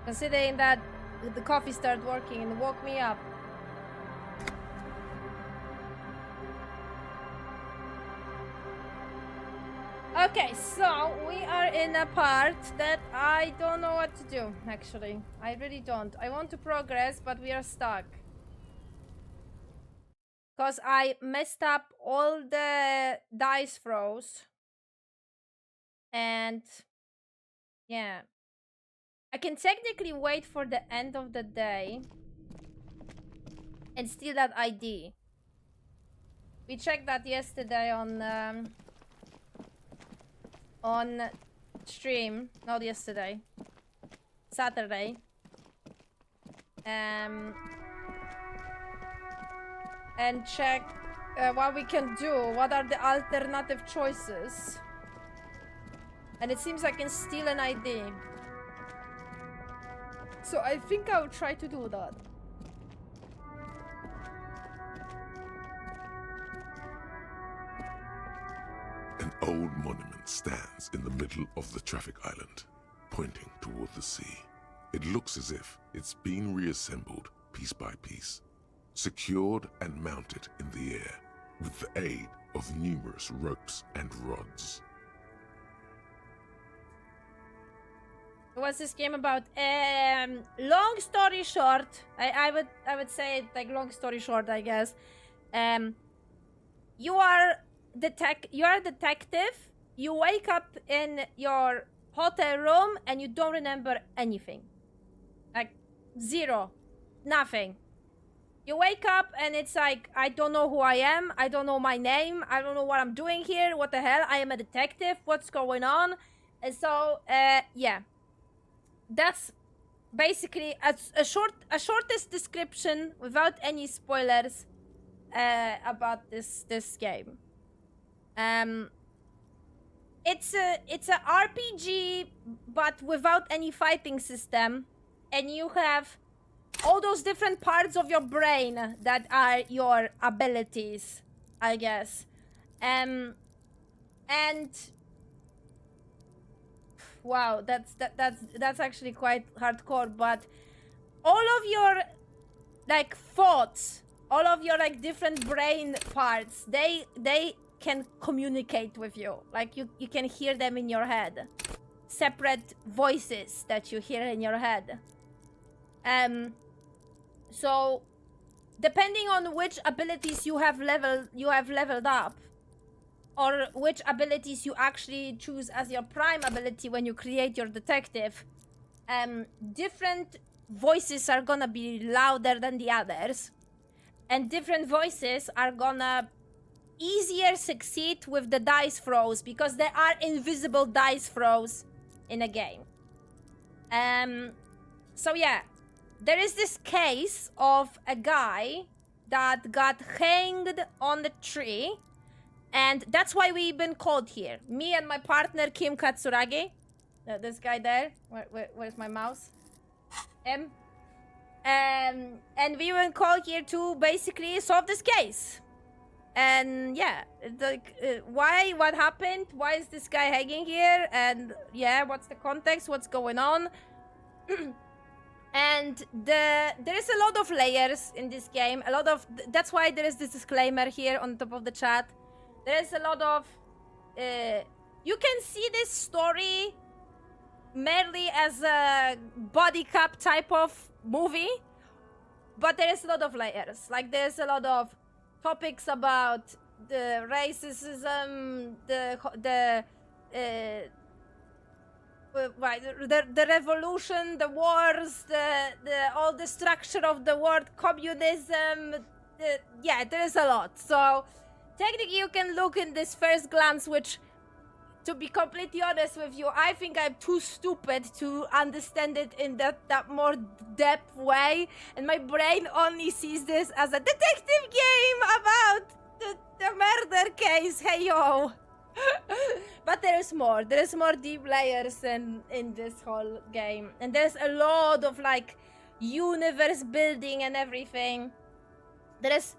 Considering that the coffee started working and woke me up. Okay, so we are in a part that I don't know what to do, actually. I really don't. I want to progress, but we are stuck. Because I messed up all the dice throws. And yeah. I can technically wait for the end of the day and steal that ID. We checked that yesterday on stream, not yesterday, Saturday. And check what we can do. What are the alternative choices? And it seems I can steal an ID. So I think I'll try to do that. An old monument stands in the middle of the traffic island, pointing toward the sea. It looks as if it's been reassembled piece by piece, secured and mounted in the air with the aid of numerous ropes and rods. What's this game about? Long story short, I would say it like long story short, I guess. You are a detective. You wake up in your hotel room and you don't remember anything. Like zero. Nothing. You wake up and it's like, I don't know who I am. I don't know my name. I don't know what I'm doing here. What the hell? I am a detective. What's going on? And so, yeah. That's basically a shortest description without any spoilers about this game. It's a RPG but without any fighting system, and you have all those different parts of your brain that are your abilities, I guess. And wow, that's actually quite hardcore, but all of your like thoughts, all of your like different brain parts, they can communicate with you. Like you can hear them in your head. Separate voices that you hear in your head. So depending on which abilities you have leveled up, or which abilities you actually choose as your prime ability when you create your detective, different voices are gonna be louder than the others, and different voices are gonna easier succeed with the dice throws because there are invisible dice throws in a game. So yeah, there is this case of a guy that got hanged on the tree. And that's why we've been called here. Me and my partner, Kim Katsuragi. This guy there. Where's my mouse? M. And we were called here to basically solve this case. And yeah, why? What happened? Why is this guy hanging here? And yeah, what's the context? What's going on? And there is a lot of layers in this game. That's why there is this disclaimer here on top of the chat. There is a lot of you can see this story merely as a body cup type of movie, but there is a lot of layers. Like there's a lot of topics about the racism, the revolution, the wars, the all the structure of the world, communism. Yeah, there is a lot. So technically, you can look in this first glance, which, to be completely honest with you, I think I'm too stupid to understand it in that more depth way, and my brain only sees this as a detective game about the murder case. Hey yo. But there's more deep layers in this whole game, and there's a lot of like universe building and everything. There's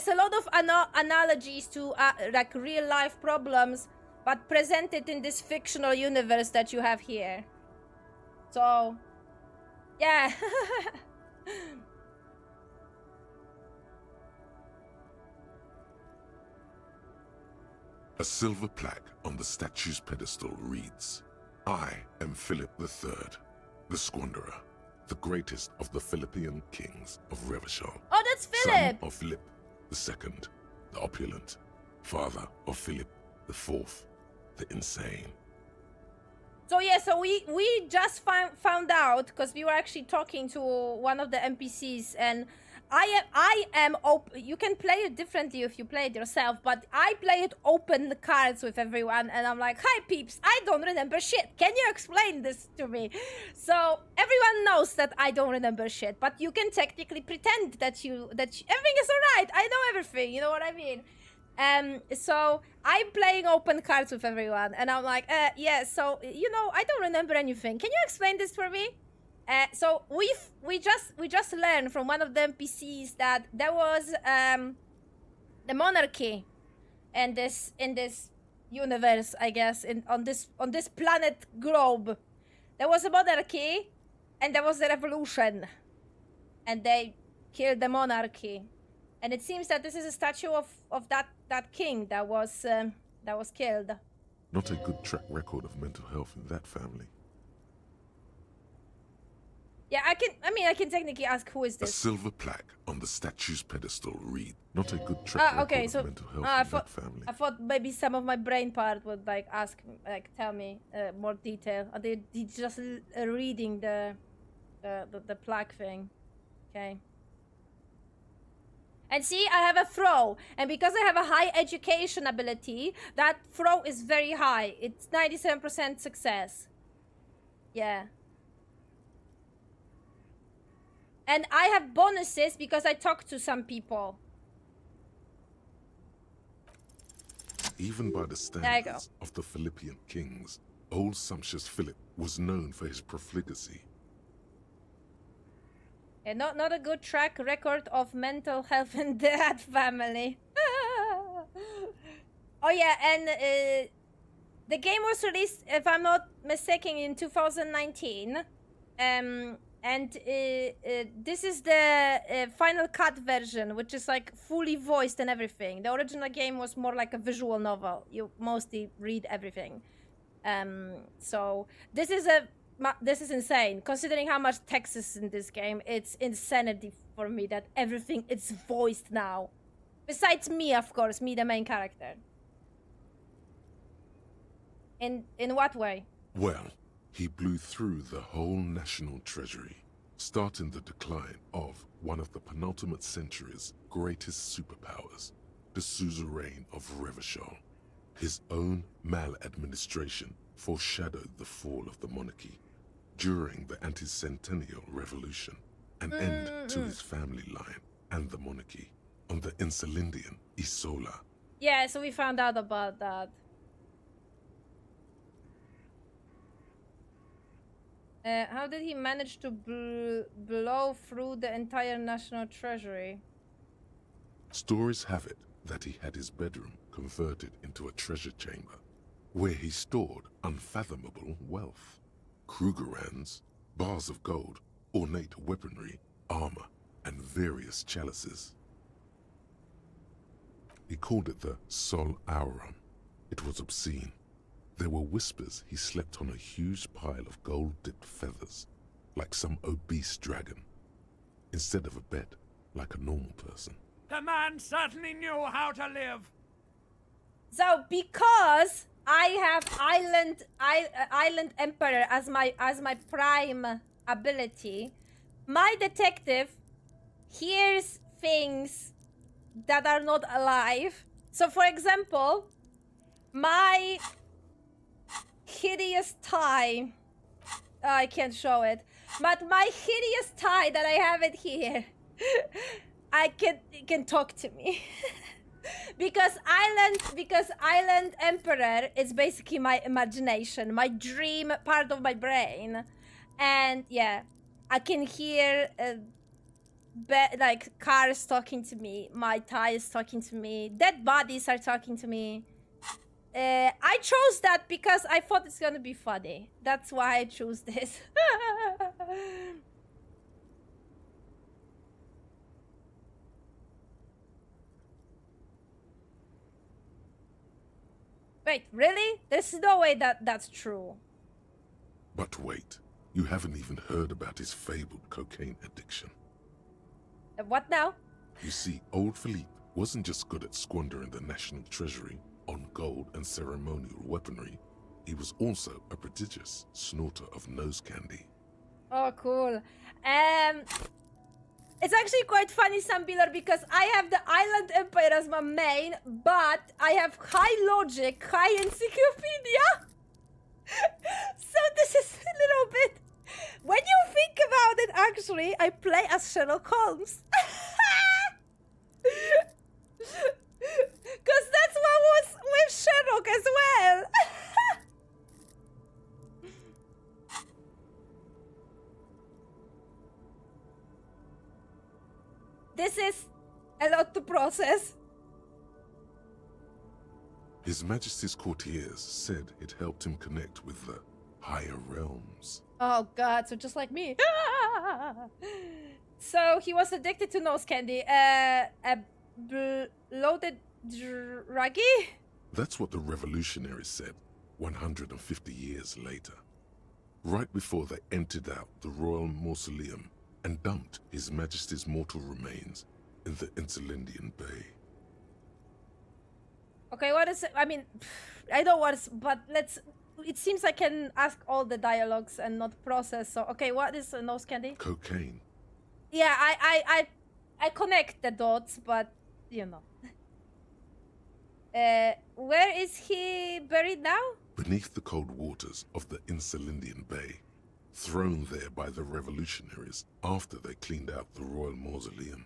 a lot of analogies to like real life problems, but presented in this fictional universe that you have here. So Yeah. A silver plaque on the statue's pedestal reads, I am Philip III, the Squanderer, the greatest of the Philippian kings of Revachol. Oh, that's Philip! Son of Philip II, the opulent, father of Philip IV, the insane. So yeah, so we just found out, because we were actually talking to one of the NPCs, and I am open. You can play it differently if you play it yourself, but I play it open cards with everyone, and I'm like, hi peeps, I don't remember shit. Can you explain this to me? So everyone knows that I don't remember shit, but you can technically pretend that everything is alright. I know everything. You know what I mean? So I'm playing open cards with everyone, and I'm like, yeah, so, you know, I don't remember anything. Can you explain this for me? So we just learned from one of the NPCs that there was, the monarchy in this universe, I guess, on this planet globe. There was a monarchy, and there was a revolution, and they killed the monarchy. And it seems that this is a statue of that king that was killed. Not a good track record of mental health in that family. Yeah, I can technically ask, who is A this? silver plaque on the statue's pedestal reads, not a good track record of mental health in that family. I thought maybe some of my brain part would like ask, like tell me more detail. Or they just reading the plaque thing. Okay. And see, I have a throw, and because I have a high education ability, that throw is very high. It's 97% success. Yeah. And I have bonuses because I talk to some people. Even by the standards of the Philippian kings, old sumptuous Philip was known for his profligacy. And not a good track record of mental health in that family. Oh yeah, and the game was released, if I'm not mistaken, in 2019. And this is the Final Cut version, which is like fully voiced and everything. The original game was more like a visual novel. You mostly read everything. So this is insane. Considering how much text is in this game, it's insanity for me that everything is voiced now. Besides me, of course, me the main character. In what way? Well, he blew through the whole national treasury, starting the decline of one of the penultimate century's greatest superpowers, the suzerain of Revachol. His own maladministration foreshadowed the fall of the monarchy during the anti-centennial revolution, an end to his family line and the monarchy on the Insulindian Isola. Yeah, so we found out about that. How did he manage to blow through the entire national treasury? Stories have it that he had his bedroom converted into a treasure chamber, where he stored unfathomable wealth. Krugerrands, bars of gold, ornate weaponry, armor, and various chalices. He called it the Sol Aurum. It was obscene. There were whispers he slept on a huge pile of gold-dipped feathers, like some obese dragon, instead of a bed, like a normal person. The man certainly knew how to live. So because I have Island Emperor as my prime ability, my detective hears things that are not alive. So for example, my hideous tie, I can't show it, but my hideous tie that I have it here, it can talk to me. because Island Emperor is basically my imagination, my dream part of my brain. And yeah, I can hear like cars talking to me, my tie is talking to me, dead bodies are talking to me. I chose that because I thought it's gonna be funny. That's why I chose this. Wait, really? There's no way that that's true. But wait, you haven't even heard about his fabled cocaine addiction. What now? You see, old Philippe wasn't just good at squandering the national treasury on gold and ceremonial weaponry, he was also a prodigious snorter of nose candy. Oh, cool. It's actually quite funny, Sambilar, because I have the Island Empire as my main, but I have high logic, high encyclopedia. So this is a little bit... When you think about it, actually, I play as Sherlock Holmes. Because that's what was with Sherlock as well. This is a lot to process. His Majesty's courtiers said it helped him connect with the higher realms. Oh god, so just like me. So he was addicted to nose candy. A bloated druggie? That's what the revolutionaries said 150 years later. Right before they emptied out the royal mausoleum and dumped His Majesty's mortal remains in the Elysium Bay. Okay, what is it? I mean, I know what is, but let's... It seems I can ask all the dialogues and not process, so... Okay, what is a nose candy? Cocaine. Yeah, I connect the dots, but, you know. Where is he buried now? Beneath the cold waters of the Elysium Bay, thrown there by the revolutionaries after they cleaned out the royal mausoleum.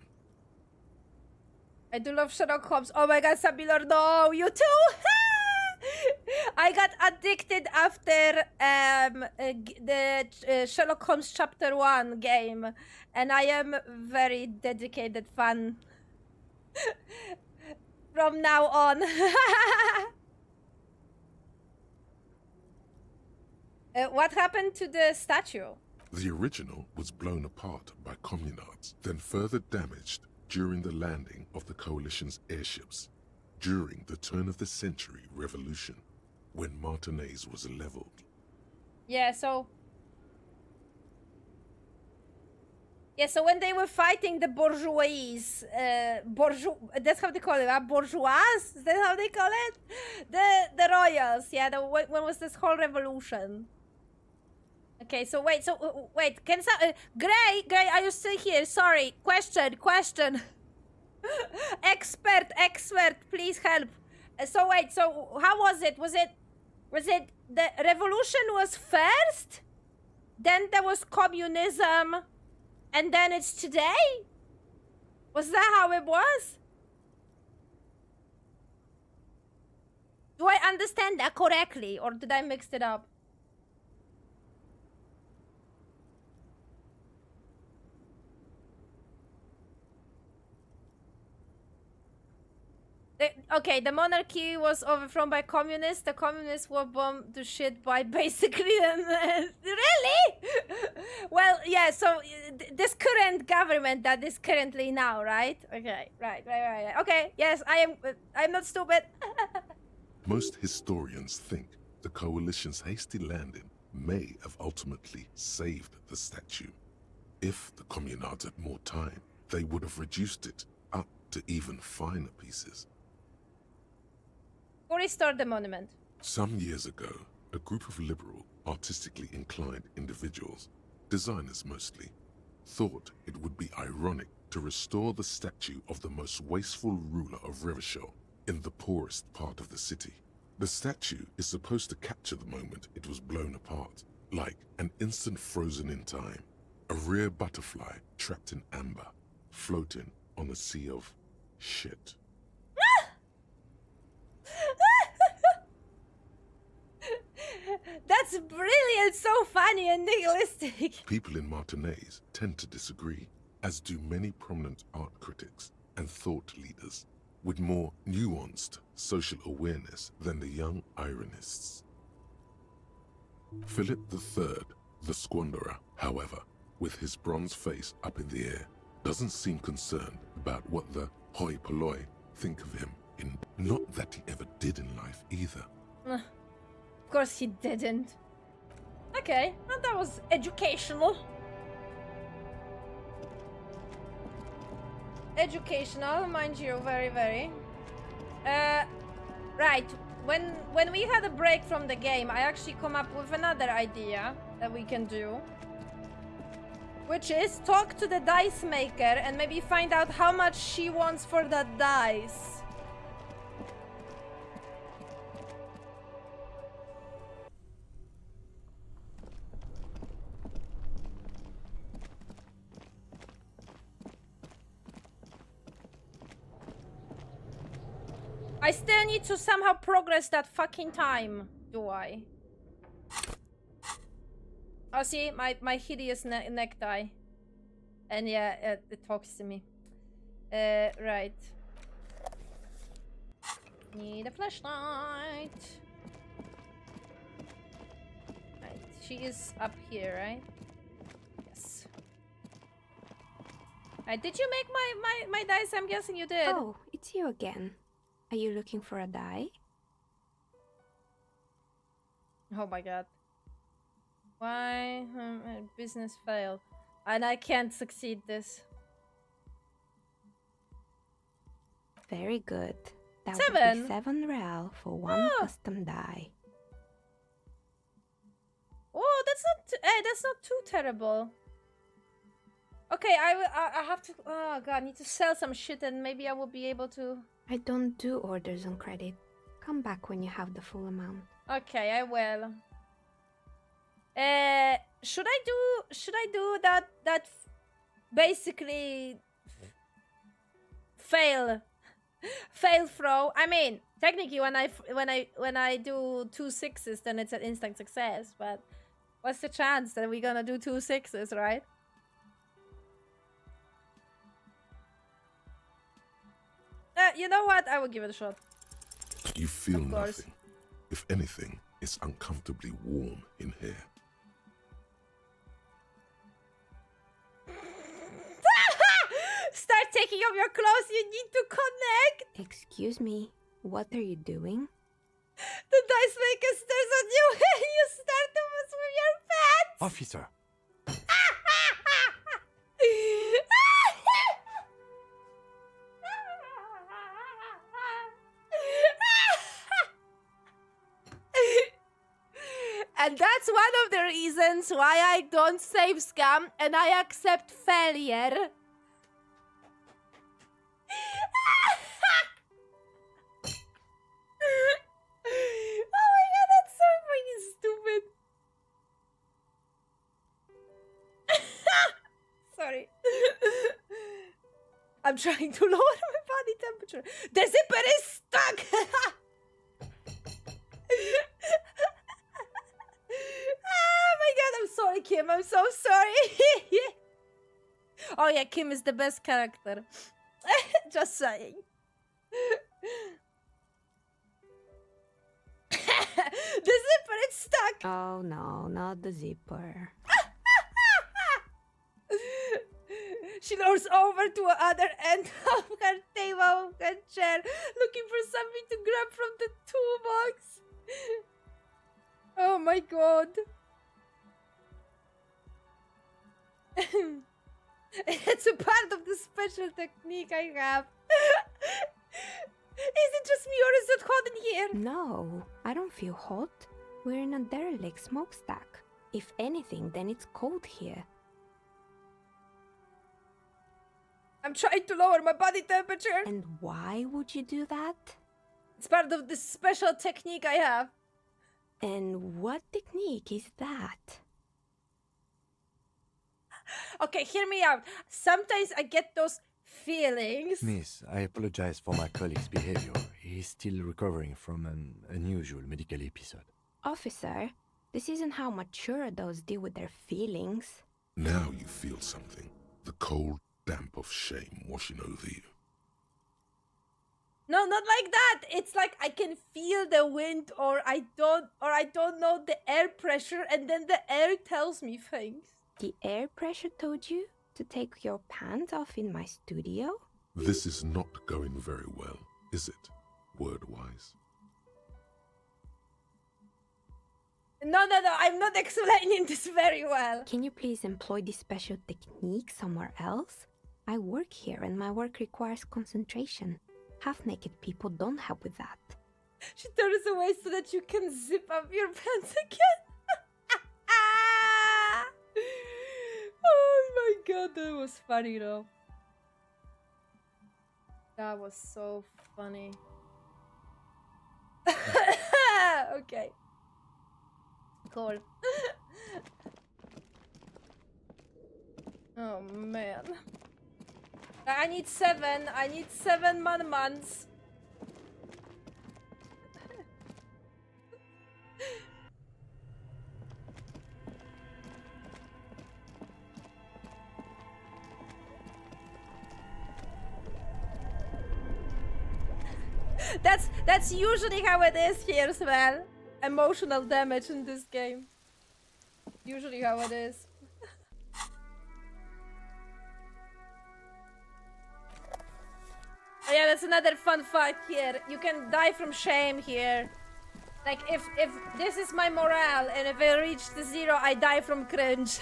I do love Sherlock Holmes. Oh my god, Sabilor, no, you too? I got addicted after the Sherlock Holmes Chapter 1 game, and I am very dedicated fan from now on. What happened to the statue? The original was blown apart by communards, then further damaged during the landing of the coalition's airships during the turn-of-the-century revolution, when Martinez was leveled. Yeah, so when they were fighting the bourgeois, that's how they call it, bourgeois? Is that how they call it? The royals, yeah, when was this whole revolution? Okay, so wait, can Gray, are you still here? Sorry, question. Expert, please help. So wait, so how was it? Was it the revolution was first? Then there was communism, and then it's today? Was that how it was? Do I understand that correctly, or did I mix it up? Okay, the monarchy was overthrown by communists. The communists were bombed to shit by basically... Really? Well, yeah, so this current government that is currently now, right? Okay, right. Okay, yes, I'm not stupid. Most historians think the coalition's hasty landing may have ultimately saved the statue. If the communards had more time, they would have reduced it up to even finer pieces. Or restore the monument. Some years ago, a group of liberal, artistically inclined individuals, designers mostly, thought it would be ironic to restore the statue of the most wasteful ruler of Revachol in the poorest part of the city. The statue is supposed to capture the moment it was blown apart, like an instant frozen in time, a rare butterfly trapped in amber, floating on a sea of shit. That's brilliant, so funny and nihilistic. People in Martinez tend to disagree, as do many prominent art critics and thought leaders with more nuanced social awareness than the young ironists. Philip III, the squanderer, however, with his bronze face up in the air, doesn't seem concerned about what the hoi polloi think of him. Not that he ever did in life either. Of course he didn't. Okay, well, that was educational. Educational, mind you, very, very. Right. When we had a break from the game, I actually come up with another idea that we can do. Which is talk to the dice maker and maybe find out how much she wants for that dice. I still need to somehow progress that fucking time, do I? Oh, see, my hideous necktie. And yeah, it talks to me. Right. Need a flashlight. Right, she is up here, right? Yes. Right, did you make my dice? I'm guessing you did. Oh, it's you again. Are you looking for a die? Oh my god. Why? Business failed. And I can't succeed this. Very good. That 7. would be 7 real for one custom die. Oh, that's not too terrible. Okay, I have to. Oh god, I need to sell some shit and maybe I will be able to. I don't do orders on credit. Come back when you have the full amount. Okay, I will. Should I do that basically fail throw? I mean, technically when I do 2 6s, then it's an instant success, but what's the chance that we're gonna do 2 6s, right? You know what? I will give it a shot. You feel Of course. nothing. If anything, it's uncomfortably warm in here. Start taking off your clothes. You need to connect. Excuse me, what are you doing? The dice maker stares at you and you start to mess with your pants. Officer, And that's one of the reasons why I don't save scum and I accept failure. Oh my god, that's so fucking stupid. Sorry. I'm trying to lower my body temperature. The zipper is stuck! Oh my god, I'm sorry, Kim. I'm so sorry. Oh yeah, Kim is the best character. Just saying. The zipper is stuck. Oh no, not the zipper. She lures over to the other end of her table, her chair, looking for something to grab from the toolbox. Oh my god. It's a part of the special technique I have. Is it just me or is it hot in here? No, I don't feel hot. We're in a derelict smokestack. If anything, then it's cold here. I'm trying to lower my body temperature. And why would you do that? It's part of the special technique I have. And what technique is that? Okay, hear me out. Sometimes I get those feelings. Miss, I apologize for my colleague's behavior. He's still recovering from an unusual medical episode. Officer, this isn't how mature adults deal with their feelings. Now you feel something. The cold damp of shame washing over you. No, not like that. It's like I can feel the wind or I don't know the air pressure and then the air tells me things. The air pressure told you to take your pants off in my studio? This is not going very well, is it, word-wise? No, I'm not explaining this very well. Can you please employ this special technique somewhere else? I work here and my work requires concentration. Half-naked people don't help with that. She turns away so that you can zip up your pants again. Oh my god, that was funny though. That was so funny. Okay. Cool. Oh man. I need 7. I need 7 months. That's usually how it is here as well. Emotional damage in this game. Usually how it is. Oh yeah, that's another fun fact here. You can die from shame here. Like if this is my morale and if I reach the 0, I die from cringe.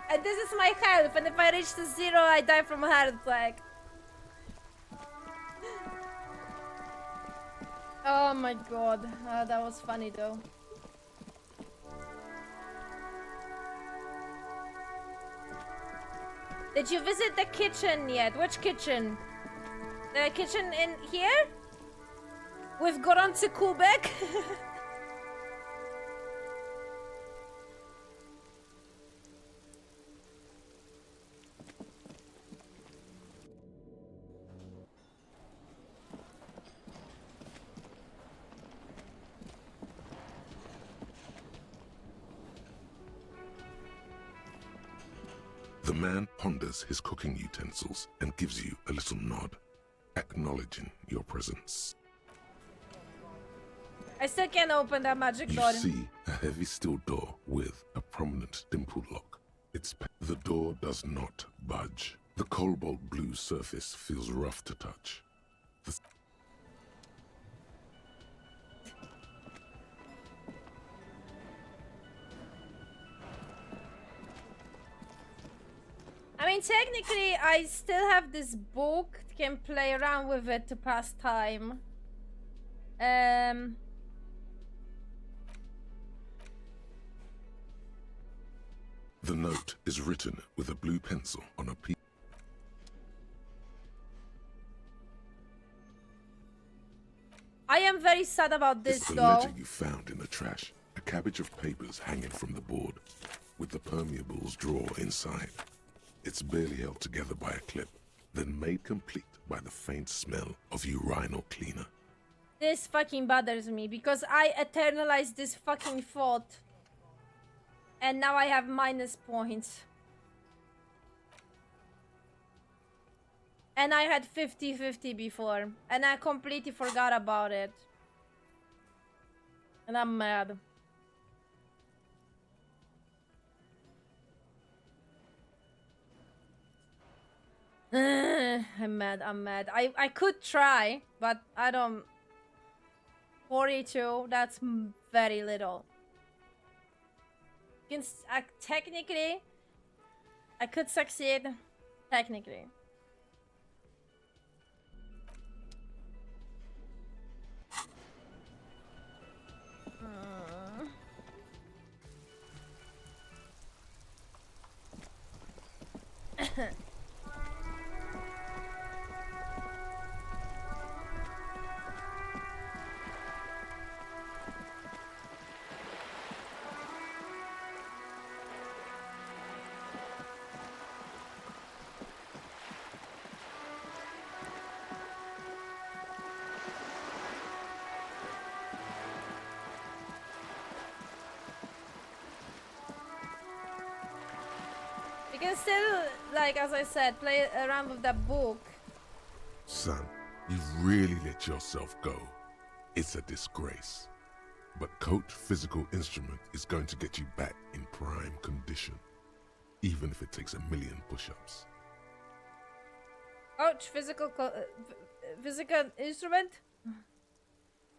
And this is my health, and if I reach the 0, I die from a heart attack. Oh my god, that was funny though. Did you visit the kitchen yet? Which kitchen? The kitchen in here? With gorący kubek? The man ponders his cooking utensils and gives you a little nod, acknowledging your presence. I still can't open that magic You door. see a heavy steel door with a prominent dimpled lock. The door does not budge. The cobalt blue surface feels rough to touch. I mean, technically, I still have this book. Can play around with it to pass time. The note is written with a blue pencil on a piece. I am very sad about this, It's the though. ledger you found in the trash. A cabbage of papers hanging from the board, with the permeables drawer inside. It's barely held together by a clip, then made complete by the faint smell of urinal cleaner. This fucking bothers me because I eternalized this fucking thought. And now I have minus points. And I had 50-50 before. And I completely forgot about it. And I'm mad. I'm mad. I could try, but I don't... 42, that's very little. Technically, I could succeed. Technically. You can still, like, as I said, play around with that book. Son, you've really let yourself go. It's a disgrace. But Coach Physical Instrument is going to get you back in prime condition, even if it takes 1,000,000 push-ups. Coach, physical physical instrument?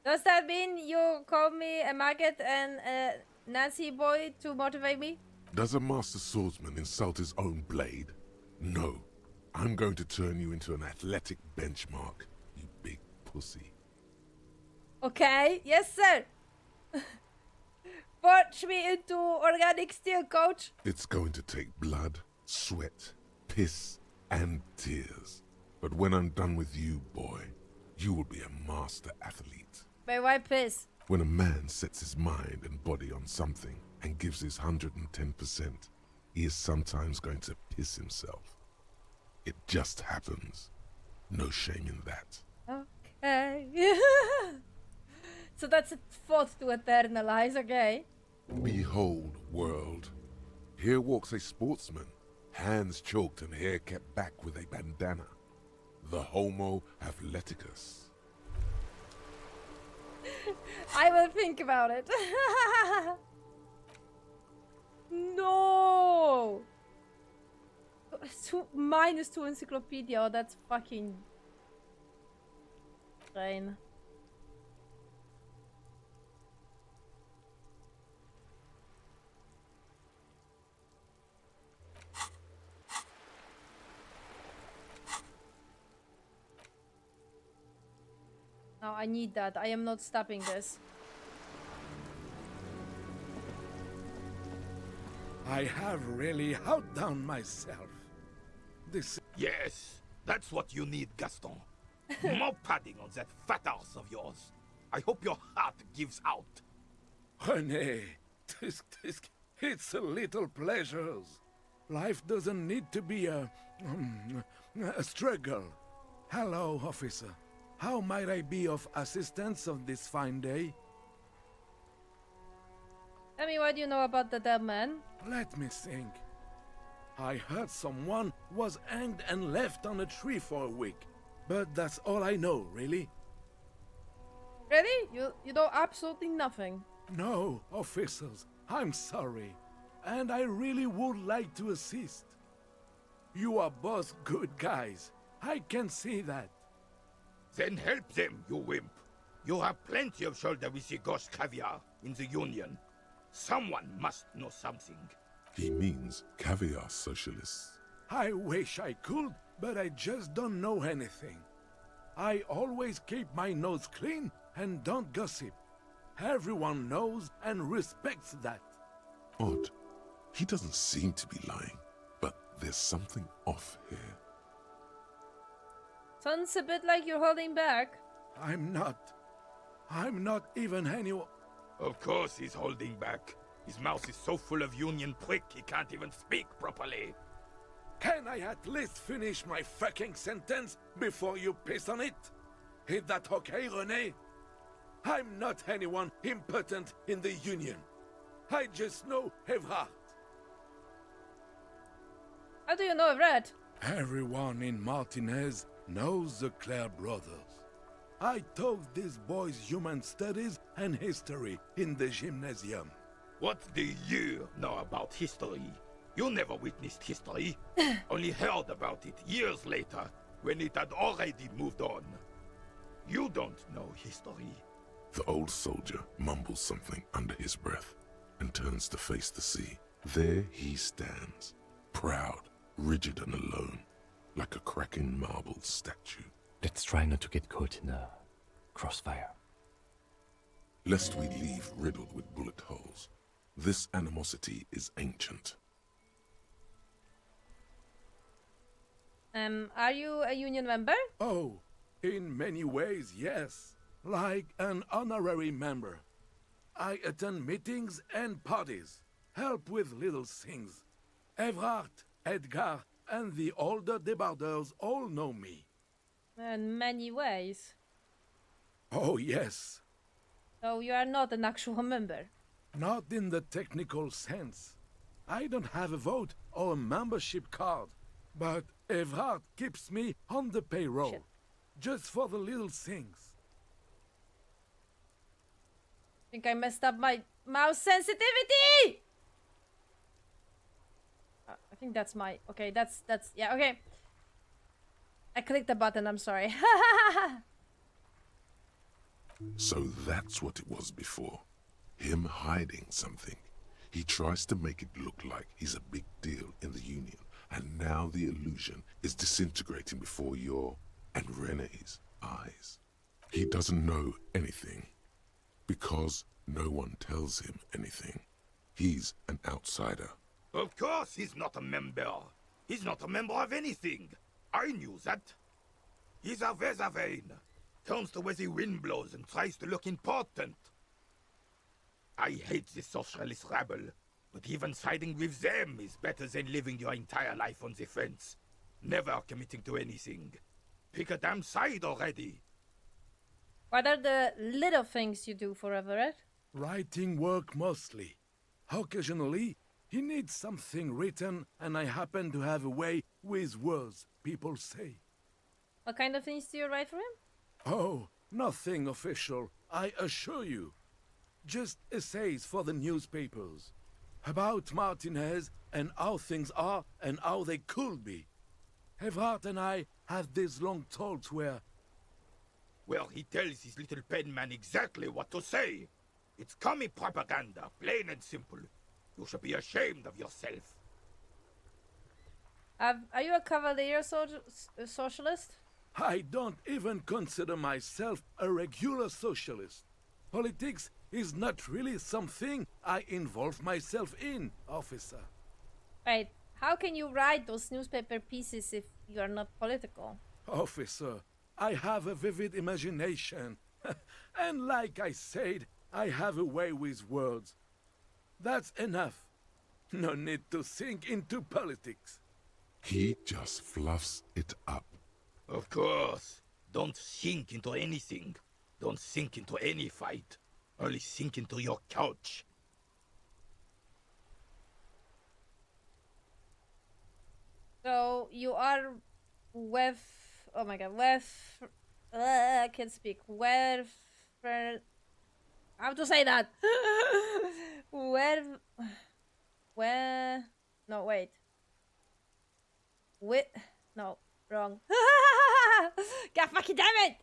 Does that mean you call me a maggot and a Nazi boy to motivate me? Does a master swordsman insult his own blade? No. I'm going to turn you into an athletic benchmark, you big pussy. Okay, yes, sir. Forge me into organic steel, coach. It's going to take blood, sweat, piss, and tears. But when I'm done with you, boy, you will be a master athlete. But why piss? When a man sets his mind and body on something and gives his 110%, he is sometimes going to piss himself. It just happens. No shame in that. Okay. So that's a fault to eternalize, okay? Behold, world. Here walks a sportsman, hands choked and hair kept back with a bandana. The Homo athleticus. I will think about it. No! -2 encyclopedia, oh, that's fucking... Brain. No, I need that. I am not stopping this. I have really outdone myself. This Yes, that's what you need, Gaston. More padding on that fat ass of yours. I hope your heart gives out. René, it's a little pleasures. Life doesn't need to be a struggle. Hello, officer. How might I be of assistance on this fine day? Tell me, what do you know about the dead man? Let me think. I heard someone was hanged and left on a tree for a week. But that's all I know, really. Really? You know absolutely nothing. No, officers, I'm sorry. And I really would like to assist. You are both good guys. I can see that. Then help them, you wimp. You have plenty of shoulder with the ghost caviar in the Union. Someone must know something. He means caviar socialists. I wish I could, but I just don't know anything. I always keep my nose clean and don't gossip. Everyone knows and respects that. Odd. He doesn't seem to be lying, but there's something off here. Sounds a bit like you're holding back. I'm not. I'm not even anyone. Of course he's holding back. His mouth is so full of Union prick he can't even speak properly. Can I at least finish my fucking sentence before you piss on it? Is that okay, René? I'm not anyone important in the Union. I just know Evrard. How do you know Red? Everyone in Martinez knows the Clare brothers. I taught these boys human studies and history in the gymnasium. What do you know about history? You never witnessed history, only heard about it years later, when it had already moved on. You don't know history. The old soldier mumbles something under his breath and turns to face the sea. There he stands, proud, rigid and alone, like a cracking marble statue. Let's try not to get caught in a crossfire. Lest we leave riddled with bullet holes. This animosity is ancient. Are you a union member? Oh, in many ways, yes. Like an honorary member. I attend meetings and parties, help with little things. Evrard, Edgar, and the older debarders all know me. In many ways. Oh, yes. So you are not an actual member. Not in the technical sense. I don't have a vote or a membership card. But Evrard keeps me on the payroll. Shit. Just for the little things. I think I messed up my mouse sensitivity! I think that's my... Okay, that's... Yeah, okay. I clicked the button, I'm sorry. So that's what it was before. Him hiding something. He tries to make it look like he's a big deal in the Union, and now the illusion is disintegrating before your and Renee's eyes. He doesn't know anything, because no one tells him anything. He's an outsider. Of course he's not a member. He's not a member of anything. I knew that. He's a Weservein. Turns to where the wind blows and tries to look important. I hate the socialist rabble, but even siding with them is better than living your entire life on the fence. Never committing to anything. Pick a damn side already. What are the little things you do for Everett? Writing work mostly. Occasionally, he needs something written, and I happen to have a way with words, people say. What kind of things do you write for him? Oh, nothing official, I assure you. Just essays for the newspapers. About Martinez and how things are and how they could be. Everhart and I had these long talks where... Well, he tells his little pen man exactly what to say. It's commie propaganda, plain and simple. You should be ashamed of yourself. Are you a Cavalier socialist? I don't even consider myself a regular socialist. Politics is not really something I involve myself in, officer. Wait, how can you write those newspaper pieces if you are not political? Officer, I have a vivid imagination. And like I said, I have a way with words. That's enough. No need to sink into politics. He just fluffs it up. Of course. Don't sink into anything. Don't sink into any fight. Only sink into your couch. So you are with... Oh my god, with... I can't speak. With... How to say that? Where... No, wait. With... No, wrong. God fucking damn it!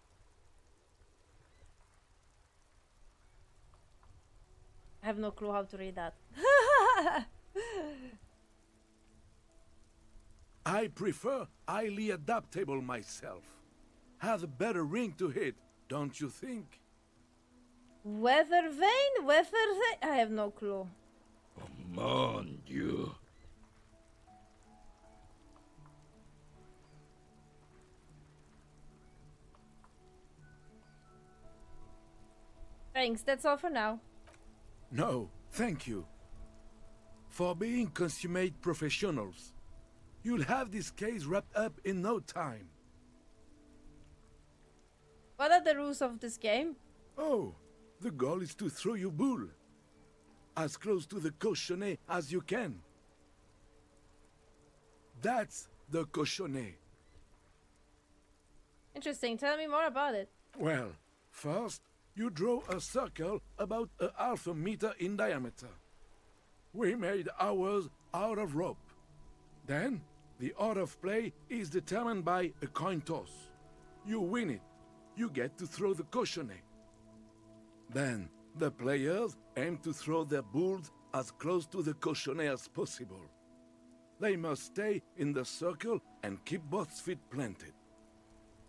I have no clue how to read that. I prefer highly adaptable myself. Has a better ring to it, don't you think? Weather vein? Weather vein? I have no clue. Oh, mon Dieu. Thanks, that's all for now. No, thank you. For being consummate professionals. You'll have this case wrapped up in no time. What are the rules of this game? Oh, the goal is to throw your bull. As close to the cochonnet as you can. That's the cochonnet. Interesting, tell me more about it. Well, first, you draw a circle about a half a meter in diameter. We made ours out of rope. Then, the order of play is determined by a coin toss. You win it. You get to throw the cochonnet. Then, the players aim to throw their bulls as close to the cochonnet as possible. They must stay in the circle and keep both feet planted.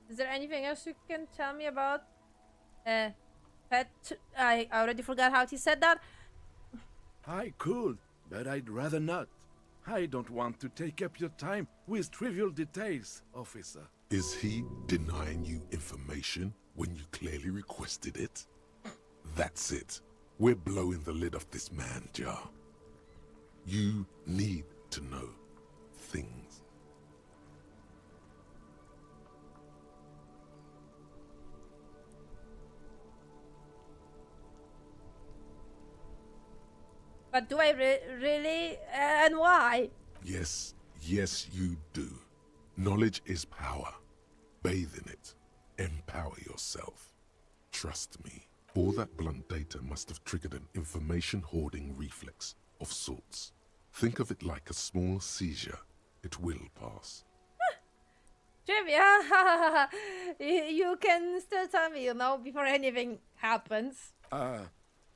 Is there anything else you can tell me about? Pet... I already forgot how he said that. I could, but I'd rather not. I don't want to take up your time with trivial details, officer. Is he denying you information when you clearly requested it? That's it. We're blowing the lid off this man jar. You need to know things. But do I really? And why? Yes, yes you do. Knowledge is power. Bathe in it. Empower yourself. Trust me. All that blunt data must have triggered an information hoarding reflex of sorts. Think of it like a small seizure. It will pass. Trivia. You can still tell me, before anything happens.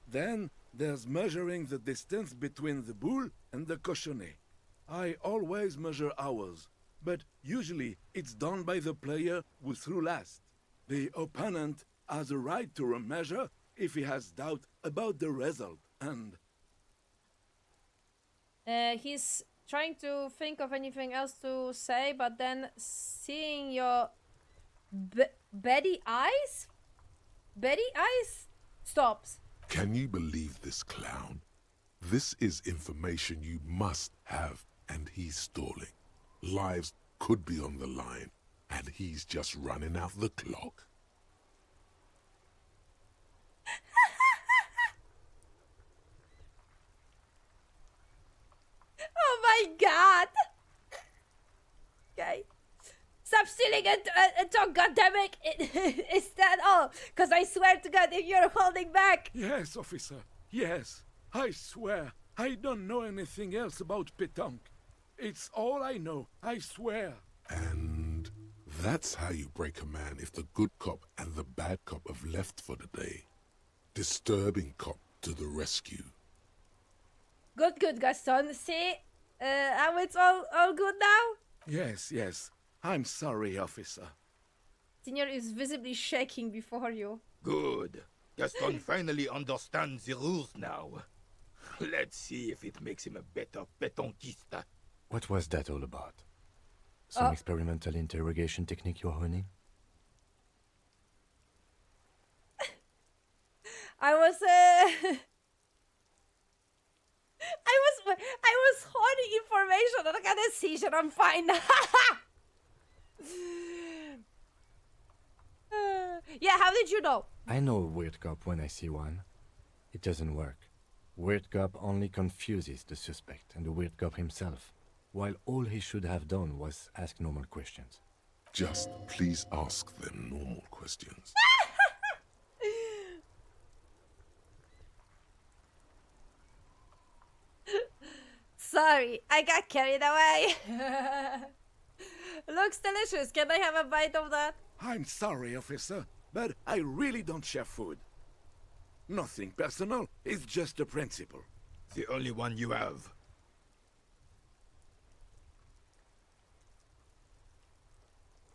Then there's measuring the distance between the bull and the cochonnet. I always measure hours, but usually it's done by the player who threw last. The opponent has a right to remeasure if he has doubt about the result, and He's trying to think of anything else to say, but then seeing your Betty eyes stops. Can you believe this clown? This is information you must have, and he's stalling. Lives could be on the line, and he's just running out the clock. Oh my god! Okay. Stop stealing a talk, goddammit! Is that all? Because I swear to God, if you're holding back... yes, officer, yes. I swear, I don't know anything else about pétanque. It's all I know, I swear. And that's how you break a man if the good cop and the bad cop have left for the day. Disturbing cop to the rescue. Good, Gaston. See? How it's all good now? Yes, yes. I'm sorry, officer. Senior is visibly shaking before you. Good. Gaston finally understands the rules now. Let's see if it makes him a better pétanquista. What was that all about? Some experimental interrogation technique you're honing? I was hoarding information and I got a seizure. I'm fine. Yeah, how did you know? I know a weird cop when I see one. It doesn't work. Weird cop only confuses the suspect and the weird cop himself, while all he should have done was ask normal questions. Just please ask them normal questions. Sorry, I got carried away. Looks delicious. Can I have a bite of that? I'm sorry, officer, but I really don't share food. Nothing personal, it's just a principle. The only one you have.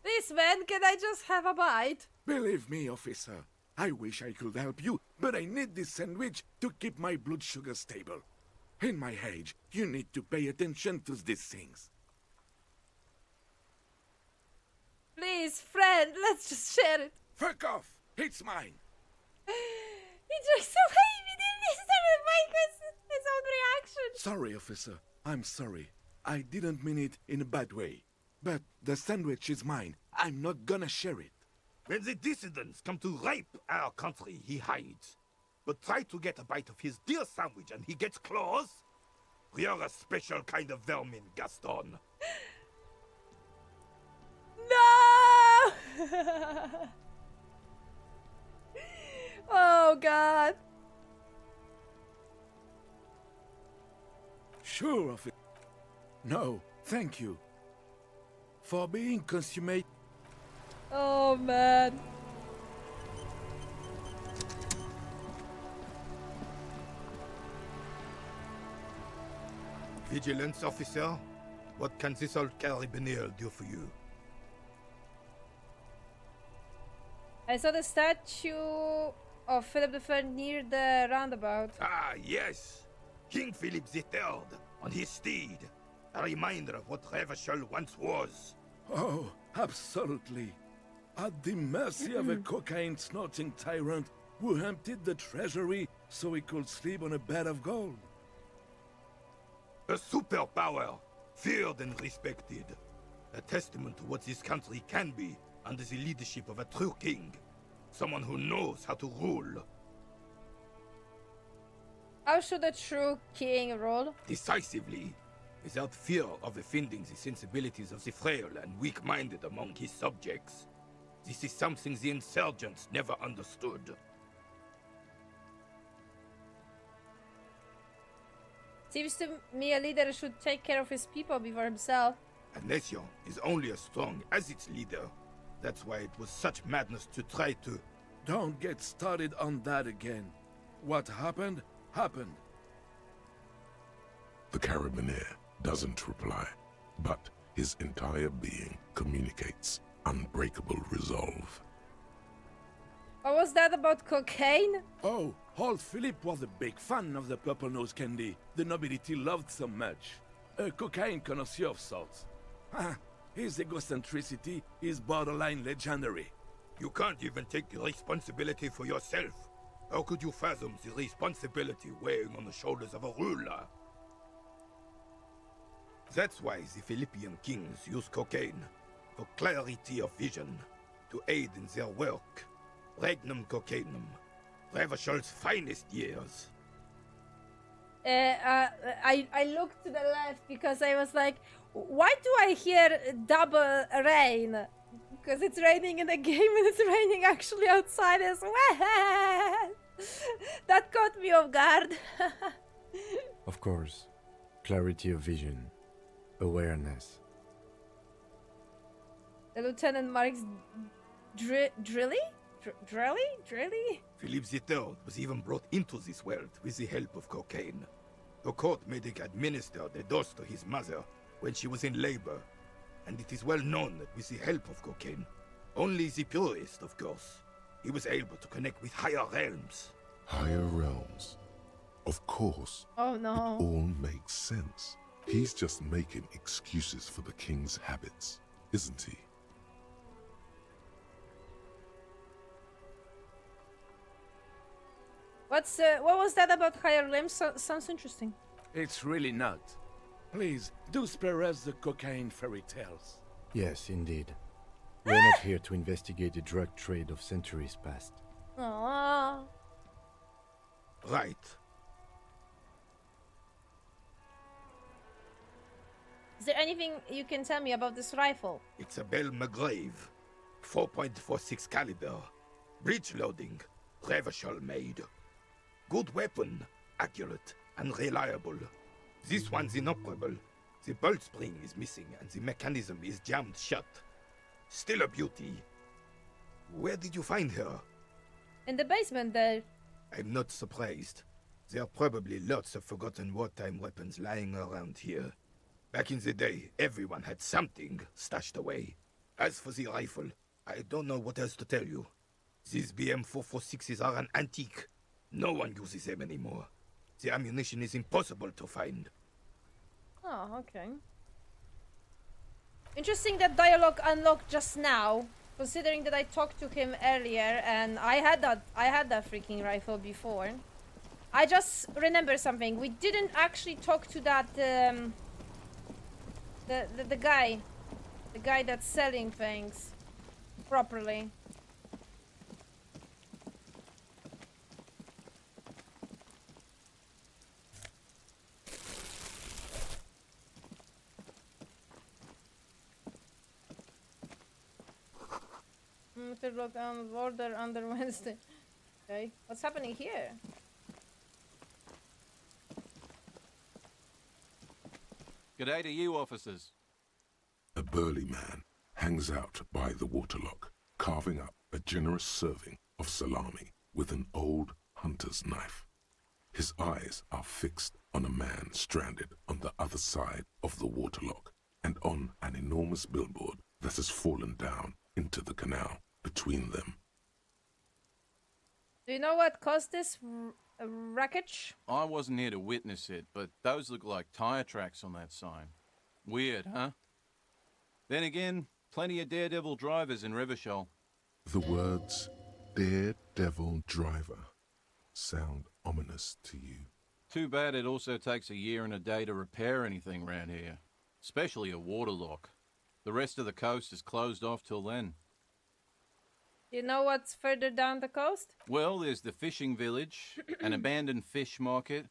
Please, man, can I just have a bite? Believe me, officer, I wish I could help you, but I need this sandwich to keep my blood sugar stable. In my age, you need to pay attention to these things. Please, friend, let's just share it. Fuck off! It's mine! He just away. We didn't start make his own reaction. Sorry, officer. I'm sorry. I didn't mean it in a bad way. But the sandwich is mine. I'm not gonna share it. When the dissidents come to rape our country, he hides. But try to get a bite of his dear sandwich and he gets claws? We are a special kind of vermin, Gaston. No! Oh, God. Sure, officer. No, thank you. For being consummate. Oh, man. Vigilance officer, what can this old carabinier do for you? I saw the statue of Philip III near the roundabout. Ah, yes! King Philip III, on his steed. A reminder of what Revachol once was. Oh, absolutely. At the mercy of a cocaine-snorting tyrant who emptied the treasury so he could sleep on a bed of gold. A superpower, feared and respected. A testament to what this country can be under the leadership of a true king. Someone who knows how to rule. How should a true king rule? Decisively, without fear of offending the sensibilities of the frail and weak-minded among his subjects. This is something the insurgents never understood. Seems to me a leader should take care of his people before himself. A nation is only as strong as its leader. That's why it was such madness to try to... Don't get started on that again. What happened, happened. The Carabiner doesn't reply, but his entire being communicates unbreakable resolve. What was that about cocaine? Oh, old Philip was a big fan of the purple nose candy the nobility loved so much. A cocaine connoisseur of sorts. His egocentricity is borderline legendary. You can't even take responsibility for yourself. How could you fathom the responsibility weighing on the shoulders of a ruler? That's why the Philippian kings use cocaine, for clarity of vision, to aid in their work. Regnum cocainum, Revachel's finest years. I looked to the left because I was like, why do I hear double rain? Because it's raining in the game and it's raining actually outside as well. That caught me off guard. Of course. Clarity of vision. Awareness. The lieutenant marks Drilly? Drilly? Philip III was even brought into this world with the help of cocaine. The court made him administer the dose to his mother when she was in labor, and it is well known that with the help of cocaine, only the purest, of course, he was able to connect with higher realms. Higher realms. Of course. Oh It no. all makes sense. He's just making excuses for the king's habits, isn't he? What was that about higher limbs? Sounds interesting. It's really not. Please, do spare us the cocaine fairy tales. Yes, indeed. We're not here to investigate the drug trade of centuries past. Aww. Right. Is there anything you can tell me about this rifle? It's a Bell McGrave, 4.46 caliber, breech loading, Revachol made. Good weapon, accurate and reliable. This one's inoperable. The bolt spring is missing and the mechanism is jammed shut. Still a beauty. Where did you find her? In the basement there. I'm not surprised. There are probably lots of forgotten wartime weapons lying around here. Back in the day, everyone had something stashed away. As for the rifle, I don't know what else to tell you. These BM-446s are an antique. No one uses them anymore. The ammunition is impossible to find. Oh, okay. Interesting that dialogue unlocked just now, considering that I talked to him earlier and I had that freaking rifle before. I just remember something. We didn't actually talk to that the guy that's selling things properly. To look on the border under Wednesday. Okay, what's happening here? G'day to you, officers. A burly man hangs out by the waterlock, carving up a generous serving of salami with an old hunter's knife. His eyes are fixed on a man stranded on the other side of the waterlock and on an enormous billboard that has fallen down into the canal between them. Do you know what caused this wreckage? I wasn't here to witness it, but those look like tire tracks on that sign. Weird, huh? Then again, plenty of daredevil drivers in Revachol. The words daredevil driver sound ominous to you. Too bad it also takes a year and a day to repair anything around here. Especially a waterlock. The rest of the coast is closed off till then. Do you know what's further down the coast? Well, there's the fishing village, an abandoned fish market,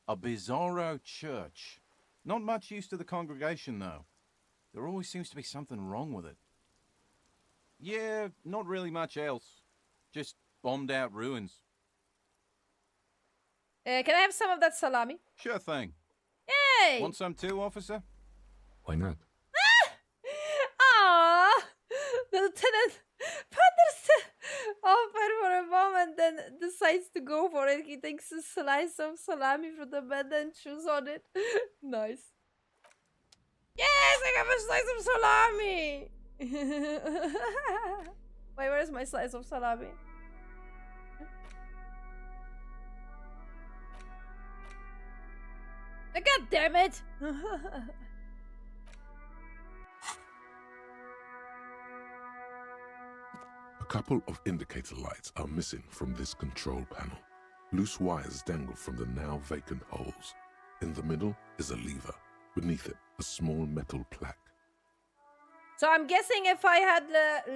a bizarro church. Not much use to the congregation, though. There always seems to be something wrong with it. Yeah, not really much else. Just bombed out ruins. Can I have some of that salami? Sure thing. Yay! Want some too, officer? Why not? Ah! The lieutenant ponders the offer for a moment, then decides to go for it. He takes a slice of salami from the bed and chews on it. Nice. Yes, I have a slice of salami! Wait, where's my slice of salami? God damn it! A couple of indicator lights are missing from this control panel. Loose wires dangle from the now vacant holes. In the middle is a lever. Beneath it, a small metal plaque. So I'm guessing if I had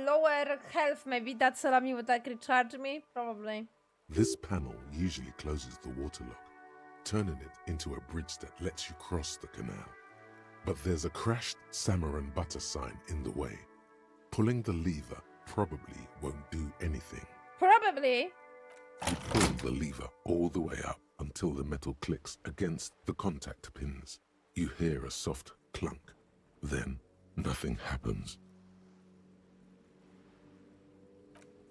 lower health, maybe that salami would like recharge me? Probably. This panel usually closes the water lock, turning it into a bridge that lets you cross the canal. But there's a crashed salmon and butter sign in the way. Pulling the lever probably won't do anything. Probably. You pull the lever all the way up until the metal clicks against the contact pins. You hear a soft clunk. Then, nothing happens.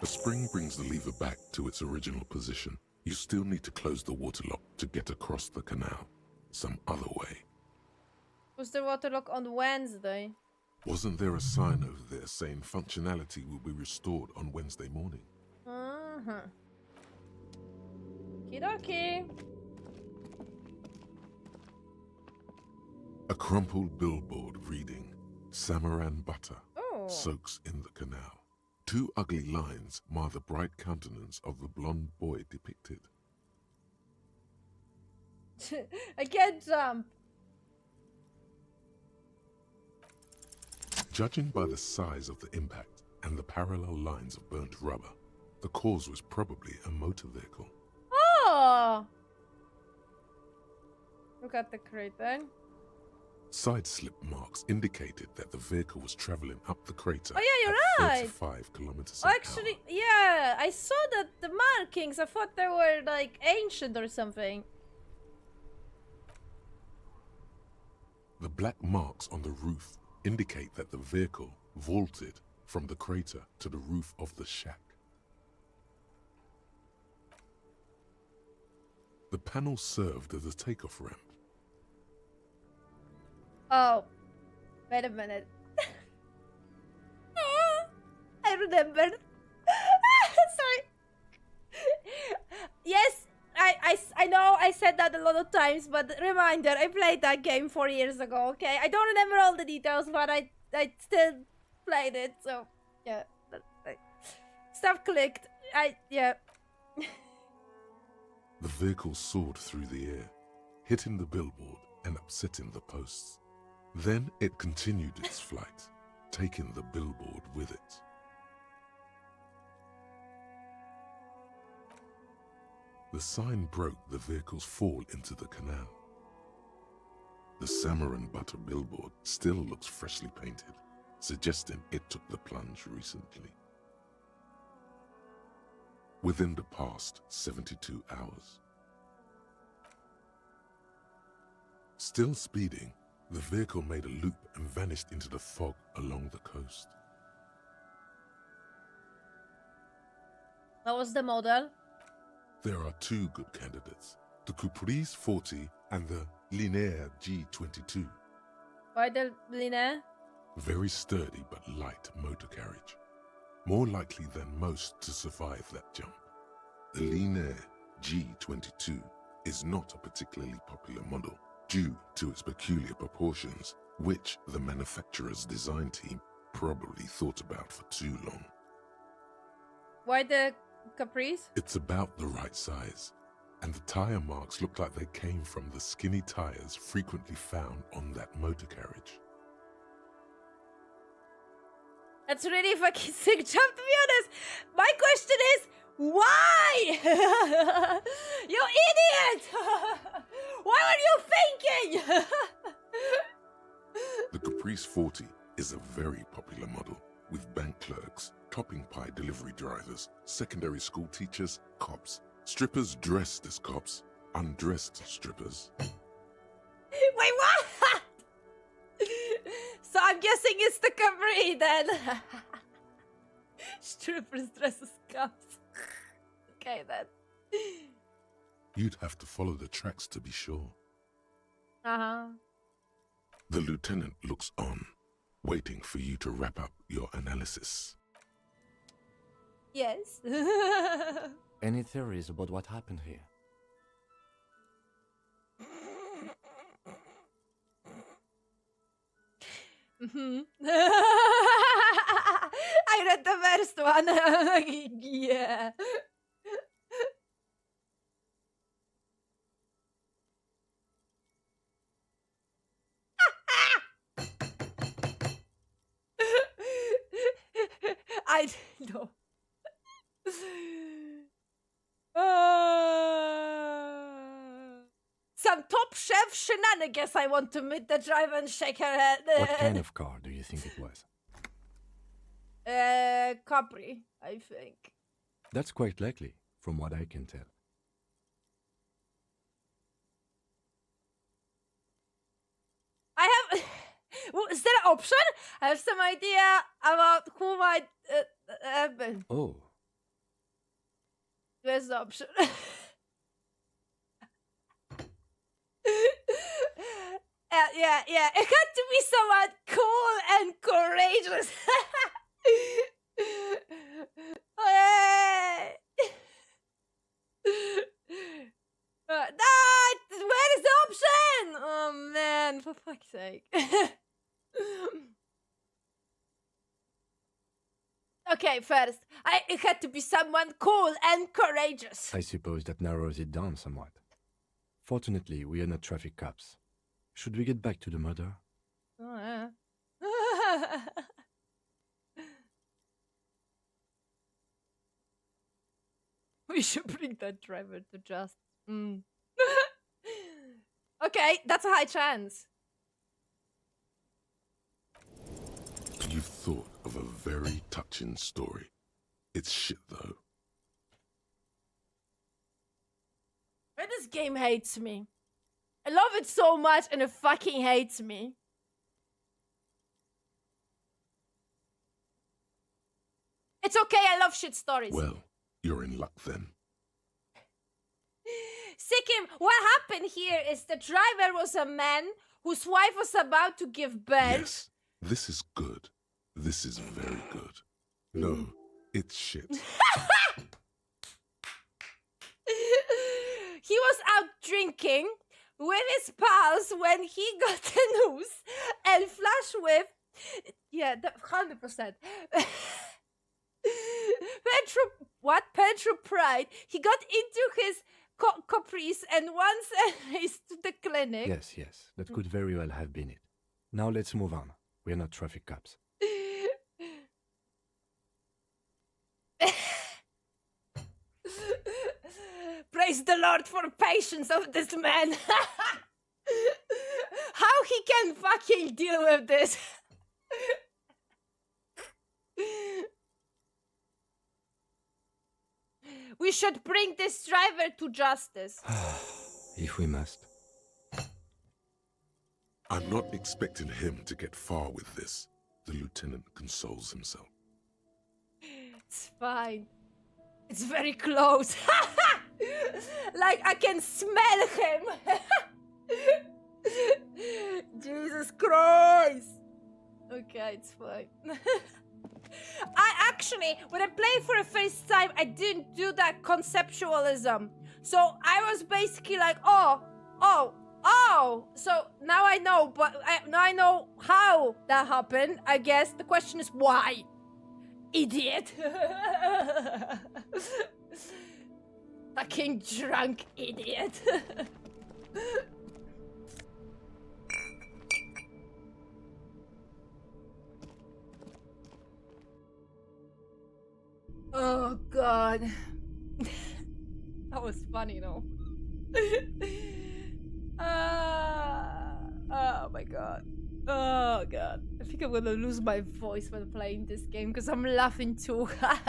A spring brings the lever back to its original position. You still need to close the water lock to get across the canal. Some other way. Was the water lock on Wednesday? Wasn't there a sign over there saying functionality will be restored on Wednesday morning? Uh-huh. Okie-dokie. A crumpled billboard reading, Samaran butter, Oh. soaks in the canal. Two ugly lines mar the bright countenance of the blonde boy depicted. I can't jump. Judging by the size of the impact and the parallel lines of burnt rubber, the cause was probably a motor vehicle. Oh! Look at the crater. Side slip marks indicated that the vehicle was traveling up the crater Oh yeah, you're at right. 35 kilometers Oh, an actually, hour. yeah, I saw that the markings. I thought they were like ancient or something. The black marks on the roof indicate that the vehicle vaulted from the crater to the roof of the shack. The panel served as a takeoff ramp. Oh, wait a minute. I remembered. Sorry. Yes, I know I said that a lot of times, but reminder, I played that game 4 years ago, okay? I don't remember all the details, but I still played it, so yeah. Stuff clicked. Yeah. The vehicle soared through the air, hitting the billboard and upsetting the posts. Then it continued its flight, taking the billboard with it. The sign broke the vehicle's fall into the canal. The Samaran butter billboard still looks freshly painted, suggesting it took the plunge recently. Within the past 72 hours. Still speeding, the vehicle made a loop and vanished into the fog along the coast. What was the model? There are two good candidates, the Caprice 40 and the Linéaire G22. Why the Linéaire? Very sturdy but light motor carriage. More likely than most to survive that jump. The Linéaire G22 is not a particularly popular model due to its peculiar proportions, which the manufacturer's design team probably thought about for too long. Why the Caprice? It's about the right size, and the tire marks look like they came from the skinny tires frequently found on that motor carriage. That's really fucking sick jump, to be honest. My question is, why? You idiot! What were you thinking? The Caprice 40 is a very popular model, with bank clerks, topping pie delivery drivers, secondary school teachers, cops, strippers dressed as cops, undressed strippers. Wait, what? So I'm guessing it's the Capri then. Strippers dress as cops. Okay then. You'd have to follow the tracks to be sure. Uh-huh. The lieutenant looks on, waiting for you to wrap up your analysis. Yes. Any theories about what happened here? Mm-hmm. I read the first one. Yeah. I don't know. Some top chef shenanigans. I want to meet the driver and shake her head. What kind of car do you think it was? Capri, I think. That's quite likely, from what I can tell. I have. Well, is there an option? I have some idea about who might happen. Oh, Where's the option? Yeah. It had to be someone cool and courageous. Hey! Where is the option? Oh man, for fuck's sake. Okay, first, it had to be someone cool and courageous. I suppose that narrows it down somewhat. Fortunately, we are not traffic cops. Should we get back to the murder? Oh, yeah. We should bring that driver to justice. Okay, that's a high chance. You've thought of a very touching story. It's shit, though. Why this game hates me? I love it so much and it fucking hates me. It's okay, I love shit stories. Well, you're in luck then. Sikkim, what happened here is the driver was a man whose wife was about to give birth. Yes, this is good. This is very good. No, it's shit. He was out drinking with his pals when he got the news and flash with, yeah, 100%. Petro pride. He got into his caprice and once raced to the clinic. Yes, that could very well have been it. Now let's move on. We're not traffic cops. Praise the Lord for patience of this man. How he can fucking deal with this? We should bring this driver to justice. If we must. I'm not expecting him to get far with this. The lieutenant consoles himself. It's fine. It's very close. Like I can smell him. Jesus Christ. Okay, it's fine. I actually, when I played for the first time, I didn't do that conceptualism. So I was basically like, oh. So now I know, but now I know how that happened. I guess the question is why. Idiot. Fucking drunk idiot. Oh god. That was funny, no? Oh my god. Oh god. I think I'm gonna lose my voice when playing this game because I'm laughing too hard.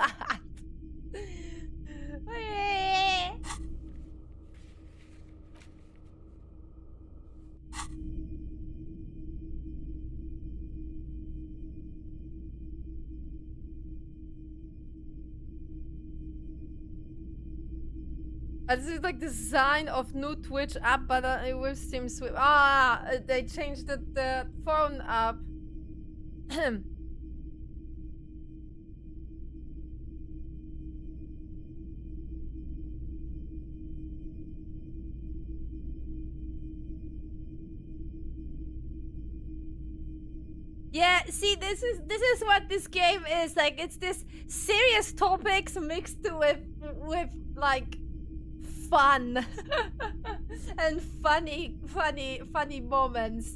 This is like the sign of new Twitch app, but with Steam Swift. They changed the phone app. Yeah, see, this is what this game is like. It's this serious topics mixed with like fun and funny moments.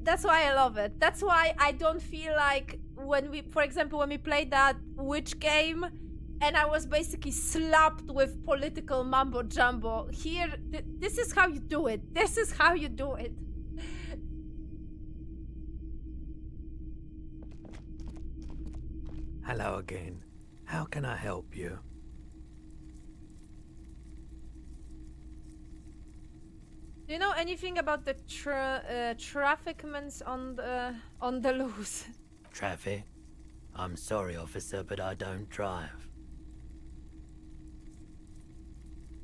That's why I love it. That's why I don't feel like when we, for example, when we played that witch game, and I was basically slapped with political mumbo jumbo. Here, this is how you do it. This is how you do it. Hello again. How can I help you? Do you know anything about the trafficments on the loose? Traffic? I'm sorry, officer, but I don't drive.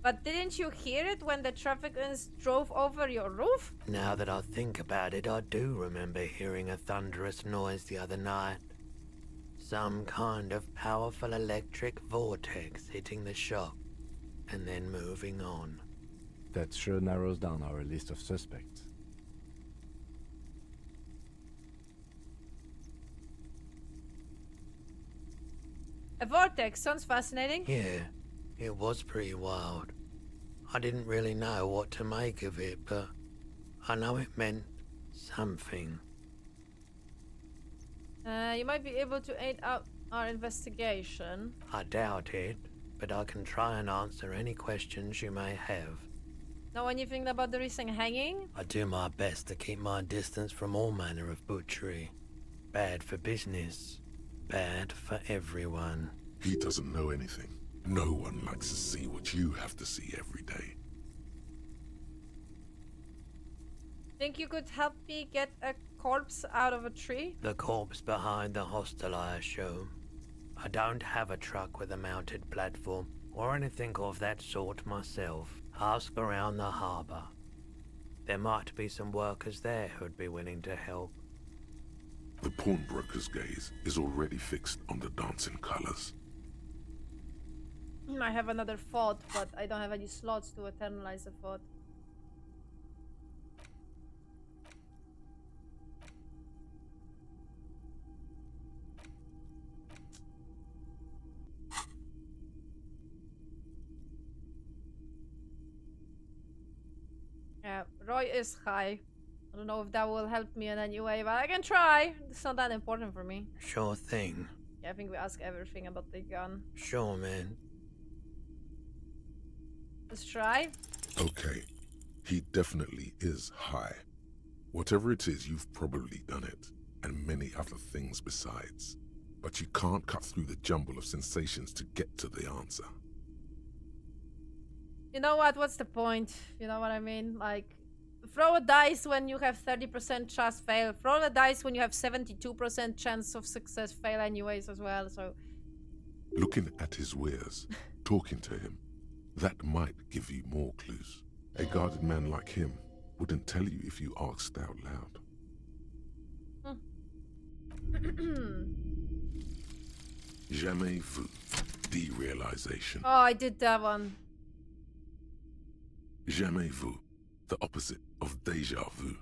But didn't you hear it when the traffickers drove over your roof? Now that I think about it, I do remember hearing a thunderous noise the other night. Some kind of powerful electric vortex hitting the shop, and then moving on. That sure narrows down our list of suspects. A vortex sounds fascinating. Yeah, it was pretty wild. I didn't really know what to make of it, but I know it meant something. You might be able to aid out our investigation. I doubt it, but I can try and answer any questions you may have. Know anything about the recent hanging? I do my best to keep my distance from all manner of butchery. Bad for business. Bad for everyone. He doesn't know anything. No one likes to see what you have to see every day. Think you could help me get a corpse out of a tree? The corpse behind the hostel, I assume. I don't have a truck with a mounted platform or anything of that sort myself. Ask around the harbour. There might be some workers there who'd be willing to help. The pawnbroker's gaze is already fixed on the dancing colors. I have another thought, but I don't have any slots to eternalize a thought. Yeah, Roy is high. I don't know if that will help me in any way, but I can try. It's not that important for me. Sure thing. Yeah, I think we ask everything about the gun. Sure, man. Let's try. Okay, he definitely is high. Whatever it is, you've probably done it, and many other things besides. But you can't cut through the jumble of sensations to get to the answer. You know what? What's the point? You know what I mean? Like, throw a dice when you have 30% chance fail. Throw a dice when you have 72% chance of success fail anyways as well, so... Looking at his wares, talking to him, that might give you more clues. A guarded man like him wouldn't tell you if you asked out loud. Jamais vu. Derealization. Oh, I did that one. Jamais vu. The opposite of deja vu.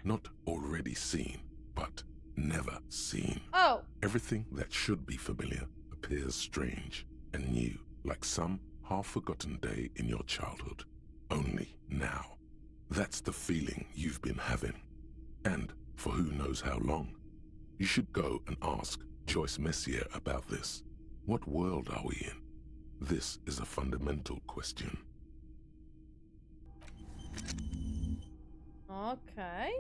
Not already seen, but never seen. Oh. Everything that should be familiar appears strange and new, like some half-forgotten day in your childhood. Only now. That's the feeling you've been having. And for who knows how long. You should go and ask Joyce Messier about this. What world are we in? This is a fundamental question. Okay.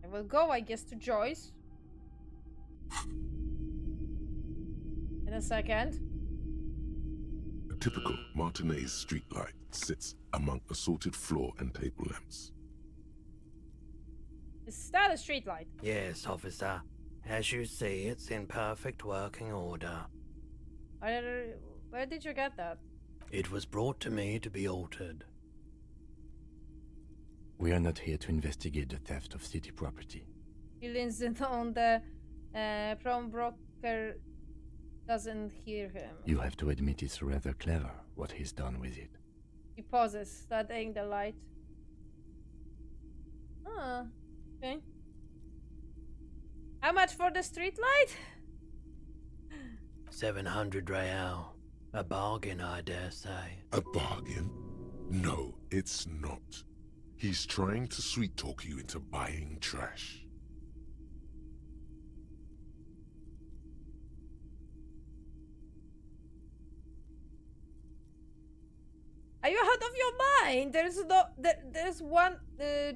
I will go, I guess, to Joyce. In a second. A typical Martinez streetlight sits among assorted floor and table lamps. Is that a streetlight? Yes, officer. As you see, it's in perfect working order. Where did you get that? It was brought to me to be altered. We are not here to investigate the theft of city property. He leans in on the prom broker doesn't hear him. You have to admit it's rather clever what he's done with it. He pauses, studying the light. Ah, okay. How much for the street light? 700 real. A bargain, I dare say. A bargain? No, it's not. He's trying to sweet talk you into buying trash. Are you out of your mind? There's one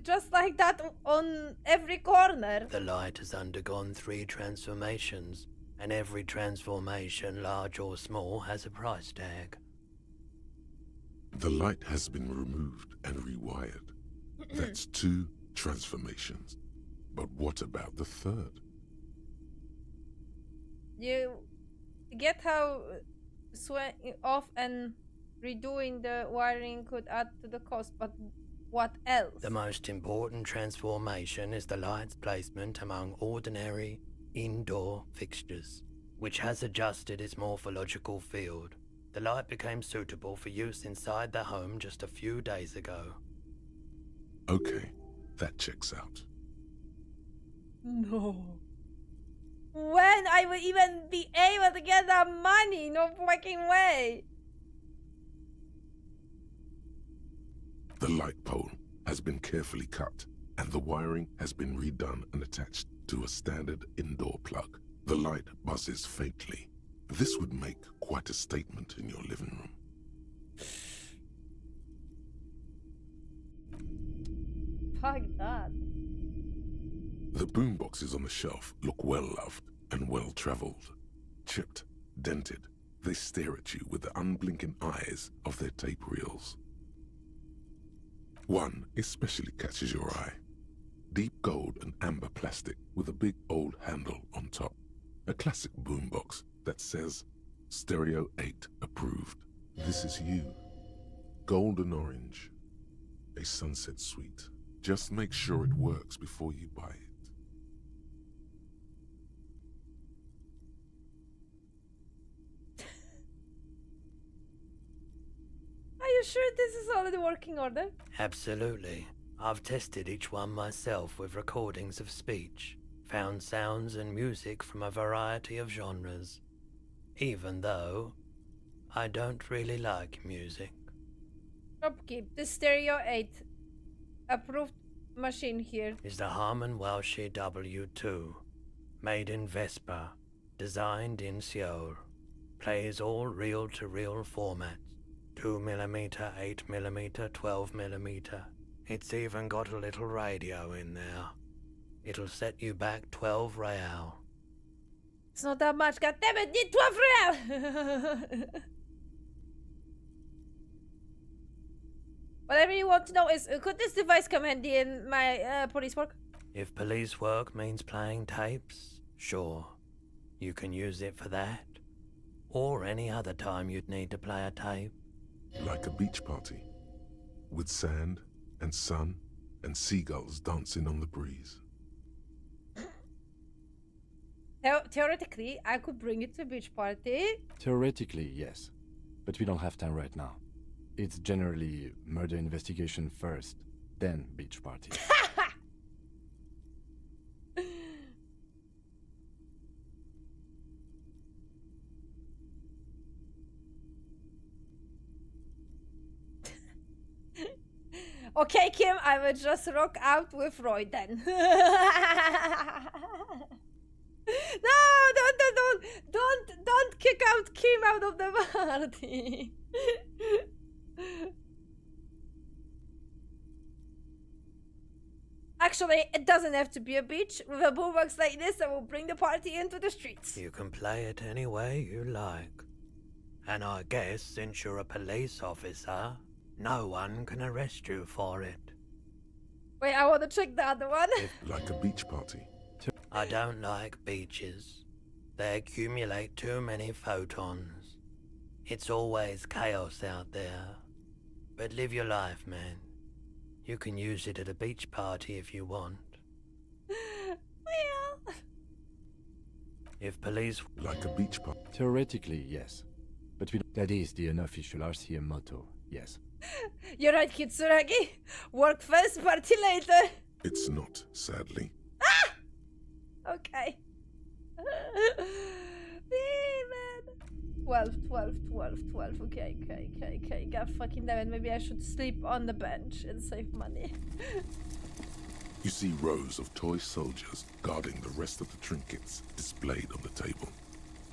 just like that on every corner. The light has undergone 3 transformations, and every transformation, large or small, has a price tag. The light has been removed and rewired. That's 2 transformations. But what about the third? You get how off and redoing the wiring could add to the cost, but what else? The most important transformation is the light's placement among ordinary indoor fixtures, which has adjusted its morphological field. The light became suitable for use inside the home just a few days ago. Okay, that checks out. No. When I would even be able to get that money? No fucking way. The light pole has been carefully cut, and the wiring has been redone and attached to a standard indoor plug. The light buzzes faintly. This would make quite a statement in your living room. Fuck that. The boomboxes on the shelf look well-loved and well-traveled. Chipped, dented, they stare at you with the unblinking eyes of their tape reels. One especially catches your eye. Deep gold and amber plastic with a big old handle on top. A classic boombox that says, Stereo 8 approved. This is you. Golden orange. A sunset suite. Just make sure it works before you buy it. Are you sure this is all in working order? Absolutely. I've tested each one myself with recordings of speech, found sounds and music from a variety of genres, even though I don't really like music. Upkeep. The Stereo 8 approved machine here. Is the Harman Welsh W2, made in Vespa, designed in Seoul, plays all reel-to-reel formats, 2mm, 8mm, 12mm. It's even got a little radio in there. It'll set you back 12 real. It's not that much. God damn it, need 12 real. Whatever you want to know is, could this device come handy in my police work? If police work means playing tapes, sure. You can use it for that. Or any other time you'd need to play a tape. Like a beach party. With sand and sun and seagulls dancing on the breeze. Theoretically, I could bring it to a beach party. Theoretically, yes. But we don't have time right now. It's generally murder investigation first, then beach party. Okay, Kim, I will just rock out with Roy then. No, don't kick out Kim out of the party. Actually, it doesn't have to be a beach. With a boombox like this, I will bring the party into the streets. You can play it any way you like. And I guess since you're a police officer, no one can arrest you for it. Wait, I want to check the other one. Like a beach party. I don't like beaches. They accumulate too many photons. It's always chaos out there. But live your life, man. You can use it at a beach party if you want. Well, If police... Like a beach party. Theoretically, yes. But that is the unofficial RCM motto, yes. you're right, Kitsuragi. Work first, party later. It's not, sadly. Okay. Man. 12. Okay. God fucking damn it. Maybe I should sleep on the bench and save money. You see rows of toy soldiers guarding the rest of the trinkets displayed on the table.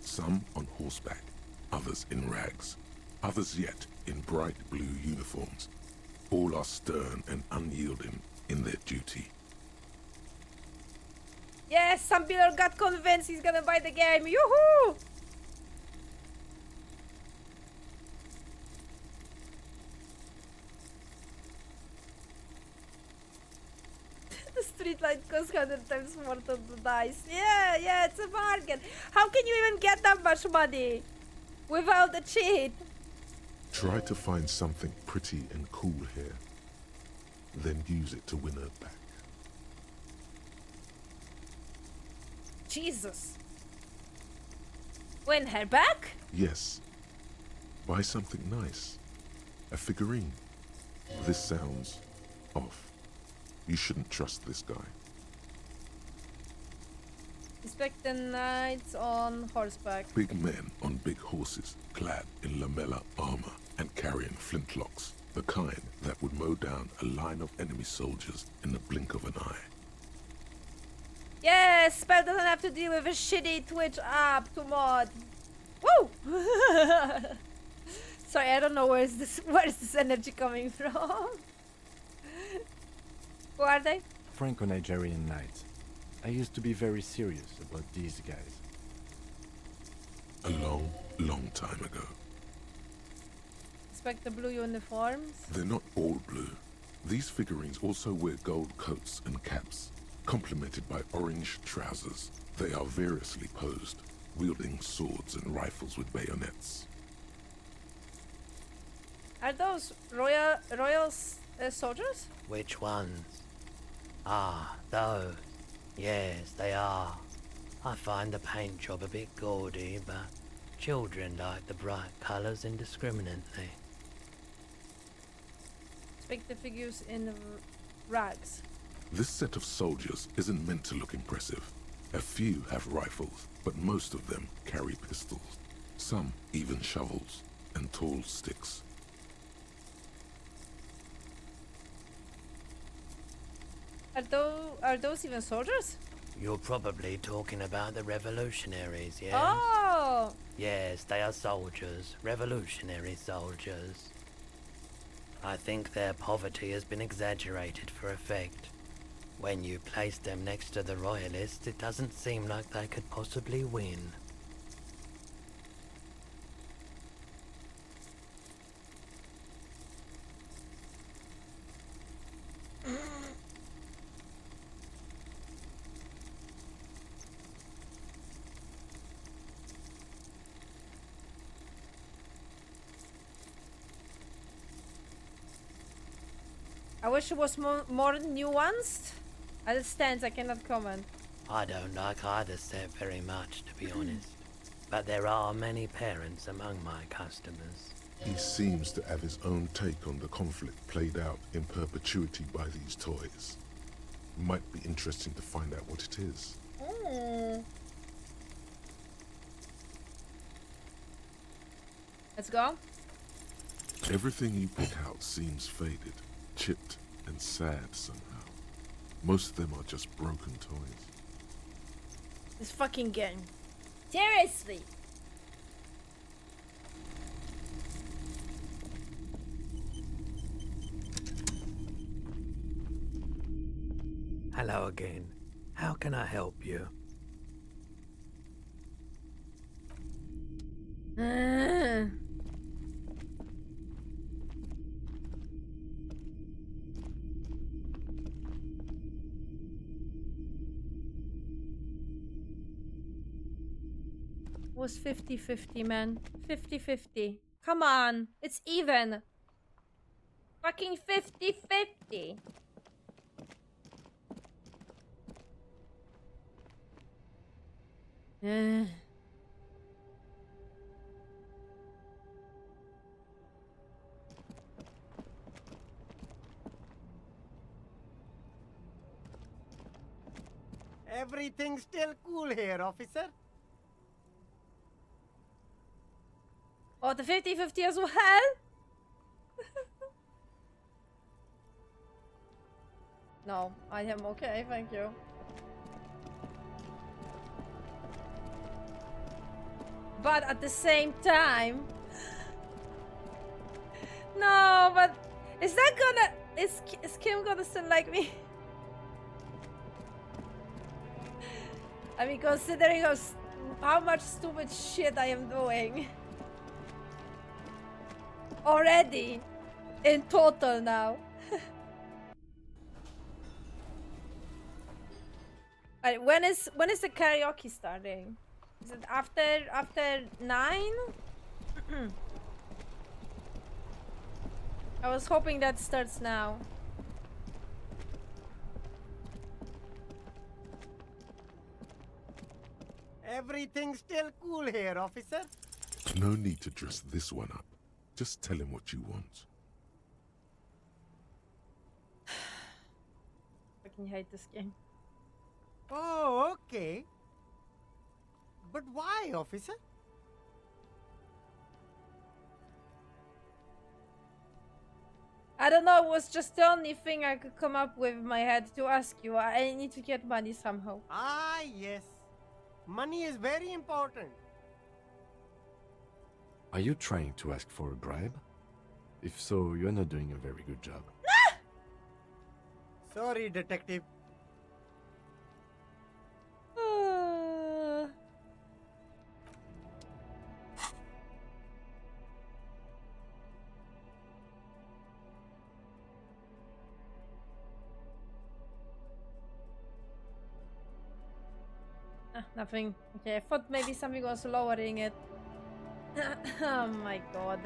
Some on horseback, others in rags, others yet in bright blue uniforms. All are stern and unyielding in their duty. Yes, some builder got convinced he's gonna buy the game. Yoo-hoo! The street light costs 100 times more than the dice. Yeah, it's a bargain. How can you even get that much money without the cheat? Try to find something pretty and cool here. Then use it to win her back. Jesus. Win her back? Yes. Buy something nice. A figurine. This sounds off. You shouldn't trust this guy. Inspect the knights on horseback. Big men on big horses, clad in lamella armor and carrying flintlocks. The kind that would mow down a line of enemy soldiers in the blink of an eye. Yes, spell doesn't have to deal with a shitty Twitch app to mod. Woo! Sorry, I don't know where is this energy coming from. Who are they? Franco-Nigerian knights. I used to be very serious about these guys. A long, long time ago. Inspect the blue uniforms. They're not all blue. These figurines also wear gold coats and caps, complemented by orange trousers. They are variously posed, wielding swords and rifles with bayonets. Are those royal soldiers? Which ones? Ah, those. Yes, they are. I find the paint job a bit gaudy, but children like the bright colours indiscriminately. Inspect the figures in rags. This set of soldiers isn't meant to look impressive. A few have rifles, but most of them carry pistols. Some even shovels and tall sticks. Are those even soldiers? You're probably talking about the revolutionaries, yes? Oh! Yes, they are soldiers. Revolutionary soldiers. I think their poverty has been exaggerated for effect. When you place them next to the royalists, it doesn't seem like they could possibly win. I wish it was more nuanced. As it stands, I cannot comment. I don't like either set very much, to be honest. But there are many parents among my customers. He seems to have his own take on the conflict played out in perpetuity by these toys. Might be interesting to find out what it is. Let's go. Everything you pick out seems faded, chipped, and sad somehow. Most of them are just broken toys. This fucking game. Seriously. Hello again. How can I help you? Was 50-50, man. 50-50. Come on. It's even. Fucking 50-50. Everything's still cool here, officer. Oh, the 50-50 as well? No, I am okay, thank you. But at the same time... No, but... Is that gonna... Is Kim gonna still like me? I mean, considering how much stupid shit I am doing. Already. In total now. Alright, when is the karaoke starting? Is it after 9? I was hoping that starts now. Everything's still cool here, officer. No need to dress this one up. Just tell him what you want. Fucking hate this game. Oh, okay. But why, officer? I don't know, it was just the only thing I could come up with in my head to ask you. I need to get money somehow. Ah, yes. Money is very important. Are you trying to ask for a bribe? If so, you're not doing a very good job. Sorry, detective. Nothing. Okay, I thought maybe something was lowering it. Oh my god.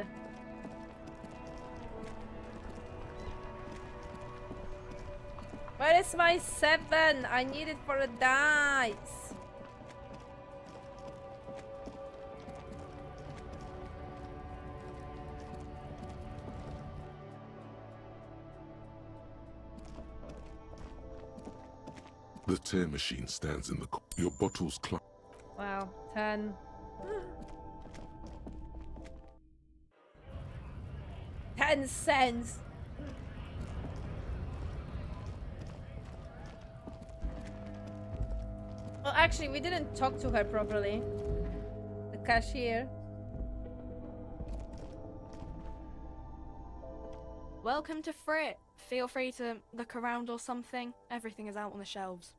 Where is my 7? I need it for a dice. The tear machine stands in the... Your bottle's Wow, 10. 10 cents. Well, actually, we didn't talk to her properly. The cashier. Welcome to Frit. Feel free to look around or something. Everything is out on the shelves.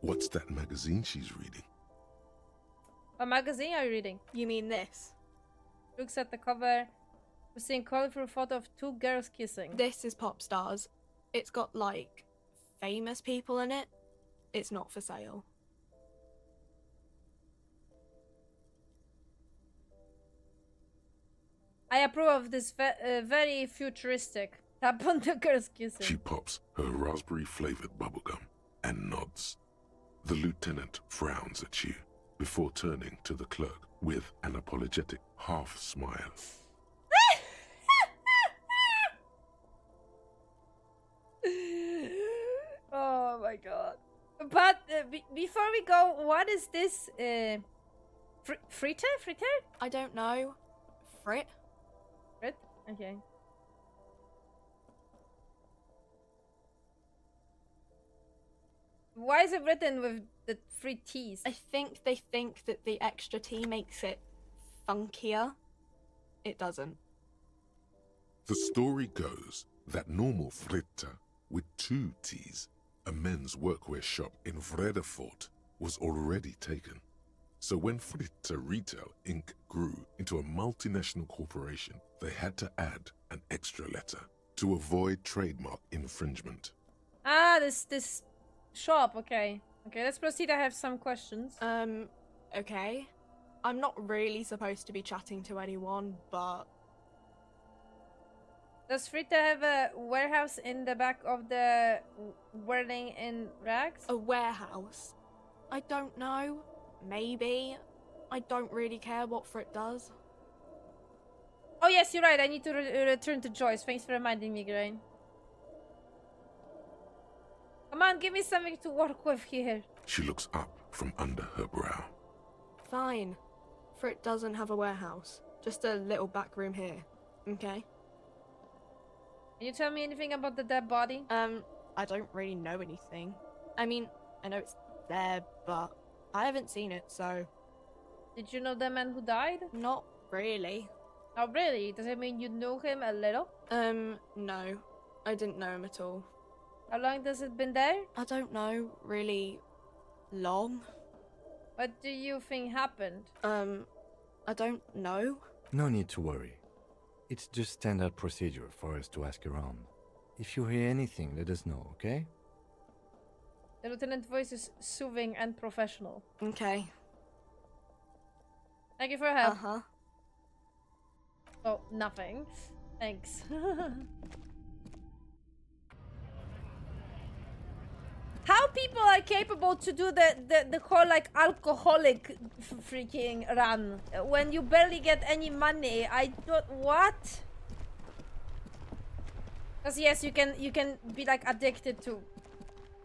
What's that magazine she's reading? What magazine are you reading? You mean this? Looks at the cover. We're seeing colorful photo of 2 girls kissing. This is Pop Stars. It's got, like, famous people in it. It's not for sale. I approve of this very futuristic. Tap on the girls kissing. She pops her raspberry-flavored bubblegum and nods. The lieutenant frowns at you before turning to the clerk with an apologetic half-smile. Oh my god. But before we go, what is this? Fritter? I don't know. Frit? Frit? Okay. Why is it written with the 3 T's? I think they think that the extra T makes it funkier. It doesn't. The story goes that normal Fritter with 2 T's, a men's workwear shop in Vredefort, was already taken. So when Fritter Retail Inc. grew into a multinational corporation, they had to add an extra letter to avoid trademark infringement. Ah, this shop, okay. Okay, let's proceed. I have some questions. Okay. I'm not really supposed to be chatting to anyone, but Does Frita have a warehouse in the back of the whirling in rags? A warehouse? I don't know. Maybe. I don't really care what Frit does. Oh yes, you're right. I need to return to Joyce. Thanks for reminding me, Grain. Come on, give me something to work with here. She looks up from under her brow. Fine. Frit doesn't have a warehouse. Just a little back room here. Okay? Can you tell me anything about the dead body? I don't really know anything. I mean, I know it's there, but I haven't seen it, so... Did you know the man who died? Not really. Oh, really? Does it mean you know him a little? No. I didn't know him at all. How long has it been there? I don't know, really long. What do you think happened? I don't know. No need to worry. It's just standard procedure for us to ask around. If you hear anything, let us know, okay? The lieutenant's voice is soothing and professional. Okay. Thank you for your help. Uh-huh. Oh, nothing. Thanks. How people are capable to do the whole like alcoholic freaking run when you barely get any money? I don't what? Because yes, you can be like addicted to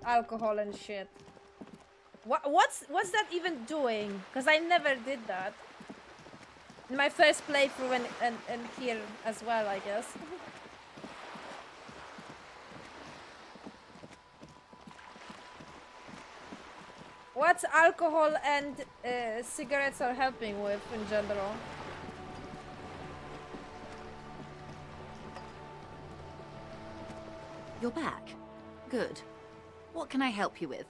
alcohol and shit. What's that even doing? Because I never did that. In my first playthrough and here as well, I guess. What alcohol and cigarettes are helping with in general? You're back. Good. What can I help you with?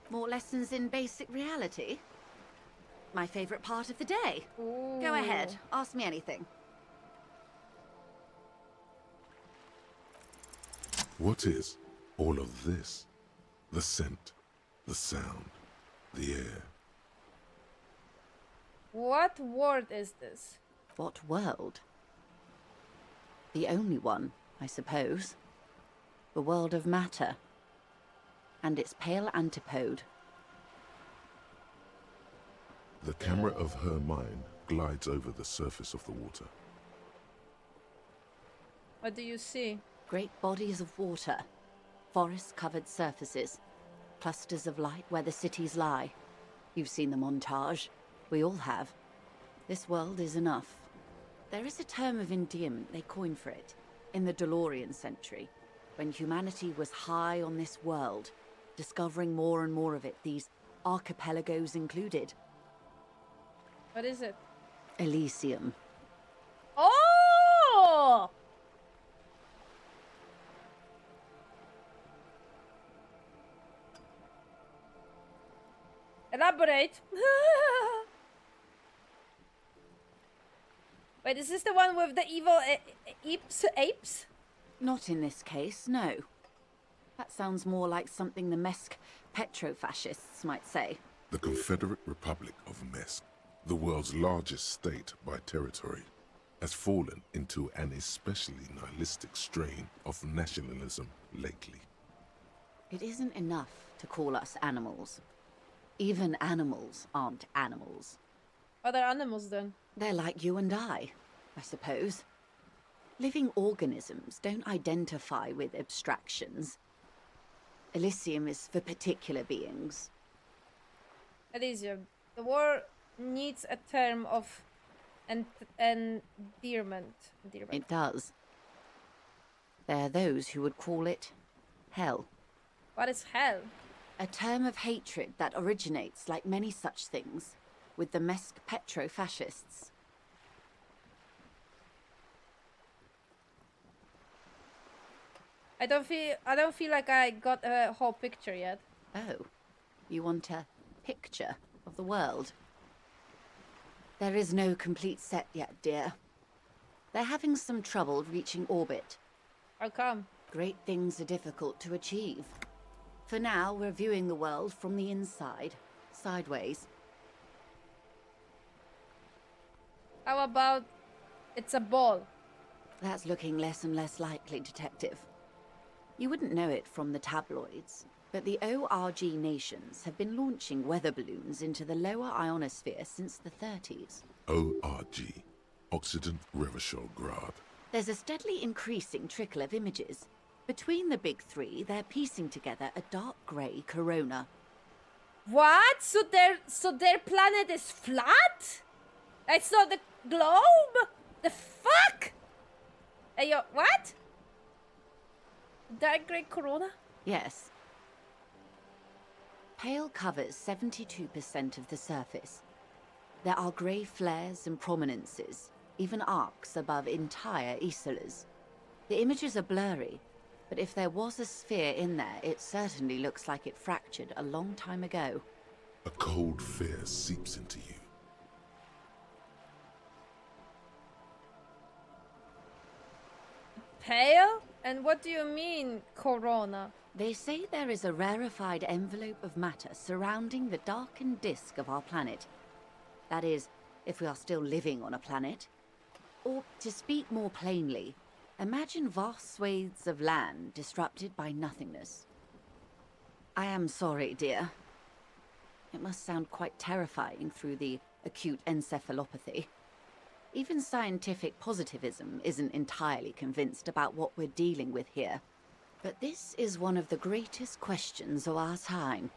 More lessons in basic reality? My favorite part of the day. Ooh. Go ahead, ask me anything. What is all of this? The scent, the sound, the air. What world is this? What world? The only one, I suppose. The world of matter. And its pale antipode. The camera of her mind glides over the surface of the water. What do you see? Great bodies of water. Forest-covered surfaces. Clusters of light where the cities lie. You've seen the montage. We all have. This world is enough. There is a term of endearment they coined for it in the DeLorean century, when humanity was high on this world, discovering more and more of it, these archipelagos included. What is it? Elysium. Oh! Elaborate. Wait, is this the one with the evil apes? Not in this case, no. That sounds more like something the Mesk petro-fascists might say. The Confederate Republic of Mesk, the world's largest state by territory, has fallen into an especially nihilistic strain of nationalism lately. It isn't enough to call us animals. Even animals aren't animals. What are animals then? They're like you and I suppose. Living organisms don't identify with abstractions. Elysium is for particular beings. Elysium. The war needs a term of endearment. It does. There are those who would call it hell. What is hell? A term of hatred that originates, like many such things, with the Mesk petro-fascists. I don't feel like I got a whole picture yet. Oh, you want a picture of the world? There is no complete set yet, dear. They're having some trouble reaching orbit. How come? Great things are difficult to achieve. For now, we're viewing the world from the inside, sideways. How about it's a ball? That's looking less and less likely, Detective. You wouldn't know it from the tabloids, but the ORG nations have been launching weather balloons into the lower ionosphere since the 30s. ORG, Occident Revichol-Grad. There's a steadily increasing trickle of images. Between the big three, they're piecing together a dark grey corona. What? So their planet is flat? It's not the globe? The fuck? Hey, yo, what? Dark grey corona? Yes. Pale covers 72% of the surface. There are grey flares and prominences, even arcs above entire isolas. The images are blurry, but if there was a sphere in there, it certainly looks like it fractured a long time ago. A cold fear seeps into you. Pale? And what do you mean, corona? They say there is a rarefied envelope of matter surrounding the darkened disk of our planet. That is, if we are still living on a planet. Or, to speak more plainly, imagine vast swathes of land disrupted by nothingness. I am sorry, dear. It must sound quite terrifying through the acute encephalopathy. Even scientific positivism isn't entirely convinced about what we're dealing with here. But this is one of the greatest questions of our time.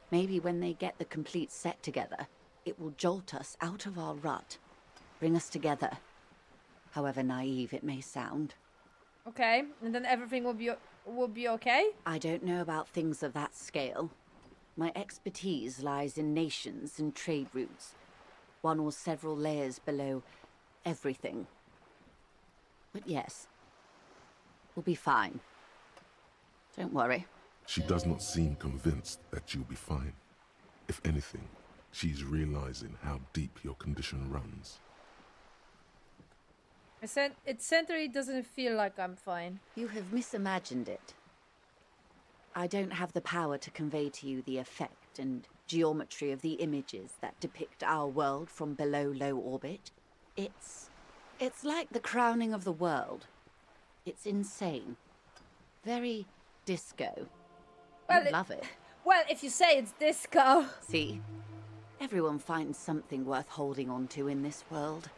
Maybe when they get the complete set together, it will jolt us out of our rut, bring us together, however naive it may sound. Okay, and then everything will be okay? I don't know about things of that scale. My expertise lies in nations and trade routes, one or several layers below everything. But yes, we'll be fine. Don't worry. She does not seem convinced that you'll be fine. If anything, she's realizing how deep your condition runs. It certainly doesn't feel like I'm fine. You have misimagined it. I don't have the power to convey to you the effect and geometry of the images that depict our world from below low orbit. It's like the crowning of the world. It's insane. Very disco. I love it. Well, if you say it's disco. See? Everyone finds something worth holding on to in this world,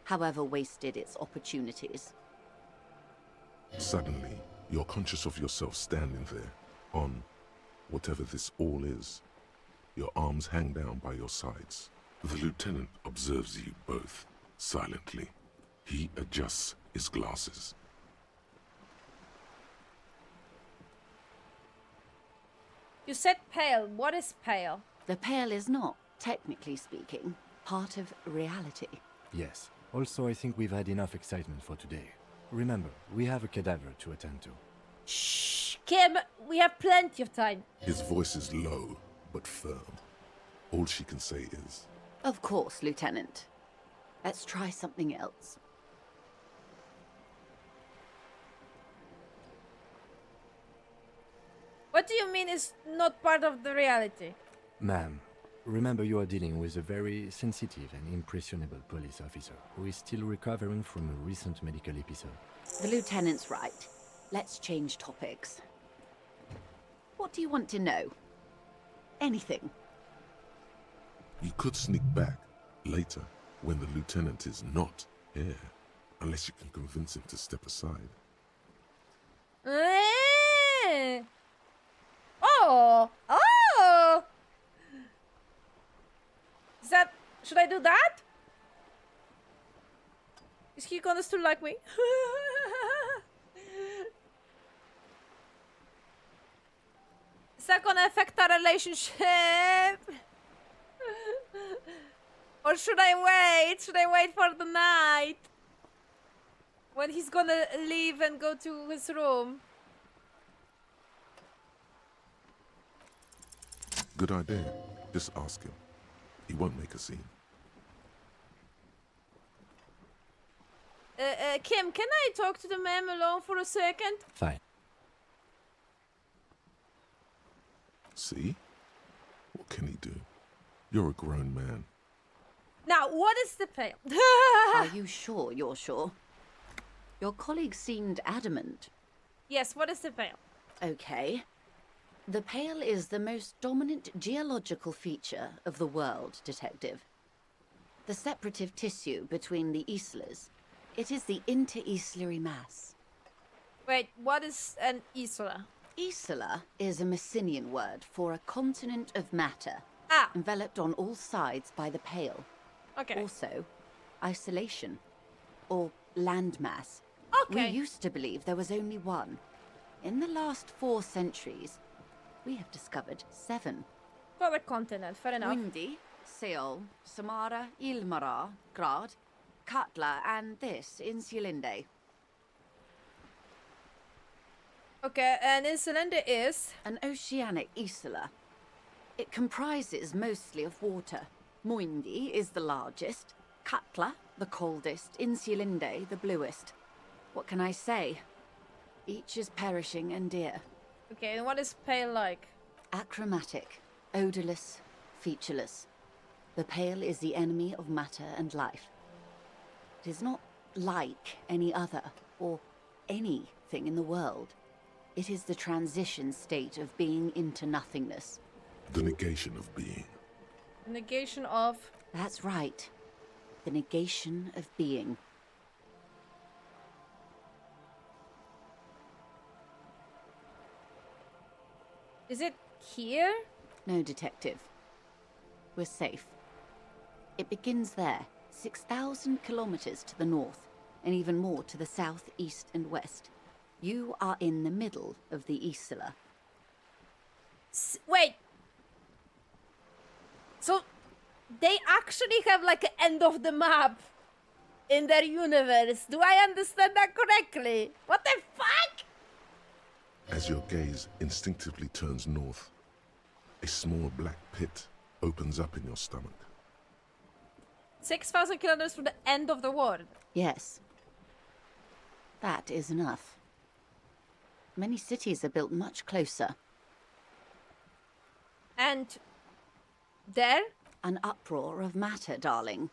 however wasted its opportunities. Suddenly, you're conscious of yourself standing there, on whatever this all is. Your arms hang down by your sides. The lieutenant observes you both, silently. He adjusts his glasses. You said pale. What is pale? The pale is not, technically speaking, part of reality. Yes. Also, I think we've had enough excitement for today. Remember, we have a cadaver to attend to. Shh, Kim, we have plenty of time. His voice is low, but firm. All she can say is, Of course, Lieutenant. Let's try something else. What do you mean is not part of the reality? Ma'am, remember you are dealing with a very sensitive and impressionable police officer who is still recovering from a recent medical episode. The Lieutenant's right. Let's change topics. What do you want to know? Anything. you could sneak back later when the lieutenant is not here, unless you can convince him to step aside. Oh! Oh! Is that... Should I do that? Is he gonna still like me? Is that gonna affect our relationship? Or should I wait? Should I wait for the night? When he's gonna leave and go to his room? Good idea. Just ask him. He won't make a scene. Kim, can I talk to the man alone for a second? Fine. See? What can he do? You're a grown man. Now, what is the Pale? Are you sure you're sure? Your colleague seemed adamant. Yes, what is the Pale? Okay. The Pale is the most dominant geological feature of the world, Detective. The separative tissue between the islas. It is the inter-islary mass. Wait, what is an isla? Isla is a Messinian word for a continent of matter, enveloped on all sides by the Pale. Okay. Also, isolation, or landmass. Okay. We used to believe there was only one. In the last 4 centuries, we have discovered 7. For a continent, fair enough. Windy, Seol, Samara, Ilmara, Grad, Katla, and this, Insulinde. Okay, and Insulinde is? An oceanic isla. It comprises mostly of water. Muindi is the largest, Katla the coldest, Insulinde the bluest. What can I say? Each is perishing and dear. Okay, and what is Pale like? Achromatic, odorless, featureless. The Pale is the enemy of matter and life. It is not like any other, or anything in the world. It is the transition state of being into nothingness. The negation of being. Negation of? That's right. The negation of being. Is it here? No, Detective. We're safe. It begins there, 6,000 kilometers to the north, and even more to the south, east, and west. You are in the middle of the Isla. Wait. So, they actually have like an end of the map in their universe. Do I understand that correctly? What the fuck? As your gaze instinctively turns north, a small black pit opens up in your stomach. 6,000 kilometers from the end of the world. Yes. That is enough. Many cities are built much closer. And there? An uproar of matter, darling.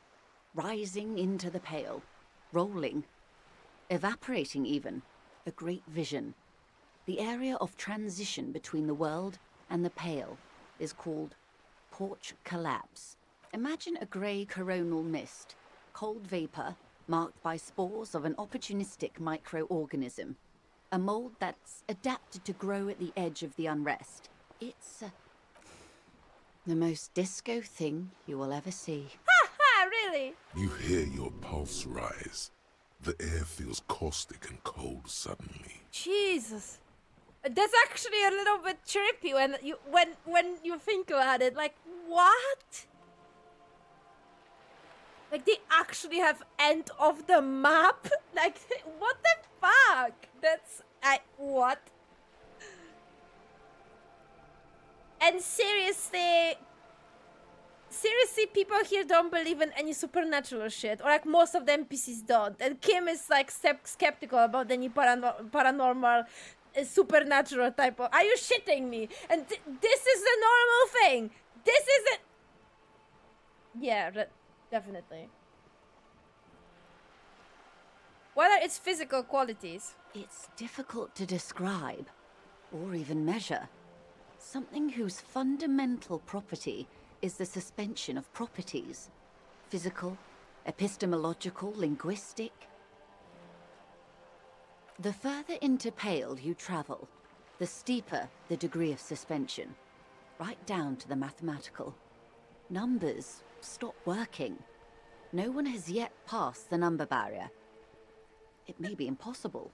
Rising into the Pale. Rolling. Evaporating even. A great vision. The area of transition between the world and the Pale is called Porch Collapse. Imagine a grey coronal mist, cold vapor marked by spores of an opportunistic microorganism. A mold that's adapted to grow at the edge of the unrest. It's the most disco thing you will ever see. Ha ha, really? You hear your pulse rise. The air feels caustic and cold suddenly. Jesus. That's actually a little bit trippy when you think about it. Like, what? Like, they actually have end of the map? Like, what the fuck? That's... what? And seriously, people here don't believe in any supernatural shit. Or, like, most of the NPCs don't. And Kim is, like, skeptical about any paranormal... supernatural type of... Are you shitting me? And this is the normal thing. This isn't... Yeah, definitely. What are its physical qualities? It's difficult to describe, or even measure. Something whose fundamental property is the suspension of properties. Physical, epistemological, linguistic. The further into Pale you travel, the steeper the degree of suspension, right down to the mathematical. Numbers stop working. No one has yet passed the number barrier. It may be impossible.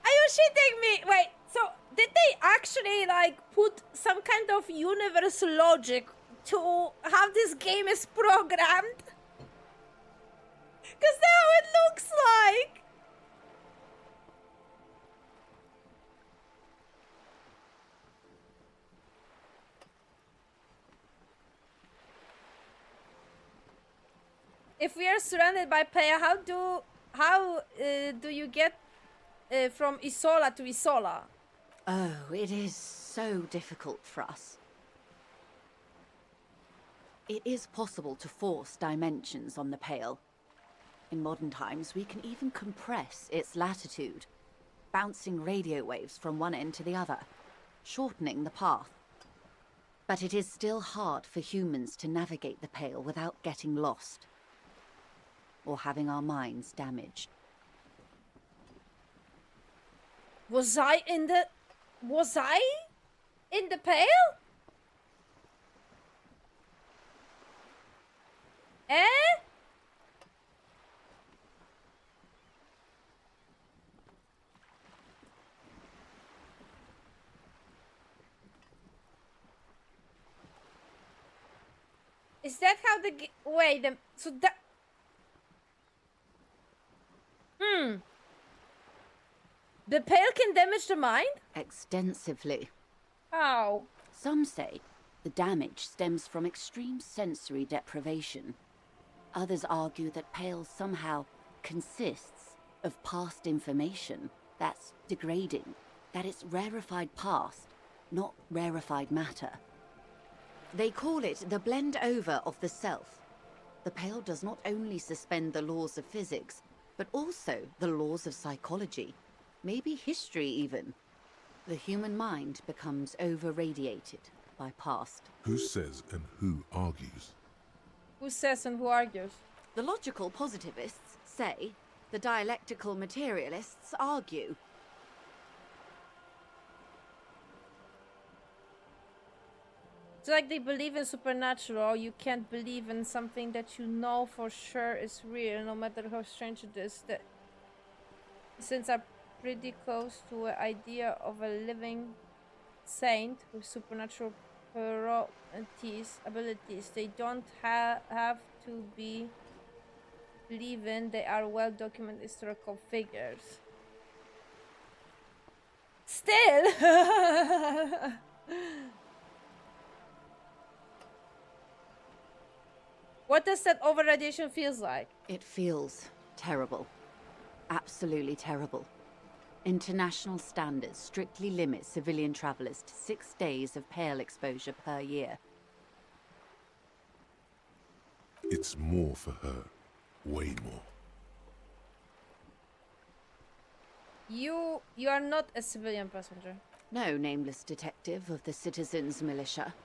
Are you shitting me? Wait, so did they actually, like, put some kind of universe logic to how this game is programmed? Because that's how it looks like! If we are surrounded by Pale, how do you get from Isola to Isola? Oh, it is so difficult for us. It is possible to force dimensions on the Pale. In modern times, we can even compress its latitude, bouncing radio waves from one end to the other, shortening the path. But it is still hard for humans to navigate the Pale without getting lost, or having our minds damaged. Was I in the Pale? Eh? Is that how the wait? So that. The Pale can damage the mind? Extensively. How? Some say the damage stems from extreme sensory deprivation. Others argue that Pale somehow consists of past information that's degrading, that it's rarefied past, not rarefied matter. They call it the blend over of the self. The Pale does not only suspend the laws of physics, but also the laws of psychology, maybe history even. The human mind becomes over-radiated by past. Who says and who argues? Who says and who argues? The logical positivists say, the dialectical materialists argue. It's like they believe in supernatural. You can't believe in something that you know for sure is real, no matter how strange it is. That since I'm pretty close to an idea of a living saint with supernatural abilities, they don't have to be believe-in. They are well-documented historical figures. Still. What does that over-radiation feels like? It feels terrible. Absolutely terrible. International standards strictly limit civilian travelers to 6 days of Pale exposure per year. It's more for her. Way more. You are not a civilian passenger. No, nameless detective of the Citizens Militia.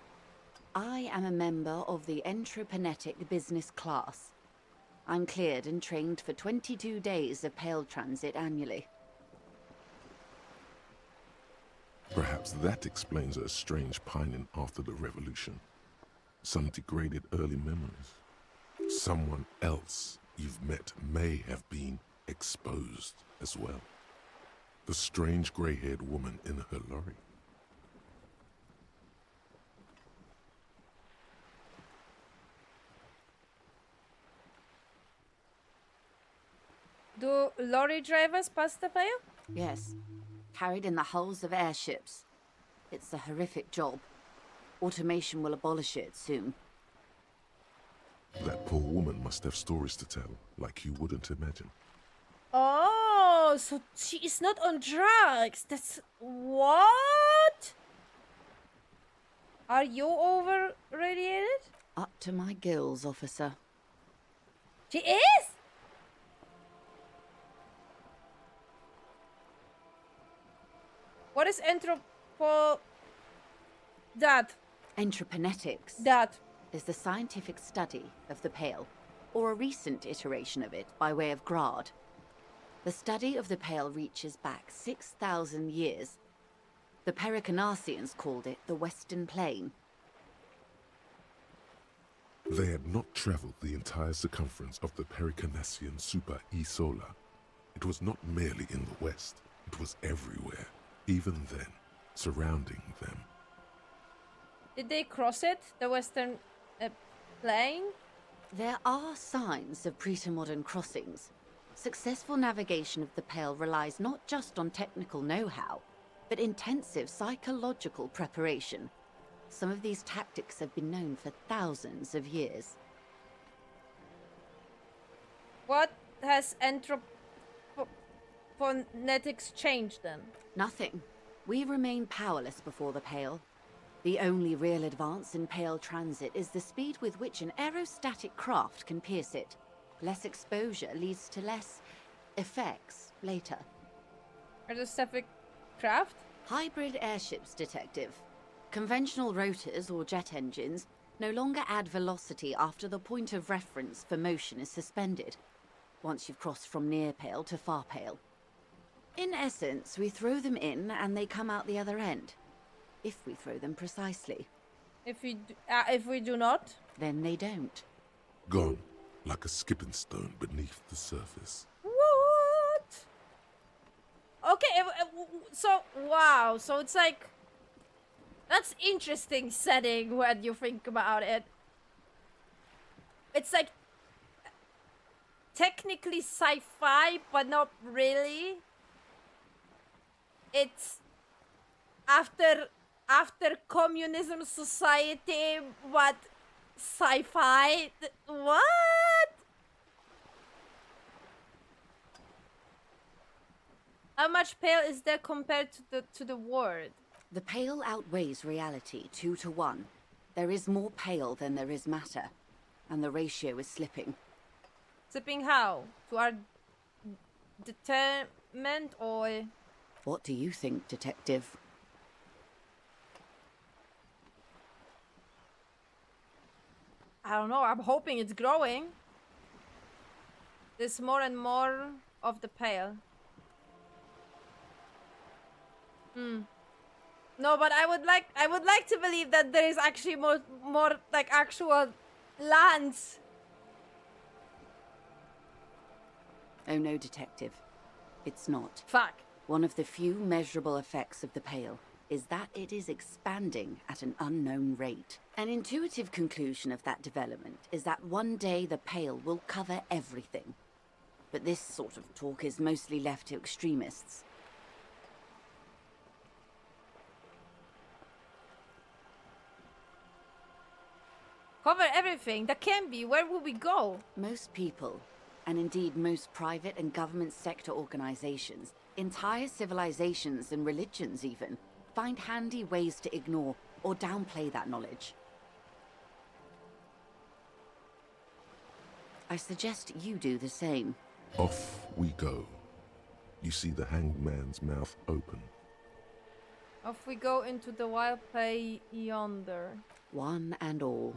I am a member of the Entreprenetic Business Class. I'm cleared and trained for 22 days of Pale transit annually. Perhaps that explains her strange pining after the revolution. Some degraded early memories. Someone else you've met may have been exposed as well. The strange grey-haired woman in her lorry. Do lorry drivers pass the Pale? Yes. Carried in the hulls of airships. It's a horrific job. Automation will abolish it soon. That poor woman must have stories to tell, like you wouldn't imagine. Oh, so she is not on drugs. That's what? Are you over-radiated? Up to my gills, officer. She is? What is Entrepenetics. That is the scientific study of the Pale, or a recent iteration of it by way of grad. The study of the Pale reaches back 6,000 years. The Pericarnassians called it the Western Plain. They had not traveled the entire circumference of the Pericarnassian Super E-Solar. It was not merely in the west, it was everywhere, even then, surrounding them. Did they cross it? The Western Plain? There are signs of pre-modern crossings. Successful navigation of the Pale relies not just on technical know-how, but intensive psychological preparation. Some of these tactics have been known for thousands of years. What has phonetics changed then? Nothing. We remain powerless before the Pale. The only real advance in Pale transit is the speed with which an aerostatic craft can pierce it. Less exposure leads to less effects later. Aerostatic craft? Hybrid airships, Detective. Conventional rotors or jet engines no longer add velocity after the point of reference for motion is suspended, once you've crossed from near Pale to far Pale. In essence, we throw them in and they come out the other end. If we throw them precisely. If we do not? Then they don't. Gone, like a skipping stone beneath the surface. What? Okay, so, wow, so it's like... That's interesting setting when you think about it. It's like... Technically sci-fi, but not really. It's... After communism society, what? Sci-fi? What? How much Pale is there compared to the world? The Pale outweighs reality 2 to 1. There is more Pale than there is matter, and the ratio is slipping. Slipping how? To our determined or... What do you think, Detective? I don't know, I'm hoping it's growing. There's more and more of the Pale. No, but I would like to believe that there is actually more like actual lands. Oh no, Detective. It's not. Fuck. One of the few measurable effects of the Pale is that it is expanding at an unknown rate. An intuitive conclusion of that development is that one day the Pale will cover everything. But this sort of talk is mostly left to extremists. Cover everything. That can be. Where will we go? Most people, and indeed most private and government sector organizations, entire civilizations and religions even, find handy ways to ignore or downplay that knowledge. I suggest you do the same. Off we go. You see the hanged man's mouth open. Off we go into the wild play yonder. One and all.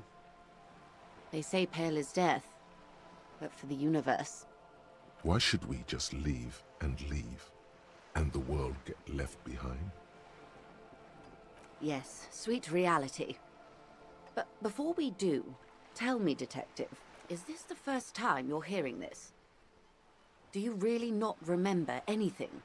They say Pale is death, but for the universe. Why should we just leave, and the world get left behind? Yes, sweet reality. But before we do, tell me, Detective, is this the first time you're hearing this? Do you really not remember anything?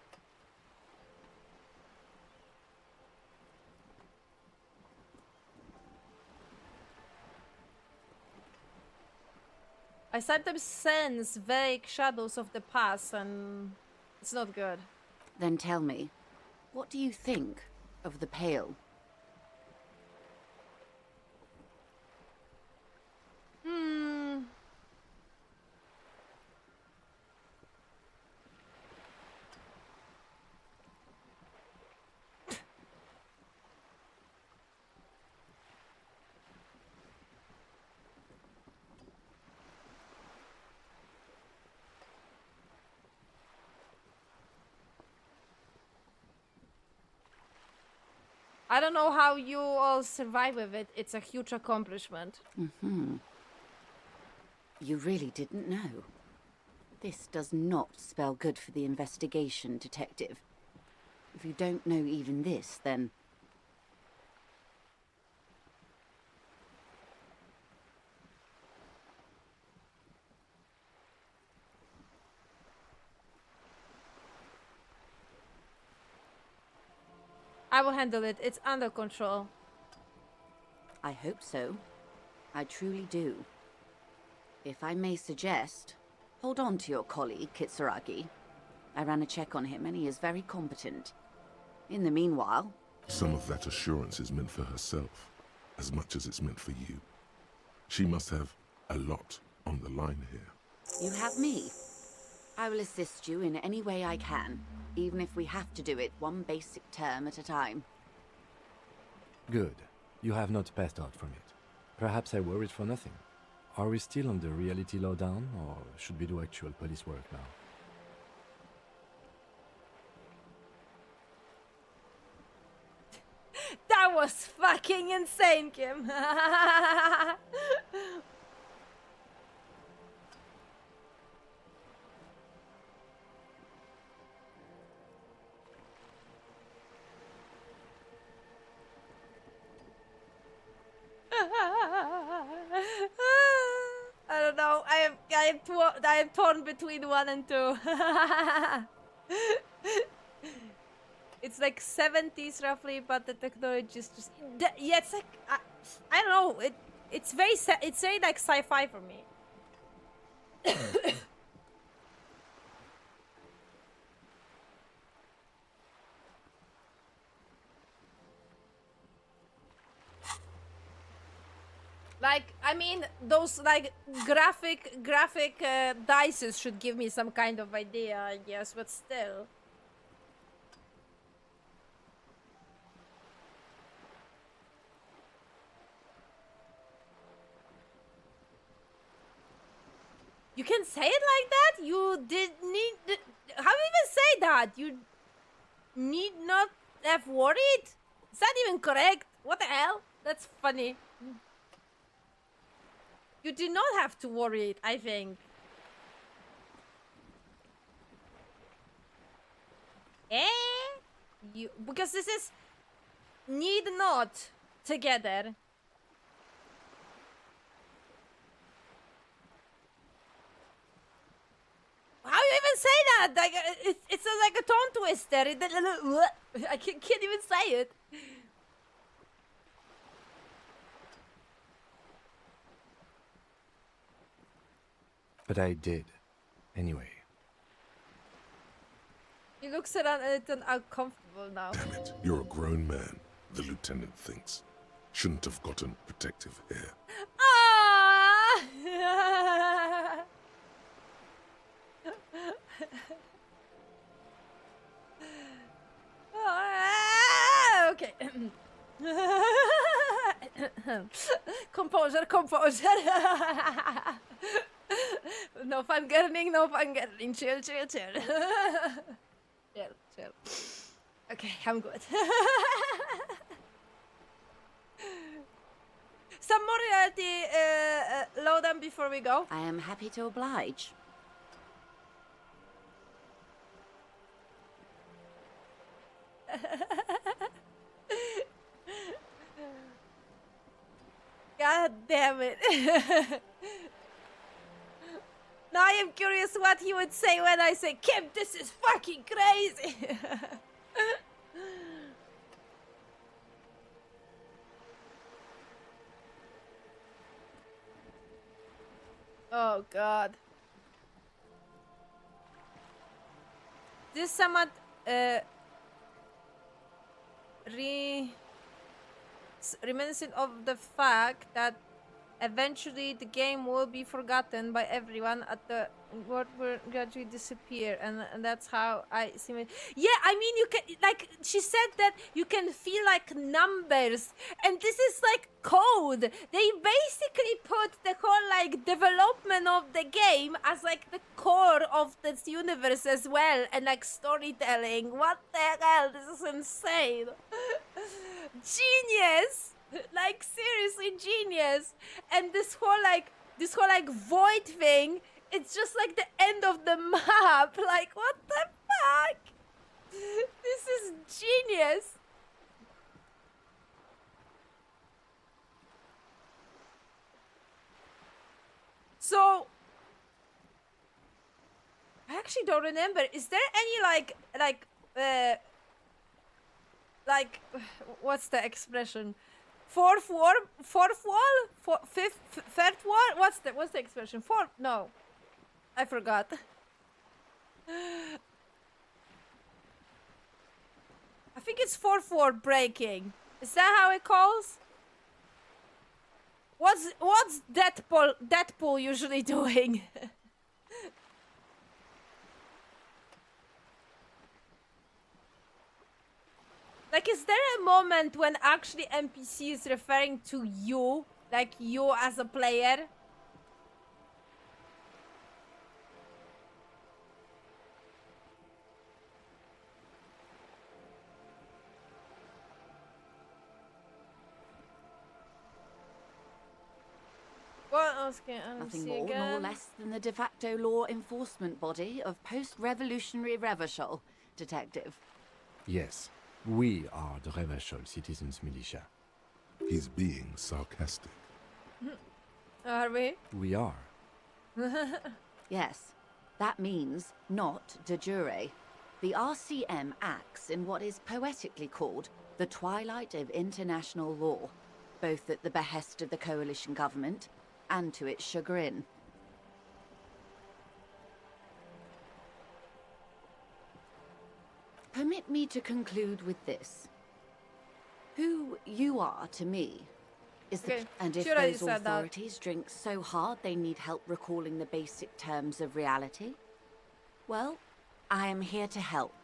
I sometimes sense vague shadows of the past, and it's not good. Then tell me, what do you think of the Pale? I don't know how you all survive with it. It's a huge accomplishment. You really didn't know. This does not spell good for the investigation, Detective. If you don't know even this, then... I will handle it. It's under control. I hope so. I truly do. If I may suggest, hold on to your colleague, Kitsuragi. I ran a check on him and he is very competent. In the meanwhile... Some of that assurance is meant for herself, as much as it's meant for you. She must have a lot on the line here. You have me. I will assist you in any way I can, even if we have to do it one basic term at a time. Good. You have not passed out from it. Perhaps I worried for nothing. Are we still on the reality lowdown, or should we do actual police work now? That was fucking insane, Kim. I don't know. I am torn between 1 and 2. It's like 70s roughly, but the technology is just yeah. It's like I don't know. It's very like sci-fi for me. Like, I mean, those like graphic dices should give me some kind of idea, I guess, but still. You can say it like that? You did need... How do you even say that? You need not have worried? Is that even correct? What the hell? That's funny. You do not have to worry, I think. You... Because this is... Need not together. How do you even say that? Like, it's like a tongue twister. I can't even say it. But I did. Anyway. He looks around and it's uncomfortable now. Damn it, you're a grown man, the lieutenant thinks. Shouldn't have gotten protective hair. Ah! Okay. Composure. No fangirling. Chill. Chill. Okay, I'm good. Some more reality lowdown before we go. I am happy to oblige. God damn it. Now I am curious what he would say when I say, Kim, this is fucking crazy. Oh God. This somewhat reminiscent of the fact that eventually the game will be forgotten by everyone at the world will gradually disappear, and that's how I see it. Yeah, I mean, you can, like she said, that you can feel like numbers, and this is like code. They basically put the whole like development of the game as like the core of this universe as well, and like storytelling. What the hell? This is insane. Genius. Like seriously genius. And this whole like void thing, it's just like the end of the map. Like what the fuck? This is genius. So I actually don't remember. Is there any like what's the expression? Fourth wall? Fifth, third wall? What's the expression? Fourth? No, I forgot. I think it's fourth wall breaking. Is that how it calls? What's Deadpool usually doing? Like, is there a moment when actually NPC is referring to you? Like, you as a player? What else can I Nothing see more nor again? less than the de facto law enforcement body of post-revolutionary Revachol, Detective. Yes, we are the Revachol Citizens Militia. He's being sarcastic. Are we? We are. Yes, that means not de jure. The RCM acts in what is poetically called the twilight of international law, both at the behest of the coalition government and to its chagrin. Permit me to conclude with this. Who you are to me is the... Okay, And if should I those say that? authorities drink so hard they need help recalling the basic terms of reality, well, I am here to help.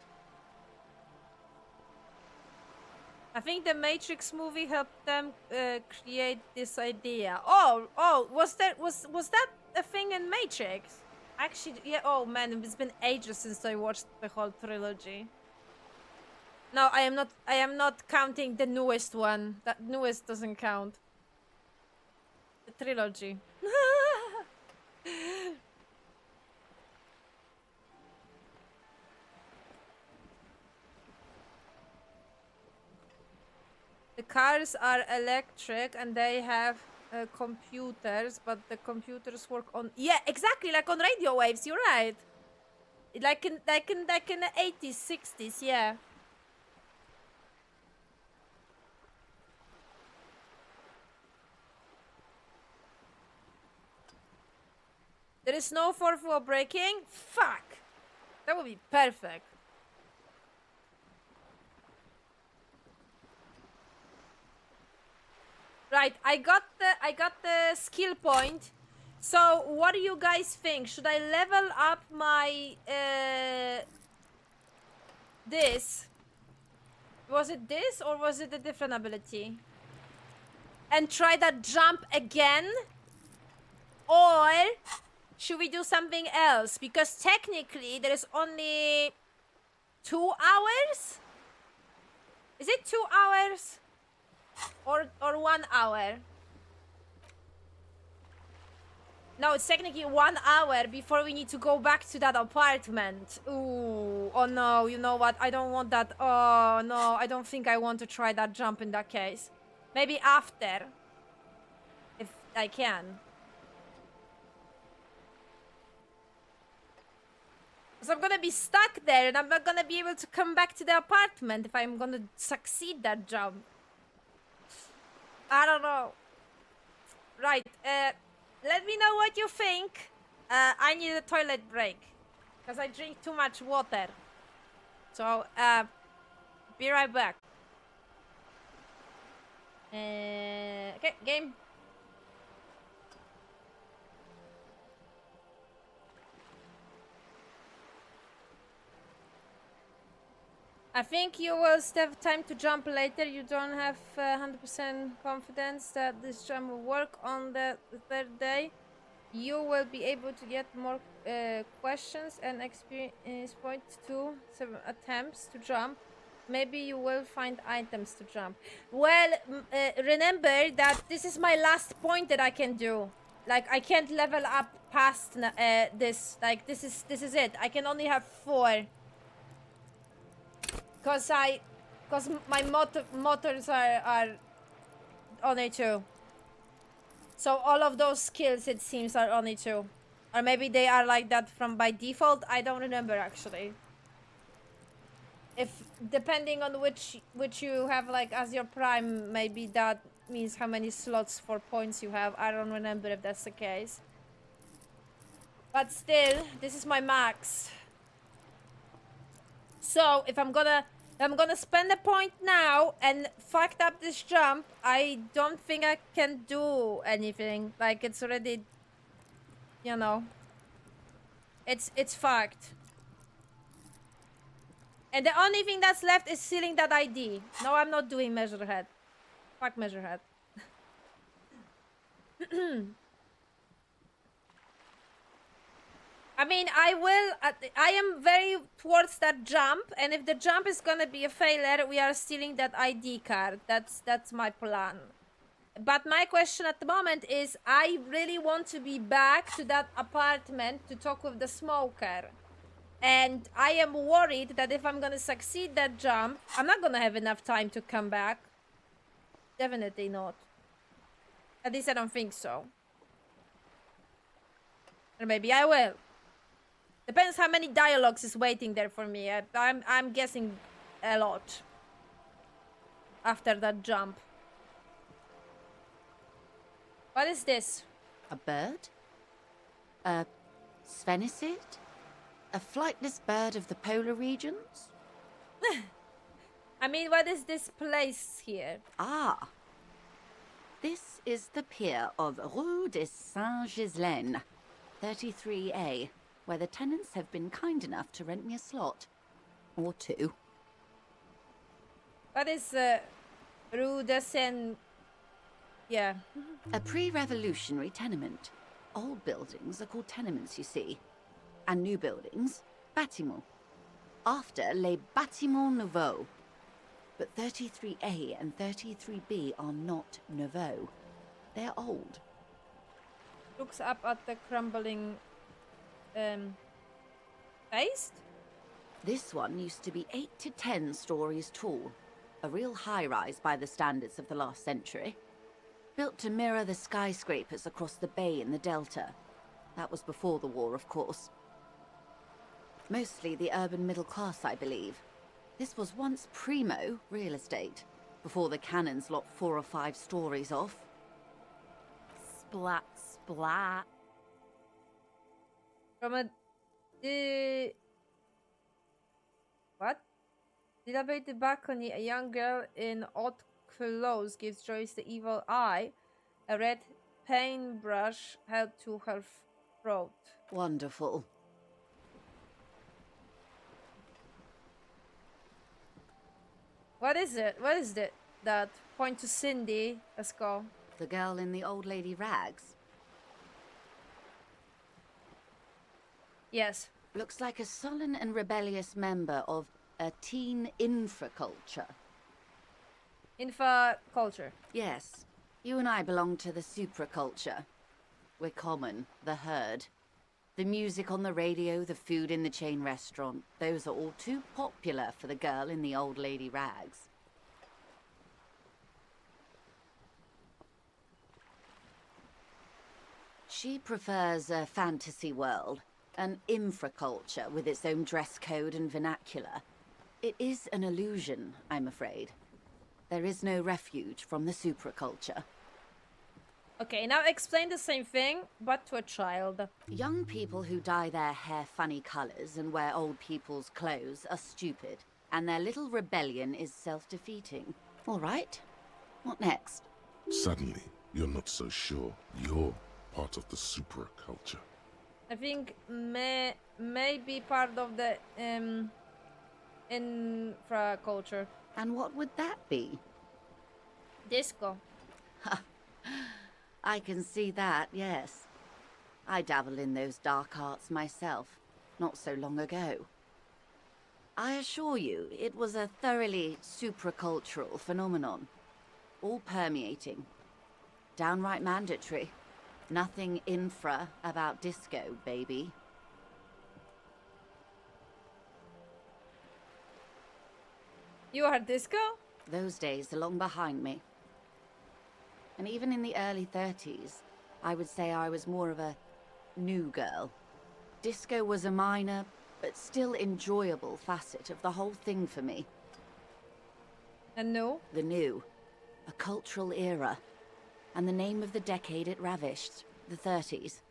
I think the Matrix movie helped them create this idea. Oh, was that a thing in Matrix? Actually, yeah. Oh man, it's been ages since I watched the whole trilogy. No, I am not counting the newest one. That newest doesn't count. The trilogy. The cars are electric and they have computers, but the computers work on... Yeah, exactly, like on radio waves, you're right. Like in the 80s, 60s, yeah. There is no fourth wall breaking? Fuck! That would be perfect. Right, I got the skill point. So what do you guys think? Should I level up my this? Was it this or was it a different ability? And try that jump again? Or should we do something else? Because technically there is only 2 hours? Is it 2 hours? Or 1 hour? No, it's technically 1 hour before we need to go back to that apartment. Ooh, oh no, you know what? I don't want that. Oh no, I don't think I want to try that jump in that case. Maybe after. If I can. So I'm gonna be stuck there and I'm not gonna be able to come back to the apartment if I'm gonna succeed that jump. I don't know. Right, let me know what you think. I need a toilet break. Because I drink too much water. So, be right back. Okay, game. I think you will still have time to jump later. You don't have 100% confidence that this jump will work on the third day. You will be able to get more questions and experience points to 7 attempts to jump. Maybe you will find items to jump. Well, remember that this is my last point that I can do. Like, I can't level up past this. Like, this is it. I can only have 4. Cause my motors are only 2. So all of those skills, it seems, are only 2. Or maybe they are like that from by default. I don't remember actually. If depending on which you have like as your prime, maybe that means how many slots for points you have. I don't remember if that's the case. But still, this is my max. So if I'm gonna spend a point now and fucked up this jump, I don't think I can do anything. Like, it's already, you know, it's fucked. And the only thing that's left is sealing that ID. No, I'm not doing measure head. Fuck measure head. I mean, I am very towards that jump, and if the jump is gonna be a failure, we are stealing that ID card. That's my plan. But my question at the moment is, I really want to be back to that apartment to talk with the smoker. And I am worried that if I'm gonna succeed that jump, I'm not gonna have enough time to come back. Definitely not. At least I don't think so. Or maybe I will. Depends how many dialogues is waiting there for me. I'm guessing a lot. After that jump. What is this? A bird? A Svenicid? A flightless bird of the polar regions? I mean, what is this place here? Ah. This is the pier of Rue de Saint-Ghislaine, 33A, where the tenants have been kind enough to rent me a slot. Or two. What is Rue de Saint... Yeah. A pre-revolutionary tenement. Old buildings are called tenements, you see. And new buildings, bâtiments. After, les bâtiments nouveaux. But 33A and 33B are not nouveaux. They're old. Looks up at the crumbling... paste? This one used to be 8 to 10 stories tall. A real high-rise by the standards of the last century. Built to mirror the skyscrapers across the bay in the Delta. That was before the war, of course. Mostly the urban middle class, I believe. This was once primo real estate, before the cannons lopped 4 or 5 stories off. Splat, splat. From a... What? Dilapidated balcony, a young girl in odd clothes gives Joyce the evil eye. A red paintbrush held to her throat. Wonderful. What is it? What is it? That point to Cindy. Let's go. The girl in the old lady rags. Yes. Looks like a sullen and rebellious member of a teen infraculture. Infraculture. Yes. You and I belong to the supraculture. We're common, the herd. The music on the radio, the food in the chain restaurant, those are all too popular for the girl in the old lady rags. She prefers a fantasy world, an infraculture with its own dress code and vernacular. It is an illusion, I'm afraid. There is no refuge from the supraculture. Okay, now explain the same thing, but to a child. Young people who dye their hair funny colors and wear old people's clothes are stupid, and their little rebellion is self-defeating. All right, what next? Suddenly, you're not so sure you're part of the supraculture. I think may be part of the infraculture. And what would that be? Disco. I can see that, yes. I dabbled in those dark arts myself, not so long ago. I assure you, it was a thoroughly supracultural phenomenon. All permeating. Downright mandatory. Nothing infra about disco, baby. You are disco? Those days are long behind me. And even in the early 30s, I would say I was more of a new girl. Disco was a minor, but still enjoyable facet of the whole thing for me. And new? The new. A cultural era. And the name of the decade it ravished, the 30s.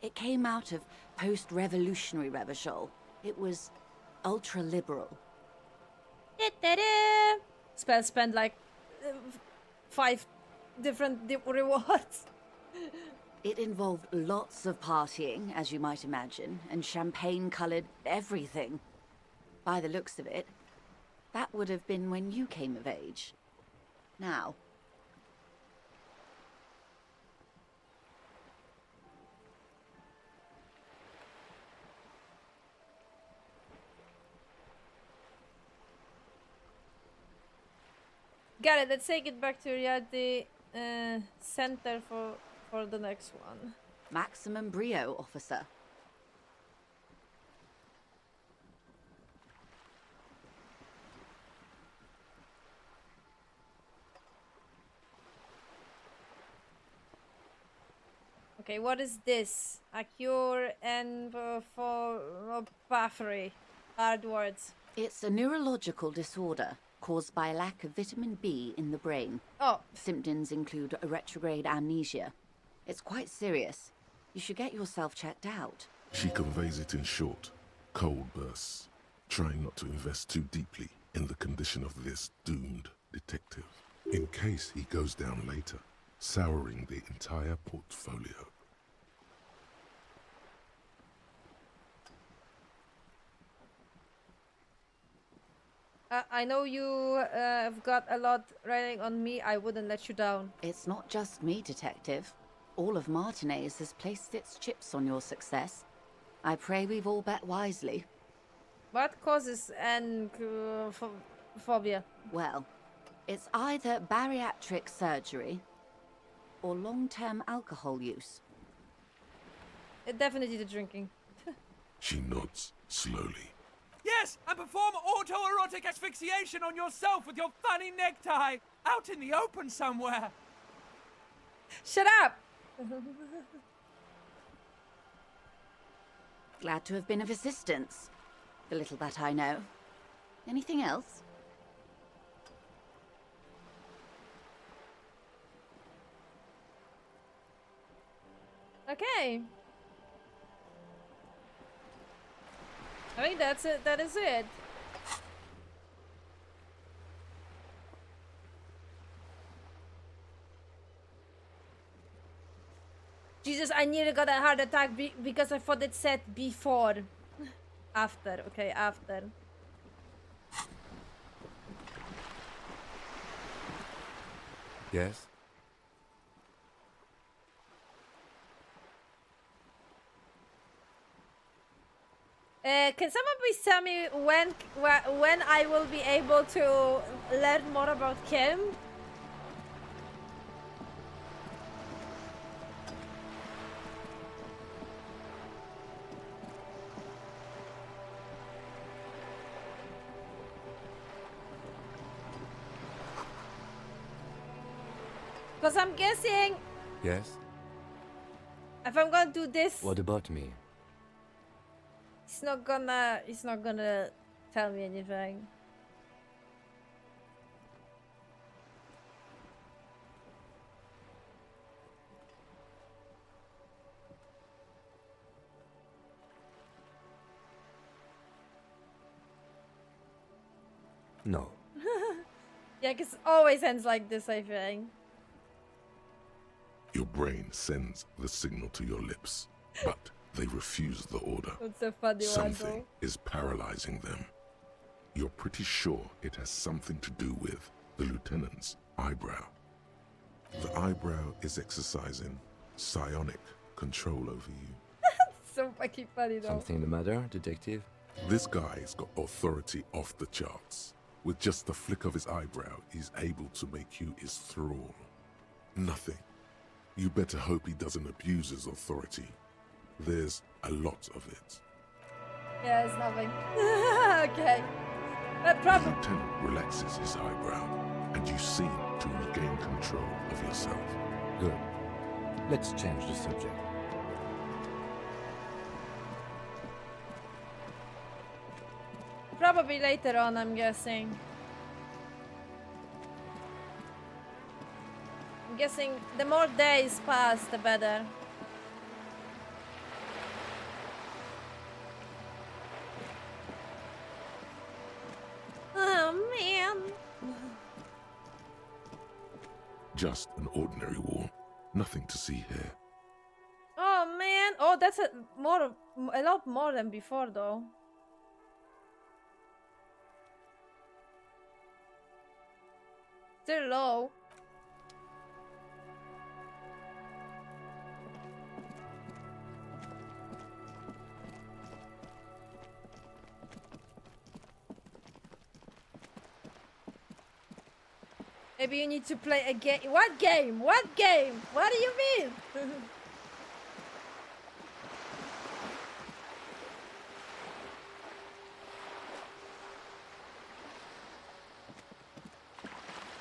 It came out of post-revolutionary Revachol. It was ultra-liberal. Spend like 5 different rewards. It involved lots of partying, as you might imagine, and champagne-colored everything. By the looks of it, that would have been when you came of age. Now, Got it. Let's take it back to reality center for the next one. maximum brio, officer. Okay, what is this? A cure and for puffery. Hard words. It's a neurological disorder caused by a lack of vitamin B in the brain. Oh. Symptoms include a retrograde amnesia. It's quite serious. You should get yourself checked out. She conveys it in short, cold bursts, trying not to invest too deeply in the condition of this doomed detective, in case he goes down later, souring the entire portfolio. I know you have got a lot riding on me. I wouldn't let you down. It's not just me, Detective. All of Martinez has placed its chips on your success. I pray we've all bet wisely. What causes phobia? Well, it's either bariatric surgery or long-term alcohol use. Definitely the drinking. She nods slowly. Yes, and perform autoerotic asphyxiation on yourself with your funny necktie out in the open somewhere. Shut up! Glad to have been of assistance. The little that I know. Anything else? Okay. I think that's it. That is it. Jesus, I nearly got a heart attack because I thought it said before. After, okay, after. Yes? Can someone please tell me when I will be able to learn more about Kim? Because I'm guessing Yes? if I'm gonna do this, What about me? he's not gonna tell me anything. No. Yeah, because it always ends like this, I think. Your brain sends the signal to your lips, but they refuse the order. That's a funny one, Something though. is paralyzing them. You're pretty sure it has something to do with the lieutenant's eyebrow. The eyebrow is exercising psionic control over you. So fucking funny, though. Something the matter, detective? This guy's got authority off the charts. With just the flick of his eyebrow, he's able to make you his thrall. Nothing. You better hope he doesn't abuse his authority. There's a lot of it. Yeah, it's nothing. Okay. The lieutenant relaxes his eyebrow, and you seem to regain control of yourself. Good. Let's change the subject. Probably later on, I'm guessing. I'm guessing the more days pass, the better. Oh, man. Just an ordinary war. Nothing to see here. Oh, man. Oh, that's a lot more than before, though. Still low. Maybe you need to play a game. What game? What game? What do you mean?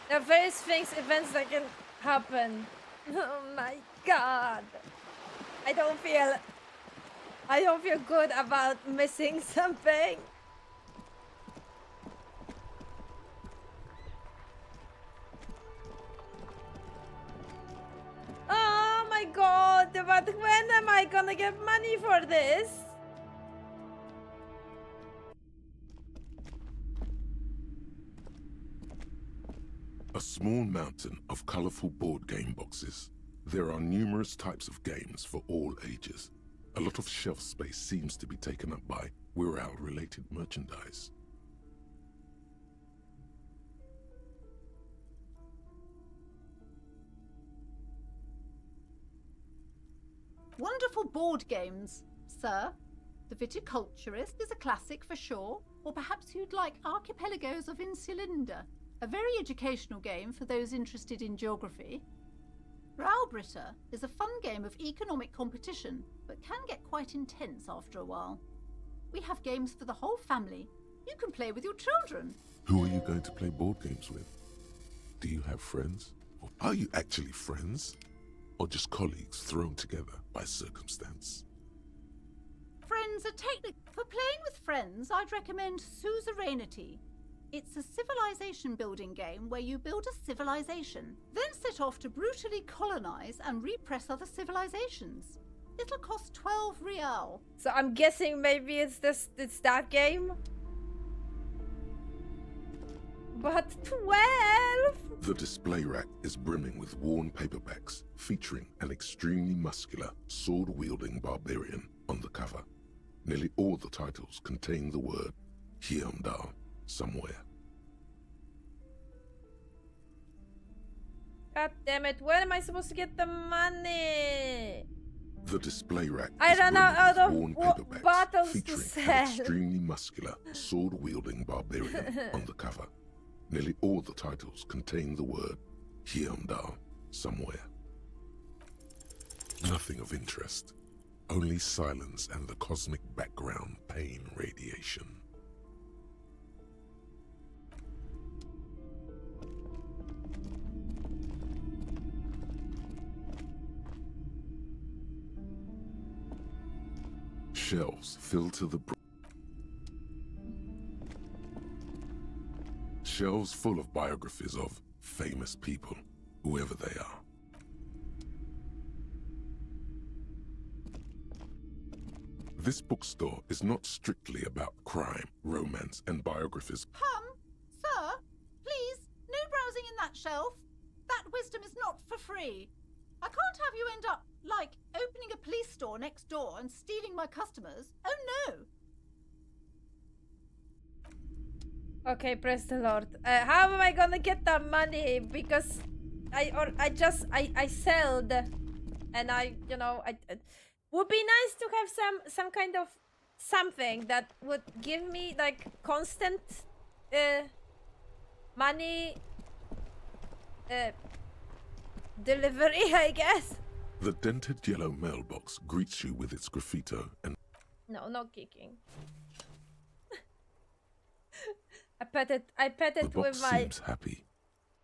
There are various events that can happen. Oh my god. I don't feel good about missing something. Oh my god, but when am I gonna get money for this? A small mountain of colorful board game boxes. There are numerous types of games for all ages. A lot of shelf space seems to be taken up by Wirral-related merchandise. Wonderful board games, sir. The Viticulturist is a classic for sure, or perhaps you'd like Archipelagos of Insulinda, a very educational game for those interested in geography. Raubritta is a fun game of economic competition, but can get quite intense after a while. We have games for the whole family. You can play with your children. Who are you going to play board games with? Do you have friends? Or are you actually friends? Or just colleagues thrown together by circumstance? Friends are technical. For playing with friends, I'd recommend Suzerainty. It's a civilization building game where you build a civilization, then set off to brutally colonize and repress other civilizations. It'll cost 12 real. So I'm guessing maybe it's that game. But 12? The display rack is brimming with worn paperbacks featuring an extremely muscular, sword-wielding barbarian on the cover. Nearly all the titles contain the word Hyundai somewhere. God damn it, where am I supposed to get the money? The display rack I is ran brimming out with of worn paperbacks bottles to featuring sell. an extremely muscular, sword-wielding barbarian on the cover. Nearly all the titles contain the word Hyundai somewhere. Nothing of interest. Only silence and the cosmic background pain radiation. Shelves filled to the brim. Shelves full of biographies of famous people, whoever they are. This bookstore is not strictly about crime, romance, and biographies. Sir, please, no browsing in that shelf. That wisdom is not for free. I can't have you end up, like, opening a police store next door and stealing my customers. Oh no! Okay, praise the Lord. How am I gonna get that money? Because I sold, and would be nice to have some kind of something that would give me like constant money delivery, I guess. The dented yellow mailbox greets you with its graffito and No kicking. I pet it the box with my seems happy.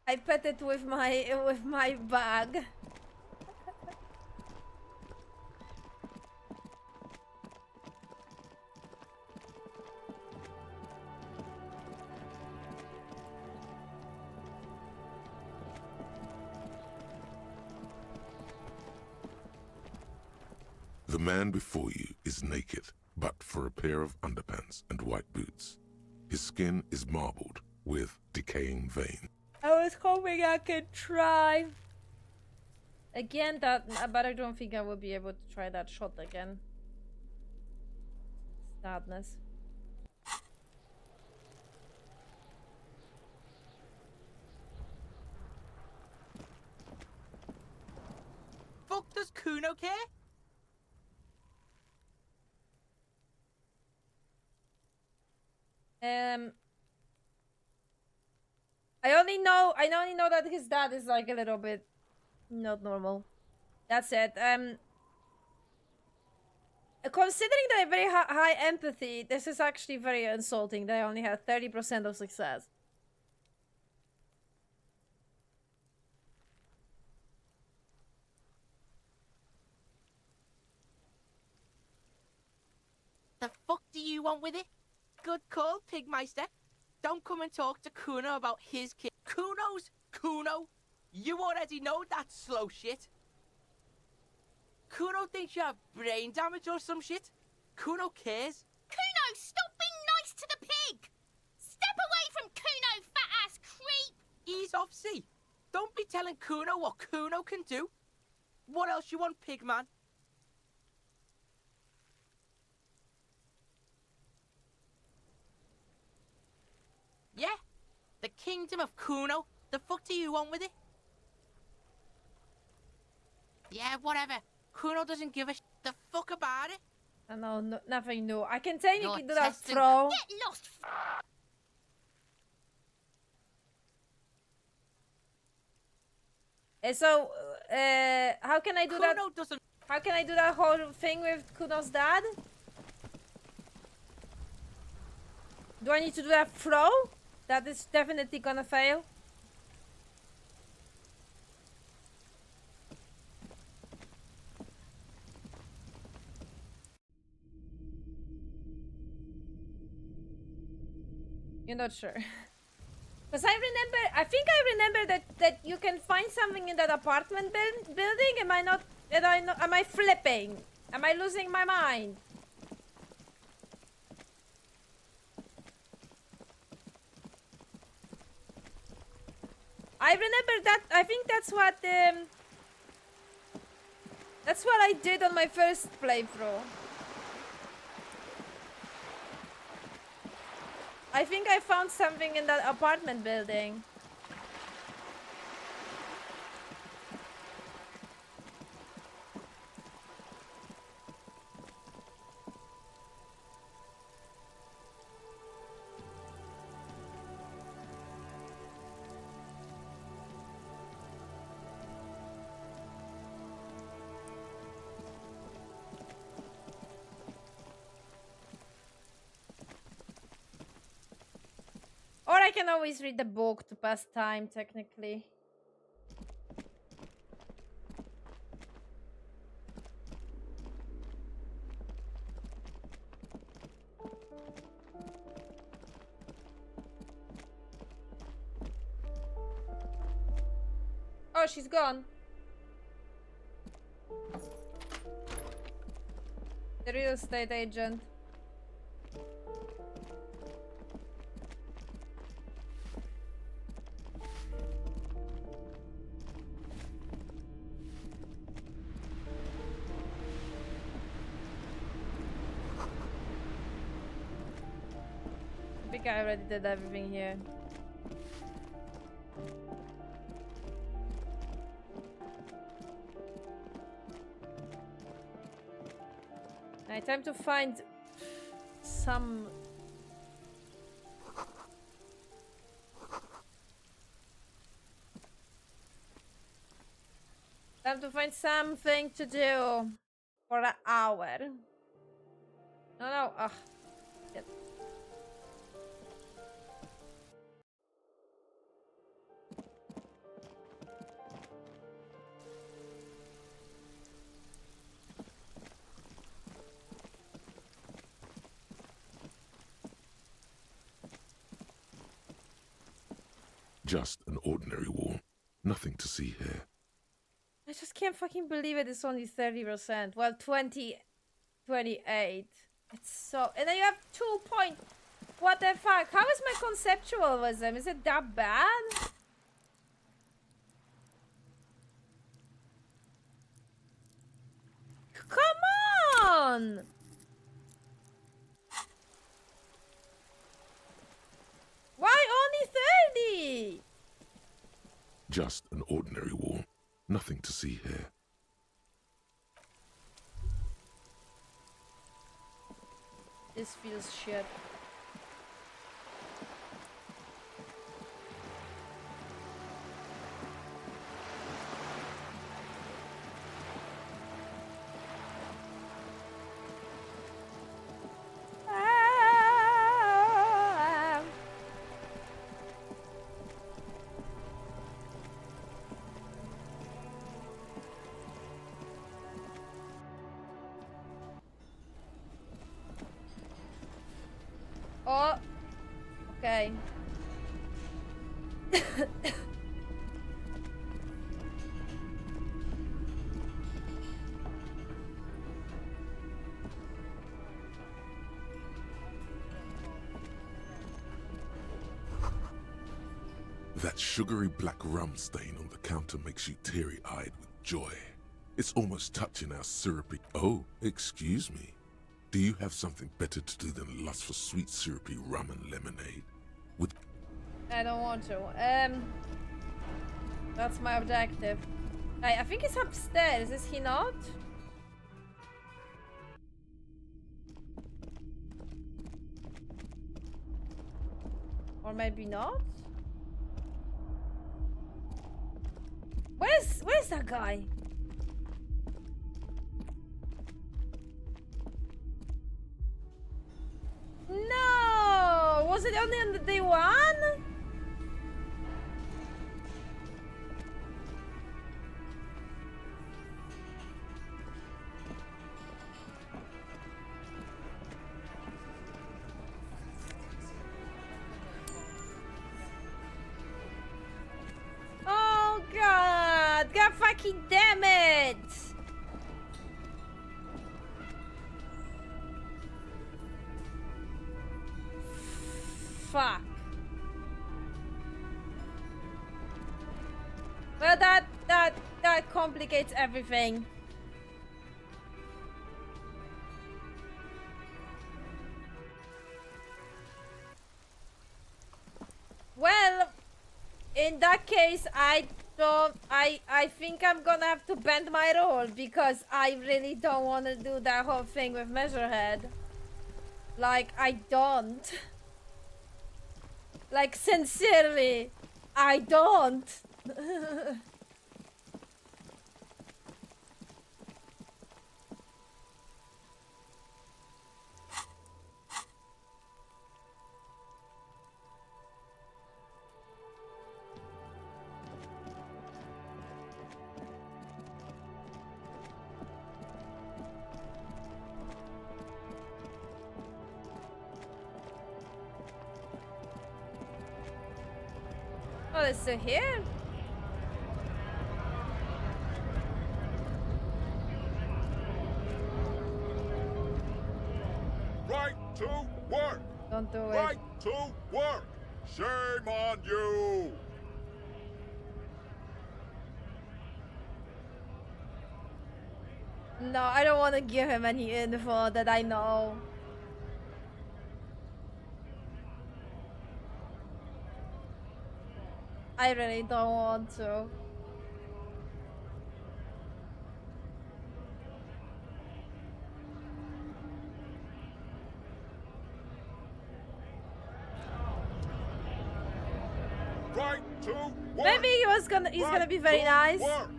I pet it with my bag. The man before you is naked, but for a pair of underpants and white boots. His skin is marbled with decaying veins. I was hoping I could try again but I don't think I will be able to try that shot again. Sadness. okay? I only know that his dad is like a little bit not normal. That's it. Considering they have very high empathy, this is actually very insulting. They only had 30% of success. The fuck do you want with it? Good call, Pigmeister. Don't come and talk to Kuno about his kid. Kuno? You already know that slow shit. Kuno thinks you have brain damage or some shit. Kuno cares. Kuno, stop being nice to the pig! Step away from Kuno, fat-ass creep! Ease off, see? Don't be telling Kuno what Kuno can do. What else you want, Pigman? Yeah? The kingdom of Kuno? The fuck do you want with it? Yeah, whatever. Kuno doesn't give a the fuck about it. I know, nothing new. I can tell you can do that testing- throw. Get lost! So, how can I do that? Kuno doesn't. How can I do that whole thing with Kuno's dad? Do I need to do that throw? That is definitely gonna fail. You're not sure. Because I think I remember that you can find something in that apartment building. Am I flipping? Am I losing my mind? I remember that. I think that's what I did on my first playthrough. I think I found something in that apartment building. Or I can always read the book to pass time, technically. Oh, she's gone. The real estate agent. I think I already did everything here. Alright, time to find some... Time to find something to do for an hour. No, ugh. Shit. Just an ordinary wall. Nothing to see here. I just can't fucking believe it. It's only 30%. Well, 28. It's so... And then you have 2 point... What the fuck? How is my conceptualism? Is it that bad? Come on! Why only 30? Just an ordinary wall. Nothing to see here. This feels shit. Ah. Oh, okay. That sugary black rum stain on the counter makes you teary-eyed with joy. It's almost touching our syrupy... Oh, excuse me. Do you have something better to do than lust for sweet syrupy rum and lemonade? With... I don't want to. That's my objective. I think he's upstairs, is he not? Or maybe not? Where's that guy? No! Was it only on the day one? Oh god! God fucking damn it! Fuck. Well, that complicates everything. Well, in that case, I think I'm gonna have to bend my role because I really don't want to do that whole thing with Measurehead. Like, I don't. Like, sincerely, I don't. Oh, it's still here? Right to work! Don't do it. Right to work! Shame on you! No, I don't want to give him any info that I know. I really don't want to. Right to work! Maybe he's gonna be very nice. Work.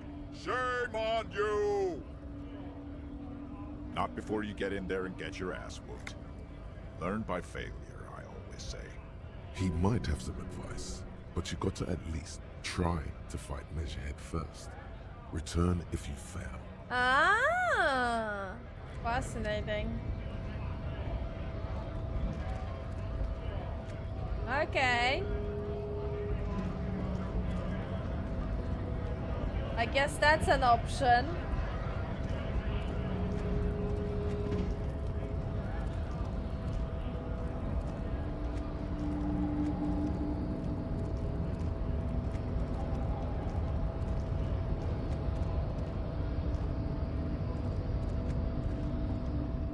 Shame on you! Not before you get in there and get your ass whooped. Learn by failure, I always say. He might have some advice, but you got to at least try to fight Measurehead first. Return if you fail. Ah, fascinating. Okay. I guess that's an option.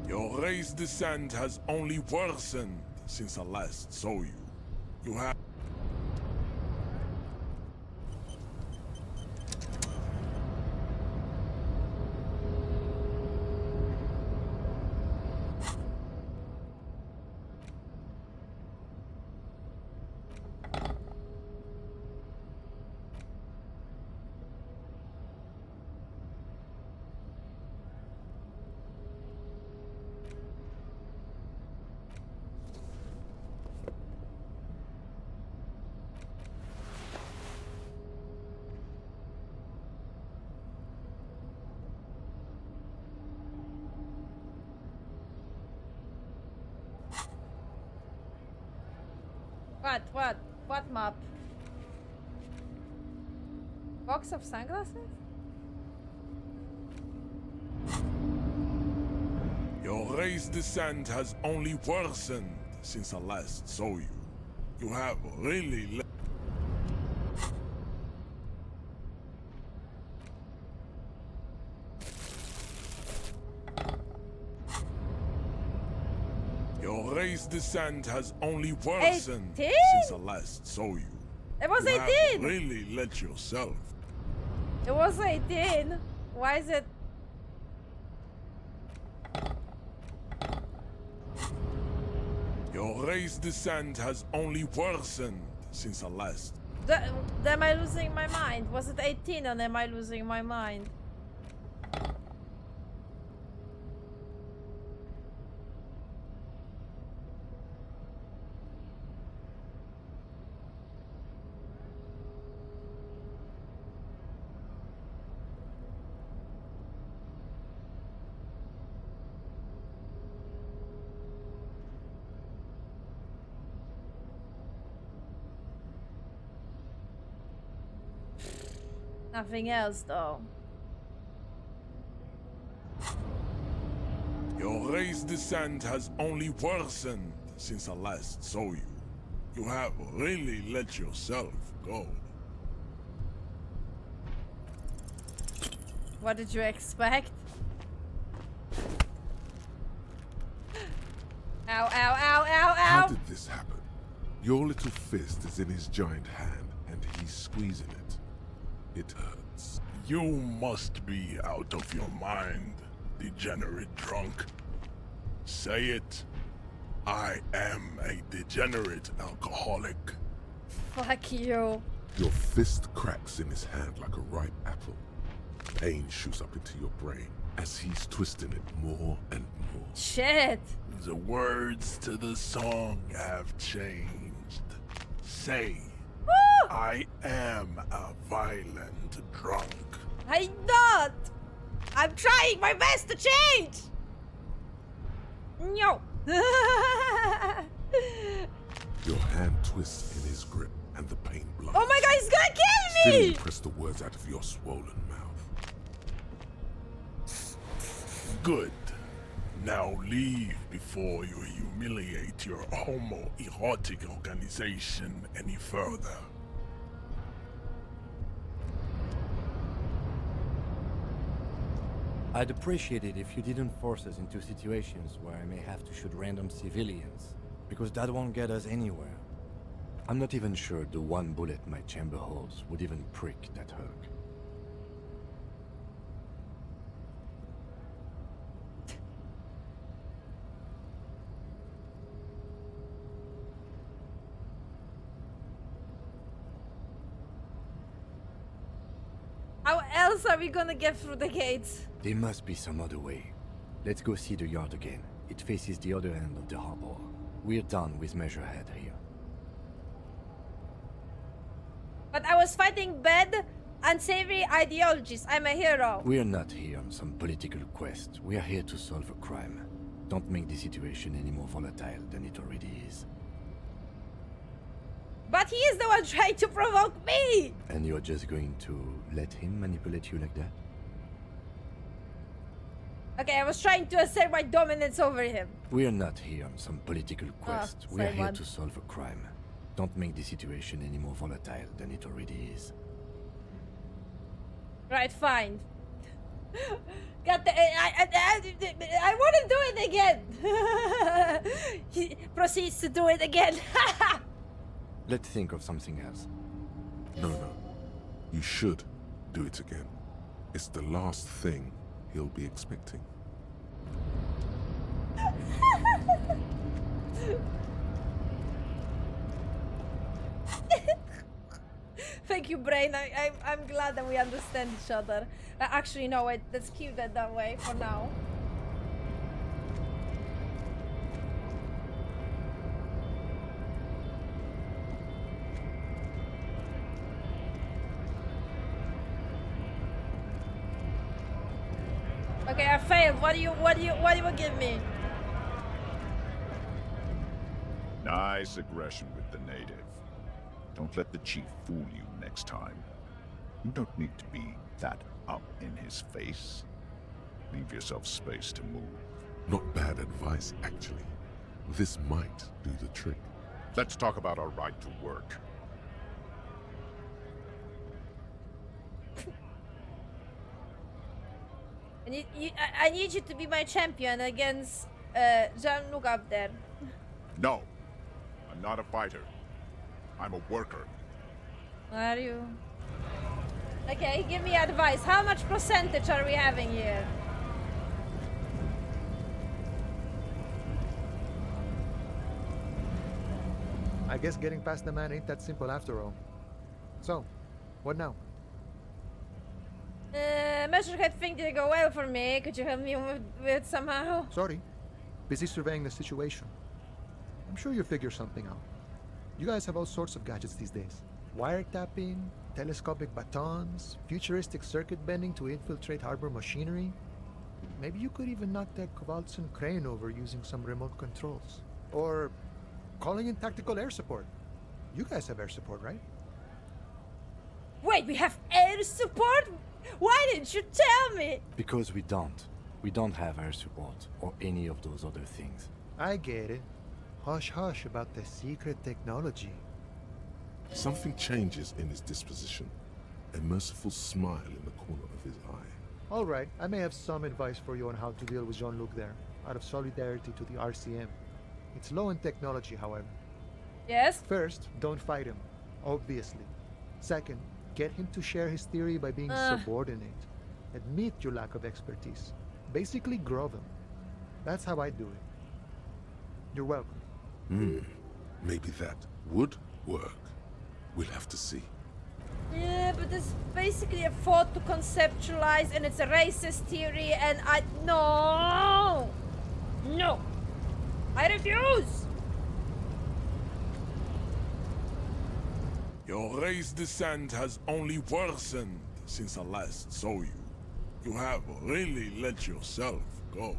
Your race descent has only worsened since I last saw you. You have... What map? Box of sunglasses? Your race descent has only worsened since I last saw you. You have really Your race descent has only worsened 18? since I last saw you. It was You 18! have really let yourself. It was 18. Why is it? Your race descent has only worsened since I last. Am I losing my mind? Was it 18 and am I losing my mind? Nothing else though. Your race descent has only worsened since I last saw you. You have really let yourself go. What did you expect? Ow, ow, ow, ow, How ow! did this happen? Your little fist is in his giant hand, and he's squeezing it. It hurts. You must be out of your mind, degenerate drunk. Say it. I am a degenerate alcoholic. Fuck you. Your fist cracks in his hand like a ripe apple. Pain shoots up into your brain as he's twisting it more and more. Shit. The words to the song have changed. Say, I am a violent drunk. I'm not. I'm trying my best to change. No. Your hand twists in his grip and the pain blinds. Oh my god, he's gonna kill Still, me! you press the words out of your swollen mouth. Good. Now leave before you humiliate your homoerotic organization any further. I'd appreciate it if you didn't force us into situations where I may have to shoot random civilians, because that won't get us anywhere. I'm not even sure the one bullet my chamber holds would even prick that Hulk. How else are we gonna get through the gates? There must be some other way. Let's go see the yard again. It faces the other end of the harbor. We're done with Measurehead here. But I was fighting bad, unsavory ideologies. I'm a hero. We're not here on some political quest. We are here to solve a crime. Don't make the situation any more volatile than it already is. But he is the one trying to provoke me! And you're just going to let him manipulate you like that? Okay, I was trying to assert my dominance over him. We're not here on some political quest. We are same here one. to solve a crime. Don't make the situation any more volatile than it already is. Right, fine. Got the. I want to do it again. He proceeds to do it again. Let's think of something else. No. You should do it again. It's the last thing he'll be expecting. Thank you, brain. I'm glad that we understand each other. Actually, no, wait. Let's keep that way for now. Okay, I failed. What do you give me? Nice aggression with the native. Don't let the chief fool you next time. You don't need to be that up in his face. Leave yourself space to move. Not bad advice, actually. This might do the trick. Let's talk about our right to work. I need you to be my champion against Jean-Luc up there. No, I'm not a fighter. I'm a worker. Are you? Okay, give me advice. How much percentage are we having here? I guess getting past the man ain't that simple after all. So, what now? Measurehead thing didn't go well for me. Could you help me with somehow? Sorry. Busy surveying the situation. I'm sure you'll figure something out. You guys have all sorts of gadgets these days. Wiretapping, telescopic batons, futuristic circuit bending to infiltrate harbor machinery. Maybe you could even knock that Kowalson crane over using some remote controls. Or calling in tactical air support. You guys have air support, right? Wait, we have air support? Why didn't you tell me? Because we don't. We don't have air support or any of those other things. I get it. Hush hush about the secret technology. Something changes in his disposition. A merciful smile in the corner of his eye. All right, I may have some advice for you on how to deal with Jean-Luc there, out of solidarity to the RCM. It's low in technology, however. Yes? First, don't fight him, obviously. Second, get him to share his theory by being subordinate. Admit your lack of expertise. Basically, grow him. That's how I do it. You're welcome. Maybe that would work. We'll have to see. Yeah, but it's basically a thought to conceptualize, and it's a racist theory, and no! No! I refuse! Your race descent has only worsened since I last saw you. You have really let yourself go.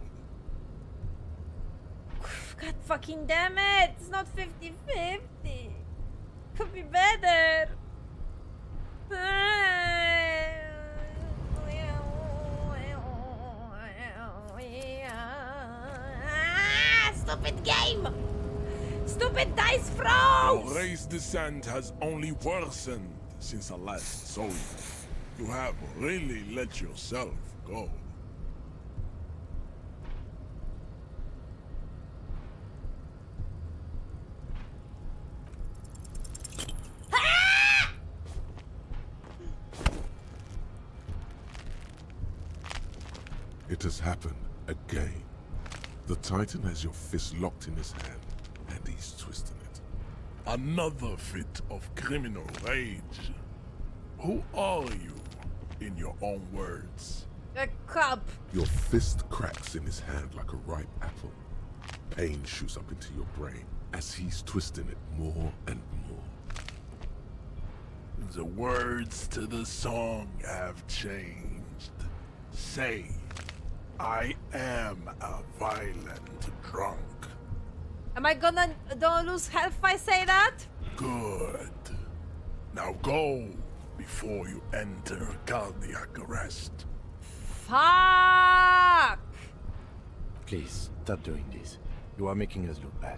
God fucking damn it! It's not 50-50. Could be better. Stupid game! Stupid dice froze! Your race descent has only worsened since I last saw you. You have really let yourself go. It has happened again. The Titan has your fist locked in his hand, and he's twisting it. Another fit of criminal rage. Who are you, in your own words? A cop. Your fist cracks in his hand like a ripe apple. Pain shoots up into your brain as he's twisting it more and more. The words to the song have changed. Say, I am a violent drunk. Am I gonna don't lose health if I say that? Good. Now go before you enter cardiac arrest. Fuck! Please, stop doing this. You are making us look bad.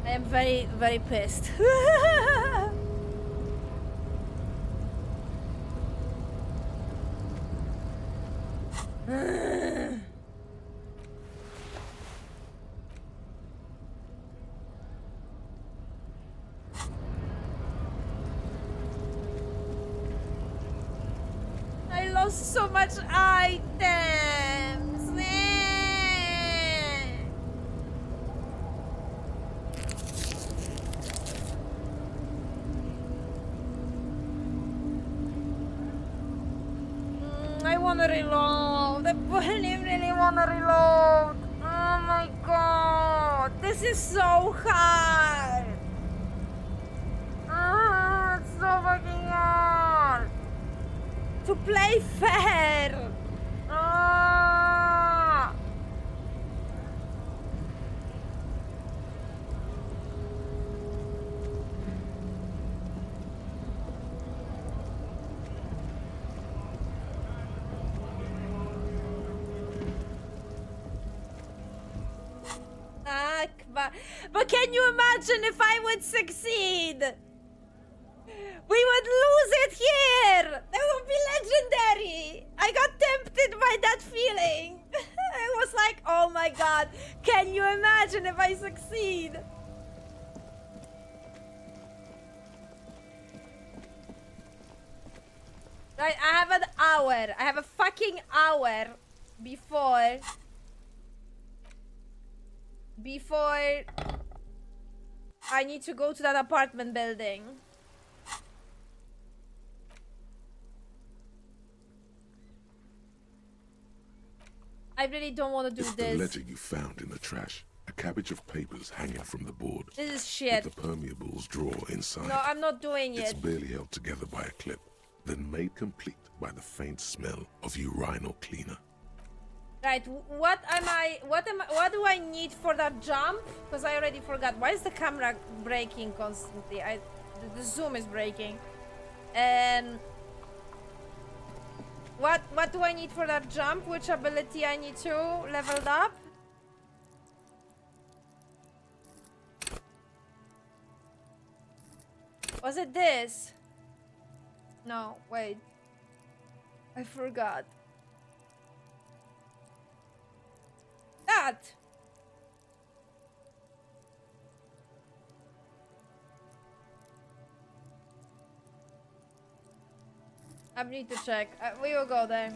I am very, very pissed. I lost so much items. I wanna reload. I really wanna reload. Oh my god. This is so hard. play fair! Ah! But can you imagine if I would succeed? We would lose it here! That would be legendary! I got tempted by that feeling. I was like, oh my god, can you imagine if I succeed? Right, I have an hour. I have a fucking hour before I need to go to that apartment building. I really don't want to do it's this. The letter you found in the trash. A cabbage of papers hanging from the board. This is shit. With the permeables drawer inside. No, I'm not doing It's it. barely held together by a clip, then made complete by the faint smell of urinal cleaner. Right, what do I need for that jump? Because I already forgot. Why is the camera breaking constantly? The zoom is breaking. What do I need for that jump? Which ability I need to level up? Was it this? No, wait. I forgot. That! I need to check. We will go there.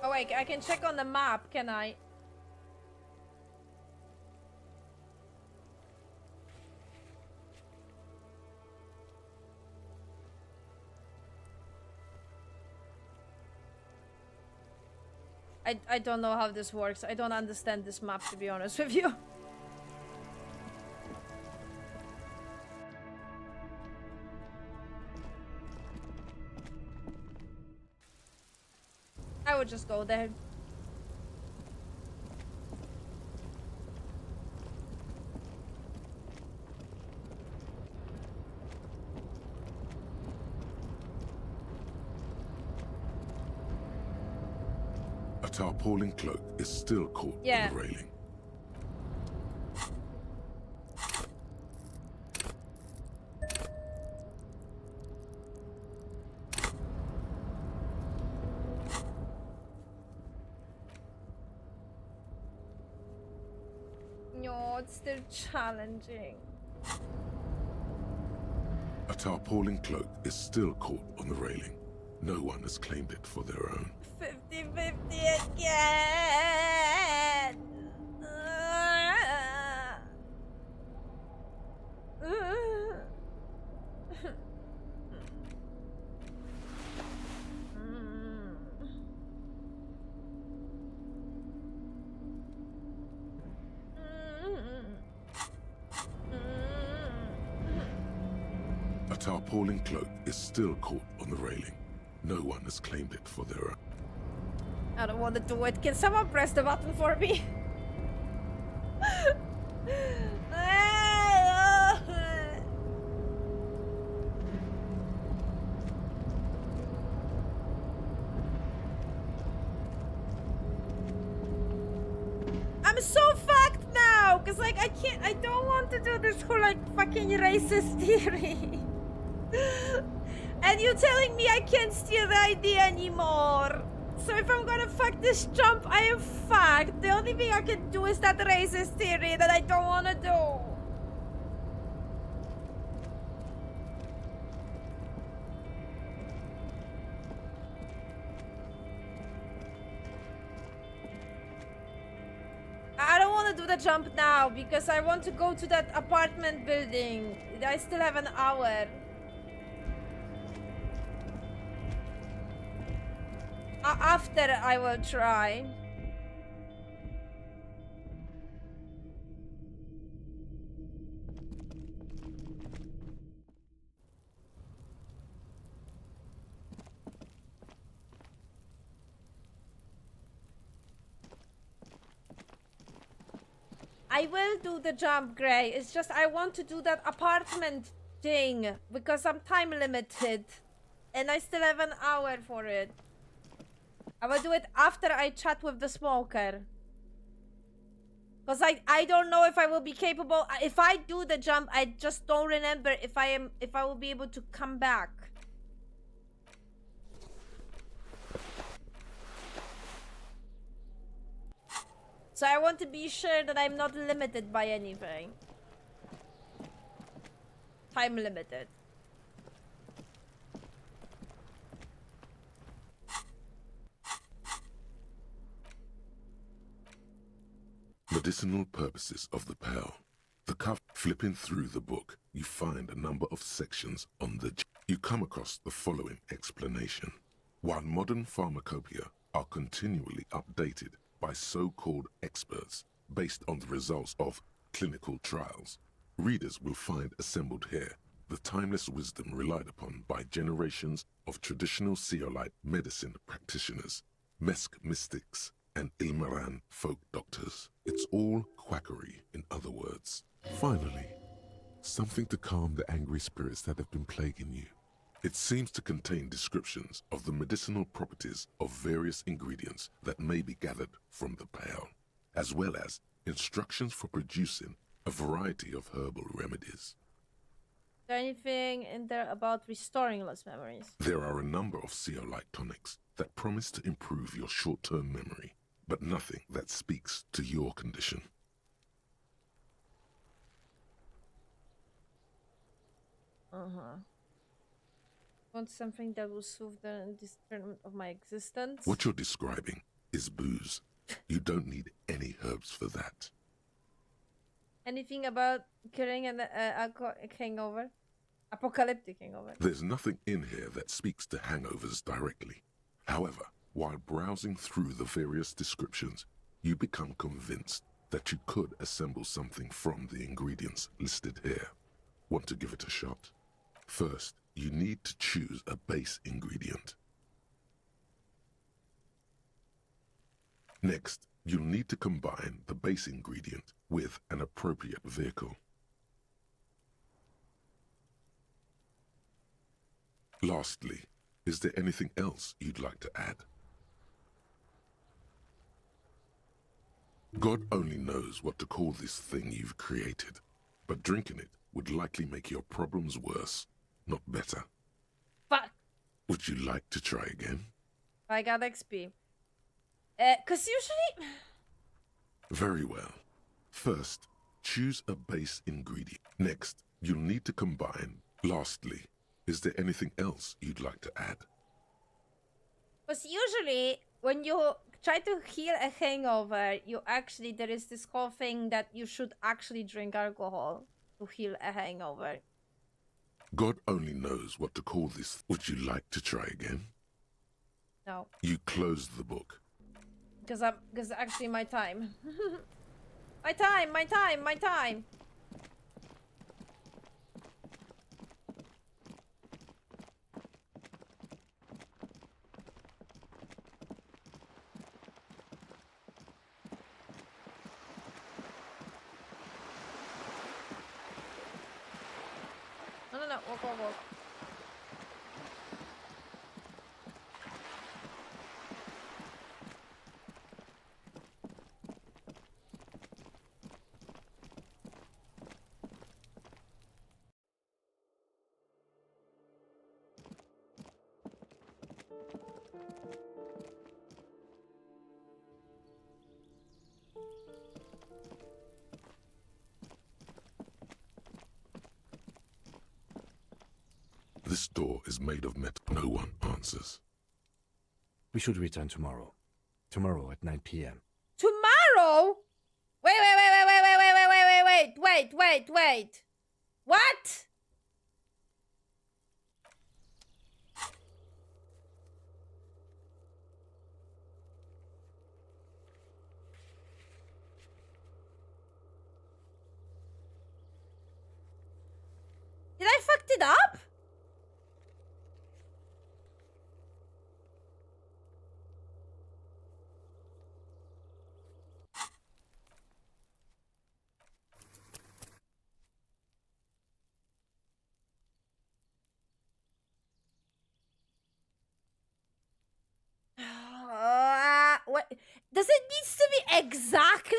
Oh wait, I can check on the map, can I? I don't know how this works. I don't understand this map, to be honest with you. I would just go there. A tarpaulin cloak is still caught on the railing. No, it's still challenging. A tarpaulin cloak is still caught on the railing. No one has claimed it for their own. 50-50 again! A tarpaulin cloak is still caught on the railing. No one has claimed it for their own. I don't want to do it. Can someone press the button for me? I'm so fucked now, cause like I don't want to do this whole like fucking racist theory. And you're telling me I can't steal the idea anymore. So if I'm gonna fuck this jump, I am fucked. The only thing I can do is that racist theory that I don't wanna do. I don't want to do the jump now because I want to go to that apartment building. I still have an hour. After I will try. I will do the jump, Gray. It's just I want to do that apartment thing because I'm time limited. And I still have an hour for it. I will do it after I chat with the smoker. Because I don't know if I will be capable. If I do the jump, I just don't remember if I will be able to come back. So I want to be sure that I'm not limited by anything. Time limited. Medicinal purposes of the pill. The cover. Flipping through the book, you find a number of sections on the... You come across the following explanation. While modern pharmacopoeia are continually updated by so-called experts based on the results of clinical trials, readers will find assembled here the timeless wisdom relied upon by generations of traditional Seolite medicine practitioners, Mesk mystics, and Ilmaran folk doctors. It's all quackery, in other words. Finally, something to calm the angry spirits that have been plaguing you. It seems to contain descriptions of the medicinal properties of various ingredients that may be gathered from the pale, as well as instructions for producing a variety of herbal remedies. Is there anything in there about restoring lost memories? There are a number of Seolite tonics that promise to improve your short-term memory, but nothing that speaks to your condition. Want something that will soothe the discernment of my existence? What you're describing is booze. You don't need any herbs for that. Anything about curing an hangover? Apocalyptic hangover. There's nothing in here that speaks to hangovers directly. However, while browsing through the various descriptions, you become convinced that you could assemble something from the ingredients listed here. Want to give it a shot? First, you need to choose a base ingredient. Next, you'll need to combine the base ingredient with an appropriate vehicle. Lastly, is there anything else you'd like to add? God only knows what to call this thing you've created, but drinking it would likely make your problems worse, not better. Fuck. Would you like to try again? I got XP. Cause usually... Very well. First, choose a base ingredient. Next, you'll need to combine. Lastly, is there anything else you'd like to add? Because usually, when you try to heal a hangover, there is this whole thing that you should actually drink alcohol to heal a hangover. God only knows what to call this. Would you like to try again? No. You close the book. Because actually my time. my time! No, walk. This door is made of metal. No one answers. We should return tomorrow. Tomorrow at 9 p.m. Tomorrow? Wait. What? Did I fucked it up? Does it needs to be exactly?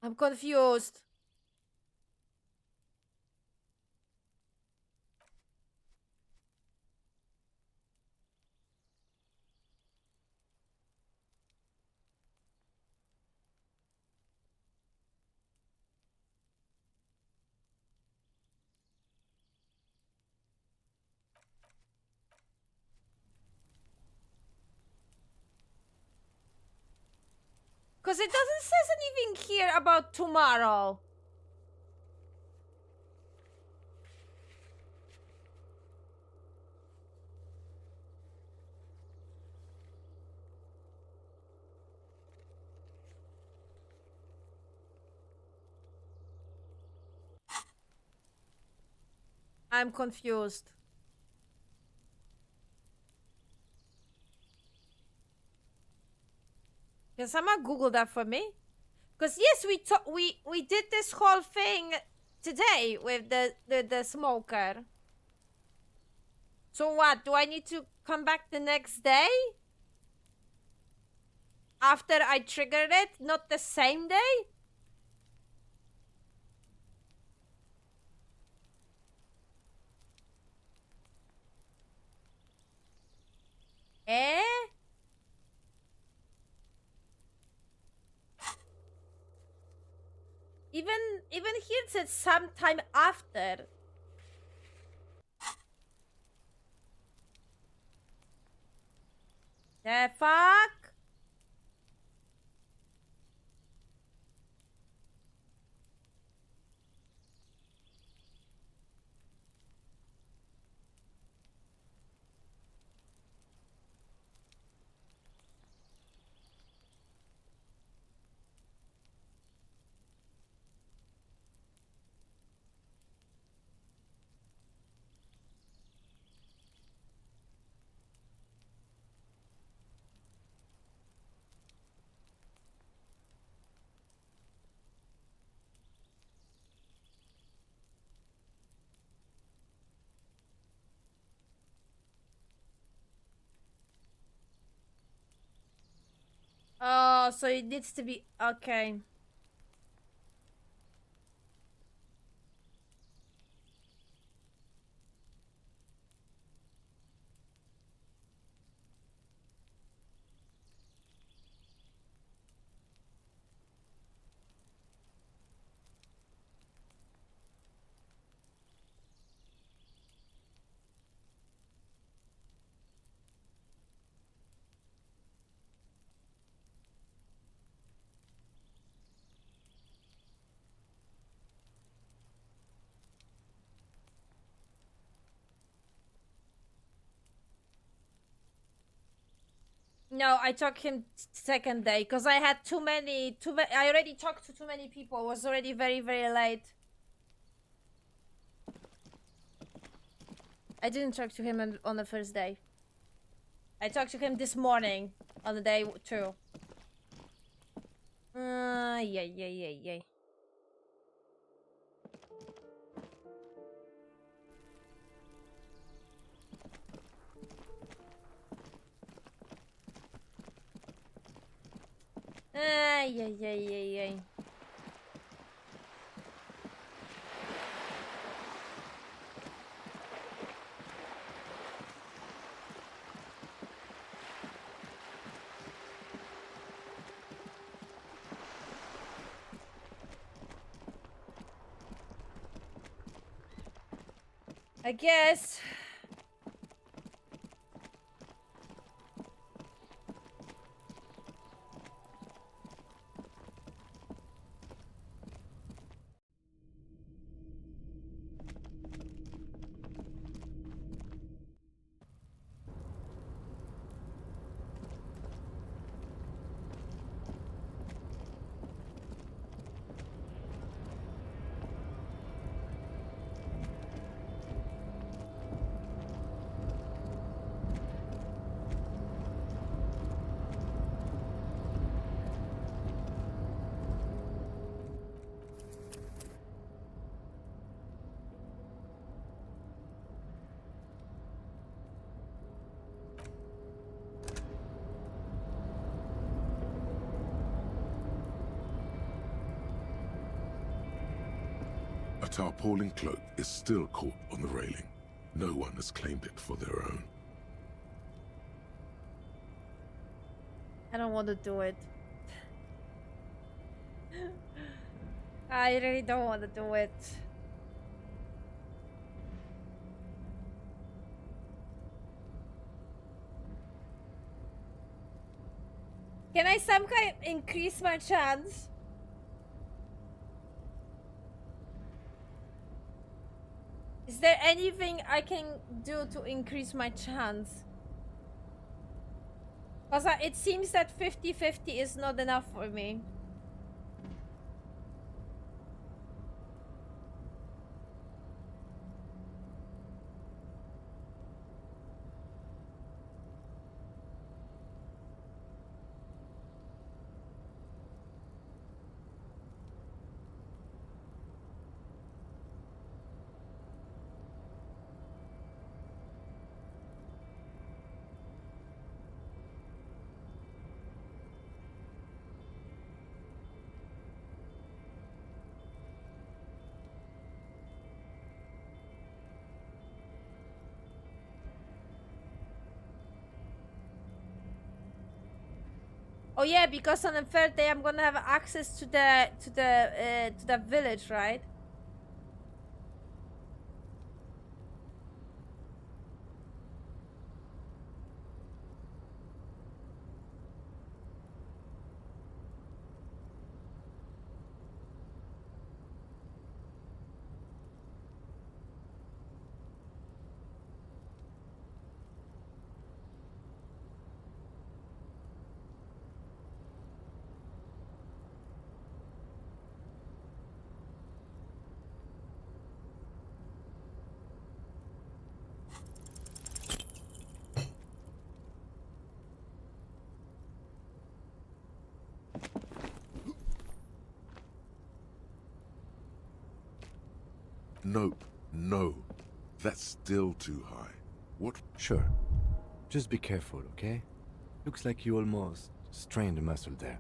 I'm confused. Because it doesn't say anything here about tomorrow. I'm confused. Can someone Google that for me? Because yes, we did this whole thing today with the smoker. So what? Do I need to come back the next day? After I triggered it, not the same day? Eh? Even here it says sometime after. The fuck? Oh, so it needs to be okay. No, I took him second day because I had too many. I already talked to too many people. It was already very, very late. I didn't talk to him on the first day. I talked to him this morning on the day 2. Yeah. Yeah. I guess. tarpaulin cloak is still caught on the railing. No one has claimed it for their own. I don't want to do it. I really don't want to do it. Can I some kind of increase my chance? Is there anything I can do to increase my chance? Because it seems that 50-50 is not enough for me. Oh yeah, because on the third day I'm gonna have access to the village, right? Nope, no. That's still too high. What? Sure. Just be careful, okay? Looks like you almost strained a muscle there.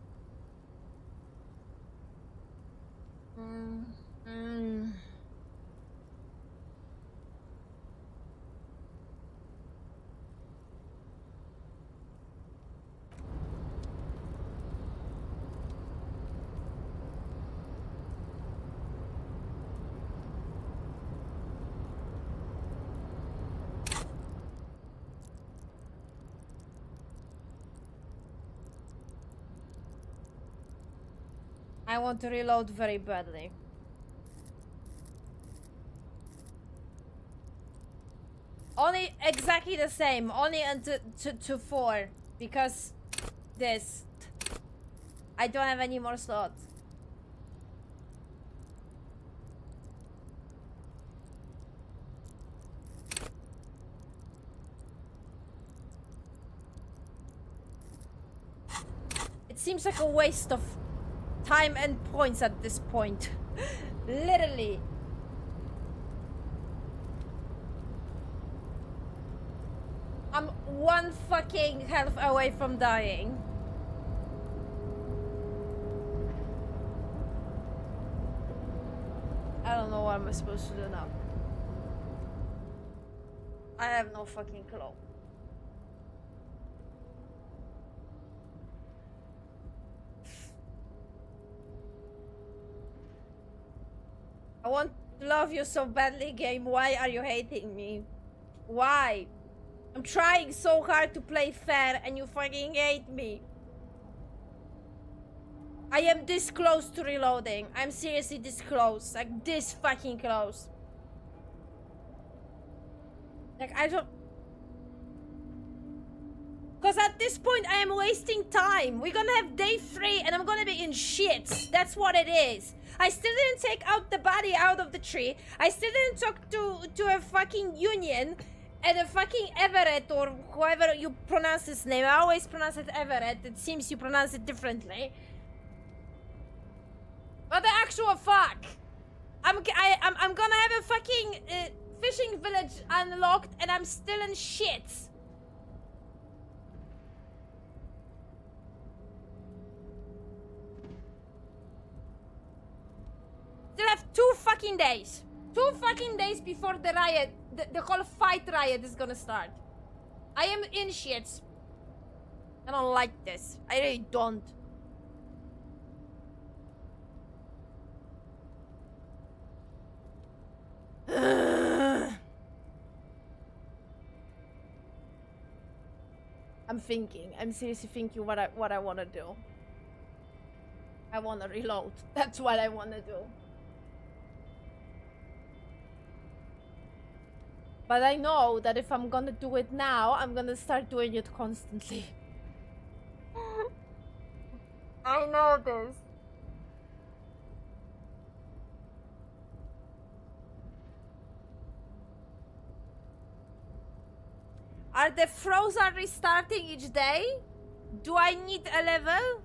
I want to reload very badly. Only exactly the same, only until to 4, because this. I don't have any more slots. It seems like a waste of time and points at this point. Literally. I'm 1 fucking health away from dying. I don't know what I'm supposed to do now. I have no fucking clue. I want to love you so badly, game. Why are you hating me? Why? I'm trying so hard to play fair and you fucking hate me. I am this close to reloading. I'm seriously this close. Like this fucking close. Like I don't... Because at this point I am wasting time. We're gonna have day 3 and I'm gonna be in shit. That's what it is. I still didn't take out the body out of the tree. I still didn't talk to a fucking union and a fucking Everett or whoever you pronounce his name. I always pronounce it Everett. It seems you pronounce it differently. What the actual fuck? I'm gonna have a fucking fishing village unlocked and I'm still in shit. Still have 2 fucking days. 2 fucking days before the riot, the whole fight riot is gonna start. I am in shits. I don't like this. I really don't. I'm thinking. I'm seriously thinking what I want to do. I want to reload. That's what I want to do. But I know that if I'm gonna do it now, I'm gonna start doing it constantly. I know this. Are the Frozen restarting each day? Do I need a level?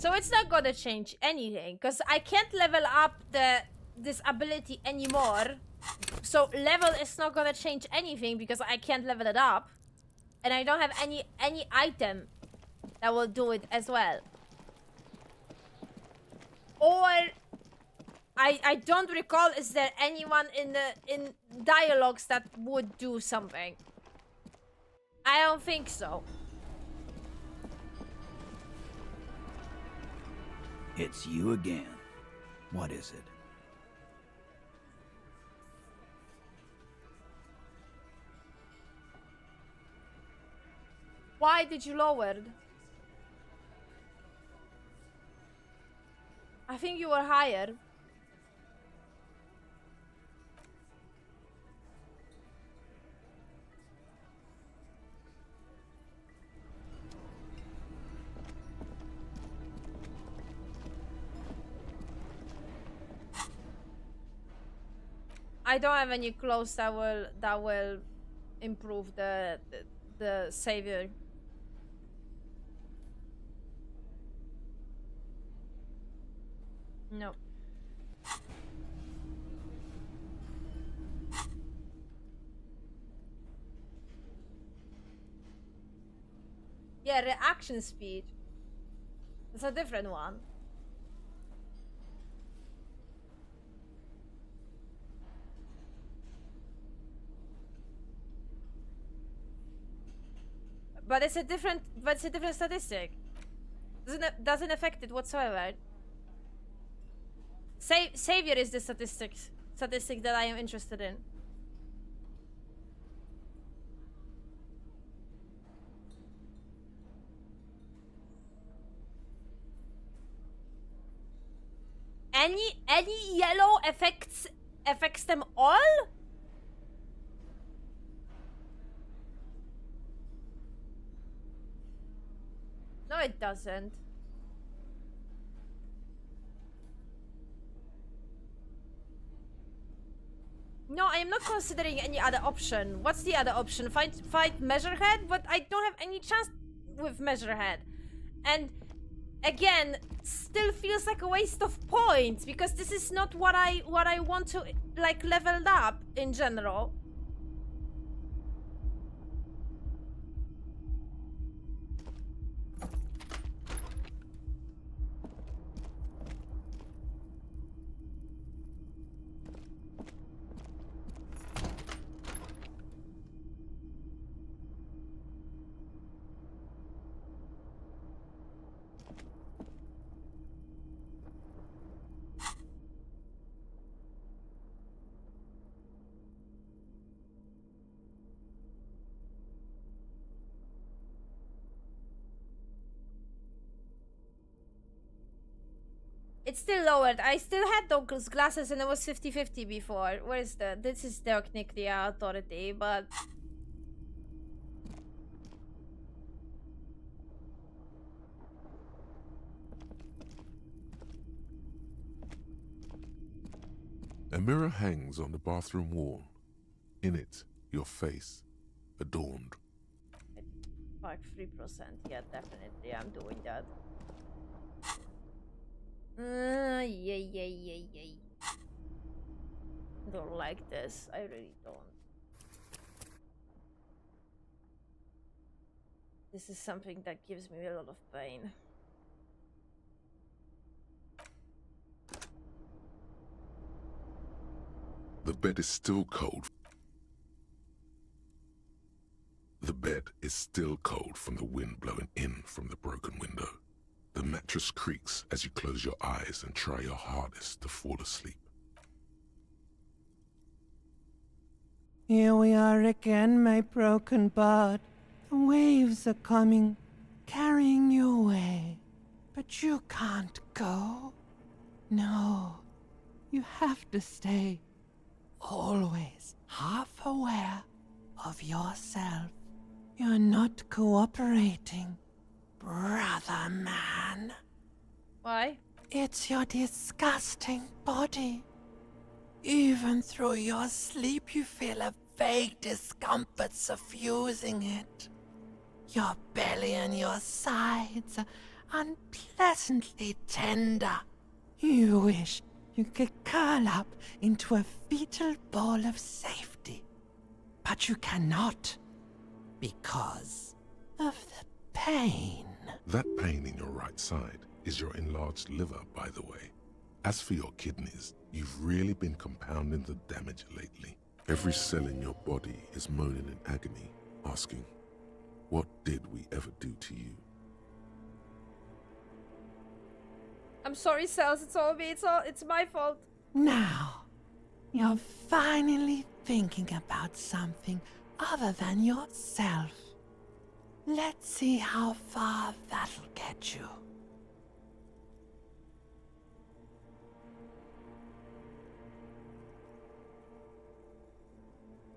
So it's not gonna change anything, because I can't level up this ability anymore. So level is not gonna change anything because I can't level it up. And I don't have any item that will do it as well. Or I don't recall, is there anyone in dialogues that would do something? I don't think so. It's you again. What is it? Why did you lower it? I think you were higher. I don't have any clothes that will improve the savior. No. Yeah, reaction speed. It's a different one. But it's a different statistic. Doesn't affect it whatsoever. Savior is the statistic that I am interested in. Any yellow affects them all? No, it doesn't. No, I am not considering any other option. What's the other option? Fight Measurehead? But I don't have any chance with Measurehead. And again, still feels like a waste of points because this is not what I want to like leveled up in general. It's still lowered. I still had those glasses and it was 50-50 before. Where is the... This is technically authority, but... A mirror hangs on the bathroom wall. In it, your face, adorned. Fuck, 3%. Yeah, definitely, I'm doing that. Yay. Don't like this. I really don't. This is something that gives me a lot of pain. The bed is still cold. The bed is still cold from the wind blowing in from the broken window. The mattress creaks as you close your eyes and try your hardest to fall asleep. Here we are again, my broken bud. The waves are coming, carrying you away. But you can't go. No, you have to stay. Always half aware of yourself. You're not cooperating, brother man. Why? It's your disgusting body. Even through your sleep, you feel a vague discomfort suffusing it. Your belly and your sides are unpleasantly tender. You wish you could curl up into a fetal ball of safety. But you cannot, because of the pain. That pain in your right side is your enlarged liver, by the way. As for your kidneys, you've really been compounding the damage lately. Every cell in your body is moaning in agony, asking, what did we ever do to you? I'm sorry, Cells. It's all me. It's my fault. Now, you're finally thinking about something other than yourself. Let's see how far that'll get you.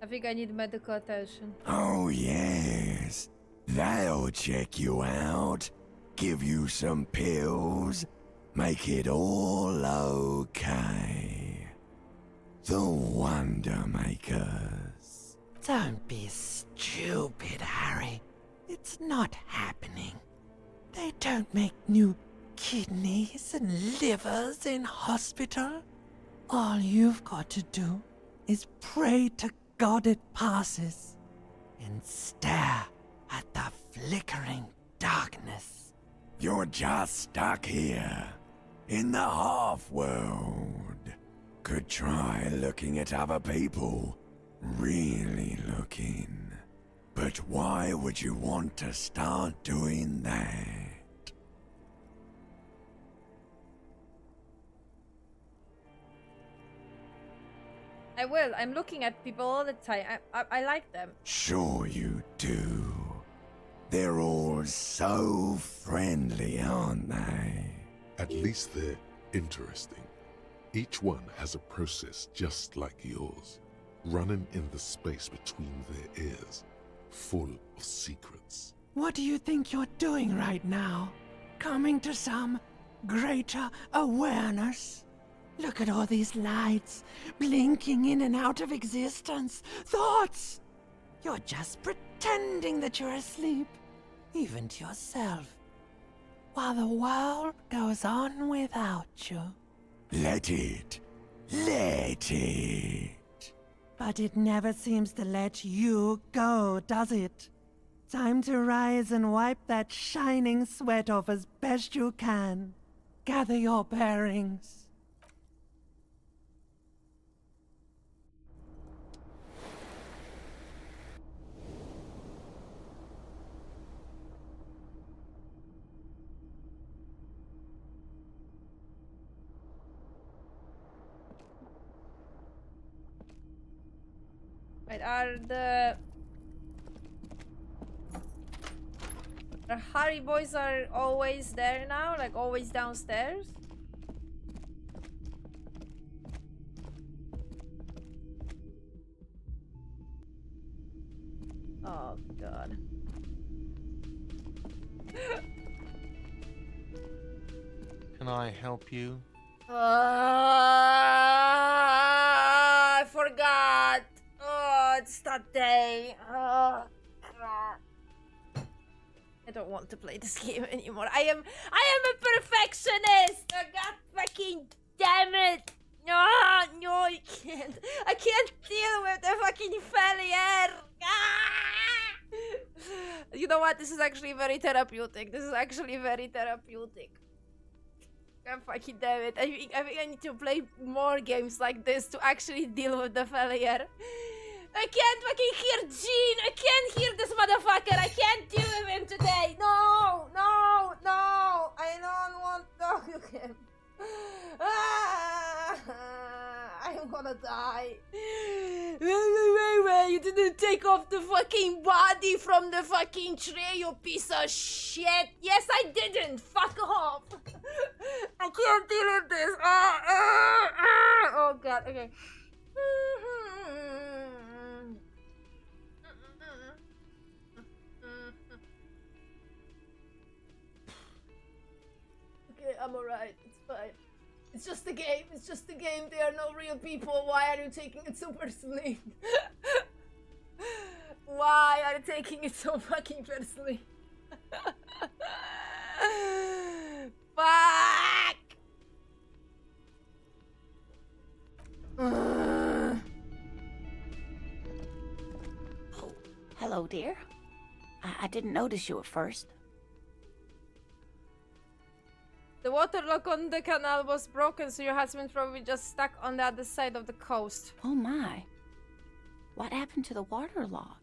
I think I need medical attention. Oh, yes. That'll check you out. Give you some pills. Make it all okay. The Wonder Makers. Don't be stupid, Harry. It's not happening. They don't make new kidneys and livers in hospital. All you've got to do is pray to God it passes and stare at the flickering darkness. You're just stuck here, in the half-world. Could try looking at other people. Really looking. But why would you want to start doing that? I will. I'm looking at people all the time. I like them. Sure you do. They're all so friendly, aren't they? At least they're interesting. Each one has a process just like yours, running in the space between their ears, full of secrets. What do you think you're doing right now? Coming to some greater awareness? Look at all these lights, blinking in and out of existence. Thoughts! You're just pretending that you're asleep, even to yourself, while the world goes on without you. Let it. Let it. But it never seems to let you go, does it? Time to rise and wipe that shining sweat off as best you can. Gather your bearings. Right, are Harry boys are always there now? Like always downstairs? Oh god. Can I help you? forgot. Oh, it's that day. Oh, God. I don't want to play this game anymore. I am a perfectionist. Oh, God fucking damn it. No, I can't. I can't deal with the fucking failure. Ah! You know what? This is actually very therapeutic. God fucking damn it. I think I need to play more games like this to actually deal with the failure. I can't fucking hear Gene. I can't hear this motherfucker. I can't deal with him today. No. I don't want to talk to him. I'm gonna die. Wait, you didn't take off the fucking body from the fucking tree, you piece of shit. Yes, I didn't. Fuck off. I can't deal with this. Oh, God, okay. Okay, I'm alright. It's fine. It's just a game. They are no real people. Why are you taking it so personally? Why are you taking it so fucking personally? Fuck! Oh, hello, dear. I didn't notice you at first. The water lock on the canal was broken, so your husband probably just stuck on the other side of the coast. Oh my. What happened to the water lock?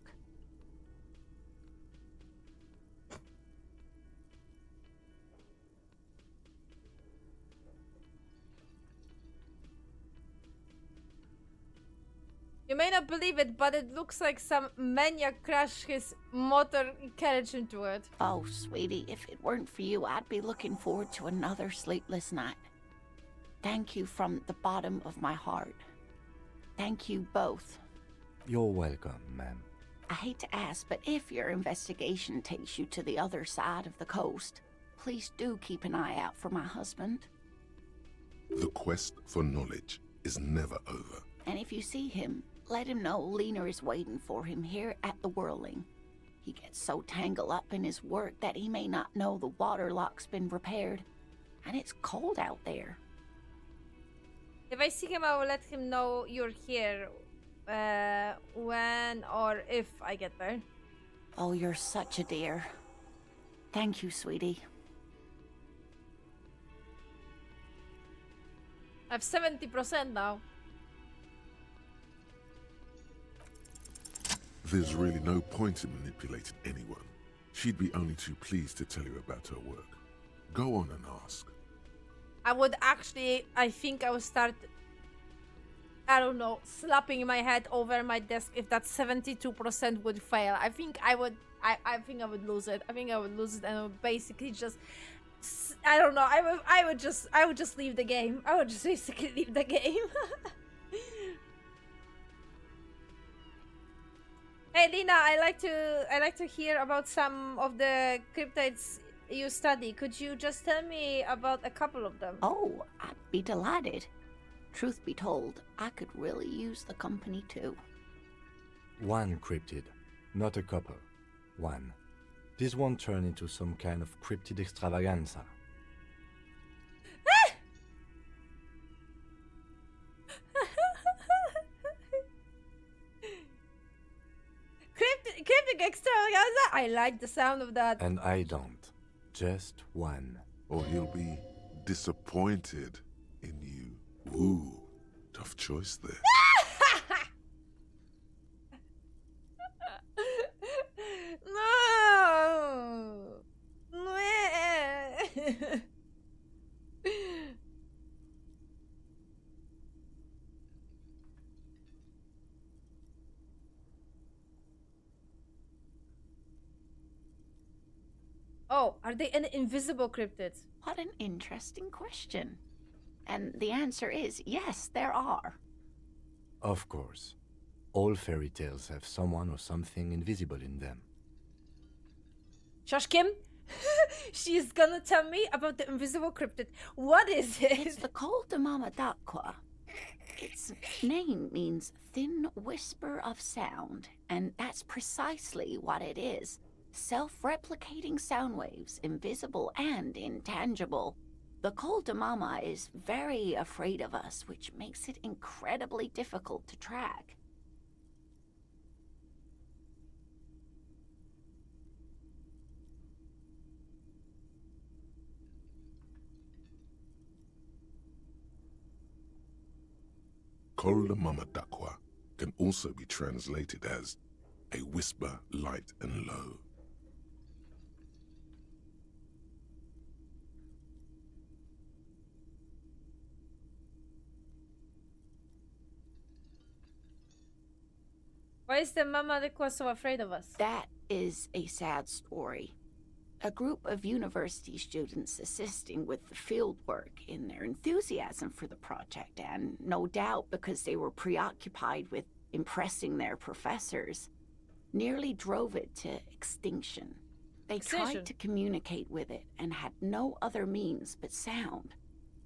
You may not believe it, but it looks like some maniac crashed his motor carriage into it. Oh, sweetie, if it weren't for you, I'd be looking forward to another sleepless night. Thank you from the bottom of my heart. Thank you both. You're welcome, ma'am. I hate to ask, but if your investigation takes you to the other side of the coast, please do keep an eye out for my husband. The quest for knowledge is never over. And if you see him, let him know Lena is waiting for him here at the Whirling. He gets so tangled up in his work that he may not know the water lock's been repaired. And it's cold out there. If I see him, I will let him know you're here. When or if I get there. Oh, you're such a dear. Thank you, sweetie. I have 70% now. There's really no point in manipulating anyone. She'd be only too pleased to tell you about her work. Go on and ask. I think I would start, I don't know, slapping my head over my desk if that 72% would fail. I think I would lose it. And I would basically just, I don't know, I would just leave the game. I would just basically leave the game. Hey Lina, I like to hear about some of the cryptids you study. Could you just tell me about a couple of them? Oh, I'd be delighted. Truth be told, I could really use the company too. One cryptid, not a couple. One. This won't turn into some kind of cryptid extravaganza. Cryptic extravaganza? I like the sound of that. And I don't. Just one. Or he'll be disappointed in you. Ooh, tough choice there. No. Oh, are they an invisible cryptids? What an interesting question. And the answer is yes, there are. Of course. All fairy tales have someone or something invisible in them. Josh Kim? She's gonna tell me about the invisible cryptid. What is it? It's the Col de Mama d'Aqua. Its name means thin whisper of sound, and that's precisely what it is. Self-replicating sound waves, invisible and intangible. The Koldamama is very afraid of us, which makes it incredibly difficult to track. Koldamama Dakwa can also be translated as a whisper light and low. Why is the Mama Dekwa so afraid of us? That is a sad story. A group of university students assisting with the field work in their enthusiasm for the project, and no doubt because they were preoccupied with impressing their professors, nearly drove it to extinction. They tried to communicate with it and had no other means but sound.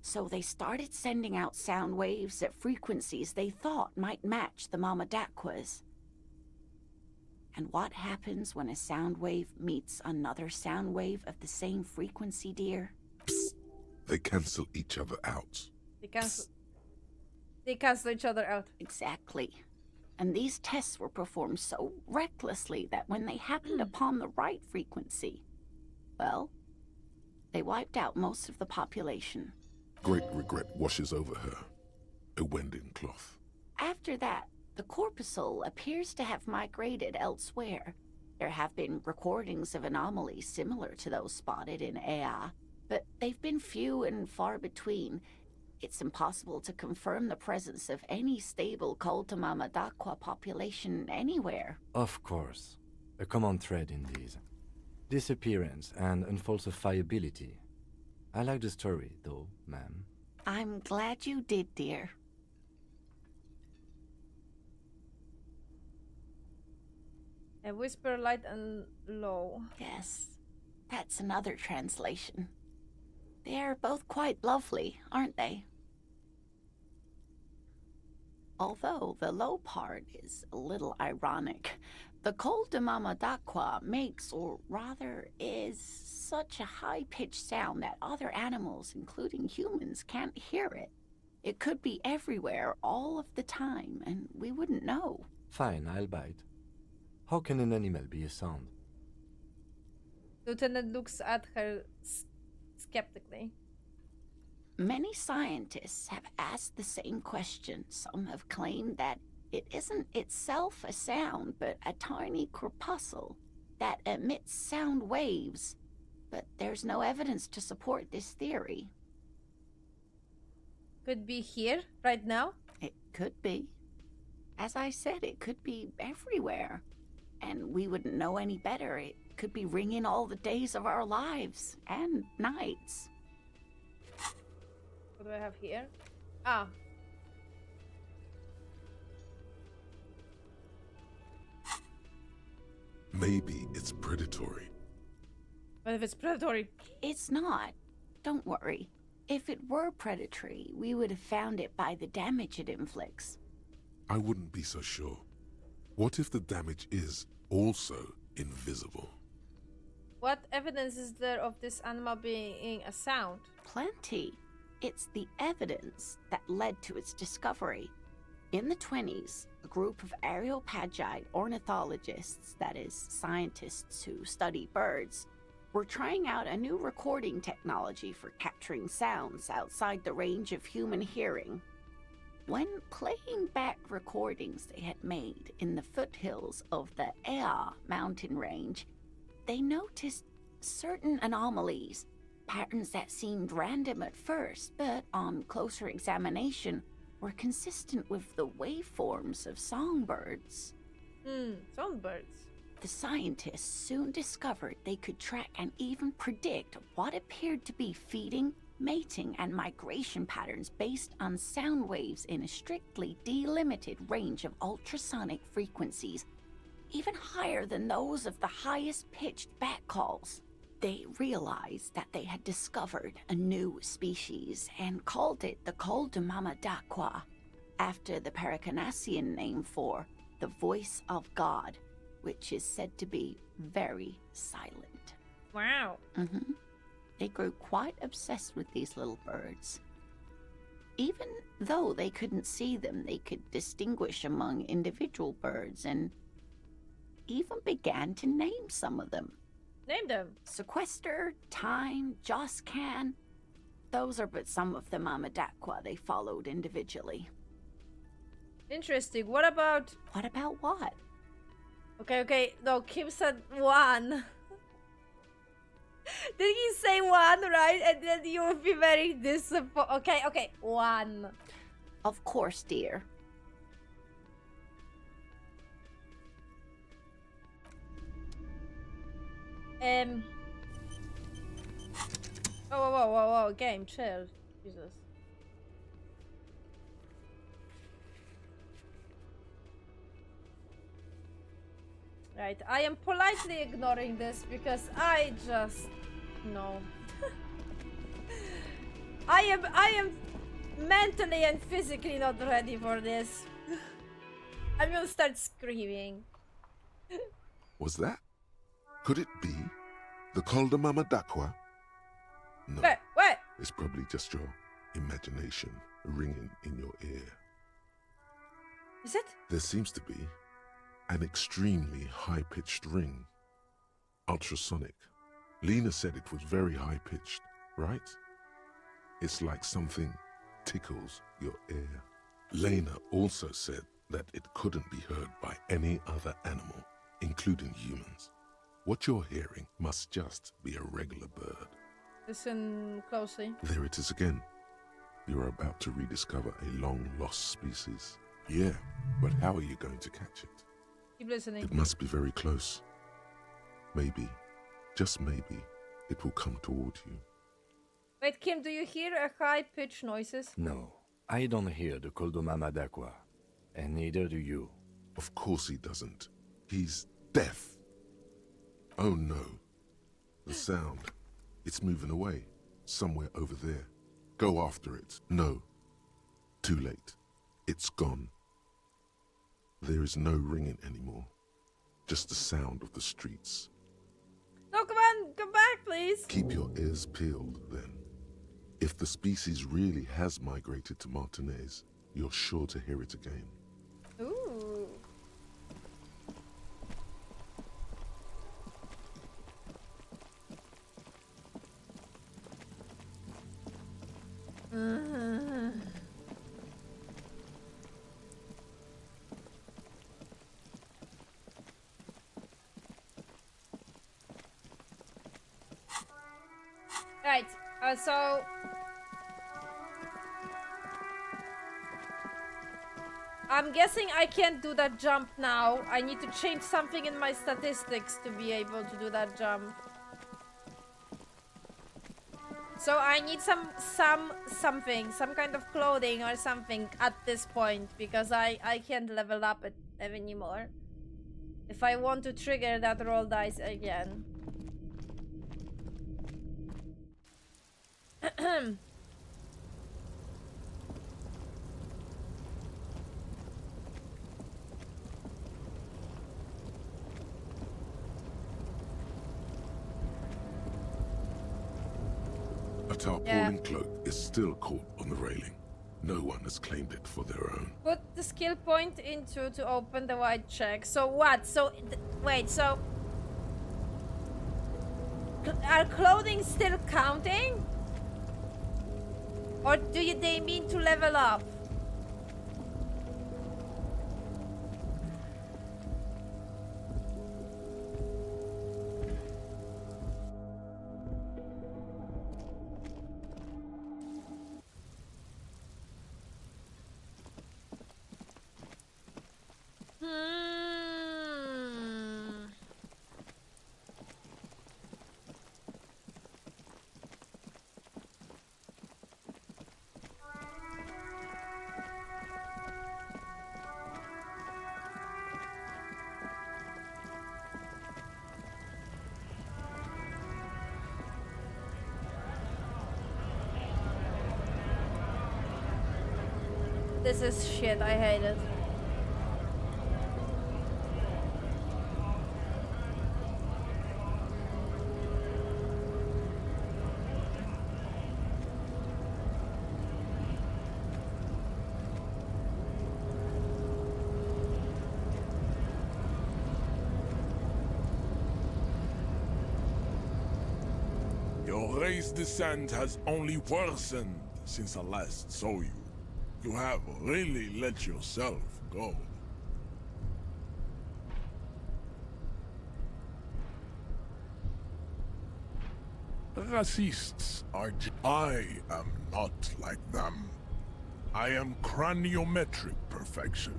So they started sending out sound waves at frequencies they thought might match the Mama Dakwas. And what happens when a sound wave meets another sound wave of the same frequency, dear? Psst. They cancel each other out. They cancel each other out. Exactly. And these tests were performed so recklessly that when they happened upon the right frequency, well, they wiped out most of the population. Great regret washes over her. A winding cloth. After that, the corpuscle appears to have migrated elsewhere. There have been recordings of anomalies similar to those spotted in Ea, but they've been few and far between. It's impossible to confirm the presence of any stable Koldamama Dakwa population anywhere. Of course. A common thread in these. Disappearance and unfalsifiability. I like the story, though, ma'am. I'm glad you did, dear. A whisper light and low. Yes, that's another translation. They're both quite lovely, aren't they? Although the low part is a little ironic. The Koldamama Dakwa makes, or rather is, such a high-pitched sound that other animals, including humans, can't hear it. It could be everywhere, all of the time, and we wouldn't know. Fine, I'll bite. How can an animal be a sound? Lieutenant looks at her skeptically. Many scientists have asked the same question. Some have claimed that it isn't itself a sound, but a tiny corpuscle that emits sound waves. But there's no evidence to support this theory. Could be here, right now? It could be. As I said, it could be everywhere. And we wouldn't know any better. It could be ringing all the days of our lives and nights. What do I have here? Ah. Maybe it's predatory. What if it's predatory? It's not. Don't worry. If it were predatory, we would have found it by the damage it inflicts. I wouldn't be so sure. What if the damage is also invisible? What evidence is there of this animal being a sound? Plenty. It's the evidence that led to its discovery. In the 20s, a group of Areopagite ornithologists, that is, scientists who study birds, were trying out a new recording technology for capturing sounds outside the range of human hearing. When playing back recordings they had made in the foothills of the Ea mountain range, they noticed certain anomalies, patterns that seemed random at first, but on closer examination were consistent with the waveforms of songbirds. Songbirds. The scientists soon discovered they could track and even predict what appeared to be feeding, mating, and migration patterns based on sound waves in a strictly delimited range of ultrasonic frequencies, even higher than those of the highest pitched bat calls. They realized that they had discovered a new species and called it the Koldamama Dakwa. after the Paracanassian name for the voice of God, which is said to be very silent. Wow. They grew quite obsessed with these little birds. Even though they couldn't see them, they could distinguish among individual birds and even began to name some of them. Name them. Sequester, Time, Joscan. Those are but some of the Mamadakwa they followed individually. Interesting. What about... What about what? Okay. No, Kim said one. Did he say one, right? And then you would be very disappointed. Okay, one. Of course, dear. Whoa, game, chill. Jesus. Right, I am politely ignoring this because I just... No. I am mentally and physically not ready for this. I'm gonna start screaming. Was that? Could it be the Kolda Mama Dakwa? No. What? It's probably just your imagination ringing in your ear. Is it? There seems to be an extremely high-pitched ring. Ultrasonic. Lena said it was very high-pitched, right? It's like something tickles your ear. Lena also said that it couldn't be heard by any other animal, including humans. What you're hearing must just be a regular bird. Listen closely. There it is again. You're about to rediscover a long-lost species. Yeah, but how are you going to catch it? Keep listening. It must be very close. Maybe, just maybe, it will come toward you. Wait, Kim, do you hear a high-pitched noises? No, I don't hear the Koldomama Dakwa, and neither do you. Of course he doesn't. He's deaf. Oh no. The sound. It's moving away. Somewhere over there. Go after it. No. Too late. It's gone. There is no ringing anymore. Just the sound of the streets. No, come back, please. Keep your ears peeled, then. If the species really has migrated to Martinez, you're sure to hear it again. Ooh. Right, so... I'm guessing I can't do that jump now. I need to change something in my statistics to be able to do that jump. So I need some kind of clothing or something at this point, because I can't level up it anymore if I want to trigger that roll dice again. A tarpaulin cloak is still caught on the railing. No one has claimed it for their own. Put the skill point into to open the white check. So what? So wait, so are clothing still counting? Or do they mean to level up? This is shit, I hate it. Your race descent has only worsened since I last saw you. You have really let yourself go. Racists are I am not like them. I am craniometric perfection.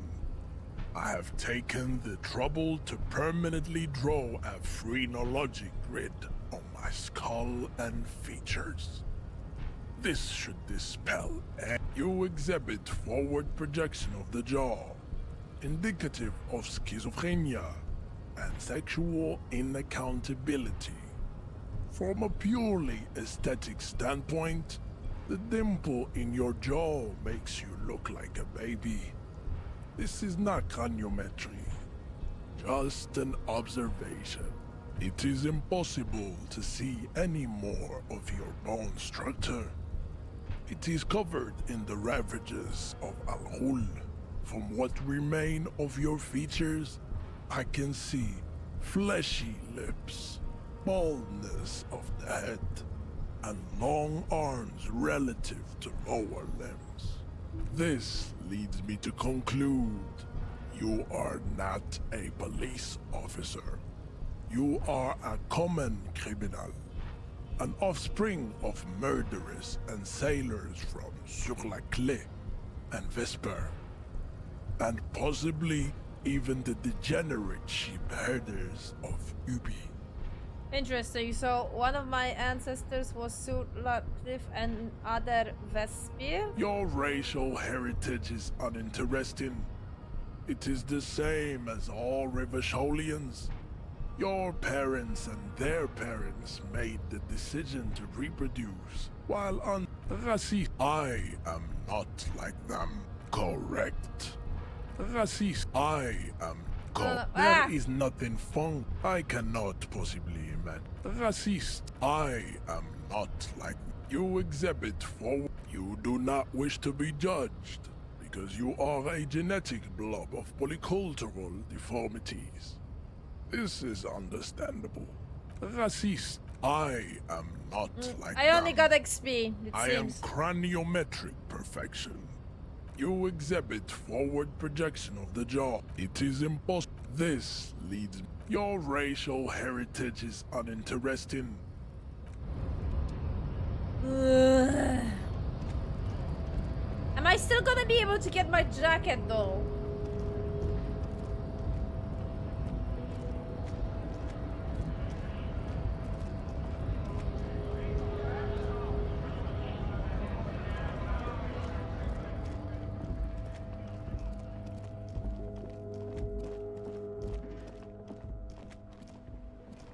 I have taken the trouble to permanently draw a phrenologic grid on my skull and features. This should dispel and you exhibit forward projection of the jaw, indicative of schizophrenia and sexual inaccountability. From a purely aesthetic standpoint, the dimple in your jaw makes you look like a baby. This is not craniometry, just an observation. It is impossible to see any more of your bone structure. It is covered in the ravages of Al-Ghul. From what remain of your features, I can see fleshy lips, baldness of the head, and long arms relative to lower limbs. This leads me to conclude you are not a police officer. You are a common criminal, an offspring of murderers and sailors from Sur-la-Clé and Vesper, and possibly even the degenerate sheep herders of Ubi. Interesting. So one of my ancestors was Sur-la-Cliff and other Vesper? Your racial heritage is uninteresting. It is the same as all Rivasholians. Your parents and their parents made the decision to reproduce, while on Racist, I am not like them. Correct. Racist, I am There is nothing fun. I cannot possibly imagine. Racist, I am not like you exhibit for. You do not wish to be judged, because you are a genetic blob of polycultural deformities. This is understandable. Racist, I am not like I only them. got XP, it I am seems. craniometric perfection. You exhibit forward projection of the jaw. It is impossible. This leads. Your racial heritage is uninteresting. Am I still gonna be able to get my jacket though?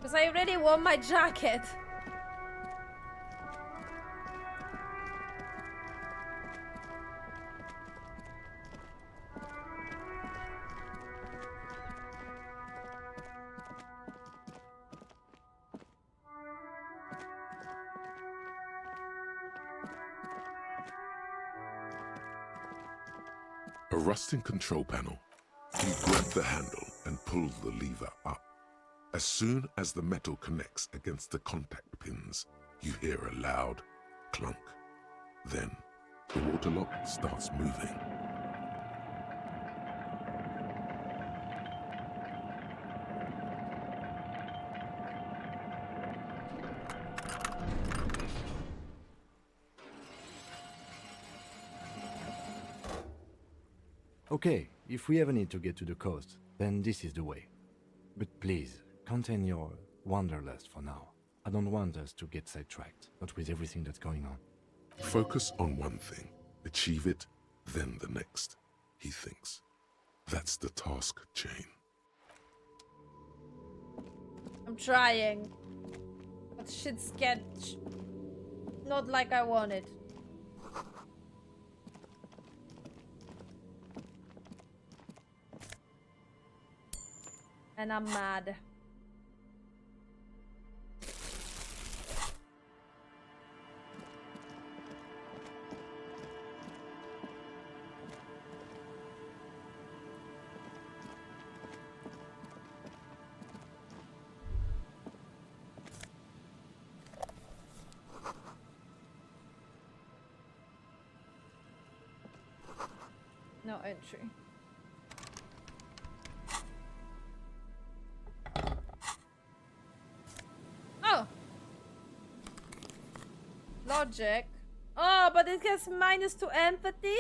Because I already won my jacket. A rusting control panel. You grab the handle and pull the lever up. As soon as the metal connects against the contact pins, you hear a loud clunk. Then, the water lock starts moving. Okay, if we ever need to get to the coast, then this is the way. But please, contain your wanderlust for now. I don't want us to get sidetracked, not with everything that's going on. Focus on one thing, achieve it, then the next, he thinks. That's the task chain. I'm trying. But shit's get not like I wanted. And I'm mad. No entry. Oh! Logic. Oh, but it has -2 empathy?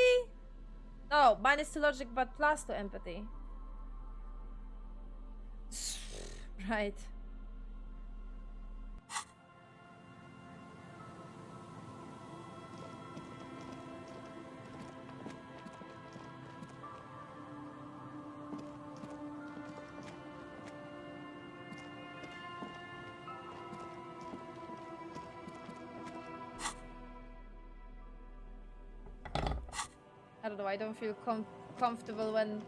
No, -2 logic, but +2 empathy. Right. I don't know, I don't feel comfortable when...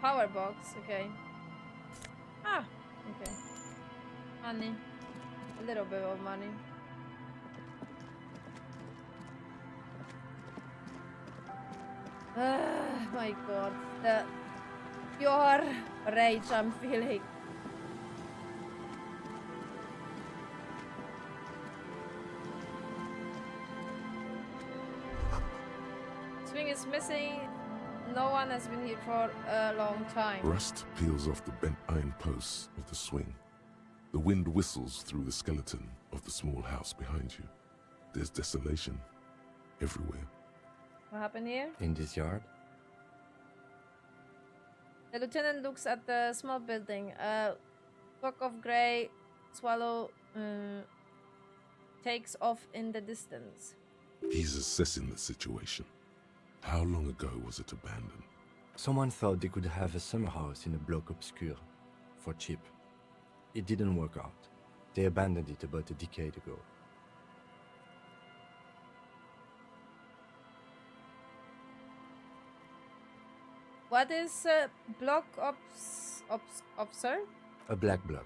Power box, okay. Ah, okay. Money. A little bit of money. My god, the pure rage I'm feeling. Swing is missing. No one has been here for a long time. Rust peels off the bent iron posts of the swing. The wind whistles through the skeleton of the small house behind you. There's desolation everywhere. What happened here? In this yard? The lieutenant looks at the small building. A flock of grey swallow takes off in the distance. He's assessing the situation. How long ago was it abandoned? Someone thought they could have a summer house in a bloc obscure for cheap. It didn't work out. They abandoned it about a decade ago. What is block sir? A black bloc.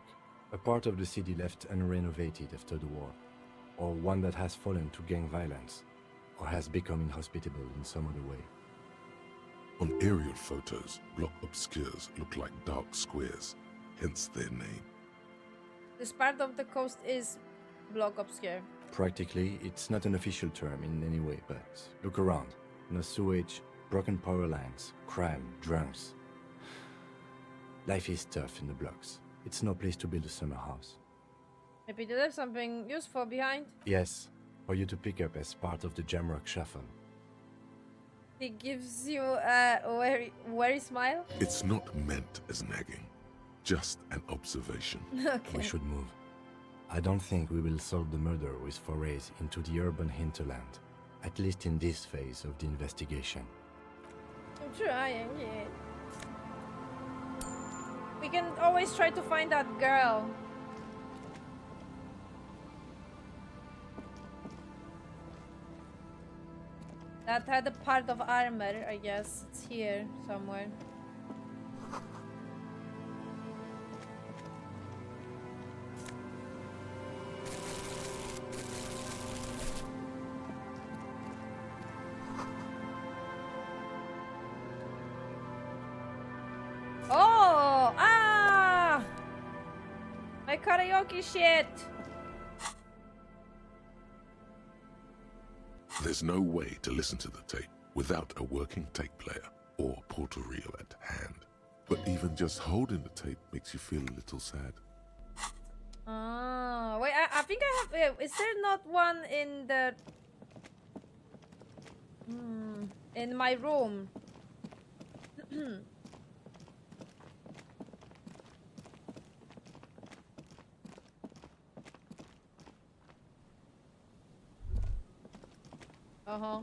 A part of the city left unrenovated after the war. Or one that has fallen to gang violence. Or has become inhospitable in some other way. On aerial photos, block obscures look like dark squares, hence their name. This part of the coast is block obscure. Practically, it's not an official term in any way, but look around. No sewage, broken power lines, crime, drunks. Life is tough in the blocks. It's no place to build a summer house. Maybe they left something useful behind. Yes, for you to pick up as part of the Jamrock Shuffle. He gives you a wary smile. It's not meant as nagging, just an observation. Okay. We should move. I don't think we will solve the murder with forays into the urban hinterland, at least in this phase of the investigation. I'm trying, yeah. We can always try to find that girl. That had a part of armor, I guess. It's here somewhere. Oh! Ah! My karaoke shit! There's no way to listen to the tape without a working tape player or portal reel at hand. But even just holding the tape makes you feel a little sad. Oh, wait, I think I have... Is there not one in the... in my room? Uh-huh.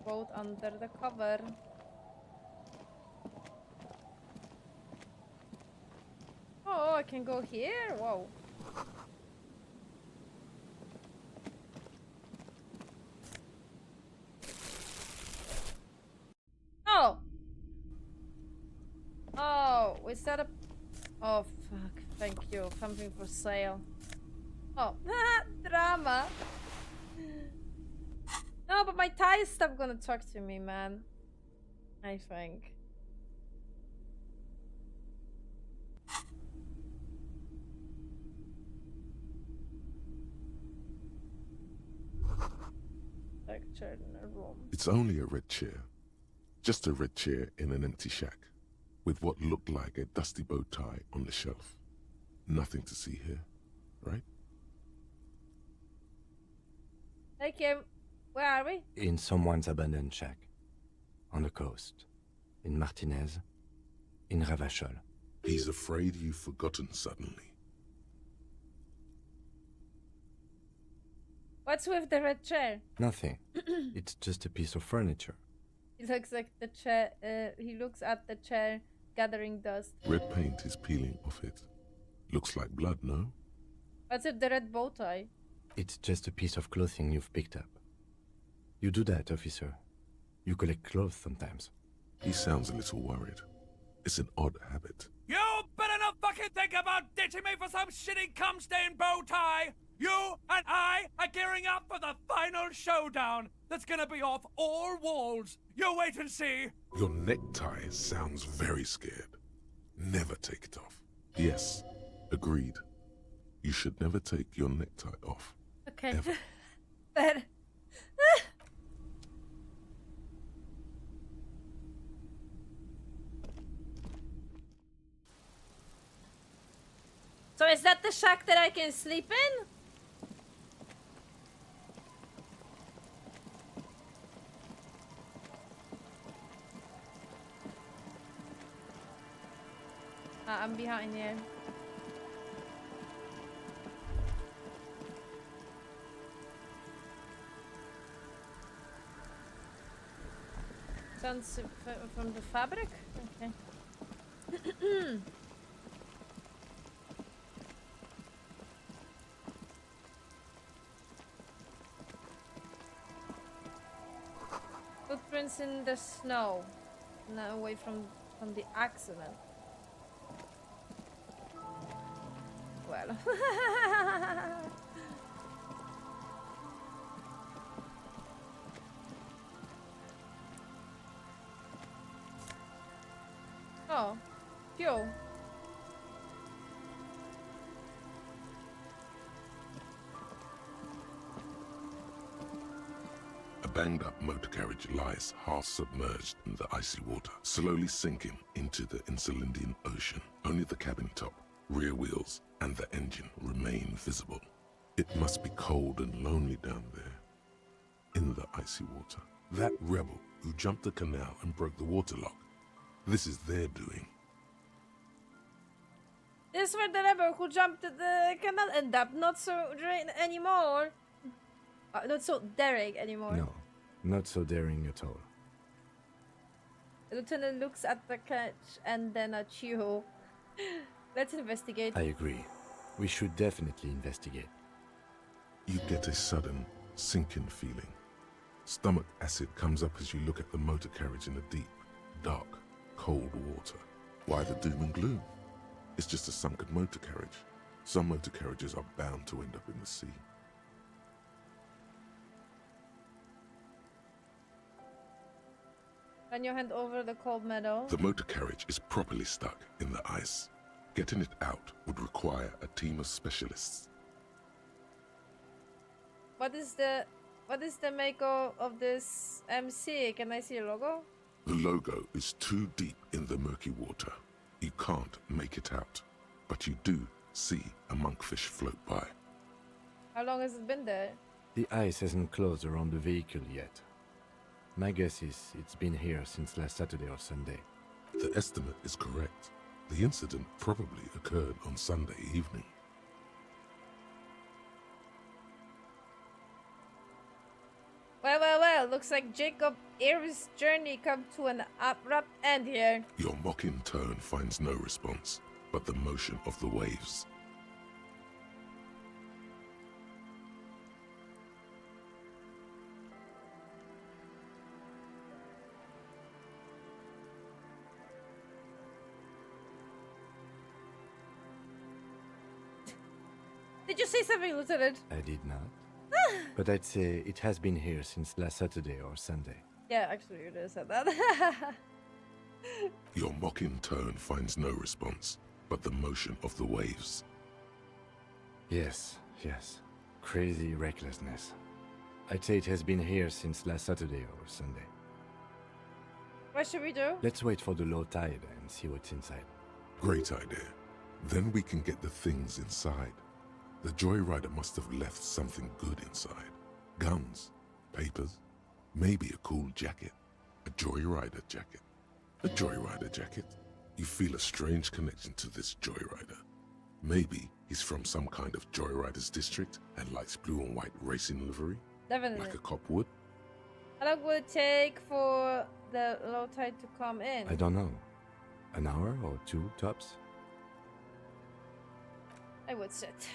boat under the cover. Oh, I can go here? Whoa. Oh! Oh, is that a... Oh, fuck. Thank you. Something for sale. Oh, drama. No, but my ties stopped gonna talk to me, man. I think. Lecture in a room. It's only a red chair. Just a red chair in an empty shack, with what looked like a dusty bow tie on the shelf. Nothing to see here, right? Hey, Kim. Where are we? In someone's abandoned shack. On the coast. In Martinez. In Ravachol. He's afraid you've forgotten suddenly. What's with the red chair? Nothing. It's just a piece of furniture. He looks like the chair. He looks at the chair, gathering dust. Red paint is peeling off it. Looks like blood, no? What's with the red bow tie? It's just a piece of clothing you've picked up. You do that, officer. You collect clothes sometimes. He sounds a little worried. It's an odd habit. You better not fucking think about ditching me for some shitty cum-stained bow tie! You and I are gearing up for the final showdown that's gonna be off all walls. You wait and see. Your necktie sounds very scared. Never take it off. Yes, agreed. You should never take your necktie off. Okay. Ever. But... So is that the shack that I can sleep in? I'm behind you. Sounds from the fabric? Okay. Footprints in the snow. Now away from the accident. Well. Oh, fuel. A banged-up motor carriage lies half submerged in the icy water, slowly sinking into the Insulindian Ocean. Only the cabin top, rear wheels, and the engine remain visible. It must be cold and lonely down there, in the icy water. That rebel who jumped the canal and broke the water lock, this is their doing. This is where the rebel who jumped the canal end up. Not so anymore. Not so daring anymore. No, not so daring at all. The lieutenant looks at the catch and then at you. Let's investigate. I agree. We should definitely investigate. You get a sudden, sinking feeling. Stomach acid comes up as you look at the motor carriage in the deep, dark, cold water. Why the doom and gloom? It's just a sunken motor carriage. Some motor carriages are bound to end up in the sea. Run your hand over the cold metal. The motor carriage is properly stuck in the ice. Getting it out would require a team of specialists. What is the make of this MC? Can I see a logo? The logo is too deep in the murky water. You can't make it out, but you do see a monkfish float by. How long has it been there? The ice hasn't closed around the vehicle yet. My guess is it's been here since last Saturday or Sunday. The estimate is correct. The incident probably occurred on Sunday evening. Well, Well, looks like Jacob Air's journey come to an abrupt end here. Your mocking tone finds no response, but the motion of the waves. Did you say something, Lieutenant? I did not. But I'd say it has been here since last Saturday or Sunday. Yeah, actually, you did said that. Your mocking tone finds no response, but the motion of the waves. Yes, yes. Crazy recklessness. I'd say it has been here since last Saturday or Sunday. What should we do? Let's wait for the low tide and see what's inside. Great idea. Then we can get the things inside. The Joyrider must have left something good inside. Guns, papers, maybe a cool jacket. A Joyrider jacket. A Joyrider jacket. You feel a strange connection to this Joyrider. Maybe he's from some kind of Joyriders district and likes blue and white racing livery. Definitely. Like a cop would. How long will it take for the low tide to come in? I don't know. An hour or two, tops? I would sit.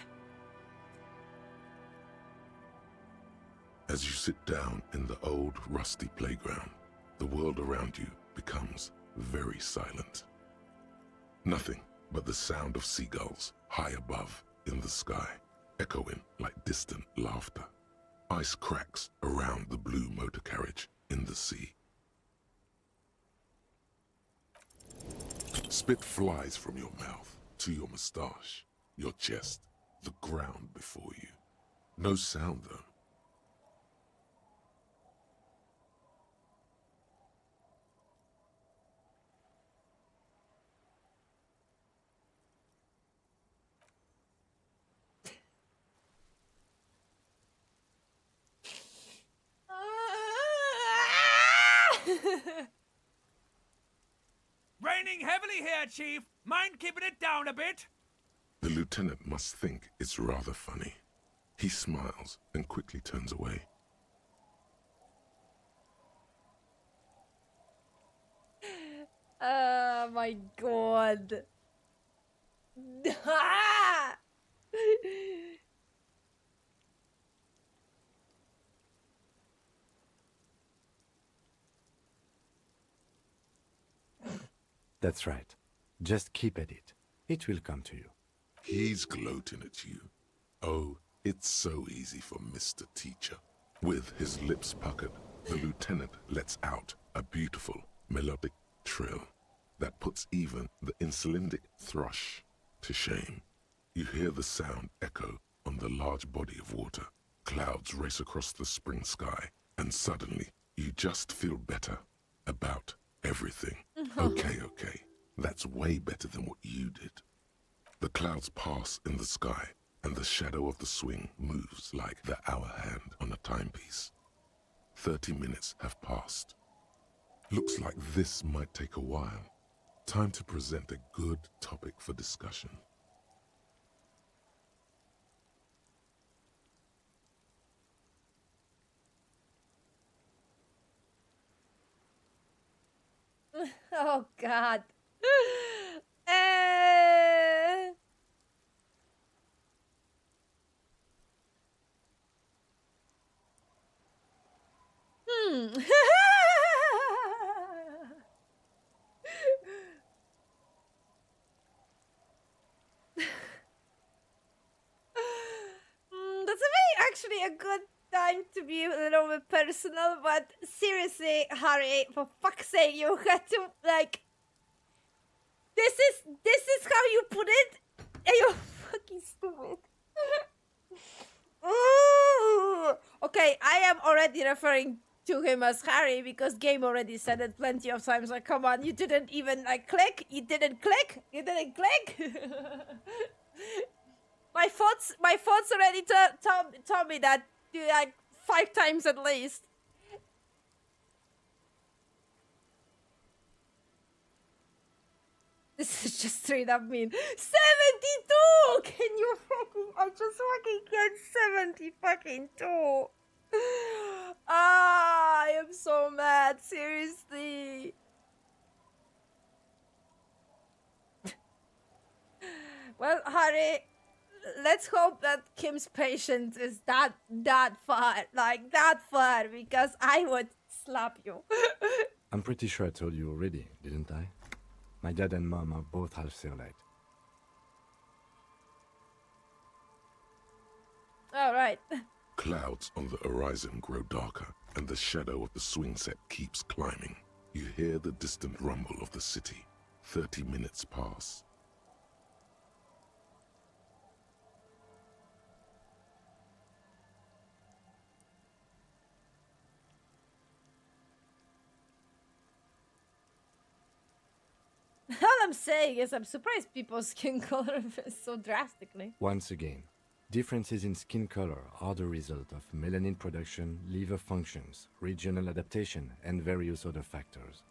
As you sit down in the old, rusty playground, the world around you becomes very silent. Nothing but the sound of seagulls high above in the sky, echoing like distant laughter. Ice cracks around the blue motor carriage in the sea. Spit flies from your mouth to your moustache, your chest, the ground before you. No sound though. Raining heavily here, Chief. Mind keeping it down a bit? The lieutenant must think it's rather funny. He smiles and quickly turns away. Oh my god. That's right. Just keep at it. It will come to you. He's gloating at you. Oh, it's so easy for Mr. Teacher. With his lips puckered, the lieutenant lets out a beautiful, melodic trill that puts even the insulindic thrush to shame. You hear the sound echo on the large body of water. Clouds race across the spring sky, and suddenly you just feel better about everything. Okay. That's way better than what you did. The clouds pass in the sky, and the shadow of the swing moves like the hour hand on a timepiece. 30 minutes have passed. Looks like this might take a while. Time to present a good topic for discussion. Oh god. That's actually a good time to be a little bit personal, but seriously, Harry, for fuck's sake, you had to, like, this is how you put it? And you're fucking stupid. Ooh. Okay, I am already referring to him as Harry because game already said it plenty of times. Like, come on, you didn't even, like, click? You didn't click? You didn't click? My thoughts already told me that, like, 5 times at least. This is just straight up mean. 72! Can you fucking... I just fucking get 70 fucking 2. Ah, seriously. Well, Harry, let's hope that Kim's patience is that far, like that far, because I would slap you. I'm pretty sure I told you already, didn't I? My dad and mom are both half Seolite. All right. Clouds on the horizon grow darker, and the shadow of the swing set keeps climbing. You hear the distant rumble of the city. 30 minutes pass. All I'm saying is I'm surprised people's skin color is so drastically. Once again, differences in skin color are the result of melanin production, liver functions, regional adaptation, and various other factors.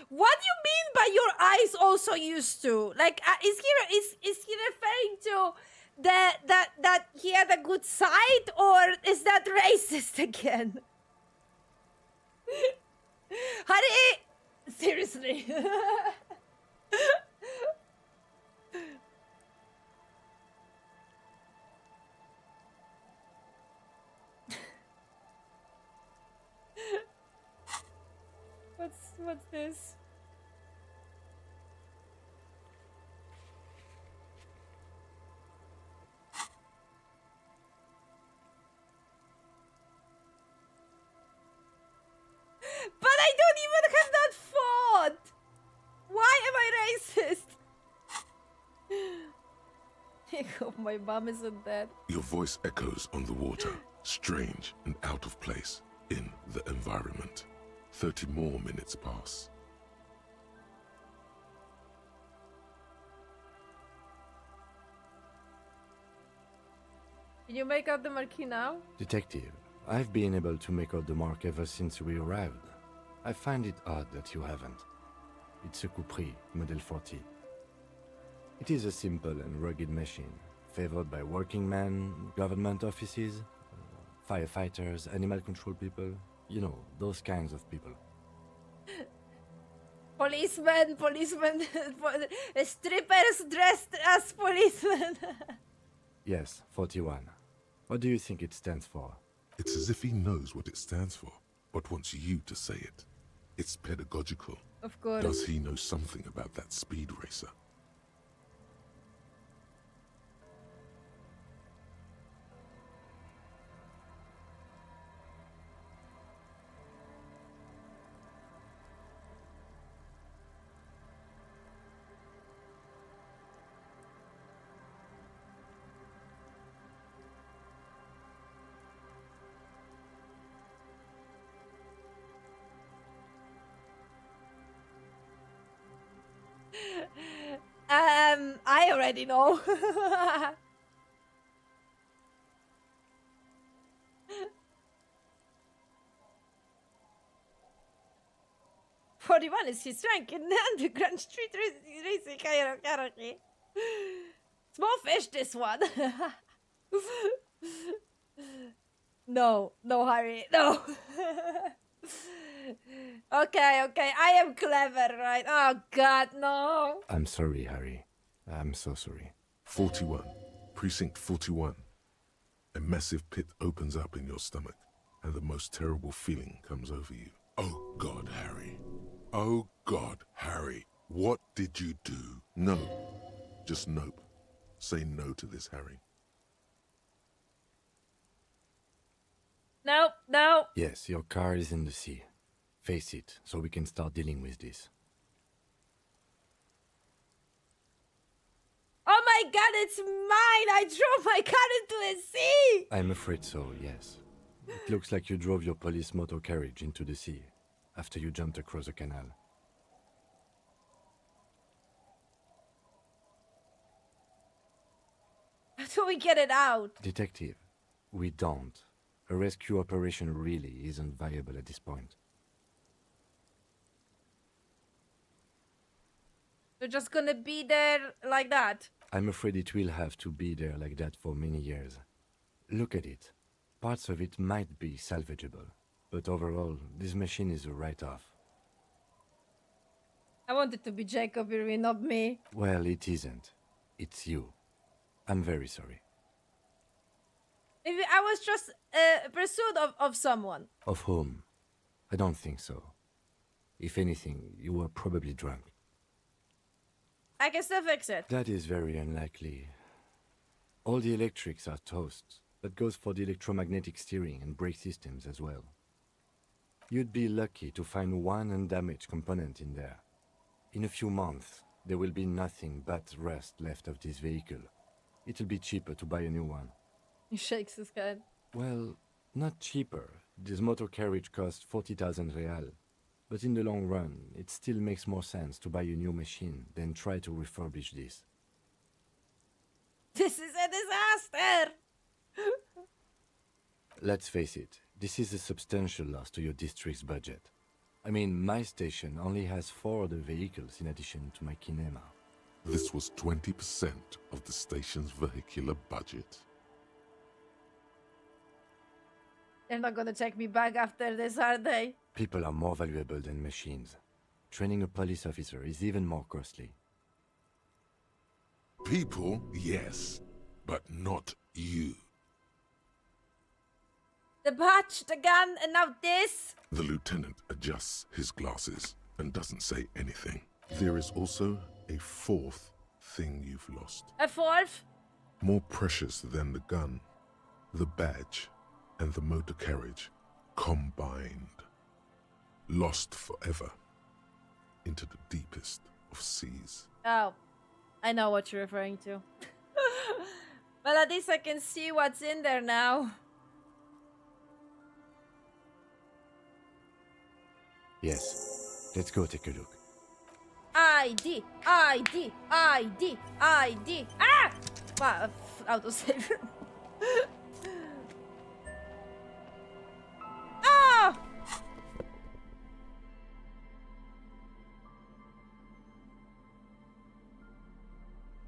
What do you mean by your eyes also used to? Like, is he referring to that he had a good sight, or is that racist again? Honey, seriously. What's this? But I don't even have that font! Why am I racist? I hope my mom isn't dead. Your voice echoes on the water, strange and out of place in the environment. 30 more minutes pass. Can you make out the marquee now? Detective, I've been able to make out the mark ever since we arrived. I find it odd that you haven't. It's a Coupris, Model 40. It is a simple and rugged machine, favored by working men, government offices, firefighters, animal control people, you know, those kinds of people. Policemen, strippers dressed as policemen. Yes, 41. What do you think it stands for? It's as if he knows what it stands for, but wants you to say it. It's pedagogical. Of course. Does he know something about that speed racer? I already know. 41 is his rank in the underground street racing hierarchy. Small fish, this one. No, Harry, no. Okay, I am clever, right? Oh God, no. I'm sorry, Harry. I'm so sorry. 41. Precinct 41. A massive pit opens up in your stomach, and the most terrible feeling comes over you. Oh God, Harry. Oh God, Harry. What did you do? No. Just nope. Say no to this, Harry. Nope, no. Yes, your car is in the sea. Face it, so we can start dealing with this. Oh my God, it's mine! I drove my car into the sea! I'm afraid so, yes. It looks like you drove your police motor carriage into the sea after you jumped across the canal. How do we get it out? Detective, we don't. A rescue operation really isn't viable at this point. We're just gonna be there like that. I'm afraid it will have to be there like that for many years. Look at it. Parts of it might be salvageable, but overall, this machine is a write-off. I want it to be Jacob, Irwin, not me. Well, it isn't. It's you. I'm very sorry. Maybe I was just pursued of someone. Of whom? I don't think so. If anything, you were probably drunk. I can still fix it. That is very unlikely. All the electrics are toast. That goes for the electromagnetic steering and brake systems as well. You'd be lucky to find one undamaged component in there. In a few months, there will be nothing but rust left of this vehicle. It'll be cheaper to buy a new one. He shakes his head. Well, not cheaper. This motor carriage costs 40,000 real. But in the long run, it still makes more sense to buy a new machine than try to refurbish this. This is a disaster! Let's face it, this is a substantial loss to your district's budget. I mean, my station only has 4 other vehicles in addition to my kinema. This was 20% of the station's vehicular budget. They're not gonna take me back after this, are they? People are more valuable than machines. Training a police officer is even more costly. People, yes, but not you. The badge, the gun, and now this? The lieutenant adjusts his glasses and doesn't say anything. There is also a 4th thing you've lost. A 4th? More precious than the gun, the badge, and the motor carriage combined. Lost forever into the deepest of seas. Oh, I know what you're referring to. Well, at least I can see what's in there now. Yes, let's go take a look. ID, ID, ID, ID. Ah! Wow, autosave. Ah!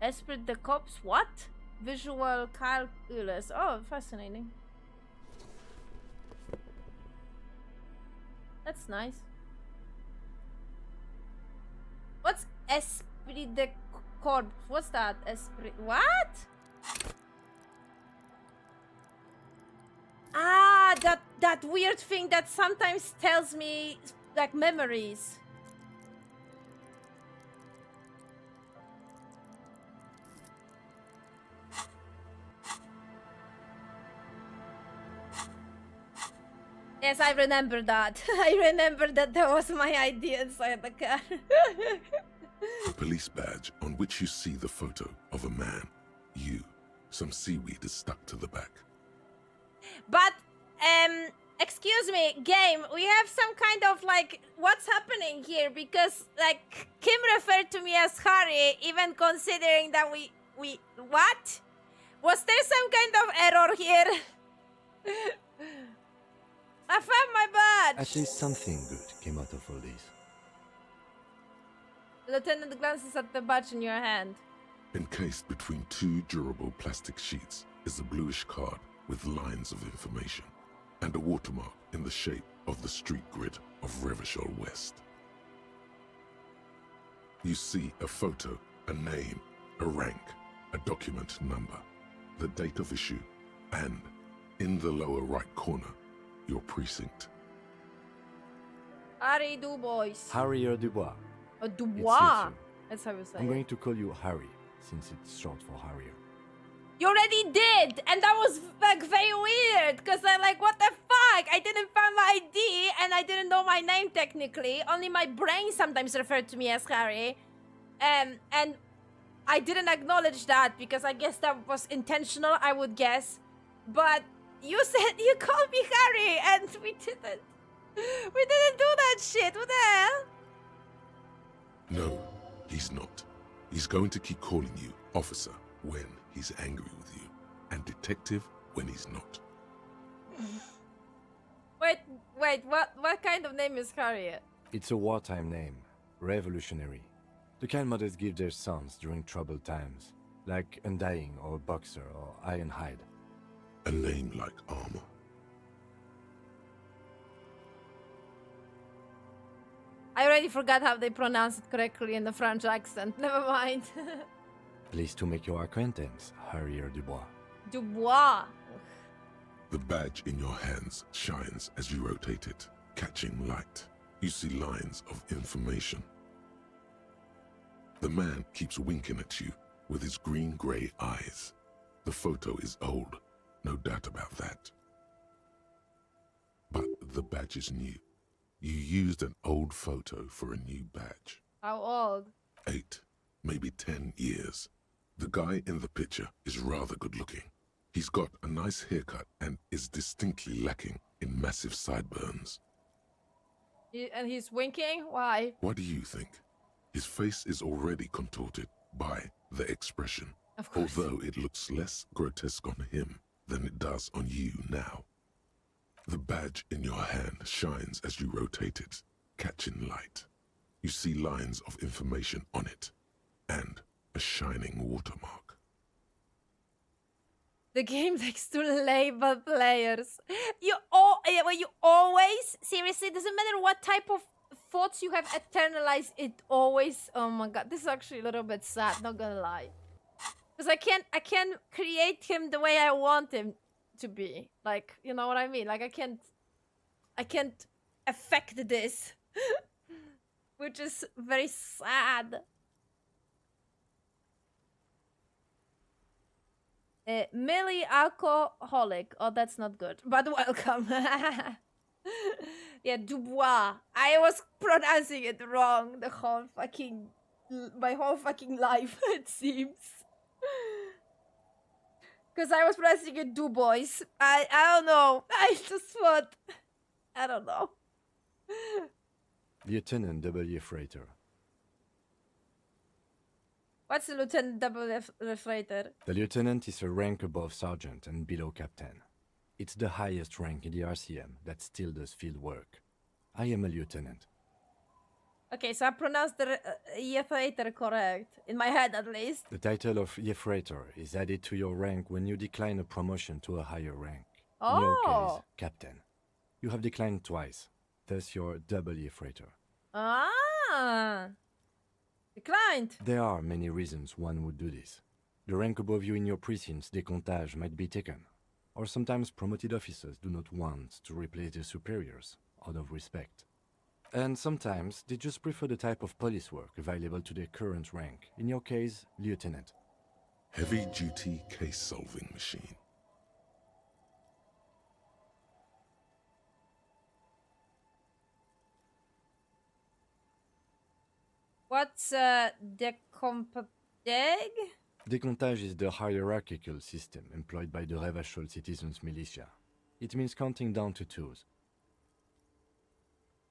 Esprit de cops, what? Visual calculus. Oh, fascinating. That's nice. What's Esprit de corps? What's that? Esprit. What? Ah, that weird thing that sometimes tells me like memories. Yes, I remember that. I remember that there was my ID inside the car. A police badge on which you see the photo of a man. You. Some seaweed is stuck to the back. But, excuse me, game, we have some kind of, like, what's happening here? Because, like, Kim referred to me as Harry, even considering that we, what? Was there some kind of error here? I found my badge! At least something good came out of all this. Lieutenant glances at the badge in your hand. Encased between 2 durable plastic sheets is a bluish card with lines of information and a watermark in the shape of the street grid of Revachol West. You see a photo, a name, a rank, a document number, the date of issue, and, in the lower right corner, your precinct. Harry Dubois. Harrier Dubois. Dubois. That's how you say I'm it. going to call you Harry, since it's short for Harrier. You already did! And that was, like, very weird! Because I'm like, what the fuck? I didn't find my ID, and I didn't know my name, technically. Only my brain sometimes referred to me as Harry. And I didn't acknowledge that, because I guess that was intentional, I would guess. But you said you called me Harry, and we didn't. We didn't do that shit. What the hell? No, he's not. He's going to keep calling you officer when he's angry with you, and detective when he's not. Wait, what kind of name is Harriet? It's a wartime name. Revolutionary. The kind mothers give their sons during troubled times, like Undying or Boxer or Ironhide. A name like armor. I already forgot how they pronounce it correctly in the French accent. Never mind. Pleased to make your acquaintance, Harrier Dubois. Dubois. The badge in your hands shines as you rotate it, catching light. You see lines of information. The man keeps winking at you with his green-grey eyes. The photo is old, no doubt about that. But the badge is new. You used an old photo for a new badge. How old? 8, maybe 10 years. The guy in the picture is rather good looking. He's got a nice haircut and is distinctly lacking in massive sideburns. And he's winking? Why? What do you think? His face is already contorted by the expression, Of course. although it looks less grotesque on him than it does on you now. The badge in your hand shines as you rotate it, catching light. You see lines of information on it, and a shining watermark. The game likes to label players. You always, seriously, doesn't matter what type of thoughts you have eternalized, it always, oh my god, this is actually a little bit sad, not gonna lie. Because I can't create him the way I want him to be. Like, you know what I mean? Like, I can't affect this. Which is very sad. Millie alcoholic. Oh, that's not good. But welcome. Yeah, Dubois. I was pronouncing it wrong my whole fucking life, it seems. Because I was pronouncing it Dubois. I don't know. I don't know. Lieutenant W. Freighter. What's the Lieutenant W. Freighter? The lieutenant is a rank above sergeant and below captain. It's the highest rank in the RCM that still does field work. I am a lieutenant. Okay, so I pronounced the Freighter correct. In my head, at least. The title of Freighter is added to your rank when you decline a promotion to a higher rank. In your case, captain. You have declined twice, thus you're W. Freighter. Ah! Declined. There are many reasons one would do this. The rank above you in your precinct's decomptage might be taken, or sometimes promoted officers do not want to replace their superiors, out of respect. And sometimes they just prefer the type of police work available to their current rank, in your case, lieutenant. Heavy-duty case-solving machine. What's decompage? Decomptage is the hierarchical system employed by the Revachol citizens' militia. It means counting down to 2s.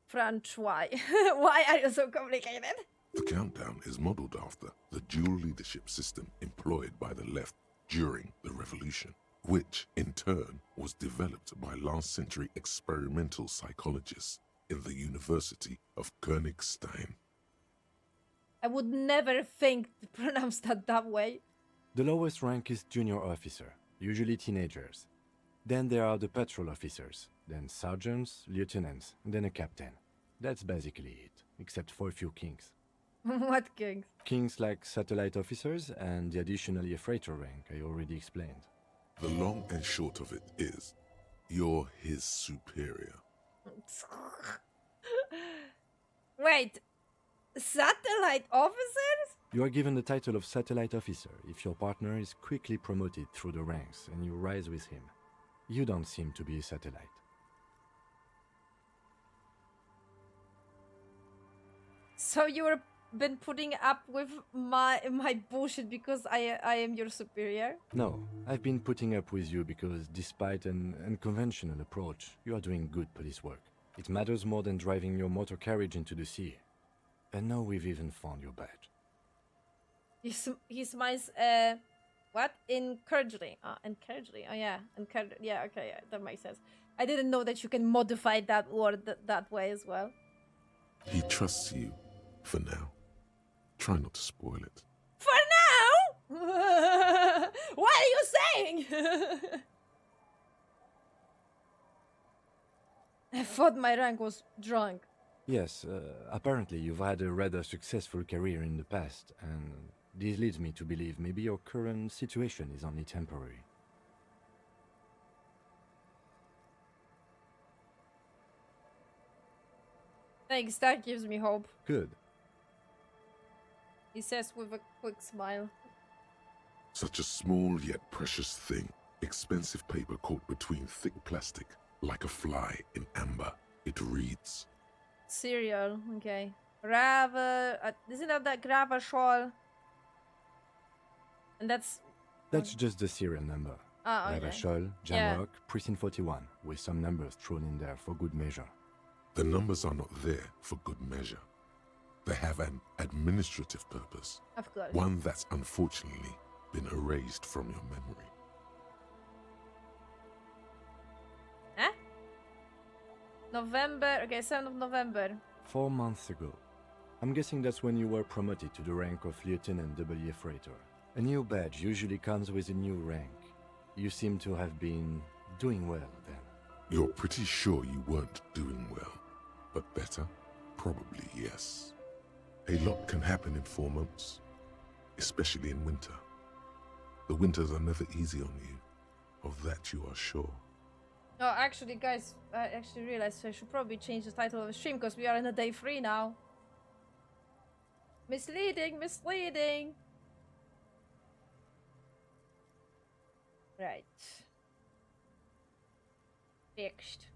French, why? Why are you so complicated? The countdown is modeled after the dual leadership system employed by the left during the revolution, which in turn was developed by last-century experimental psychologists in the University of Königstein. I would never think to pronounce that way. The lowest rank is junior officer, usually teenagers. Then there are the patrol officers, then sergeants, lieutenants, and then a captain. That's basically it, except for a few kings. What kings? Kings like satellite officers and the additional freighter rank I already explained. The long and short of it is, you're his superior. Wait, satellite officers? You are given the title of satellite officer if your partner is quickly promoted through the ranks and you rise with him. You don't seem to be a satellite. So you've been putting up with my bullshit because I am your superior? No, I've been putting up with you because despite an unconventional approach, you are doing good police work. It matters more than driving your motor carriage into the sea. And now we've even found your badge. He smiles, what? Encouragingly. Encouragingly. Oh, yeah. Yeah, okay, yeah, that makes sense. I didn't know that you can modify that word that way as well. He trusts you, for now. Try not to spoil it. For now? What are you saying? I thought my rank was drunk. Yes, apparently you've had a rather successful career in the past, and this leads me to believe maybe your current situation is only temporary. Thanks, that gives me hope. Good. He says with a quick smile. Such a small yet precious thing. Expensive paper caught between thick plastic, like a fly in amber. It reads. Cereal, okay. Gravel, isn't that gravel shawl? And that's Just the serial number. Ah, okay. Ravachol, Yeah. Jamrock, Precinct 41, with some numbers thrown in there for good measure. The numbers are not there for good measure. They have an administrative purpose. Of course. One that's unfortunately been erased from your memory. Huh? November, okay, 7th of November. 4 months ago. I'm guessing that's when you were promoted to the rank of Lieutenant W. Freighter. A new badge usually comes with a new rank. You seem to have been doing well then. You're pretty sure you weren't doing well, but better? Probably yes. A lot can happen in 4 months, especially in winter. The winters are never easy on you, of that you are sure. Oh, actually, guys, I actually realized I should probably change the title of the stream because we are in a day 3 now. Misleading, misleading. Right. Fixed.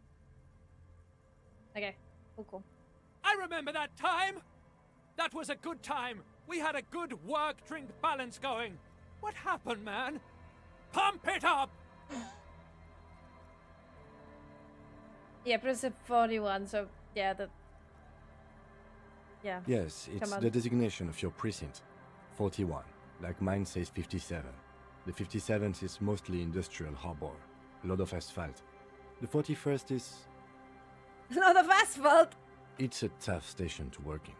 Okay, cool. I remember that time! That was a good time. We had a good work-drink balance going. What happened, man? Pump it up! Yeah, Precinct 41, so yeah, yeah. Yes, it's the designation of your precinct. 41, like mine says 57. The 57th is mostly industrial harbor, a lot of asphalt. The 41st is... A lot of asphalt! It's a tough station to work in.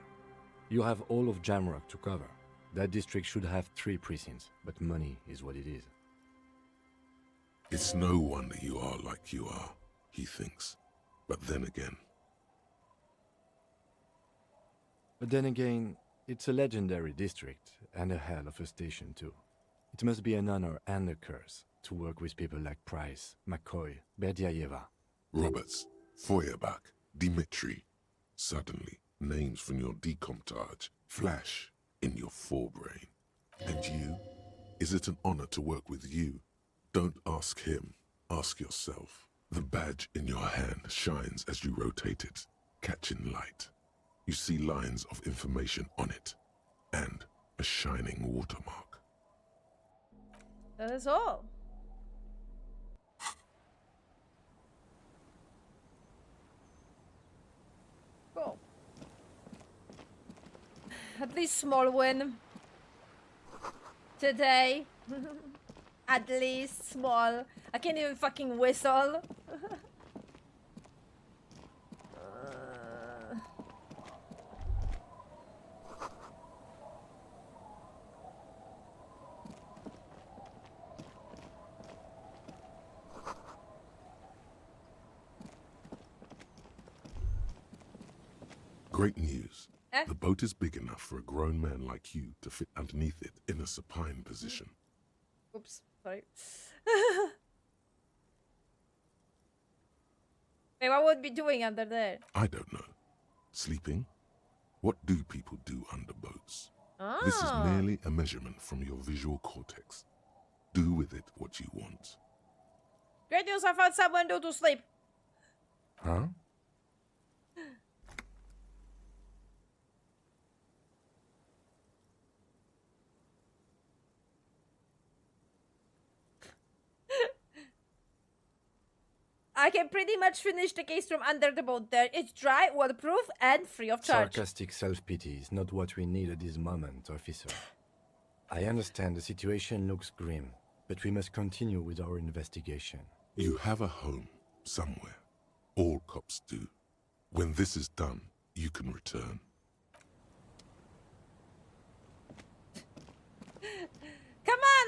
You have all of Jamrock to cover. That district should have 3 precincts, but money is what it is. It's no wonder you are like you are, he thinks. But then again... It's a legendary district, and a hell of a station too. It must be an honor and a curse to work with people like Price, McCoy, Berdiaeva. Roberts, Feuerbach, Dimitri. Suddenly, names from your decomptage flash in your forebrain. And you? Is it an honor to work with you? Don't ask him, ask yourself. The badge in your hand shines as you rotate it, catching light. You see lines of information on it, and a shining watermark. That is all. Cool. At least small win. Today. At least small. I can't even fucking whistle. Great news. The boat is big enough for a grown man like you to fit underneath it in a supine position. Oops, sorry. Wait, what would be doing under there? I don't know. Sleeping? What do people do under boats? Ah. This is merely a measurement from your visual cortex. Do with it what you want. Great news, I found some window to sleep. Huh? I can pretty much finish the case from under the boat there. It's dry, waterproof, and free of charge. Sarcastic self-pity is not what we need at this moment, officer. I understand the situation looks grim, but we must continue with our investigation. You have a home somewhere. All cops do. When this is done, you can return.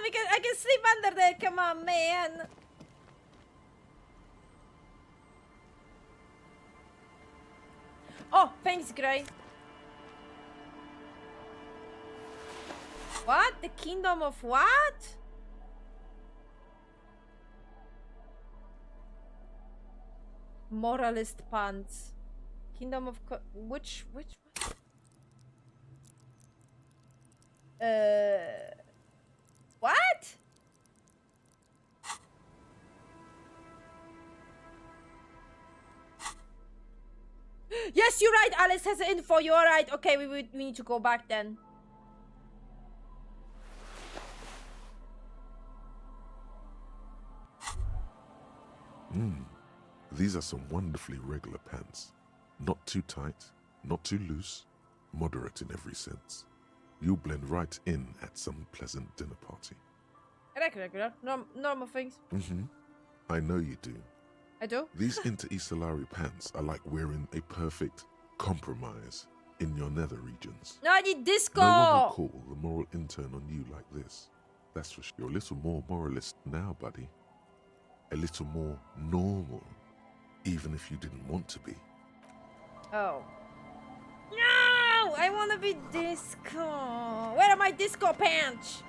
I can sleep under there. Come on, man. Oh, thanks, Gray. What? The kingdom of what? Moralist pants. Kingdom of which one? What? Yes, you're right. Alice has info. You're right. Okay, we need to go back then. These are some wonderfully regular pants. Not too tight, not too loose, moderate in every sense. You'll blend right in at some pleasant dinner party. Regular. Normal things. I know you do. I do? These Inter-Isolari pants are like wearing a perfect compromise in your nether regions. No, I need disco! No one will call the moral intern on you like this. That's for sure. You're a little more moralist now, buddy. A little more normal, even if you didn't want to be. Oh. No! I want to be disco. Where are my disco pants?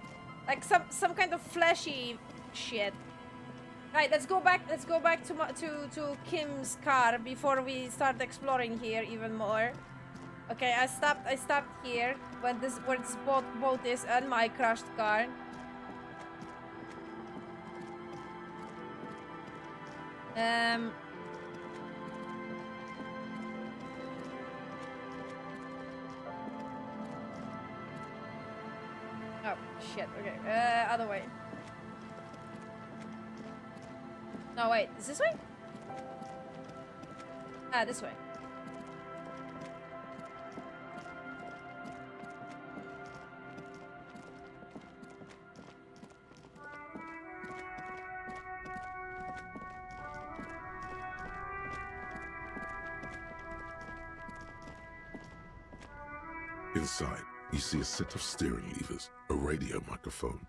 Like some kind of flashy shit. Right, let's go back to Kim's car before we start exploring here even more. Okay, I stopped here when where this boat is and my crashed car. Oh shit, okay. Other way. No, wait, is this way? Ah, this way. Inside, you see a set of steering levers, a radio microphone,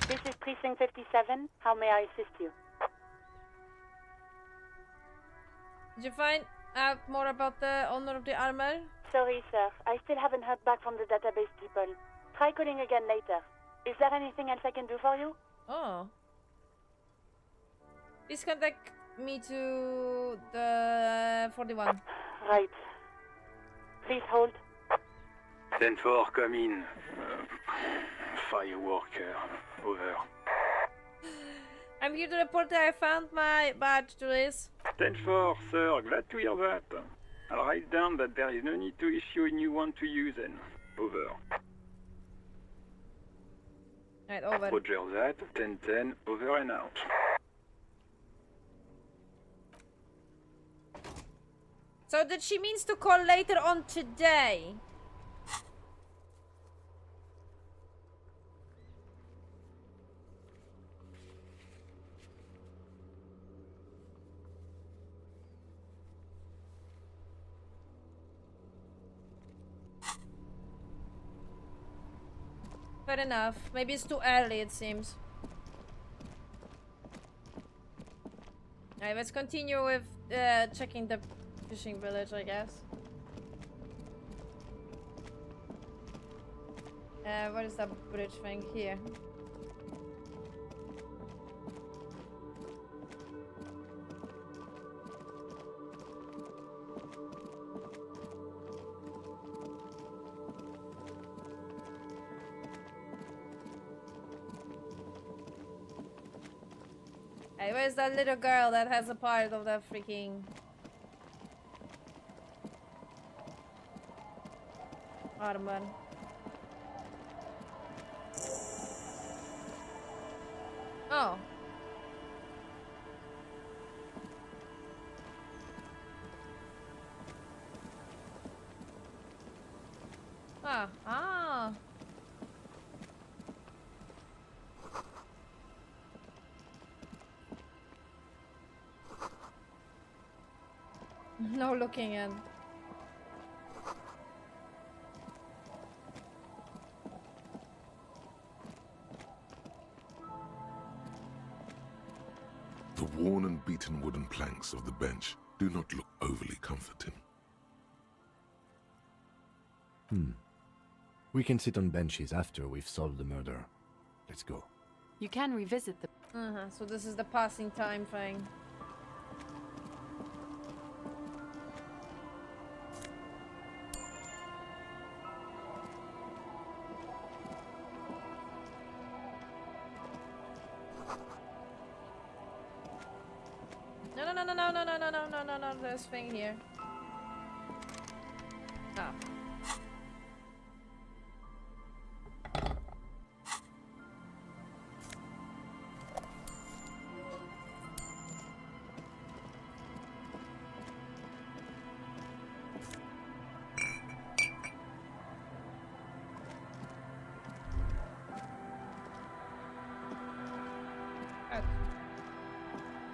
This is Precinct 57. How may I assist you? Did you find out more about the owner of the armor? Sorry, sir. I still haven't heard back from the database people. Try calling again later. Is there anything else I can do for you? Oh. Please contact me to the 41. Right. Please hold. 10-4, come in. Fireworker, over. I'm here to report that I found my badge to this. 10-4, sir, glad to hear that. I'll write down that there is no need to issue a new one to you then. Over. Right, over. Roger that. 10-10, over and out. So that she means to call later on today. Fair enough. Maybe it's too early, it seems. Alright, let's continue with checking the fishing village, I guess. What is that bridge thing here? Hey, where's that little girl that has a part of the freaking armor? Oh. Ah. No looking in. The worn and beaten wooden planks of the bench do not look overly comforting. We can sit on benches after we've solved the murder. Let's go. You can revisit the... So this is the passing time thing. No, there's thing here. Ah.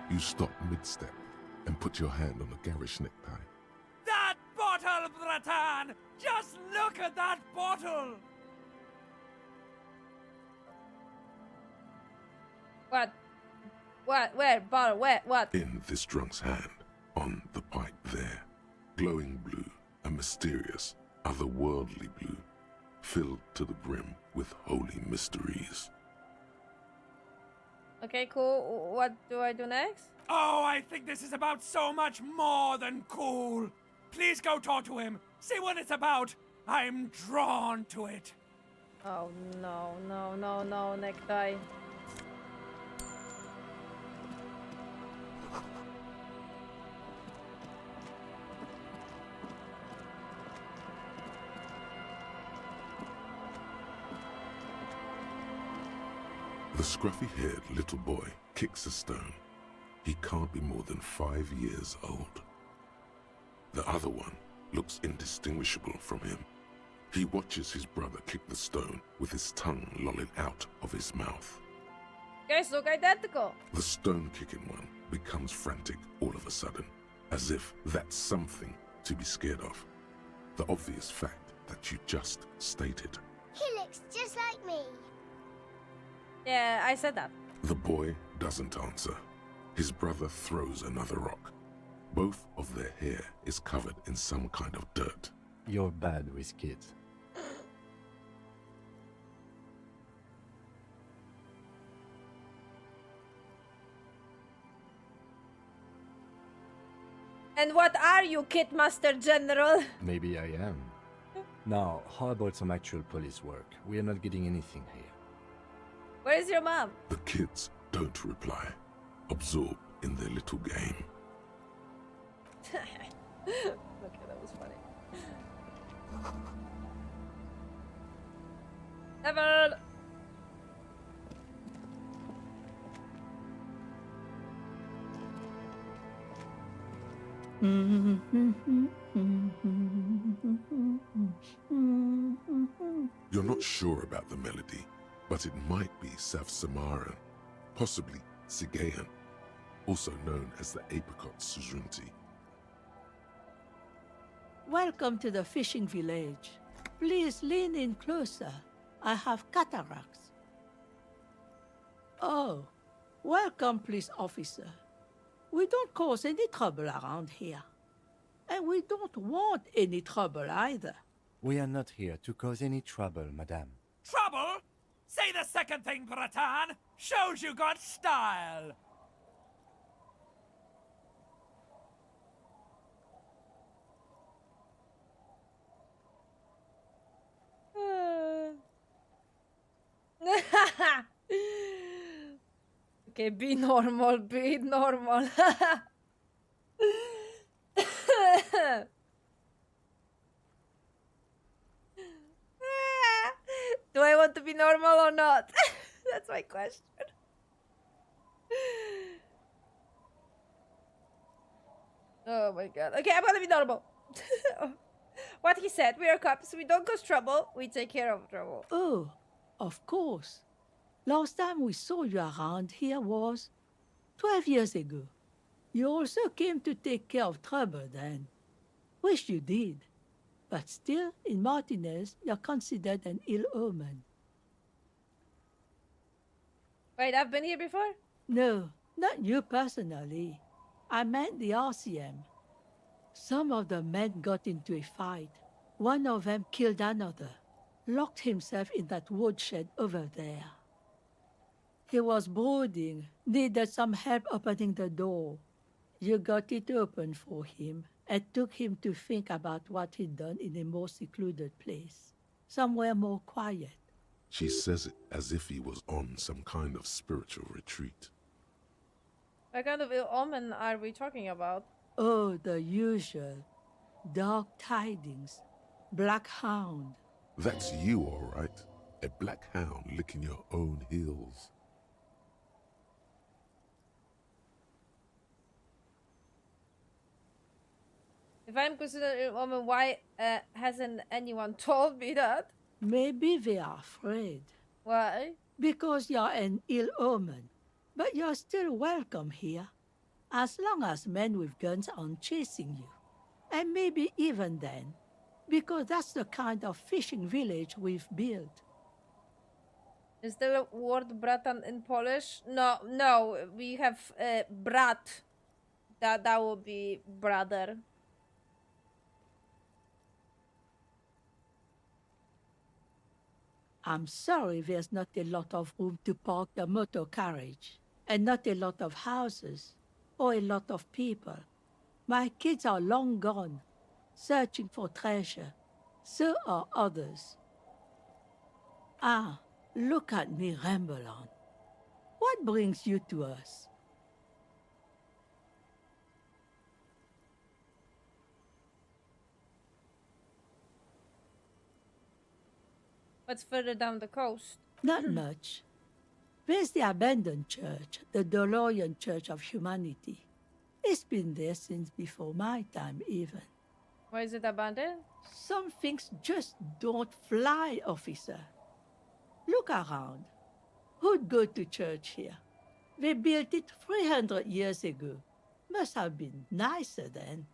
You stop mid-step and put your hand on a garish necktie. That bottle, Bratan! Just look at that bottle! What? What? Where? Bottle? Where? What? In this drunk's hand, on the pipe there, glowing blue, a mysterious, otherworldly blue, filled to the brim with holy mysteries. Okay, cool. What do I do next? Oh, I think this is about so much more than cool. Please go talk to him. See what it's about. I'm drawn to it. Oh, no, necktie. The scruffy-haired little boy kicks a stone. He can't be more than 5 years old. The other one looks indistinguishable from him. He watches his brother kick the stone with his tongue lolling out of his mouth. Guys look identical. The stone-kicking one becomes frantic all of a sudden, as if that's something to be scared of. The obvious fact that you just stated. He looks just like me. Yeah, I said that. The boy doesn't answer. His brother throws another rock. Both of their hair is covered in some kind of dirt. You're bad with kids. And what are you, Kitmaster General? Maybe I am. Now, how about some actual police work? We are not getting anything here. Where's your mom? The kids don't reply, absorbed in their little game. Okay, that was funny. Never. You're not sure about the melody, but it might be South Samaran, possibly Sigayan, also known as the apricot suzerainty. Welcome to the fishing village. Please lean in closer. I have cataracts. Oh, welcome, police officer. We don't cause any trouble around here. And we don't want any trouble either. We are not here to cause any trouble, madame. Trouble? Say the second thing, Bratan. Shows you got style. Okay, be normal, be normal. Do I want to be normal or not? That's my question. Oh my god. Okay, I'm gonna be normal. What he said, we are cops, we don't cause trouble, we take care of trouble. Oh, of course. Last time we saw you around here was 12 years ago. You also came to take care of trouble then. Wish you did. But still, in Martinez, you're considered an ill omen. Wait, I've been here before? No, Not you personally. I meant the RCM. Some of the men got into a fight. One of them killed another, locked himself in that woodshed over there. He was brooding, needed some help opening the door. You got it open for him and took him to think about what he'd done in a more secluded place, somewhere more quiet. She says it as if he was on some kind of spiritual retreat. What kind of ill omen are we talking about? Oh, the usual. Dark tidings. Black hound. That's you, all right. A black hound licking your own heels. If I'm considered ill omen, why hasn't anyone told me that? Maybe they are afraid. Why? Because you're an ill omen. But you're still welcome here. As long as men with guns aren't chasing you. And maybe even then. Because that's the kind of fishing village we've built. Is the word bratan in Polish? No, we have brat. That would be brother. I'm sorry there's not a lot of room to park the motor carriage. And not a lot of houses. Or a lot of people. My kids are long gone, searching for treasure. So are others. Ah, look at me ramble on. What brings you to us? What's further down the coast? Not much. There's the abandoned church, the DeLorean Church of Humanity. It's been there since before my time, even. Why is it abandoned? Some things just don't fly, officer. Look around. Who'd go to church here? They built it 300 years ago. Must have been nicer then.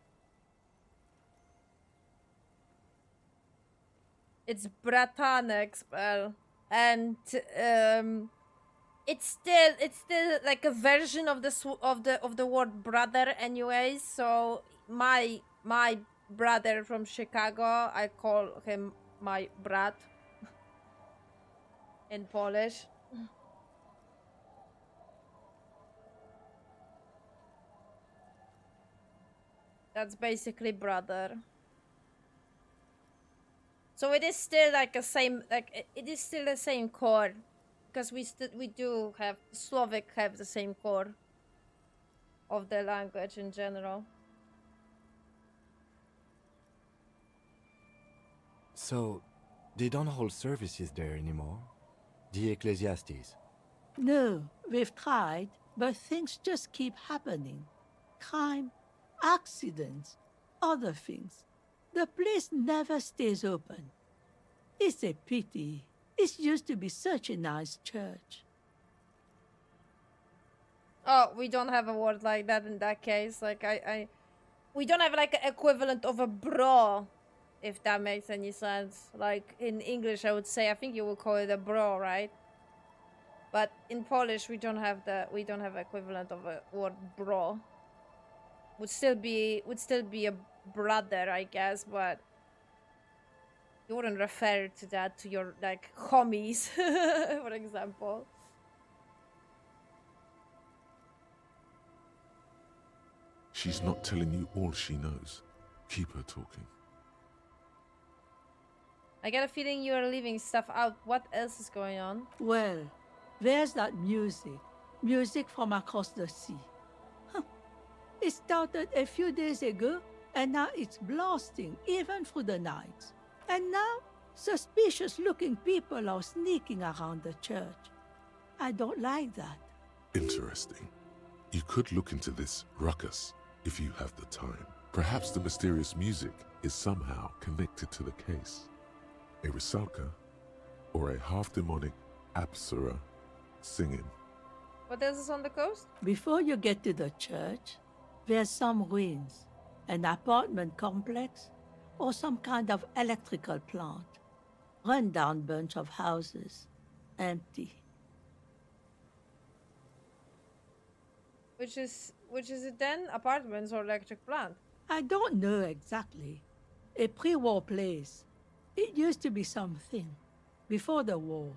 It's Bratanek spell, and it's still like a version of the word brother, anyways. So my brother from Chicago, I call him my brat in Polish. That's basically brother. So it is still like a same, like it is still the same core, because we do have Slovak have the same core of the language in general. So, they don't hold services there anymore? The Ecclesiastes? No, we've tried, but things just keep happening. Crime, accidents, other things. The place never stays open. It's a pity. It used to be such a nice church. Oh, we don't have a word like that in that case. Like we don't have like an equivalent of a bro, if that makes any sense. Like in English, I would say, I think you would call it a bro, right? But in Polish, we don't have equivalent of a word bro. Would still be a brother, I guess, but you wouldn't refer to that to your like homies, for example. She's not telling you all she knows. Keep her talking. I get a feeling you are leaving stuff out. What else is going on? Well, there's that music. Music from across the sea. It started a few days ago, and now it's blasting, even through the night. And now, suspicious-looking people are sneaking around the church. I don't like that. Interesting. You could look into this ruckus if you have the time. Perhaps the mysterious music is somehow connected to the case. A Rusalka or a half-demonic Apsara singing. What else is on the coast? Before you get to the church, there's some ruins, an apartment complex, or some kind of electrical plant. Run-down bunch of houses, empty. Which is it then? Apartments or electric plant? I don't know exactly. A pre-war place. It used to be something. Before the war.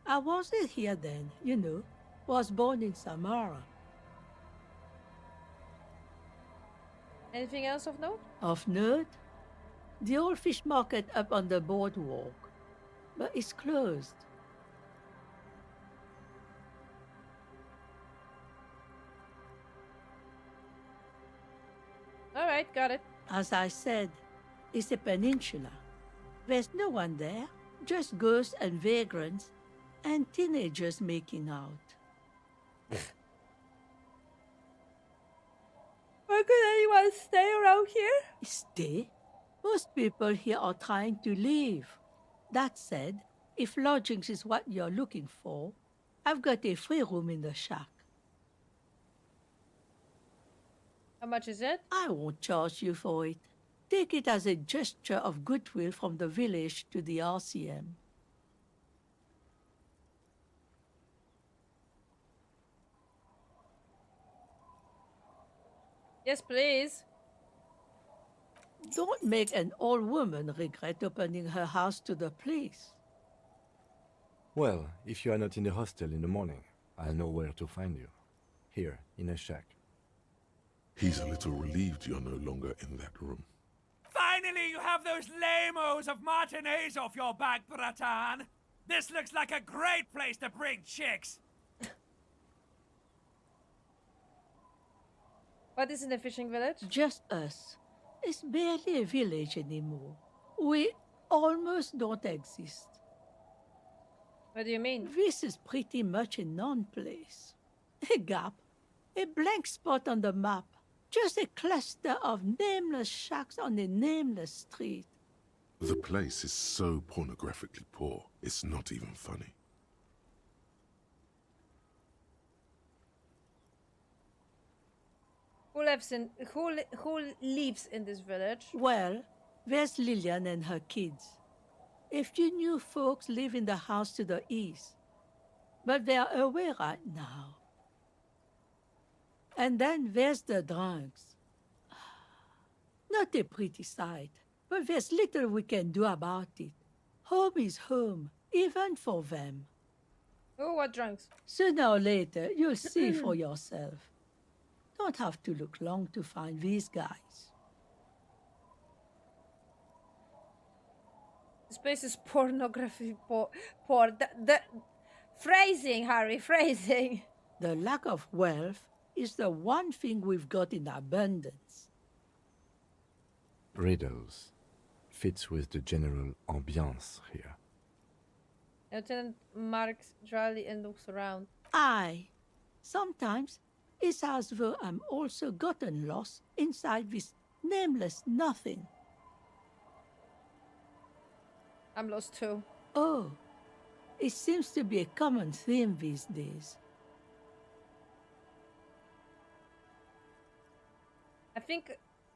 I wasn't here then, you know. Was born in Samara. Anything else of note? Of note? The old fish market up on the boardwalk. But it's closed. Alright, got it. As I said, it's a peninsula. There's no one there, just ghosts and vagrants, and teenagers making out. Why could anyone stay around here? Stay? Most people here are trying to leave. That said, if lodgings is what you're looking for, I've got a free room in the shack. How much is it? I won't charge you for it. Take it as a gesture of goodwill from the village to the RCM. Yes, please. Don't make an old woman regret opening her house to the police. Well, if you are not in the hostel in the morning, I'll know where to find you. Here, in a shack. He's a little relieved you're no longer in that room. Finally, you have those lamos of matinees off your back, Bratan. This looks like a great place to bring chicks. What is in the fishing village? Just us. It's barely a village anymore. We almost don't exist. What do you mean? This is pretty much a non-place. A gap. A blank spot on the map. Just a cluster of nameless shacks on a nameless street. The place is so pornographically poor, it's not even funny. Who lives in this village? Well, there's Lillian and her kids. A few new folks live in the house to the east, but they're away right now. And then there's the drunks. Not a pretty sight, but there's little we can do about it. Home is home, even for them. Oh, what drunks? Sooner or later, you'll see for yourself. Don't have to look long to find these guys. This place is pornography poor. The phrasing, Harry, phrasing. The lack of wealth is the one thing we've got in abundance. Riddles. Fits with the general ambiance here. Lieutenant marks dryly and looks around. Aye. Sometimes it's as though I'm also gotten lost inside this nameless nothing. I'm lost too. Oh, it seems to be a common theme these days. I think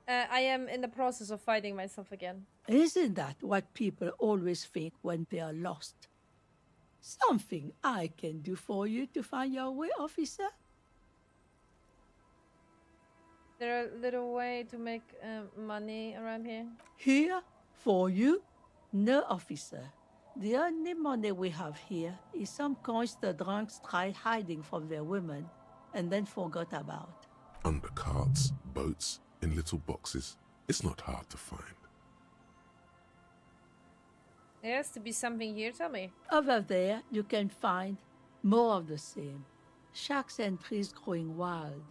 I am in the process of finding myself again. Isn't that what people always think when they are lost? Something I can do for you to find your way, officer? Is there a little way to make money around here? Here? For you? No, officer. The only money we have here is some coins the drunks tried hiding from their women and then forgot about. Under carts, boats, in little boxes. It's not hard to find. There has to be something here, tell me. Over there, you can find more of the same. Shacks and trees growing wild.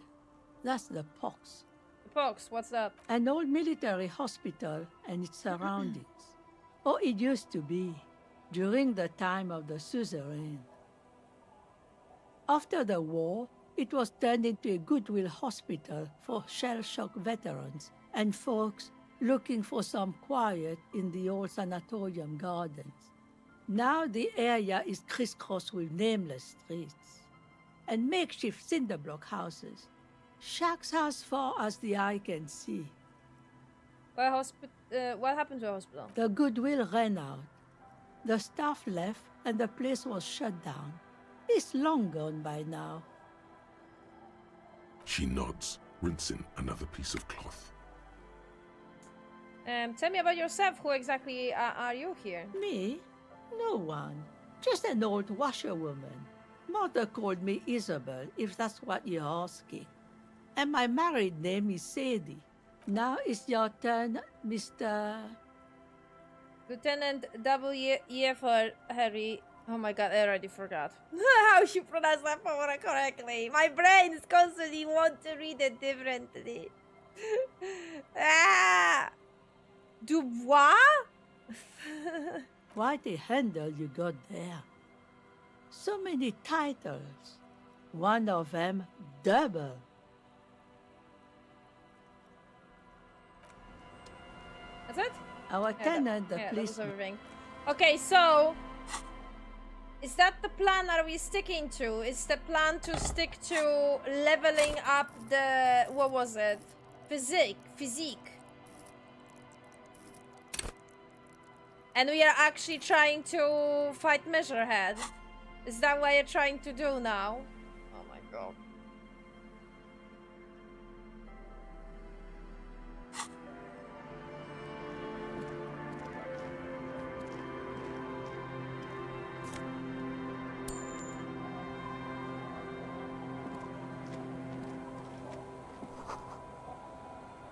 That's the Pox. The Pox, what's that? An old military hospital and its surroundings. Or it used to be, during the time of the suzerain. After the war, it was turned into a goodwill hospital for shell-shock veterans and folks looking for some quiet in the old sanatorium gardens. Now the area is crisscrossed with nameless streets and makeshift cinder block houses, shacks as far as the eye can see. What happened to the hospital? The goodwill ran out. The staff left and the place was shut down. It's long gone by now. She nods, rinsing another piece of cloth. Tell me about yourself. Who exactly are you here? Me? No one. Just an old washerwoman. Mother called me Isabel, if that's what you're asking. And my married name is Sadie. Now it's your turn, Mr. Lieutenant W. for Harry. Oh my god, I already forgot how you pronounce that word correctly. My brain is constantly want to read it differently. Dubois? Quite a handle you got there. So many titles. One of them double. That's it? Our tenant, the that was policeman. everything. Okay, so is that the plan? Are we sticking to? Is the plan to stick to leveling up the what was it? Physique. And we are actually trying to fight Measurehead. Is that what you're trying to do now? Oh my god.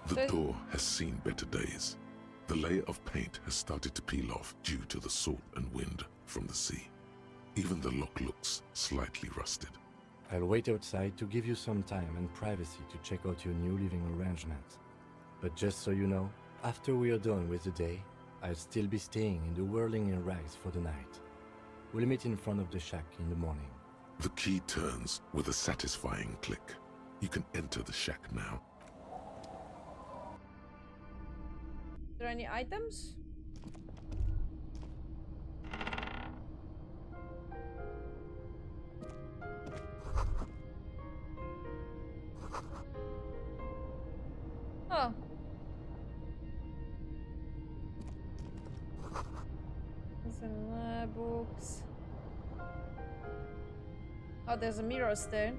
The door has seen better days. The layer of paint has started to peel off due to the salt and wind from the sea. Even the lock looks slightly rusted. I'll wait outside to give you some time and privacy to check out your new living arrangements. But just so you know, after we are done with the day, I'll still be staying in the Whirling in Rags for the night. We'll meet in front of the shack in the morning. The key turns with a satisfying click. You can enter the shack now. Are there any items? Oh. Some books. Oh, there's a mirror there.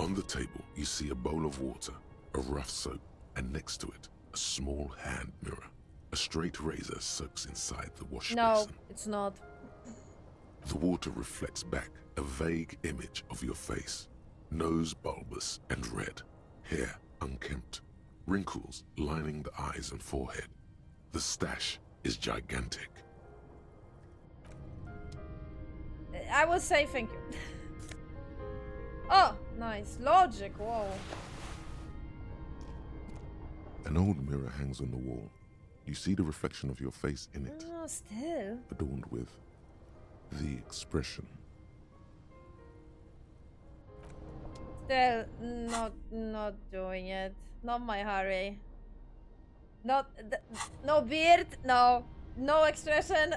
On the table, you see a bowl of water, a rough soap, and next to it, a small hand mirror. A straight razor soaks inside the wash basin. No, it's not. The water reflects back a vague image of your face. Nose bulbous and red, hair unkempt, wrinkles lining the eyes and forehead. The stash is gigantic. I will say thank you. Oh, nice. Logic, whoa. An old mirror hangs on the wall. You see the reflection of your face in it, Oh, still. adorned with the expression. Still not doing it. Not my hurry. No beard, no expression,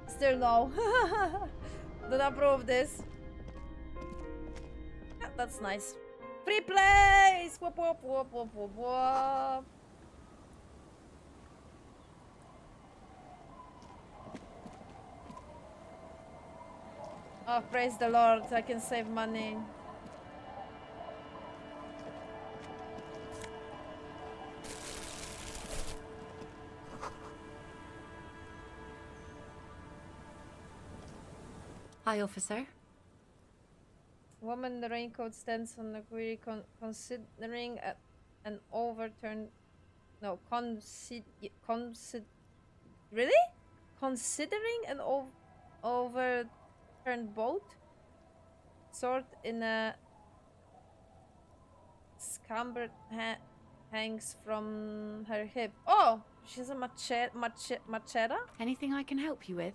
still no. Don't approve this. Yeah, that's nice. Free place! Whoop whoop whoop whoop whoop whoop. Oh, praise the Lord, I can save money. Hi, officer. Woman in the raincoat stands on the query considering an overturned... No, really? Considering an overturned boat? Sword in a... Scamber hangs from her hip. Oh! She has a machete? Anything I can help you with?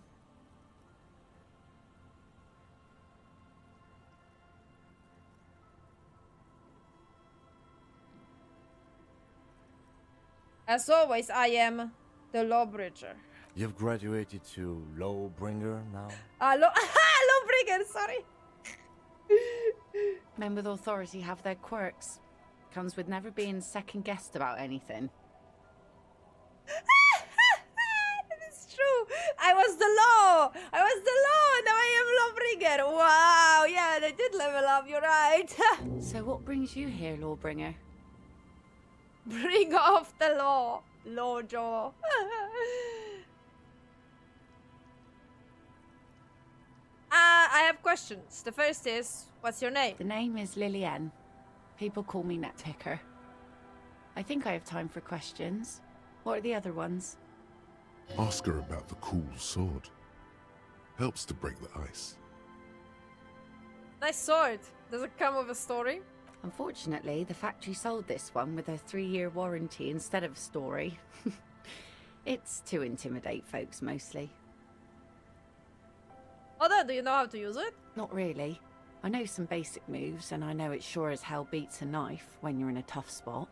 As always, I am the lawbridger. You've graduated to Lawbringer now? Lawbringer, sorry. Men with authority have their quirks. Comes with never being second-guessed about anything. That is true. I was the law. I was the law. Now I am lawbringer. Wow. Yeah, they did level up. You're right. So what brings you here, Lawbringer? Bring off the law, Lawjaw. I have questions. The first is, what's your name? The name is Lillian. People call me Netpicker. I think I have time for questions. What are the other ones? Ask her about the cool sword. Helps to break the ice. Nice sword. Does it come with a story? Unfortunately, the factory sold this one with a 3-year warranty instead of a story. It's to intimidate folks, mostly. Although, do you know how to use it? Not really. I know some basic moves, and I know it sure as hell beats a knife when you're in a tough spot.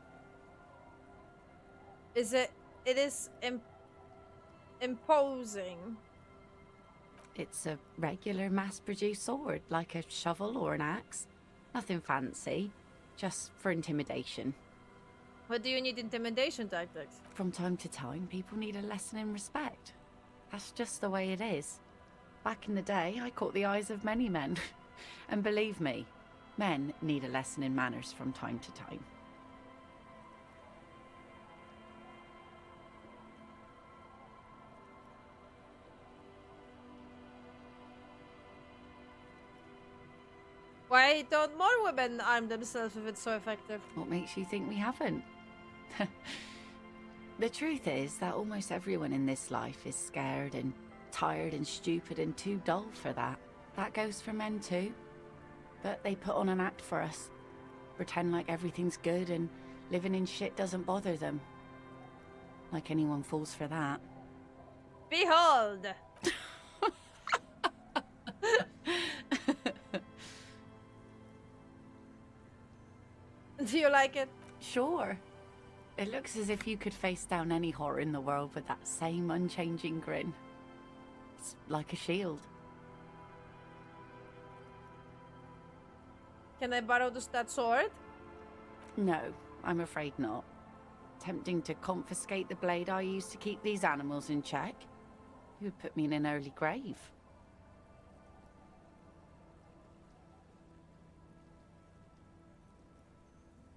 Is it... It is... imposing. It's a regular mass-produced sword, like a shovel or an axe. Nothing fancy, just for intimidation. What do you need intimidation tactics? From time to time, people need a lesson in respect. That's just the way it is. Back in the day, I caught the eyes of many men. And believe me, men need a lesson in manners from time to time. Why don't more women arm themselves if it's so effective? What makes you think we haven't? The truth is that almost everyone in this life is scared and tired and stupid and too dull for that. That goes for men too. But they put on an act for us. Pretend like everything's good and living in shit doesn't bother them. Like anyone falls for that. Behold! Do you like it? Sure. It looks as if you could face down any horror in the world with that same unchanging grin. It's like a shield. Can I borrow that sword? No, I'm afraid not. Tempting to confiscate the blade I used to keep these animals in check. You would put me in an early grave.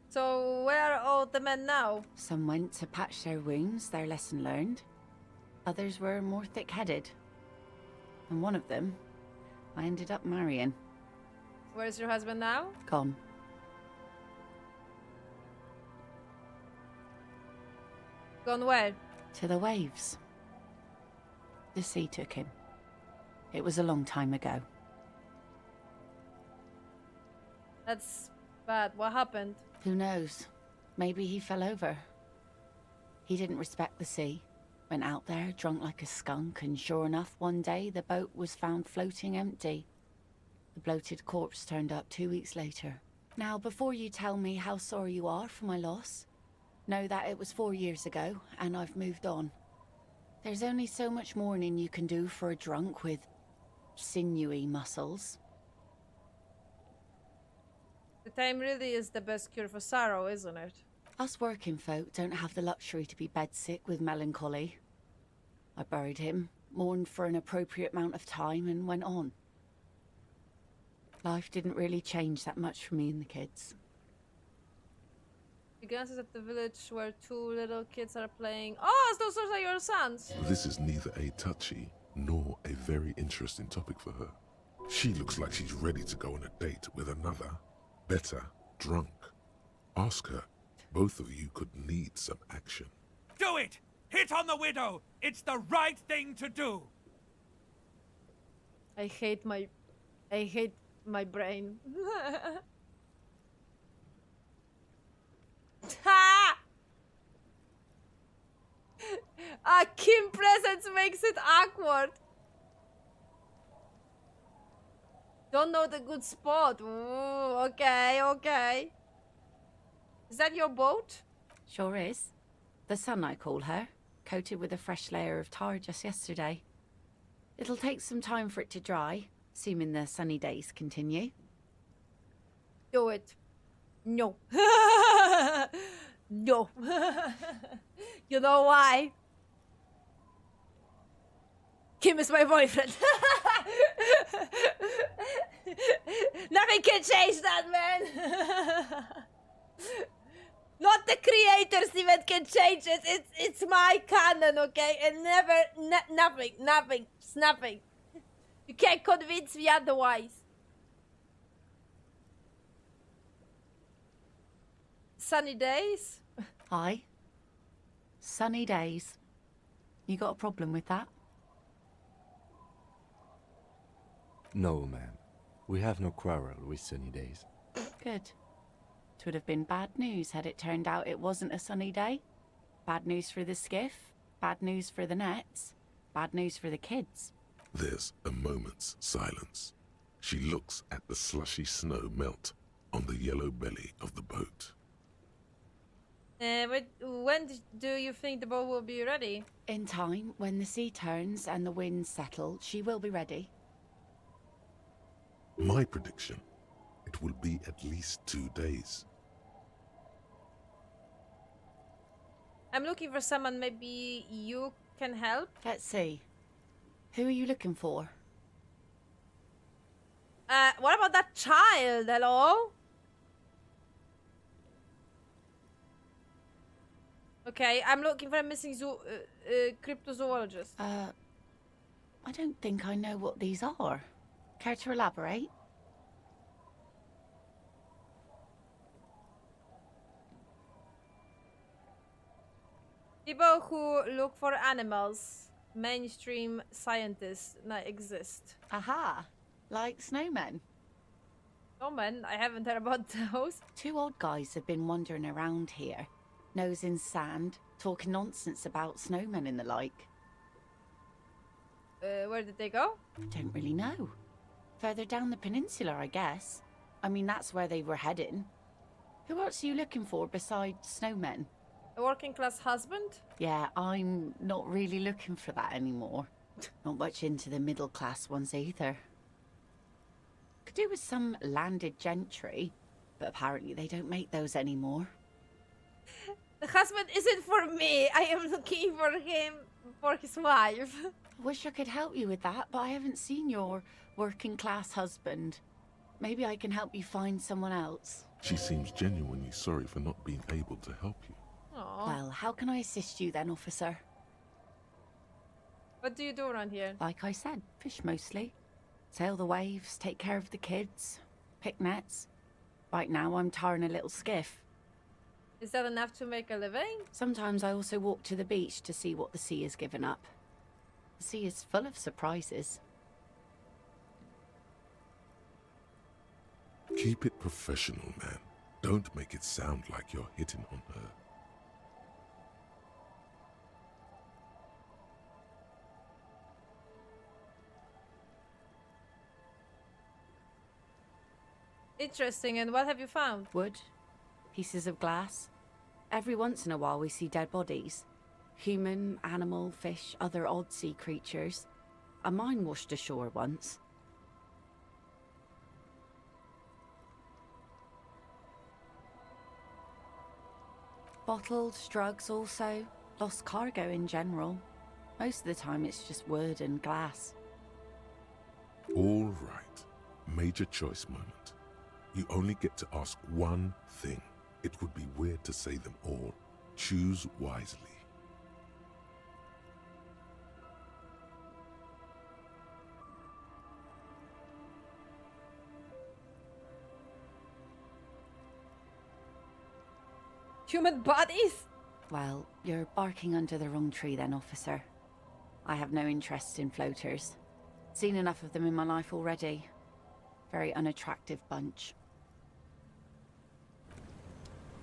So where are all the men now? Some went to patch their wounds, their lesson learned. Others were more thick-headed. And one of them, I ended up marrying. Where's your husband now? Gone. Gone where? To the waves. The sea took him. It was a long time ago. That's bad. What happened? Who knows? Maybe he fell over. He didn't respect the sea. Went out there, drunk like a skunk, and sure enough, one day the boat was found floating empty. The bloated corpse turned up 2 weeks later. Now, before you tell me how sorry you are for my loss, know that it was 4 years ago, and I've moved on. There's only so much mourning you can do for a drunk with sinewy muscles. The time really is the best cure for sorrow, isn't it? Us working folk don't have the luxury to be bedsick with melancholy. I buried him, mourned for an appropriate amount of time, and went on. Life didn't really change that much for me and the kids. He glances at the village where 2 little kids are playing. Oh, those are your sons! This is neither a touchy nor a very interesting topic for her. She looks like she's ready to go on a date with another, better, drunk. Ask her. Both of you could need some action. Do it! Hit on the widow! It's the right thing to do! I hate my brain. Ha! Kim presence makes it awkward. Don't know the good spot. Ooh, okay, okay. Is that your boat? Sure is. The sun, I call her, coated with a fresh layer of tar just yesterday. It'll take some time for it to dry, assuming the sunny days continue. Do it. No. No. You know why? Kim is my boyfriend. Nothing can change that, man. Not the creators even can change it. It's my canon, okay? And nothing. It's nothing. You can't convince me otherwise. Sunny days? Aye. Sunny days. You got a problem with that? No, ma'am. We have no quarrel with sunny days. Good. It would have been bad news had it turned out it wasn't a sunny day. Bad news for the skiff, bad news for the nets, bad news for the kids. There's a moment's silence. She looks at the slushy snow melt on the yellow belly of the boat. When do you think the boat will be ready? In time, when the sea turns and the winds settle, she will be ready. My prediction, it will be at least 2 days. I'm looking for someone, maybe you can help? Let's see. Who are you looking for? What about that child? Hello? Okay, I'm looking for a missing cryptozoologist. I don't think I know what these are. Care to elaborate? People who look for animals. Mainstream scientists not exist. Aha! Like snowmen. Snowmen? I haven't heard about those. 2 odd guys have been wandering around here. Nose in sand, talking nonsense about snowmen and the like. Where did they go? Don't really know. Further down the peninsula, I guess. I mean, that's where they were heading. Who else are you looking for besides snowmen? A working class husband? Yeah, I'm not really looking for that anymore. Not much into the middle class ones either. Could do with some landed gentry, but apparently they don't make those anymore. The husband isn't for me. I am looking for him, for his wife. I wish I could help you with that, but I haven't seen your working class husband. Maybe I can help you find someone else. She seems genuinely sorry for not being able to help you. Aww. Well, how can I assist you then, officer? What do you do around here? Like I said, fish mostly. Sail the waves, take care of the kids, pick nets. Right now I'm tarring a little skiff. Is that enough to make a living? Sometimes I also walk to the beach to see what the sea has given up. The sea is full of surprises. Keep it professional, man. Don't make it sound like you're hitting on her. Interesting, and what have you found? Wood, pieces of glass. Every once in a while we see dead bodies. Human, animal, fish, other odd sea creatures. A mine washed ashore once. Bottles, drugs also. Lost cargo in general. Most of the time it's just wood and glass. All right. Major choice moment. You only get to ask one thing. It would be weird to say them all. Choose wisely. Human bodies? Well, you're barking under the wrong tree then, officer. I have no interest in floaters. Seen enough of them in my life already. Very unattractive bunch.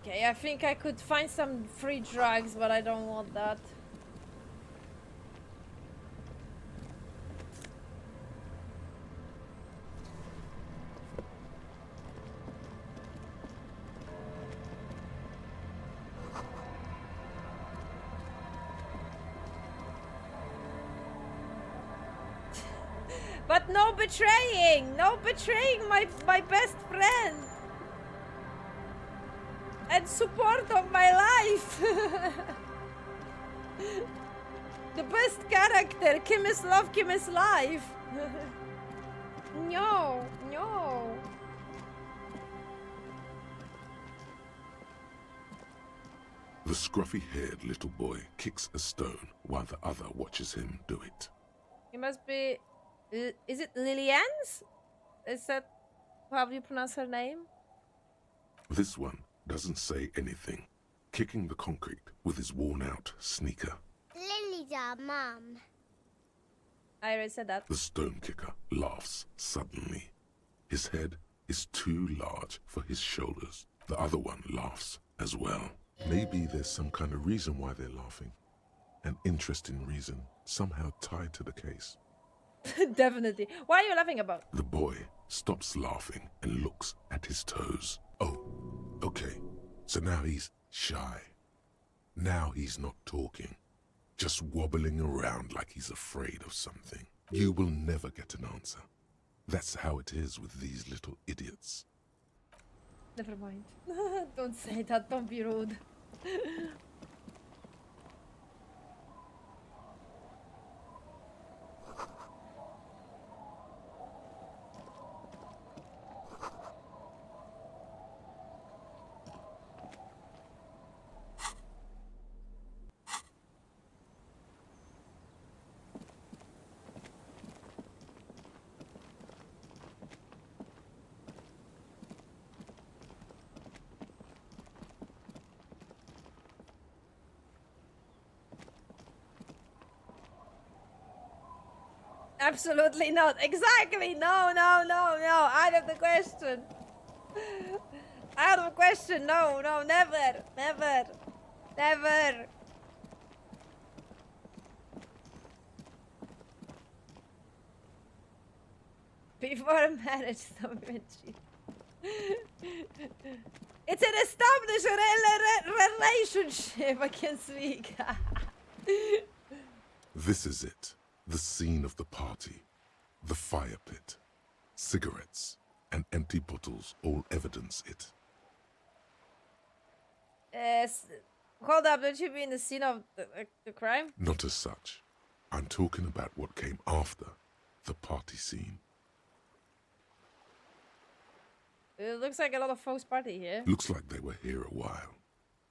Okay, I think I could find some free drugs, but I don't want that. But no betraying! No betraying my best friend! And support of my life! The best character. Kim is love, Kim is life. No, no. The scruffy-haired little boy kicks a stone while the other watches him do it. It must be... Is it Lillian's? Is that how you pronounce her name? This one doesn't say anything, kicking the concrete with his worn-out sneaker. Lily's our mum. I already said that. The stone kicker laughs suddenly. His head is too large for his shoulders. The other one laughs as well. Maybe there's some kind of reason why they're laughing. An interesting reason, somehow tied to the case. Definitely. What are you laughing about? The boy stops laughing and looks at his toes. Oh, okay. So now he's shy. Now he's not talking. Just wobbling around like he's afraid of something. You will never get an answer. That's how it is with these little idiots. Never mind. Don't say that, don't be rude. Absolutely not. Exactly. No, no, no, no. Out of the question. Out of the question. No, no, never. Never. Never. Before marriage, don't mention. It's an established relationship. I can speak. This is it. The scene of the party. The fire pit. Cigarettes and empty bottles all evidence it. Hold up, don't you mean the scene of the crime? Not as such. I'm talking about what came after the party scene. It looks like a lot of folks party here. Looks like they were here a while,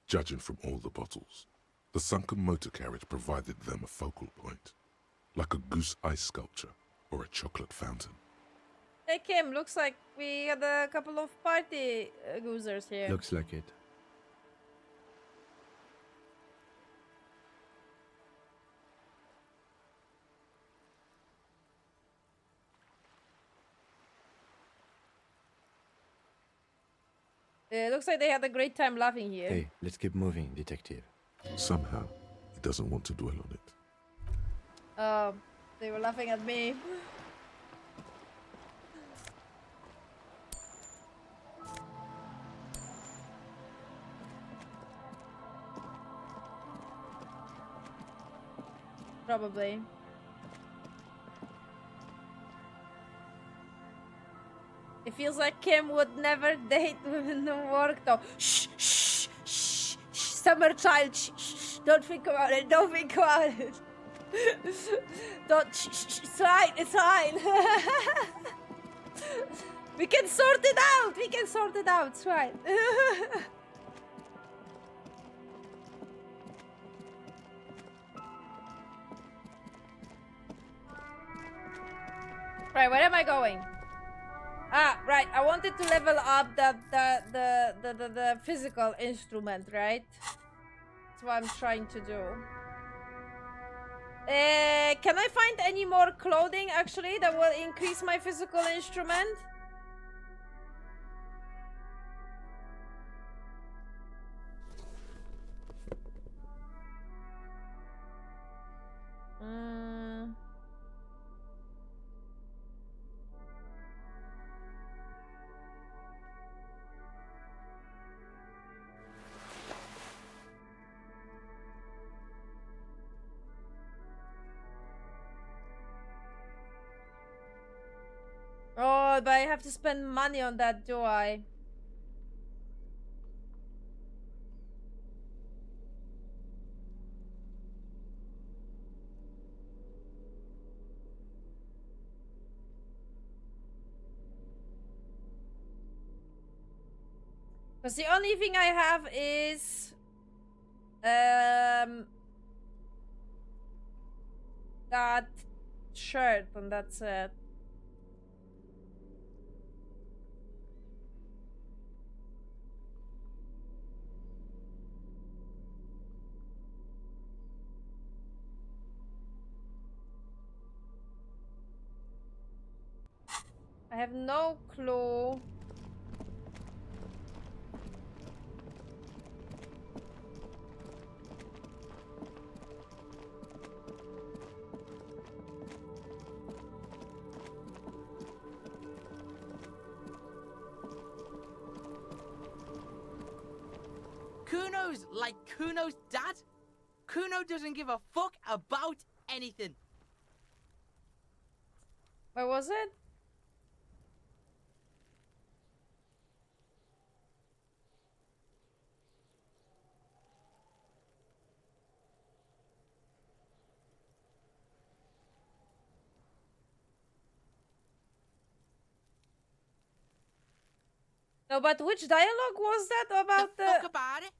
judging from all the bottles. The sunken motor carriage provided them a focal point, like a goose ice sculpture or a chocolate fountain. Hey Kim, looks like we had a couple of party goozers here. Looks like it. It looks like they had a great time laughing here. Hey, let's keep moving, detective. Somehow, he doesn't want to dwell on it. They were laughing at me. Probably. It feels like Kim would never date women who work though. Shh, shh, shh, shh, summer child, shh, shh, don't think about it, don't think about it. Don't, shh, shh, shh, it's fine, it's fine. We can sort it out, we can sort it out, it's fine. Right, where am I going? Ah, right. I wanted to level up the physical instrument, right? That's what I'm trying to do. Can I find any more clothing actually that will increase my physical instrument? Oh, but I have to spend money on that, do I? Because the only thing I have is that shirt, and that's it. I have no clue. Kuno's like Kuno's dad. Kuno doesn't give a fuck about anything. Where was it? No, but which dialogue was that about the... Fuck about it.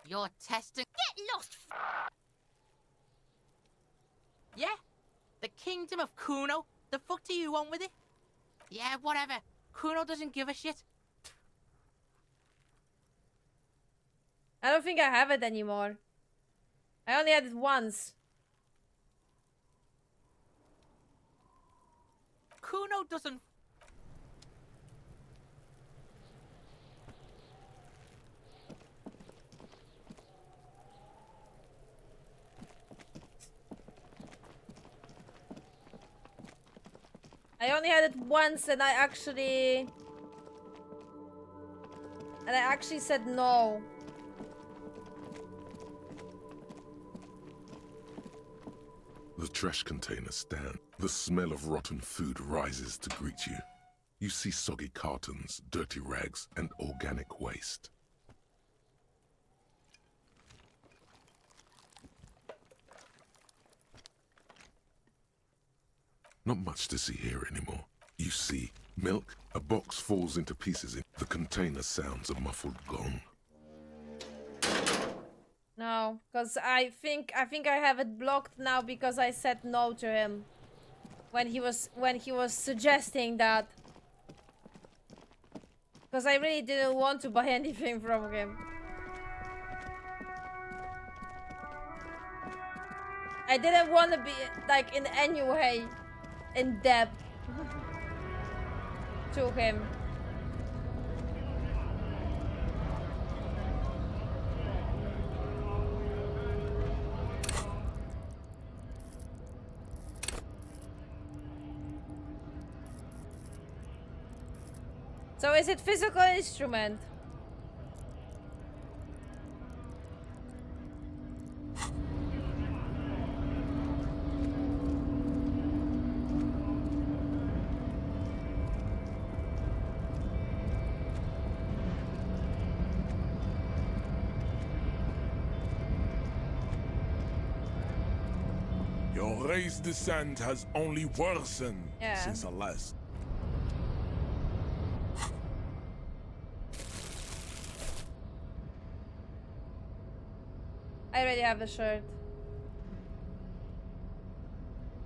You're testing. Get lost. Yeah? The kingdom of Kuno? The fuck do you want with it? Yeah, whatever. Kuno doesn't give a shit. I don't think I have it anymore. I only had it once. Kuno doesn't. I only had it once, and I actually said no. The trash containers stand. The smell of rotten food rises to greet you. You see soggy cartons, dirty rags, and organic waste. Not much to see here anymore. You see milk, a box falls into pieces. The container sounds a muffled gong. No, because I think I have it blocked now because I said no to him when he was suggesting that. Because I really didn't want to buy anything from him. I didn't want to be like in any way in debt to him. So is it physical instrument? Your race descent has only worsened since our last. I already have the shirt.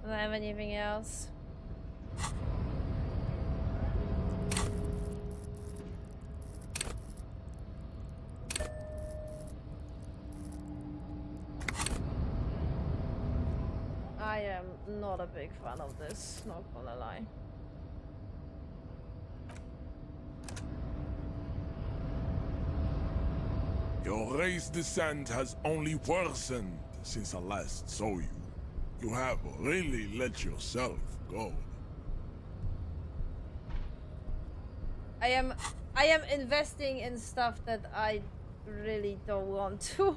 I don't have anything else. I am not a big fan of this, not gonna lie. Your race descent has only worsened since I last saw you. You have really let yourself go. I am investing in stuff that I really don't want to.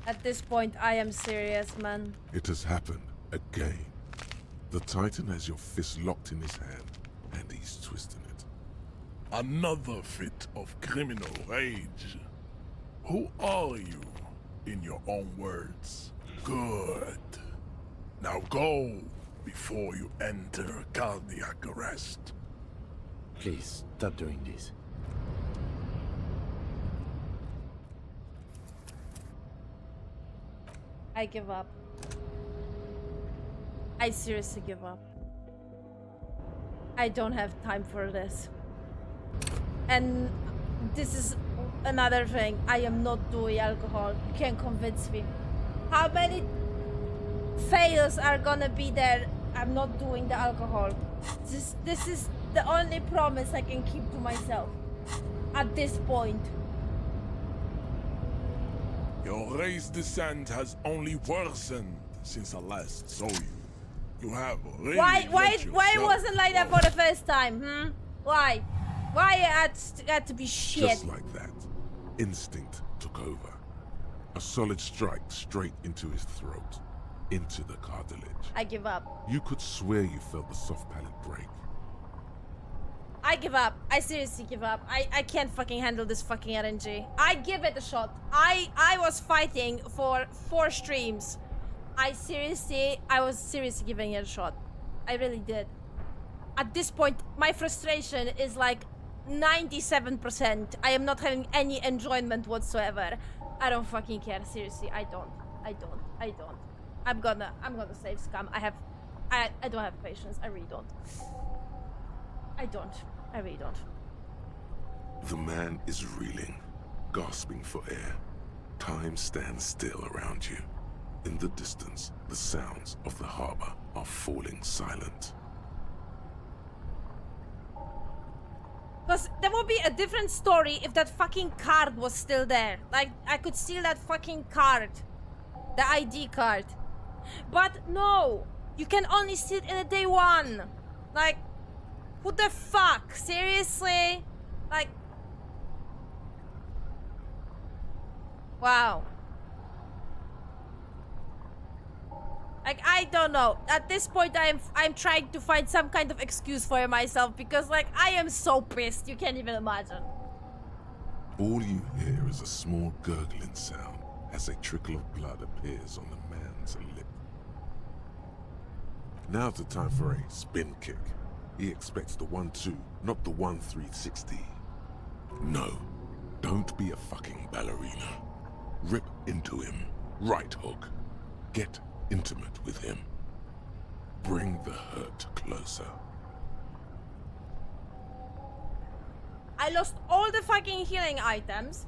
I At this point, I am serious, man. It has happened again. The Titan has your fist locked in his hand, and he's twisting it. Another fit of criminal rage. Who are you, in your own words? Good. Now go, before you enter cardiac arrest. Please, stop doing this. I give up. I seriously give up. I don't have time for this. And this is another thing. I am not doing alcohol. You can't convince me. How many fails are gonna be there? I'm not doing the alcohol. This is the only promise I can keep to myself at this point. Your race descent has only worsened since I last saw you. You have really Why let it yourself wasn't like that for the first time? Why? Why it had to be shit? Just like that, instinct took over. A solid strike straight into his throat, into the cartilage. I give up. You could swear you felt the soft palate break. I give up. I seriously give up. I can't fucking handle this fucking RNG. I give it a shot. I was fighting for 4 streams. I was seriously giving it a shot. I really did. At this point, my frustration is like 97%. I am not having any enjoyment whatsoever. I don't fucking care. Seriously, I don't. I'm gonna save Scum. I don't have patience. I really don't. I really don't. The man is reeling, gasping for air. Time stands still around you. In the distance, the sounds of the harbor are falling silent. Because there would be a different story if that fucking card was still there. Like, I could steal that fucking card. The ID card. But no! You can only steal it in a day 1. Like, who the fuck? Seriously? Like... Wow. Like, I don't know. At this point, I'm trying to find some kind of excuse for myself because, like, I am so pissed. You can't even imagine. All you hear is a small gurgling sound as a trickle of blood appears on the man's lip. Now's the time for a spin kick. He expects the 1-2, not the 1-3-60. No, don't be a fucking ballerina. Rip into him. Right hook. Get intimate with him. Bring the hurt closer. I lost all the fucking healing items.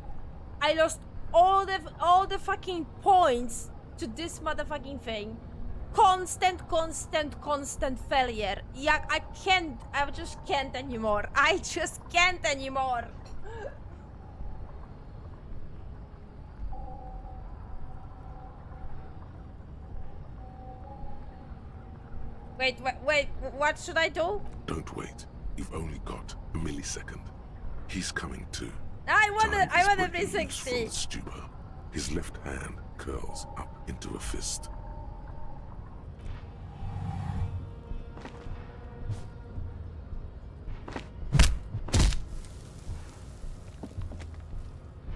I lost all the fucking points to this motherfucking thing. Constant failure. Yeah, I just can't anymore. I just can't anymore. Wait, what should I do? Don't wait. You've only got a millisecond. He's coming too. I want a From 360. the stupor. His left hand curls up into a fist.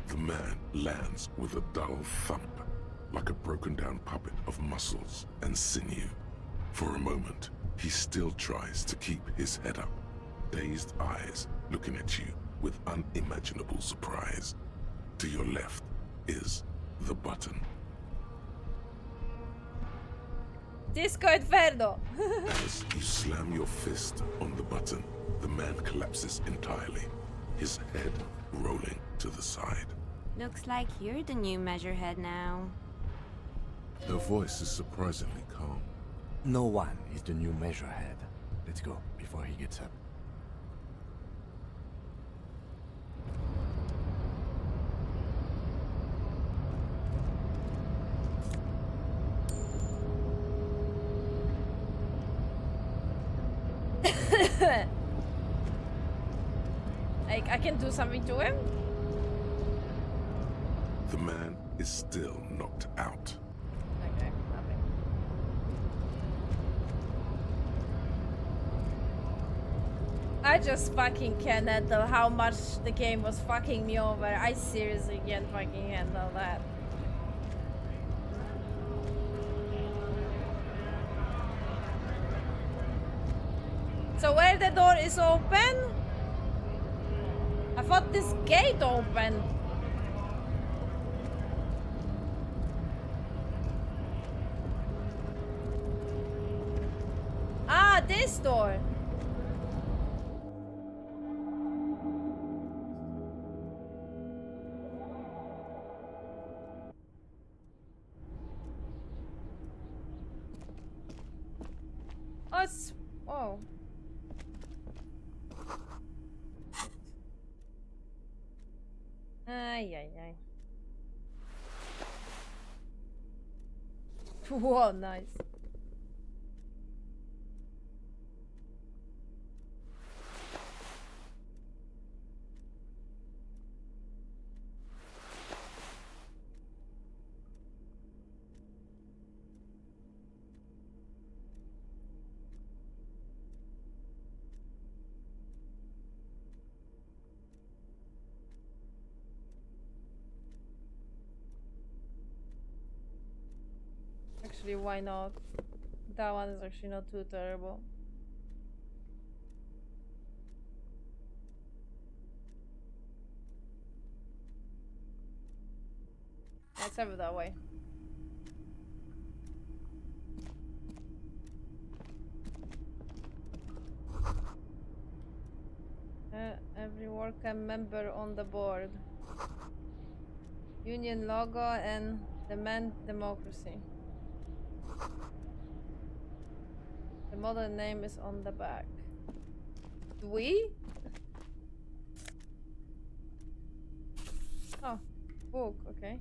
The man lands with a dull thump, like a broken down puppet of muscles and sinew. For a moment, he still tries to keep his head up, dazed eyes looking at you with unimaginable surprise. To your left is the button. Disco Inferno. As you slam your fist on the button, the man collapses entirely, his head rolling to the side. Looks like you're the new measurehead now. Her voice is surprisingly calm. No one is the new measurehead. Let's go, before he gets up. Like, I can do something to him? The man is still knocked out. Okay, nothing. I just fucking can't handle how much the game was fucking me over. I seriously can't fucking handle that. So where the door is open? I thought this gate opened. Ah, this door. Oh, it's... Oh. Ay, ay, ay. Whoa, nice. Actually, why not? That one is actually not too terrible. Let's have it that way. Every worker member on the board. Union logo and demand democracy. The model name is on the back. We? Oh, book, okay.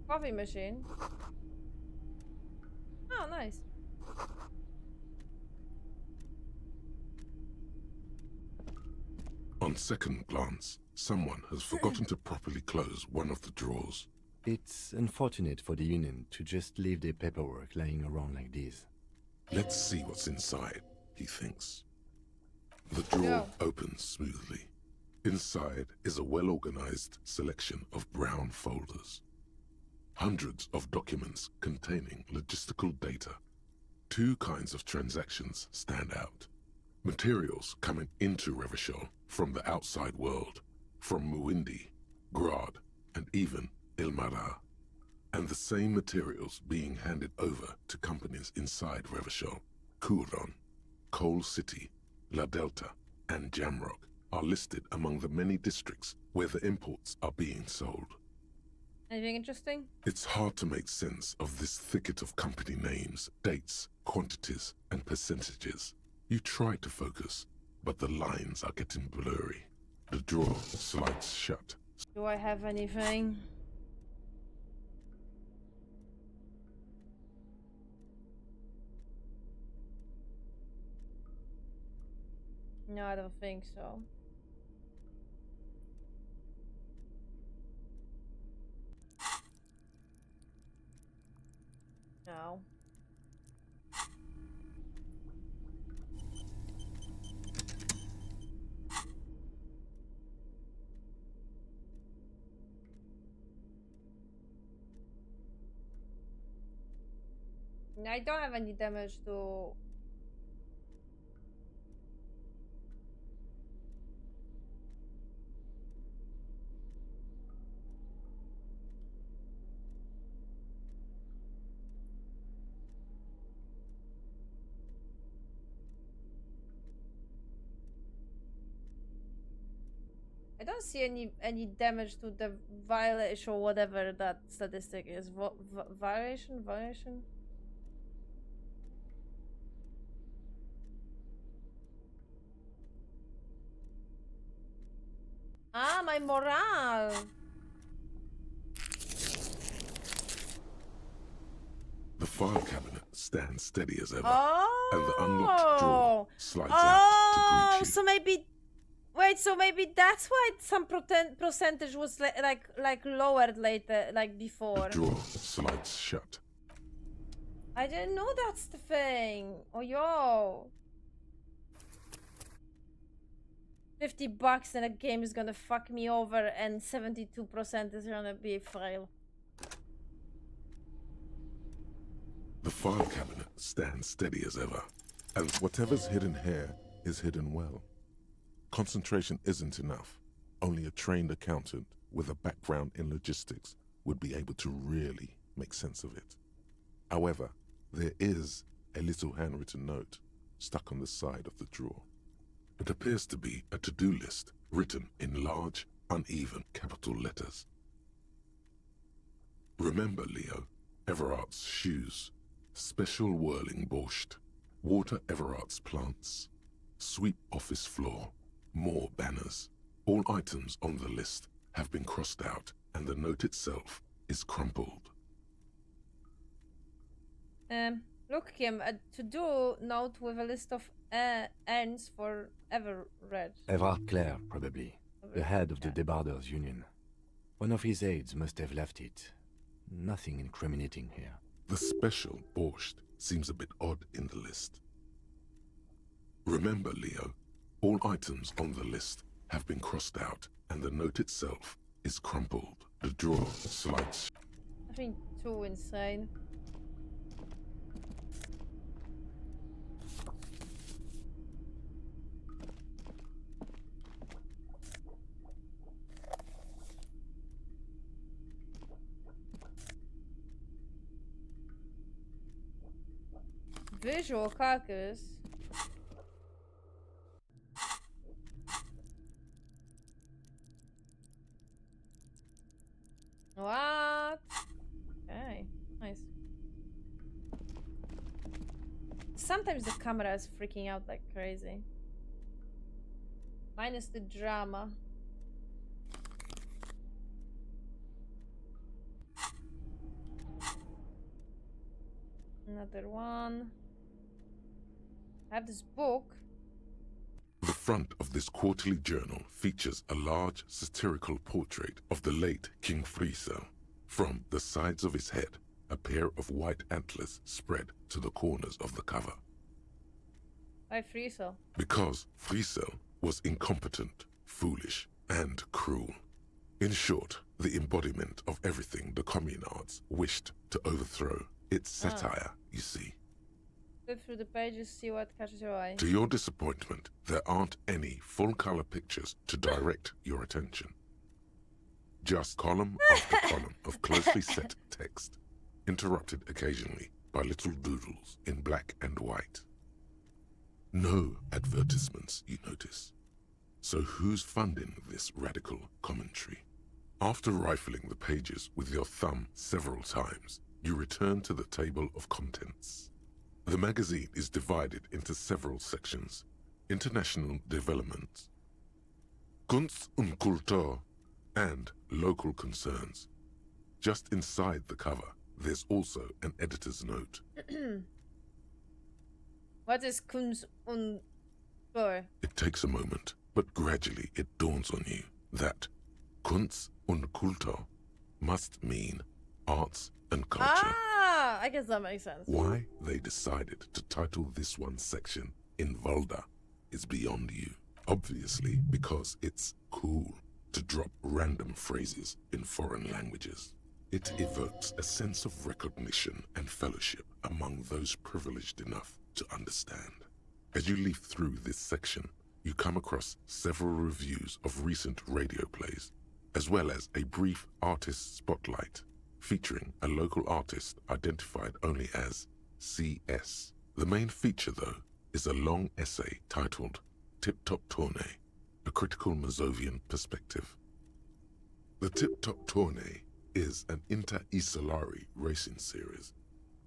Coffee machine. Oh, nice. On second glance, someone has forgotten to properly close one of the drawers. It's unfortunate for the Union to just leave their paperwork lying around like this. Let's see what's inside, he thinks. The drawer opens smoothly. Inside is a well-organized selection of brown folders. Hundreds of documents containing logistical data. Two kinds of transactions stand out. Materials coming into Revachol from the outside world, from Muindi, Grad, and even Ilmara. And the same materials being handed over to companies inside Revachol. Kuron, Coal City, La Delta, and Jamrock are listed among the many districts where the imports are being sold. Anything interesting? It's hard to make sense of this thicket of company names, dates, quantities, and percentages. You try to focus, but the lines are getting blurry. The drawer slides shut. Do I have anything? No, I don't think so. No. I don't have any damage to... I don't see any damage to the violation or whatever that statistic is. Violation? Ah, my morale. The file cabinet stands steady as ever, Oh. and the unlocked drawer slides out to greet you. So maybe Wait, so maybe that's why some percentage was like lowered later, like before. The drawer slides shut. I didn't know that's the thing. Oh yo. $50 and a game is gonna fuck me over, and 72% is gonna be fail. The file cabinet stands steady as ever, and whatever's hidden here is hidden well. Concentration isn't enough. Only a trained accountant with a background in logistics would be able to really make sense of it. However, there is a little handwritten note stuck on the side of the drawer. It appears to be a to-do list written in large, uneven capital letters. Remember, Leo, Everard's shoes, special whirling borscht, water Everard's plants, sweep office floor, more banners. All items on the list have been crossed out, and the note itself is crumpled. Look, Kim, a to-do note with a list of ends for Everard. Everard Clare, probably. The head of the Debarders Union. One of his aides must have left it. Nothing incriminating here. The special borscht seems a bit odd in the list. Remember, Leo, all items on the list have been crossed out, and the note itself is crumpled. The drawer slides. I think too insane. Visual carcass. What? Okay, nice. Sometimes the camera is freaking out like crazy. Minus the drama. Another one. I have this book. The front of this quarterly journal features a large satirical portrait of the late King Friesel. From the sides of his head, a pair of white antlers spread to the corners of the cover. Why Friesel? Because Friesel was incompetent, foolish, and cruel. In short, the embodiment of everything the communards wished to overthrow. It's satire, you see. Flip through the pages, see what catches your eye. To your disappointment, there aren't any full-color pictures to direct your attention. Just column after column of closely set text, interrupted occasionally by little doodles in black and white. No advertisements, you notice. So who's funding this radical commentary? After rifling the pages with your thumb several times, you return to the table of contents. The magazine is divided into several sections. International development, Kunst und Kultur, and local concerns. Just inside the cover, there's also an editor's note. What is Kunst und Kultur? It takes a moment, but gradually it dawns on you that Kunst und Kultur must mean arts and culture. Ah, I guess that makes sense. Why they decided to title this one section in Volda is beyond you. Obviously, because it's cool to drop random phrases in foreign languages. It evokes a sense of recognition and fellowship among those privileged enough to understand. As you leaf through this section, you come across several reviews of recent radio plays, as well as a brief artist spotlight featuring a local artist identified only as CS. The main feature, though, is a long essay titled Tip Top Tournée, a critical Mazovian perspective. The Tip Top Tournée is an inter-Isolari racing series,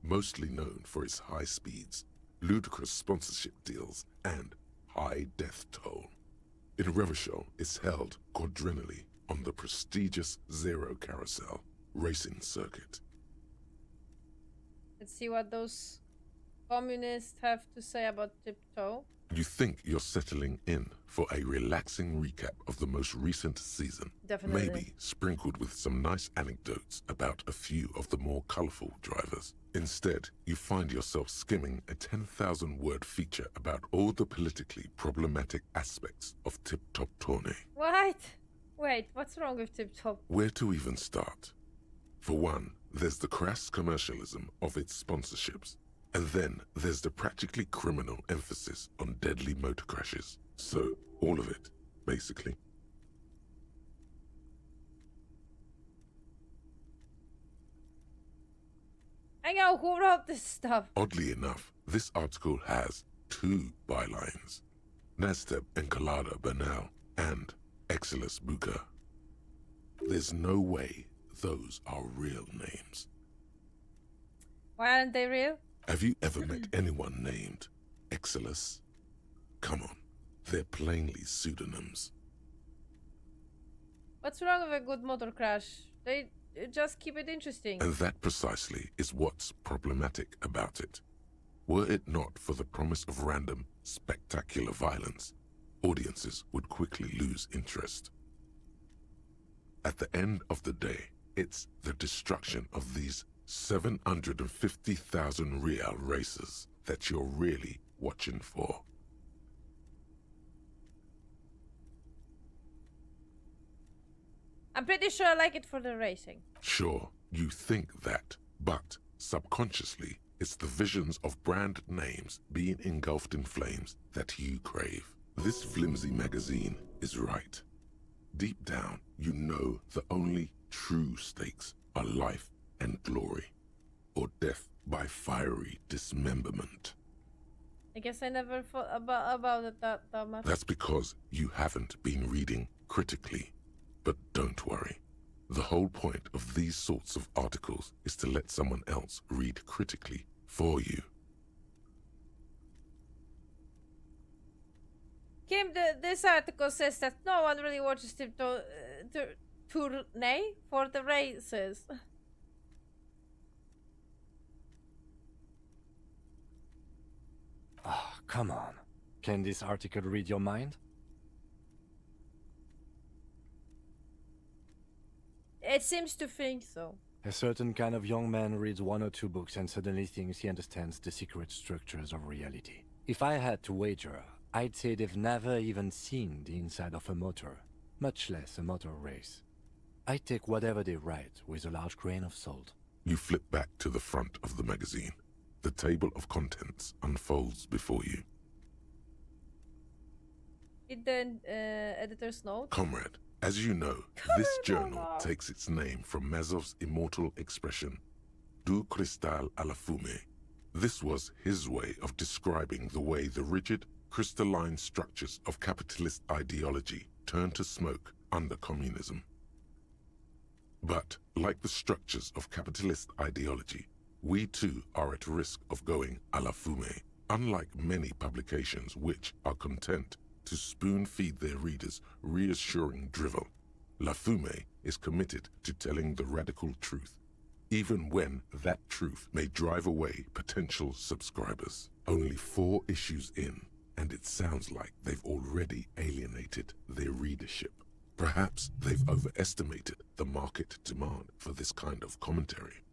mostly known for its high speeds, ludicrous sponsorship deals, and high death toll. In Revachol, it's held quadrennially on the prestigious Zero Carousel racing circuit. Let's see what those communists have to say about tiptoe. You think you're settling in for a relaxing recap of the most recent season. Definitely. Maybe sprinkled with some nice anecdotes about a few of the more colorful drivers. Instead, you find yourself skimming a 10,000-word feature about all the politically problematic aspects of Tip Top Tourney. What? Wait, what's wrong with Tip Top? Where to even start? For one, there's the crass commercialism of its sponsorships. And then there's the practically criminal emphasis on deadly motor crashes. So, all of it, basically. I know, who wrote this stuff? Oddly enough, this article has 2 bylines. Nasteb Encolada Bernal and Exilus Buka. There's no way those are real names. Why aren't they real? Have you ever met anyone named Exilus? Come on, they're plainly pseudonyms. What's wrong with a good motor crash? They just keep it interesting. And that precisely is what's problematic about it. Were it not for the promise of random, spectacular violence, audiences would quickly lose interest. At the end of the day, it's the destruction of these 750,000 real races that you're really watching for. I'm pretty sure I like it for the racing. Sure, you think that, but subconsciously, it's the visions of brand names being engulfed in flames that you crave. This flimsy magazine is right. Deep down, you know the only true stakes are life and glory, or death by fiery dismemberment. I guess I never thought about it that much. That's because you haven't been reading critically. But don't worry. The whole point of these sorts of articles is to let someone else read critically for you. Kim, this article says that no one really watches Tip Tourney for the races. Oh, come on. Can this article read your mind? It seems to think so. A certain kind of young man reads 1 or 2 books and suddenly thinks he understands the secret structures of reality. If I had to wager, I'd say they've never even seen the inside of a motor, much less a motor race. I take whatever they write with a large grain of salt. You flip back to the front of the magazine. The table of contents unfolds before you. Read the editor's note. Comrade, as you know, this journal takes its name from Mazov's immortal expression, Du cristal a la fumée. This was his way of describing the way the rigid, crystalline structures of capitalist ideology turn to smoke under communism. But, like the structures of capitalist ideology, we too are at risk of going à la fumée, unlike many publications which are content to spoon-feed their readers reassuring drivel. La Fumée is committed to telling the radical truth, even when that truth may drive away potential subscribers. Only 4 issues in, and it sounds like they've already alienated their readership. Perhaps they've overestimated the market demand for this kind of commentary.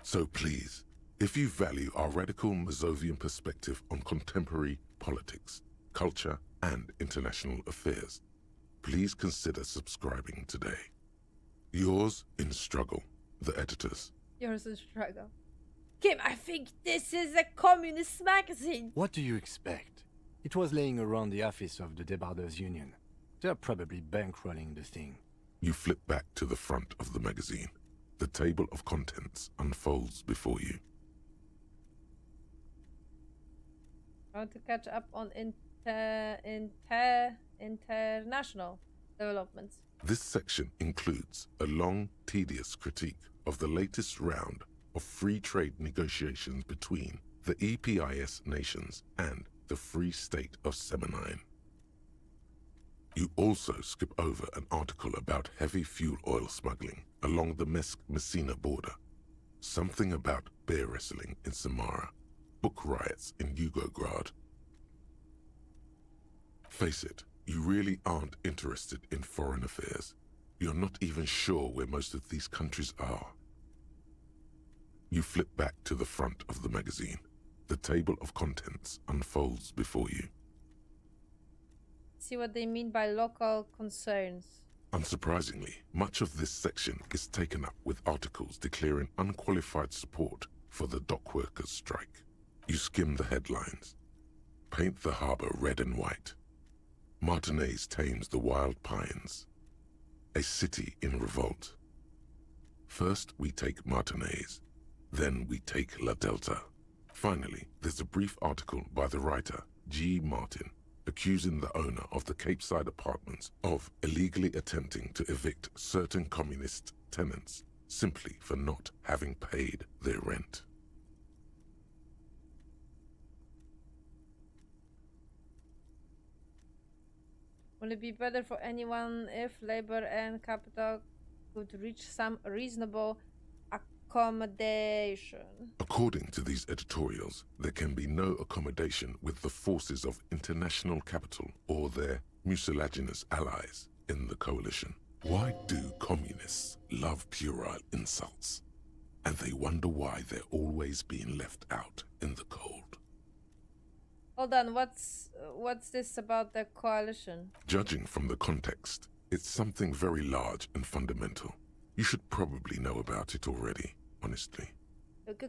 So please, if you value our radical Mazovian perspective on contemporary politics, culture, and international affairs, please consider subscribing today. Yours in struggle, the editors. Yours in struggle. Kim, I think this is a communist magazine. What do you expect? It was laying around the office of the Debarders Union. They're probably bankrolling the thing. You flip back to the front of the magazine. The table of contents unfolds before you. I want to catch up on international developments. This section includes a long, tedious critique of the latest round of free trade negotiations between the EPIS nations and the Free State of Semenine. You also skip over an article about heavy fuel oil smuggling along the Messina border, something about bear wrestling in Samara, book riots in Yugograd. Face it, you really aren't interested in foreign affairs. You're not even sure where most of these countries are. You flip back to the front of the magazine. The table of contents unfolds before you. See what they mean by local concerns. Unsurprisingly, much of this section is taken up with articles declaring unqualified support for the dock workers' strike. You skim the headlines. Paint the harbor red and white. Martinez tames the wild pines. A city in revolt. First we take Martinez, then we take La Delta. Finally, there's a brief article by the writer, G. Martin, accusing the owner of the Capeside apartments of illegally attempting to evict certain communist tenants simply for not having paid their rent. Will it be better for anyone if labor and capital could reach some reasonable accommodation? According to these editorials, there can be no accommodation with the forces of international capital or their mucilaginous allies in the coalition. Why do communists love puerile insults? And they wonder why they're always being left out in the cold. Hold on, what's this about the coalition? Judging from the context, it's something very large and fundamental. You should probably know about it already, honestly.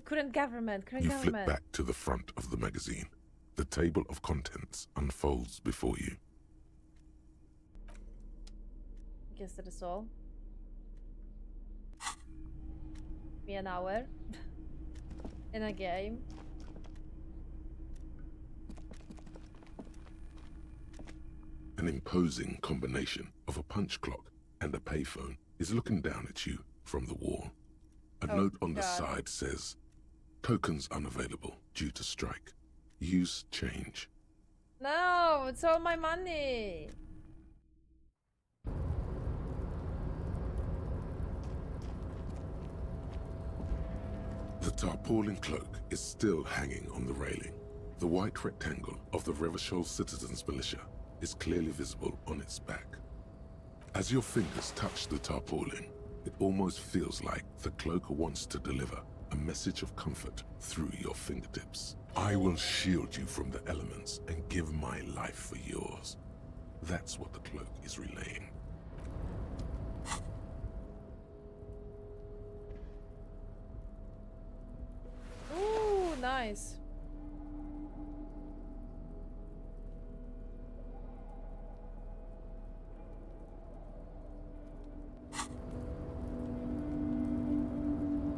Current government. You flip back to the front of the magazine. The table of contents unfolds before you. Guess that is all. Me an hour in a game. An imposing combination of a punch clock and a payphone is looking down at you from the wall. A note on the side says, "Tokens unavailable due to strike. Use change." No, it's all my money. The tarpaulin cloak is still hanging on the railing. The white rectangle of the Revachol Citizens Militia is clearly visible on its back. As your fingers touch the tarpaulin, it almost feels like the cloak wants to deliver a message of comfort through your fingertips. I will shield you from the elements and give my life for yours. That's what the cloak is relaying. Ooh, nice.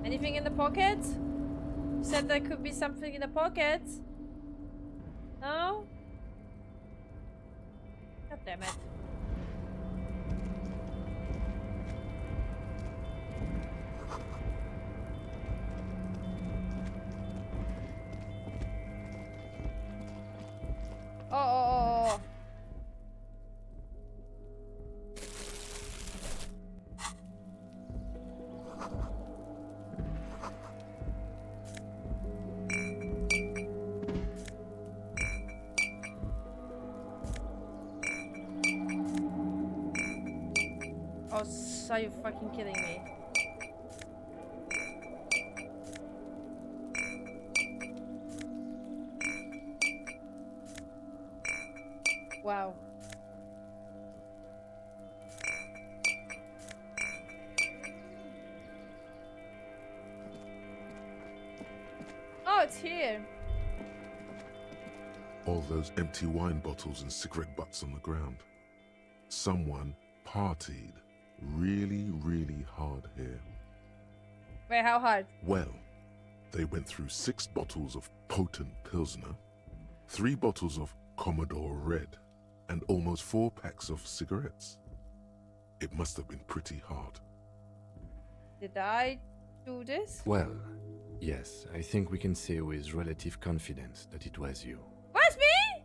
Anything in the pocket? You said there could be something in the pocket. No? God damn it. Oh. Oh, are you fucking kidding me? Wow. Oh, it's here. All those empty wine bottles and cigarette butts on the ground. Someone partied really, really hard here. Wait, how hard? Well, they went through 6 bottles of potent Pilsner, 3 bottles of Commodore Red, and almost 4 packs of cigarettes. It must have been pretty hard. Did I do this? Well, yes, I think we can say with relative confidence that it was you. Was me?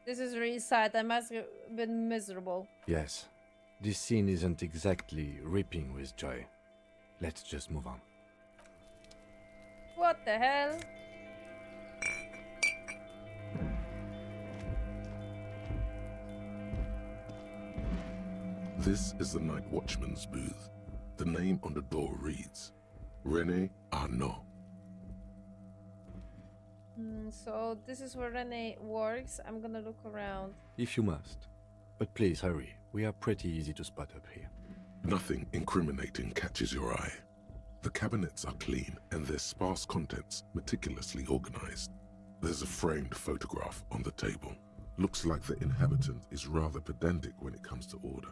This is really sad. I must have been miserable. Yes, This scene isn't exactly ripping with joy. Let's just move on. What the hell? This is the night watchman's booth. The name on the door reads Rene Arnaud. So this is where Rene works. I'm gonna look around. If you must. But please hurry. We are pretty easy to spot up here. Nothing incriminating catches your eye. The cabinets are clean and their sparse contents meticulously organized. There's a framed photograph on the table. Looks like the inhabitant is rather pedantic when it comes to order.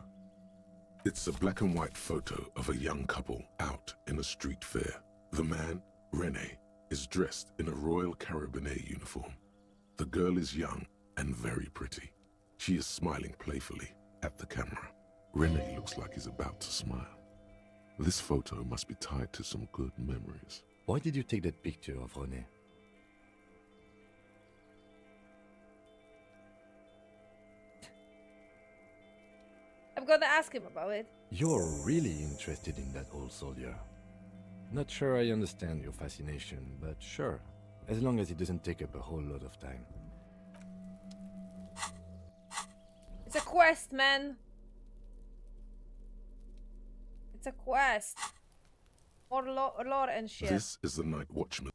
It's a black and white photo of a young couple out in a street fair. The man, Rene, is dressed in a Royal Carabinier uniform. The girl is young and very pretty. She is smiling playfully at the camera. Rene looks like he's about to smile. This photo must be tied to some good memories. Why did you take that picture of Rene? I'm gonna ask him about it. You're really interested in that old soldier. Not sure I understand your fascination, but sure, as long as it doesn't take up a whole lot of time. It's a quest, man. It's a quest. More lore and shit. This is the night watchman.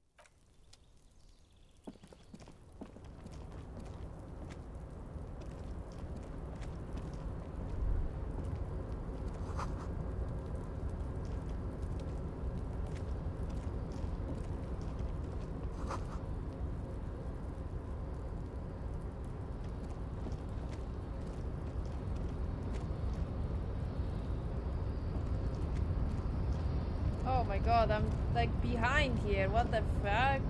Oh my god, I'm like behind here. What the fuck?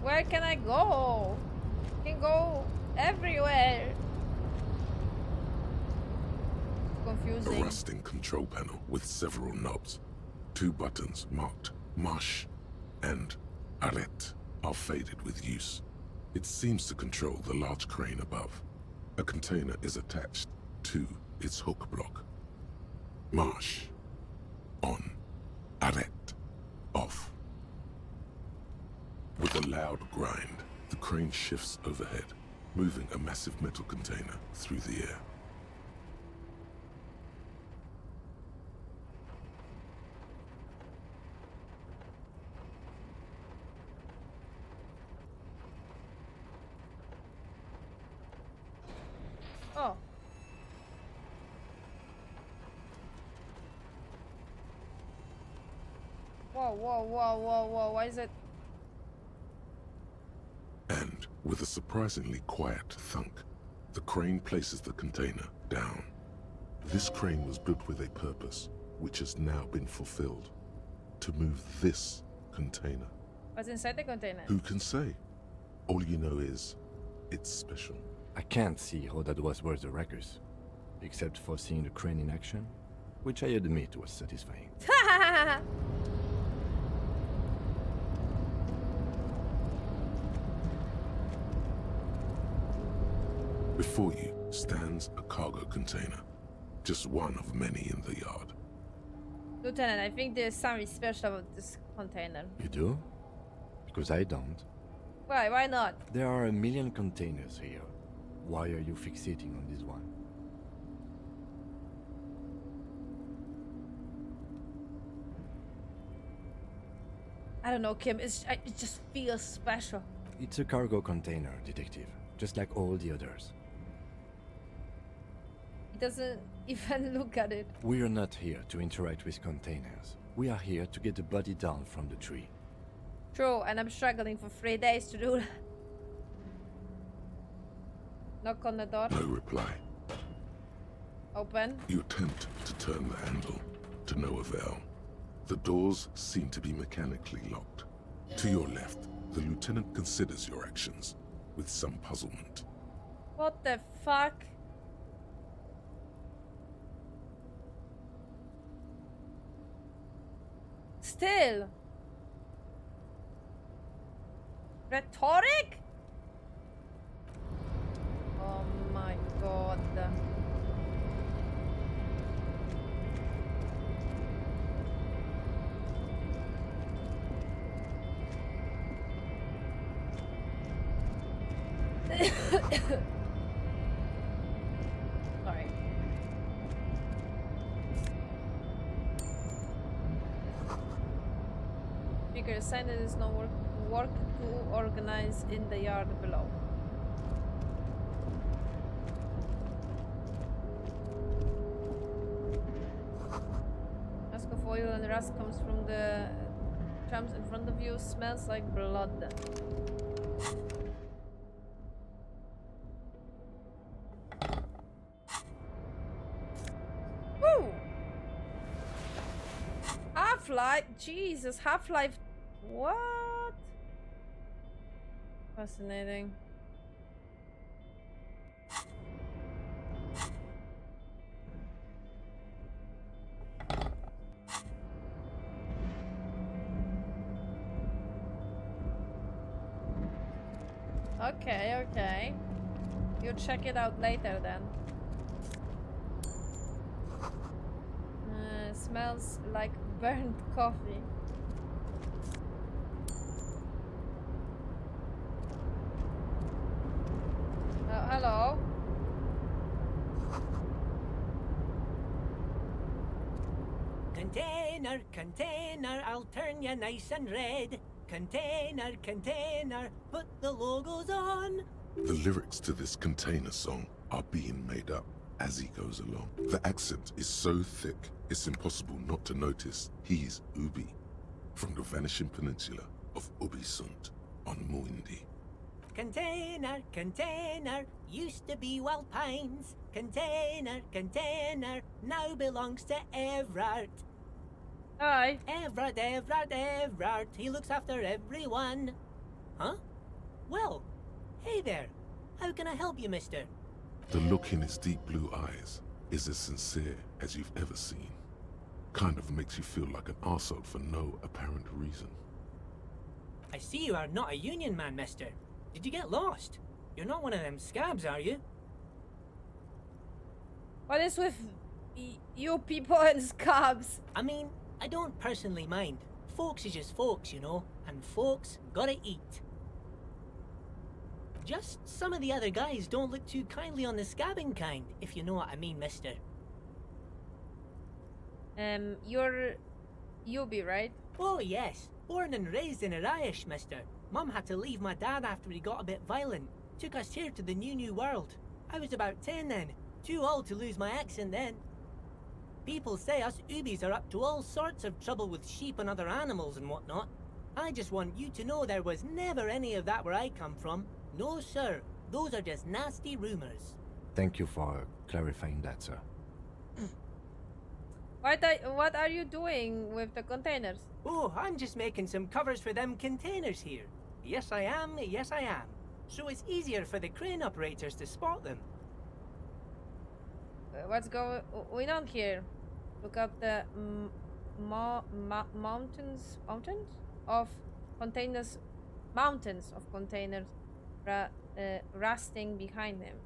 Where can I go? I can go everywhere. Confusing. A rusting control panel with several knobs. 2 buttons marked Marche and Arrête are faded with use. It seems to control the large crane above. A container is attached to its hook block. Marche. On. Arrête. Off. With a loud grind, the crane shifts overhead, moving a massive metal container through the air. Oh. Whoa, whoa, whoa, whoa, whoa, why is it? And, with a surprisingly quiet thunk, the crane places the container down. This crane was built with a purpose, which has now been fulfilled. To move this container. What's inside the container? Who can say? All you know is, it's special. I can't see how that was worth the wreckers, except for seeing the crane in action, which I admit was satisfying. Before you stands a cargo container, just one of many in the yard. Lieutenant, I think there's something special about this container. You do? Because I don't. Why? Why not? There are a million containers here. Why are you fixating on this one? I don't know, Kim. It just feels special. It's a cargo container, detective, just like all the others. He doesn't even look at it. We are not here to interact with containers. We are here to get the body down from the tree. True, and I'm struggling for 3 days to do that. Knock on the door. No reply. Open. You attempt to turn the handle, to no avail. The doors seem to be mechanically locked. To your left, the lieutenant considers your actions. with some puzzlement. What the fuck? Still. Rhetoric? Oh my god. Sorry. Speaker, a sign that is no work to organize in the yard below. Mask of oil and rust comes from the trams in front of you. Smells like blood. Woo! Half-Life? Jesus, Half-Life. What? Fascinating. Okay, okay. You check it out later then. Smells like burnt coffee. Hello? Container, container, I'll turn you nice and red. Container, container, put the logos on. The lyrics to this container song are being made up as he goes along. The accent is so thick, it's impossible not to notice he's Ubi, from the vanishing peninsula of Ubisunt on Muindi. Container, container, used to be Wild Pines. Container, container, now belongs to Everard. Hi. Everard, Everard, Everard, he looks after everyone. Huh? Well, hey there. How can I help you, mister? The look in his deep blue eyes is as sincere as you've ever seen. Kind of makes you feel like an arsehole for no apparent reason. I see you are not a union man, mister. Did you get lost? You're not one of them scabs, are you? What is with you people and scabs? I mean, I don't personally mind. Folks is just folks, you know, and folks gotta eat. Just some of the other guys don't look too kindly on the scabbing kind, if you know what I mean, mister. You're Yubi, right? Oh, yes. Born and raised in Arish, mister. Mum had to leave my dad after he got a bit violent. Took us here to the new world. I was about 10 then. Too old to lose my accent then. People say us Ubis are up to all sorts of trouble with sheep and other animals and whatnot. I just want you to know there was never any of that where I come from. No, sir. Those are just nasty rumors. Thank you for clarifying that, sir. What are you doing with the containers? Oh, I'm just making some covers for them containers here. Yes, I am. Yes, I am. So it's easier for the crane operators to spot them. What's going on here? Look up the mountains of containers, rusting behind him.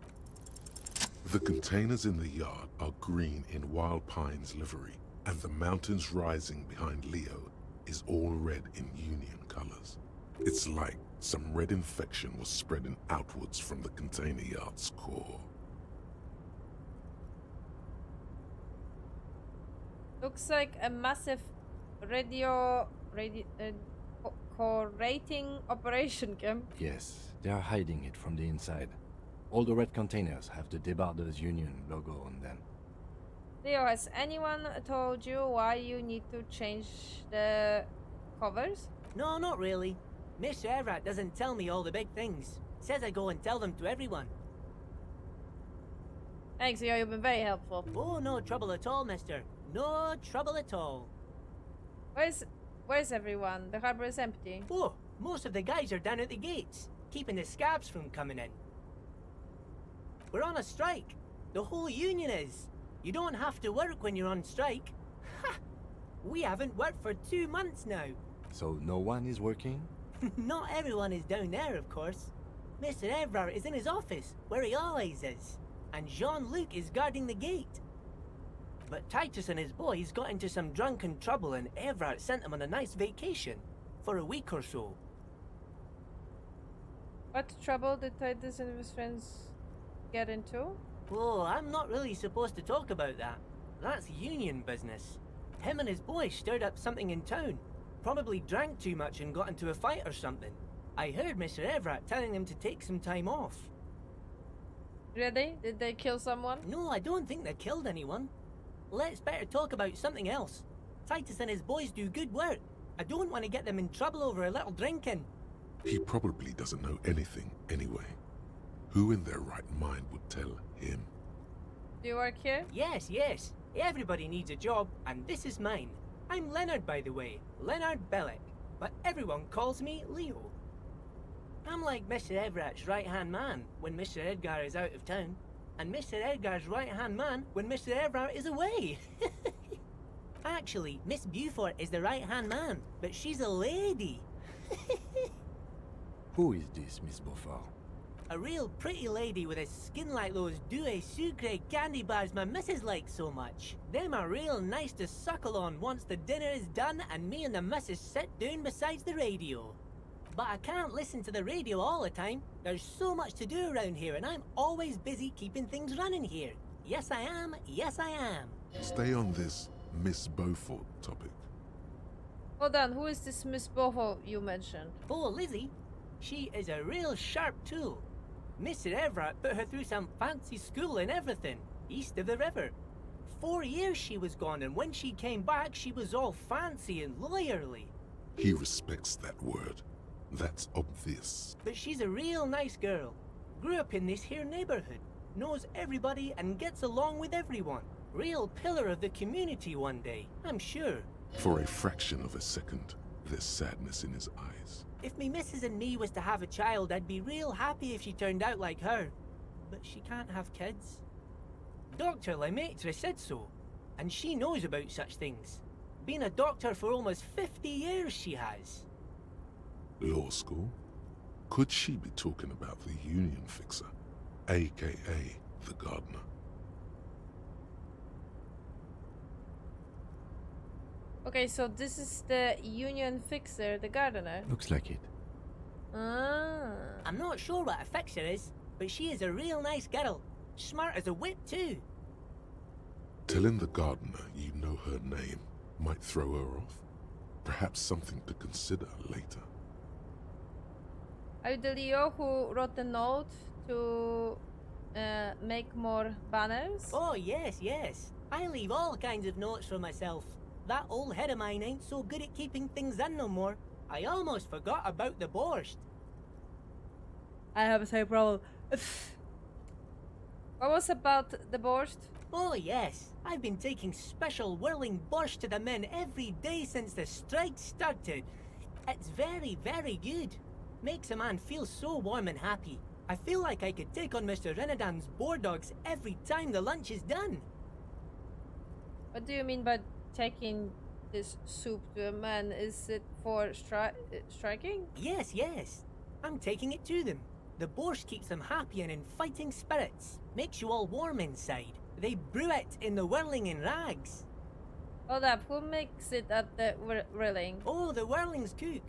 The containers in the yard are green in Wild Pine's livery, and the mountains rising behind Leo is all red in Union colors. It's like some red infection was spreading outwards from the container yard's core. Looks like a massive co-rating operation camp. Yes, they are hiding it from the inside. All the red containers have the Debarders Union logo on them. Leo, has anyone told you why you need to change the covers? No, not really. Mr. Everett doesn't tell me all the big things. Says I go and tell them to everyone. Thanks, Leo, you've been very helpful. Oh, no trouble at all, mister. No trouble at all. Where's everyone? The harbor is empty. Oh, most of the guys are down at the gates. keeping the scabs from coming in. We're on a strike. The whole union is. You don't have to work when you're on strike. Ha! We haven't worked for 2 months now. So no one is working? Not everyone is down there, of course. Mr. Evrard is in his office, where he always is. And Jean-Luc is guarding the gate. But Titus and his boys got into some drunken trouble and Evrard sent them on a nice vacation. For a week or so. What trouble did Titus and his friends get into? Oh, I'm not really supposed to talk about that. That's union business. Him and his boys stirred up something in town. Probably drank too much and got into a fight or something. I heard Mr. Evrard telling them to take some time off. Really? Did they kill someone? No, I don't think they killed anyone. Let's better talk about something else. Titus and his boys do good work. I don't want to get them in trouble over a little drinking. He probably doesn't know anything anyway. Who in their right mind would tell him? Do you work here? Yes, yes. Everybody needs a job, and this is mine. I'm Leonard, by the way. Leonard Bellick. But everyone calls me Leo. I'm like Mr. Everett's right-hand man when Mr. Edgar is out of town, and Mr. Edgar's right-hand man when Mr. Everett is away. Actually, Miss Beaufort is the right-hand man, but she's a lady. Who is this, Miss Beaufort? A real pretty lady with a skin like those Douai Sucre candy bars my missus likes so much. Them are real nice to suckle on once the dinner is done and me and the missus sit down beside the radio. But I can't listen to the radio all the time. There's so much to do around here and I'm always busy keeping things running here. Yes I am, yes I am. Stay on this Miss Beaufort topic. Hold on, who is this Miss Beaufort you mentioned? Oh, Lizzie. She is a real sharp tool. Mr. Everett put her through some fancy school and everything, east of the river. 4 years she was gone, and when she came back, she was all fancy and lawyerly. He respects that word. That's obvious. But she's a real nice girl. Grew up in this here neighborhood. Knows everybody and gets along with everyone. Real pillar of the community one day, I'm sure. For a fraction of a second, there's sadness in his eyes. If me missus and me was to have a child, I'd be real happy if she turned out like her. But she can't have kids. Dr. Lemaitre said so, and she knows about such things. Been a doctor for almost 50 years, she has. Law school? Could she be talking about the union fixer, aka the gardener? Okay, so this is the union fixer, the gardener. Looks like it. Ah. I'm not sure what a fixer is, but she is a real nice girl. Smart as a whip, too. Telling the gardener you know her name might throw her off. Perhaps something to consider later. Are you the Leo who wrote the note to make more banners? Oh, yes, yes. I leave all kinds of notes for myself. That old head of mine ain't so good at keeping things in no more. I almost forgot about the borscht. I have the same problem. What was about the borscht? Oh yes, I've been taking special whirling borscht to the men every day since the strike started. It's very, very good. Makes a man feel so warm and happy. I feel like I could take on Mr. Renadan's boar dogs every time the lunch is done. What do you mean by taking this soup to a man? Is it for striking? Yes, yes. I'm taking it to them. The borscht keeps them happy and in fighting spirits. Makes you all warm inside. They brew it in the whirling in rags. Hold up, who makes it at the whirling? Oh, the whirling's cook.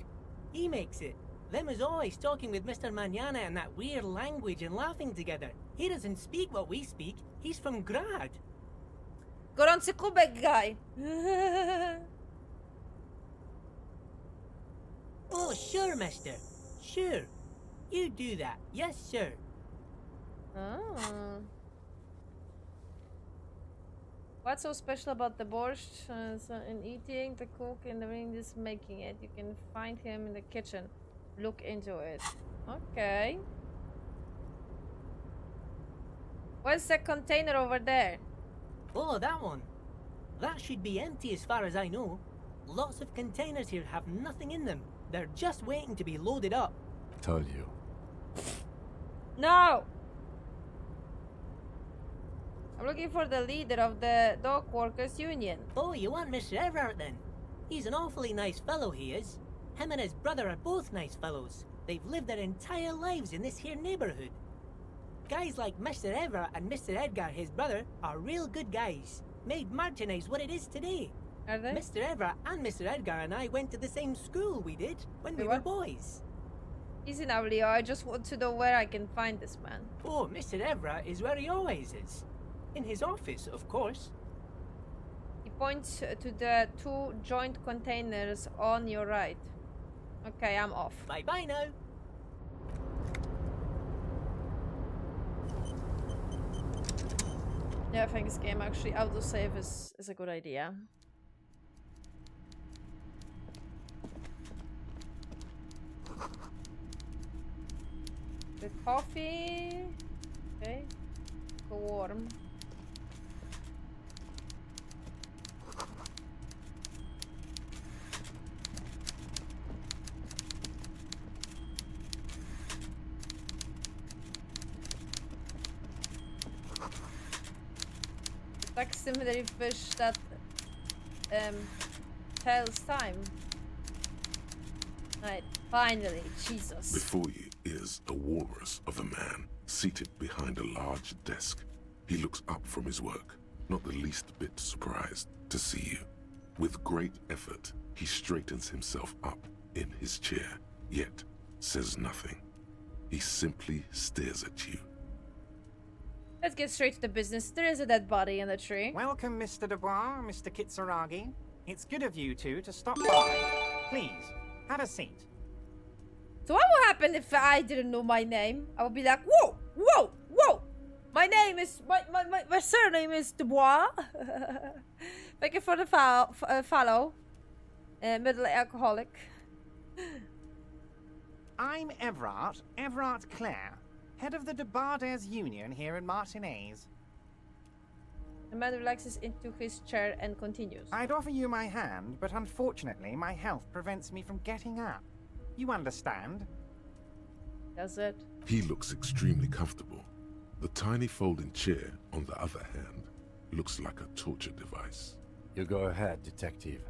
He makes it. Them is always talking with Mr. Manana in that weird language and laughing together. He doesn't speak what we speak. He's from Grad. Gorący kubek guy. Oh, sure, mister. Sure. You do that. Yes, sir. Oh. What's so special about the borscht? So in eating, the cook in the ring is making it. You can find him in the kitchen. Look into it. Okay. What's the container over there? Oh, that one. That should be empty as far as I know. Lots of containers here have nothing in them. They're just waiting to be loaded up. Told you. No! I'm looking for the leader of the Dock Workers Union. Oh, you want Mr. Everett then? He's an awfully nice fellow, he is. Him and his brother are both nice fellows. They've lived their entire lives in this here neighborhood. Guys like Mr. Everett and Mr. Edgar, his brother, are real good guys. Made Martinez what it is today. Are they? Mr. Everett and Mr. Edgar and I went to the same school we did when we were boys. Easy now, Leo. I just want to know where I can find this man. Oh, Mr. Everett is where he always is. In his office, of course. He points to the 2 joint containers on your right. Okay, I'm off. Bye-bye now. Yeah, thanks game. Actually, autosave is a good idea. The coffee. Okay. Go warm. Taxidermy fish that tells time. Right, finally, Jesus. Before you is a walrus of a man seated behind a large desk. He looks up from his work, not the least bit surprised to see you. With great effort, he straightens himself up in his chair, yet says nothing. He simply stares at you. Let's get straight to the business. There is a dead body in the tree. Welcome, Mr. Dubois, Mr. Kitsuragi. It's good of you two to stop by. Please, have a seat. So what would happen if I didn't know my name? I would be like, whoa, whoa, whoa! My name is, my surname is Dubois. Thank you for the follow. Middle alcoholic. I'm Everard Clare, head of the Debarders Union here in Martinez. The man relaxes into his chair and continues. I'd offer you my hand, but unfortunately my health prevents me from getting up. You understand? Does it? He looks extremely comfortable. The tiny folding chair, on the other hand, looks like a torture device. You go ahead, detective.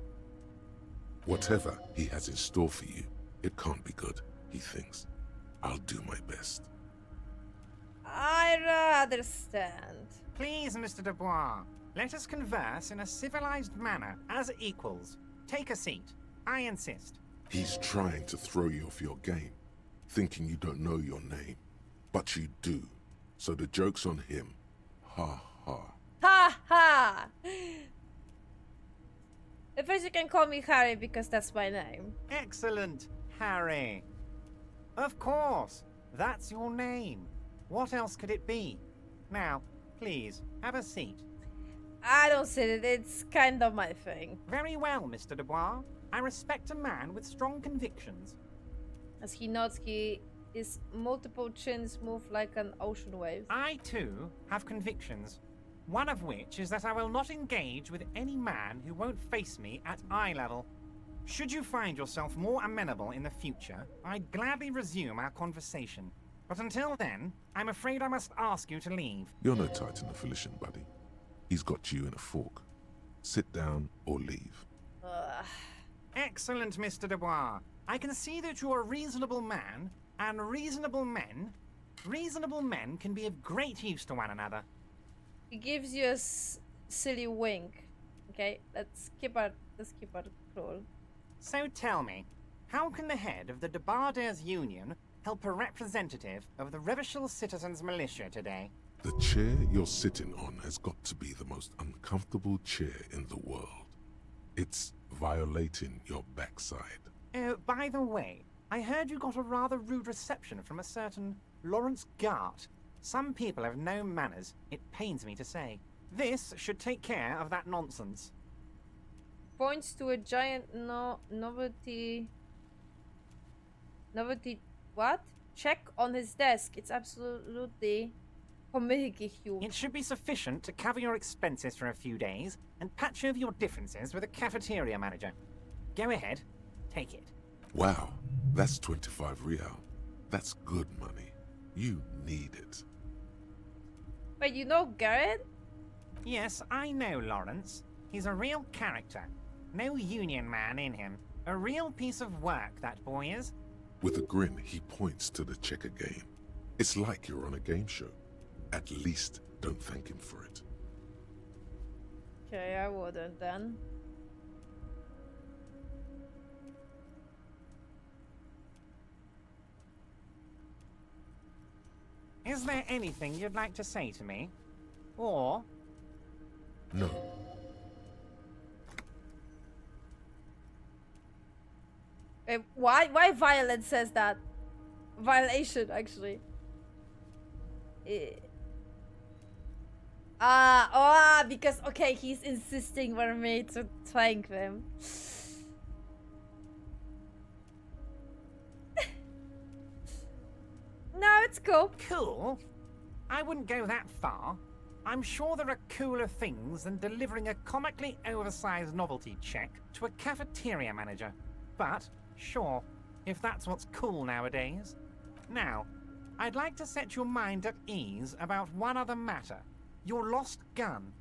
Whatever he has in store for you, it can't be good, he thinks. I'll do my best. I rather stand. Please, Mr. Dubois, let us converse in a civilized manner, as equals. Take a seat. I insist. He's trying to throw you off your game, thinking you don't know your name. But you do. So the joke's on him. Ha ha. Ha ha! At first you can call me Harry because that's my name. Excellent, Harry. Of course, that's your name. What else could it be? Now, please, have a seat. I don't see it. It's kind of my thing. Very well, Mr. Dubois. I respect a man with strong convictions. As he nods, his multiple chins move like an ocean wave. I, too, have convictions. One of which is that I will not engage with any man who won't face me at eye level. Should you find yourself more amenable in the future, I'd gladly resume our conversation. But until then, I'm afraid I must ask you to leave. You're no Titan affiliation, buddy. He's got you in a fork. Sit down or leave. Excellent, Mr. Dubois. I can see that you're a reasonable man, and reasonable men can be of great use to one another. He gives you a silly wink. Okay, let's keep our cool. So tell me, how can the head of the Debarders Union help a representative of the Revachol Citizens Militia today? The chair you're sitting on has got to be the most uncomfortable chair in the world. It's violating your backside. Oh, by the way, I heard you got a rather rude reception from a certain Lawrence Gart. Some people have no manners, it pains me to say. This should take care of that nonsense. Points to a giant novelty what? Check on his desk. It's absolutely huge. It should be sufficient to cover your expenses for a few days and patch over your differences with a cafeteria manager. Go ahead, take it. Wow, that's 25 real. That's good money. You need it. But you know Garrett? Yes, I know Lawrence. He's a real character. No union man in him. A real piece of work, that boy is. With a grin, he points to the checker game. It's like you're on a game show. At least don't thank him for it. Okay, I wouldn't then. Is there anything you'd like to say to me? Or... No. Why Violet says that? Violation, actually. Because, okay, he's insisting for me to thank them. No, it's cool. Cool? I wouldn't go that far. I'm sure there are cooler things than delivering a comically oversized novelty check to a cafeteria manager. But, sure, if that's what's cool nowadays. Now, I'd like to set your mind at ease about one other matter. Your lost gun.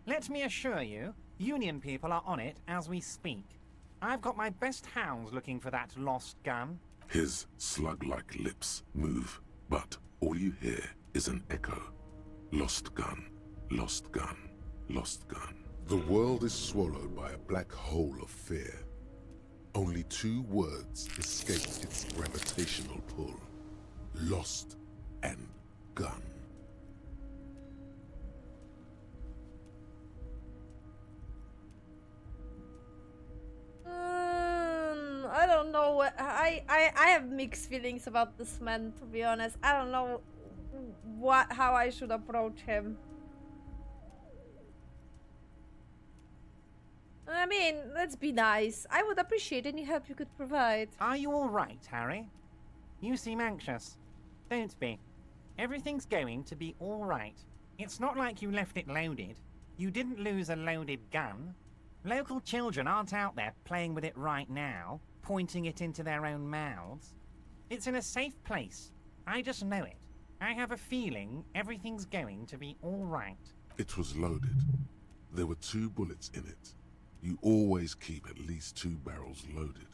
Let me assure you, Union people are on it as we speak. I've got my best hounds looking for that lost gun. His slug-like lips move, but all you hear is an echo. Lost gun, lost gun, lost gun. The world is swallowed by a black hole of fear. Only two words escape its gravitational pull. Lost and gun. I don't know what I have mixed feelings about this man, to be honest. I don't know how I should approach him. I mean, let's be nice. I would appreciate any help you could provide. Are you all right, Harry? You seem anxious. Don't be. Everything's going to be all right. It's not like you left it loaded. You didn't lose a loaded gun. Local children aren't out there playing with it right now, pointing it into their own mouths. It's in a safe place. I just know it. I have a feeling everything's going to be all right. It was loaded. There were 2 bullets in it. You always keep at least 2 barrels loaded.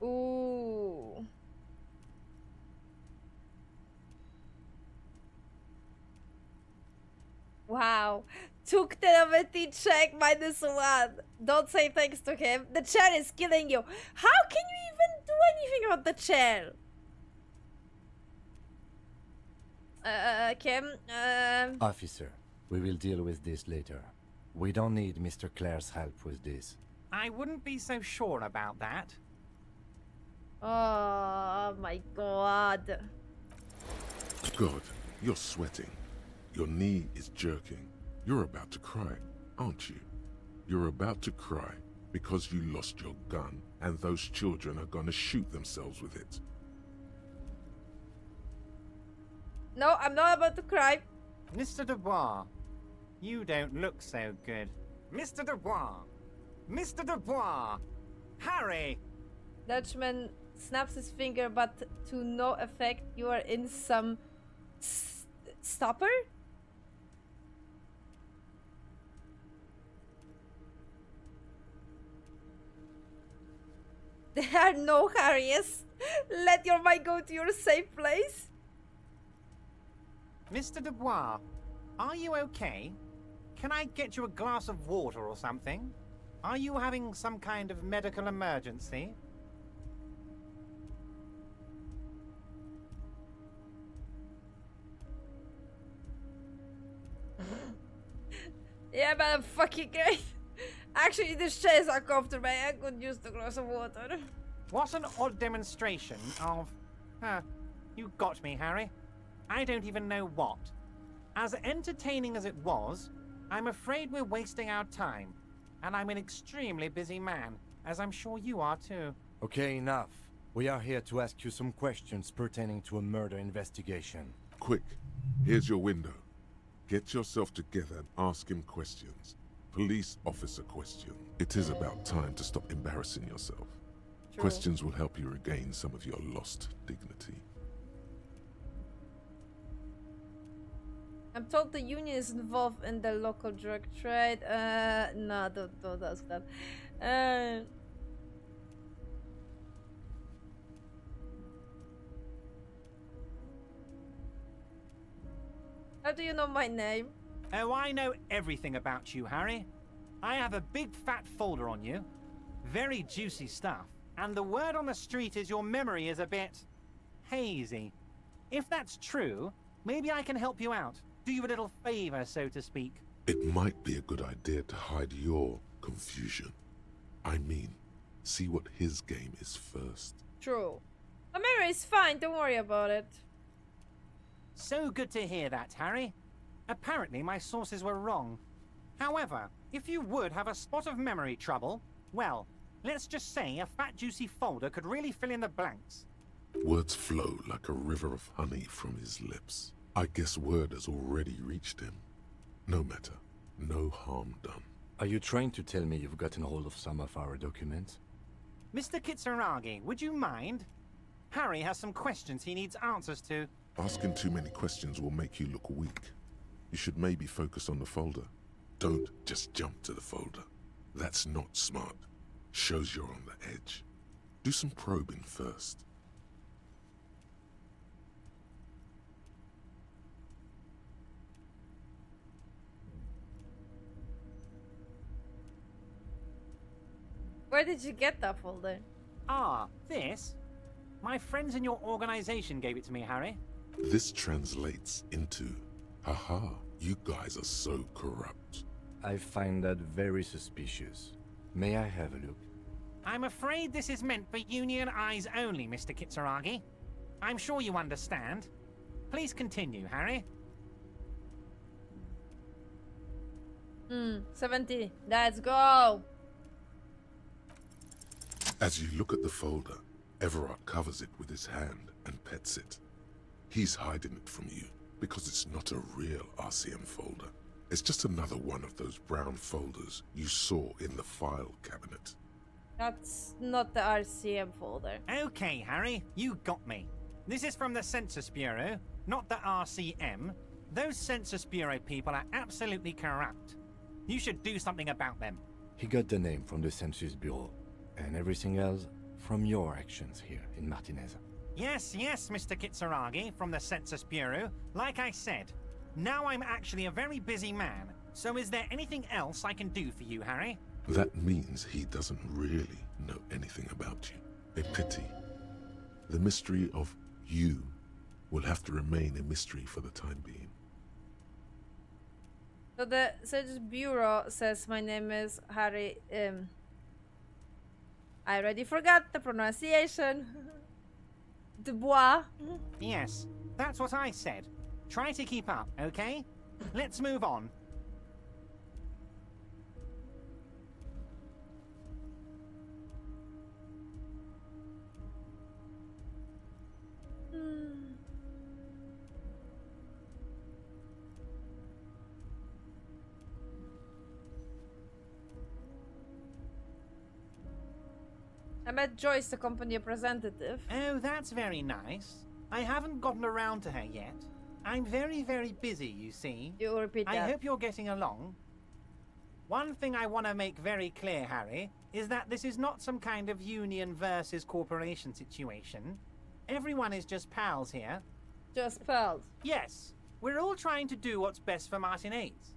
Ooh. Wow. Took the ability check -1. Don't say thanks to him. The chair is killing you. How can you even do anything about the chair? Kim, Officer, we will deal with this later. We don't need Mr. Clare's help with this. I wouldn't be so sure about that. oh my god. God, you're sweating. Your knee is jerking. You're about to cry, aren't you? You're about to cry because you lost your gun and those children are gonna shoot themselves with it. No, I'm not about to cry. Mr. Dubois, you don't look so good. Mr. Dubois! Mr. Dubois! Harry! Dutchman snaps his finger, but to no effect. You are in some stopper? There are no Harriers. Let your mind go to your safe place. Mr. Dubois, are you okay? Can I get you a glass of water or something? Are you having some kind of medical emergency? Yeah, but I'm fucking great. Actually, these chairs are comfortable. I could use the glass of water. What an odd demonstration of... you got me, Harry. I don't even know what. As entertaining as it was, I'm afraid we're wasting our time. And I'm an extremely busy man, as I'm sure you are too. Okay, enough. We are here to ask you some questions pertaining to a murder investigation. Quick, here's your window. Get yourself together and ask him questions. Police officer question. It is about time to stop embarrassing yourself. Questions will help you regain some of your lost dignity. I'm told the union is involved in the local drug trade. No, don't ask that. How do you know my name? Oh, I know everything about you, Harry. I have a big fat folder on you. Very juicy stuff. And the word on the street is your memory is a bit hazy. If that's true, maybe I can help you out. Do you a little favor, so to speak. It might be a good idea to hide your confusion. I mean, see what his game is first. True. My memory is fine, don't worry about it. So good to hear that, Harry. Apparently my sources were wrong. However, if you would have a spot of memory trouble, well, let's just say a fat juicy folder could really fill in the blanks. Words flow like a river of honey from his lips. I guess word has already reached him. No matter. No harm done. Are you trying to tell me you've gotten hold of some of our documents? Mr. Kitsuragi, would you mind? Harry has some questions he needs answers to. Asking too many questions will make you look weak. You should maybe focus on the folder. Don't just jump to the folder. That's not smart. Shows you're on the edge. Do some probing first. Where did you get that folder? Ah, this? My friends in your organization gave it to me, Harry. This translates into, haha, you guys are so corrupt. I find that very suspicious. May I have a look? I'm afraid this is meant for Union eyes only, Mr. Kitsuragi. I'm sure you understand. Please continue, Harry. 70. Let's go. As you look at the folder, Everard covers it with his hand and pets it. He's hiding it from you because it's not a real RCM folder. It's just another one of those brown folders you saw in the file cabinet. That's not the RCM folder. Okay, Harry, you got me. This is from the Census Bureau, not the RCM. Those Census Bureau people are absolutely corrupt. You should do something about them. He got the name from the Census Bureau, and everything else from your actions here in Martinez. Yes, Mr. Kitsuragi, from the Census Bureau. Like I said, now I'm actually a very busy man, so is there anything else I can do for you, Harry? That means he doesn't really know anything about you. A pity. The mystery of you will have to remain a mystery for the time being. So the Census Bureau says my name is Harry. I already forgot the pronunciation. Dubois. Yes, that's what I said. Try to keep up, okay? Let's move on. I met Joyce, the company representative. Oh, that's very nice. I haven't gotten around to her yet. I'm very, very busy, you see. You repeat that. I hope you're getting along. One thing I want to make very clear, Harry, is that this is not some kind of union versus corporation situation. Everyone is just pals here. Just pals? Yes. We're all trying to do what's best for Martinez.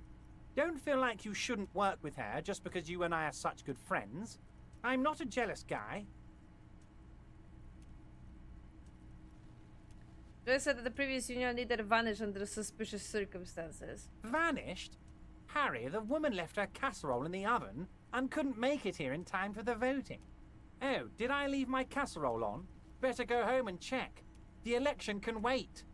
Don't feel like you shouldn't work with her just because you and I are such good friends. I'm not a jealous guy. Joyce said that the previous union leader vanished under suspicious circumstances. Vanished? Harry, the woman left her casserole in the oven and couldn't make it here in time for the voting. Oh, did I leave my casserole on? Better go home and check. The election can wait.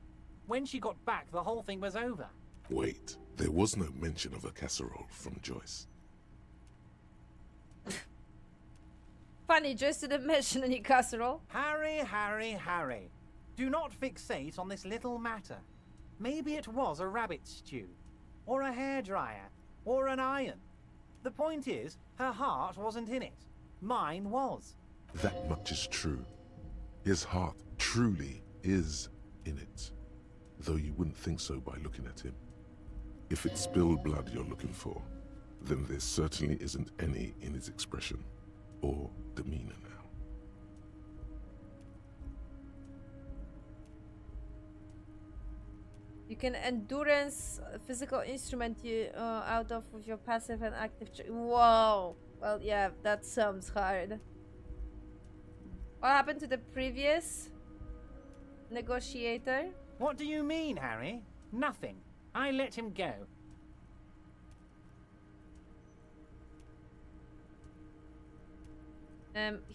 When she got back, the whole thing was over. Wait, there was no mention of a casserole from Joyce. Funny, Joyce didn't mention any casserole. Harry. Do not fixate on this little matter. Maybe it was a rabbit stew, or a hairdryer, or an iron. The point is, her heart wasn't in it. Mine was. That much is true. His heart truly is in it, though you wouldn't think so by looking at him. If it's spilled blood you're looking for, then there certainly isn't any in his expression or demeanor now. You can endurance physical instrument you out of with your passive and active. Whoa. Well, yeah, that sounds hard. What happened to the previous negotiator? What do you mean, Harry? Nothing. I let him go.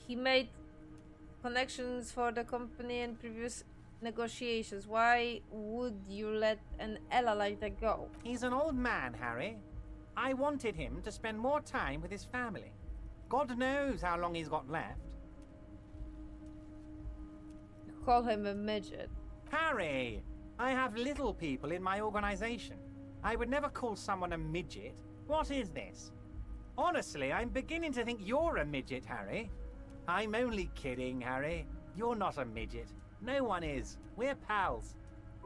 He made connections for the company in previous negotiations. Why would you let an Ella like that go? He's an old man, Harry. I wanted him to spend more time with his family. God knows how long he's got left. Call him a midget. Harry! I have little people in my organization. I would never call someone a midget. What is this? Honestly, I'm beginning to think you're a midget, Harry. I'm only kidding, Harry. You're not a midget. No one is. We're pals.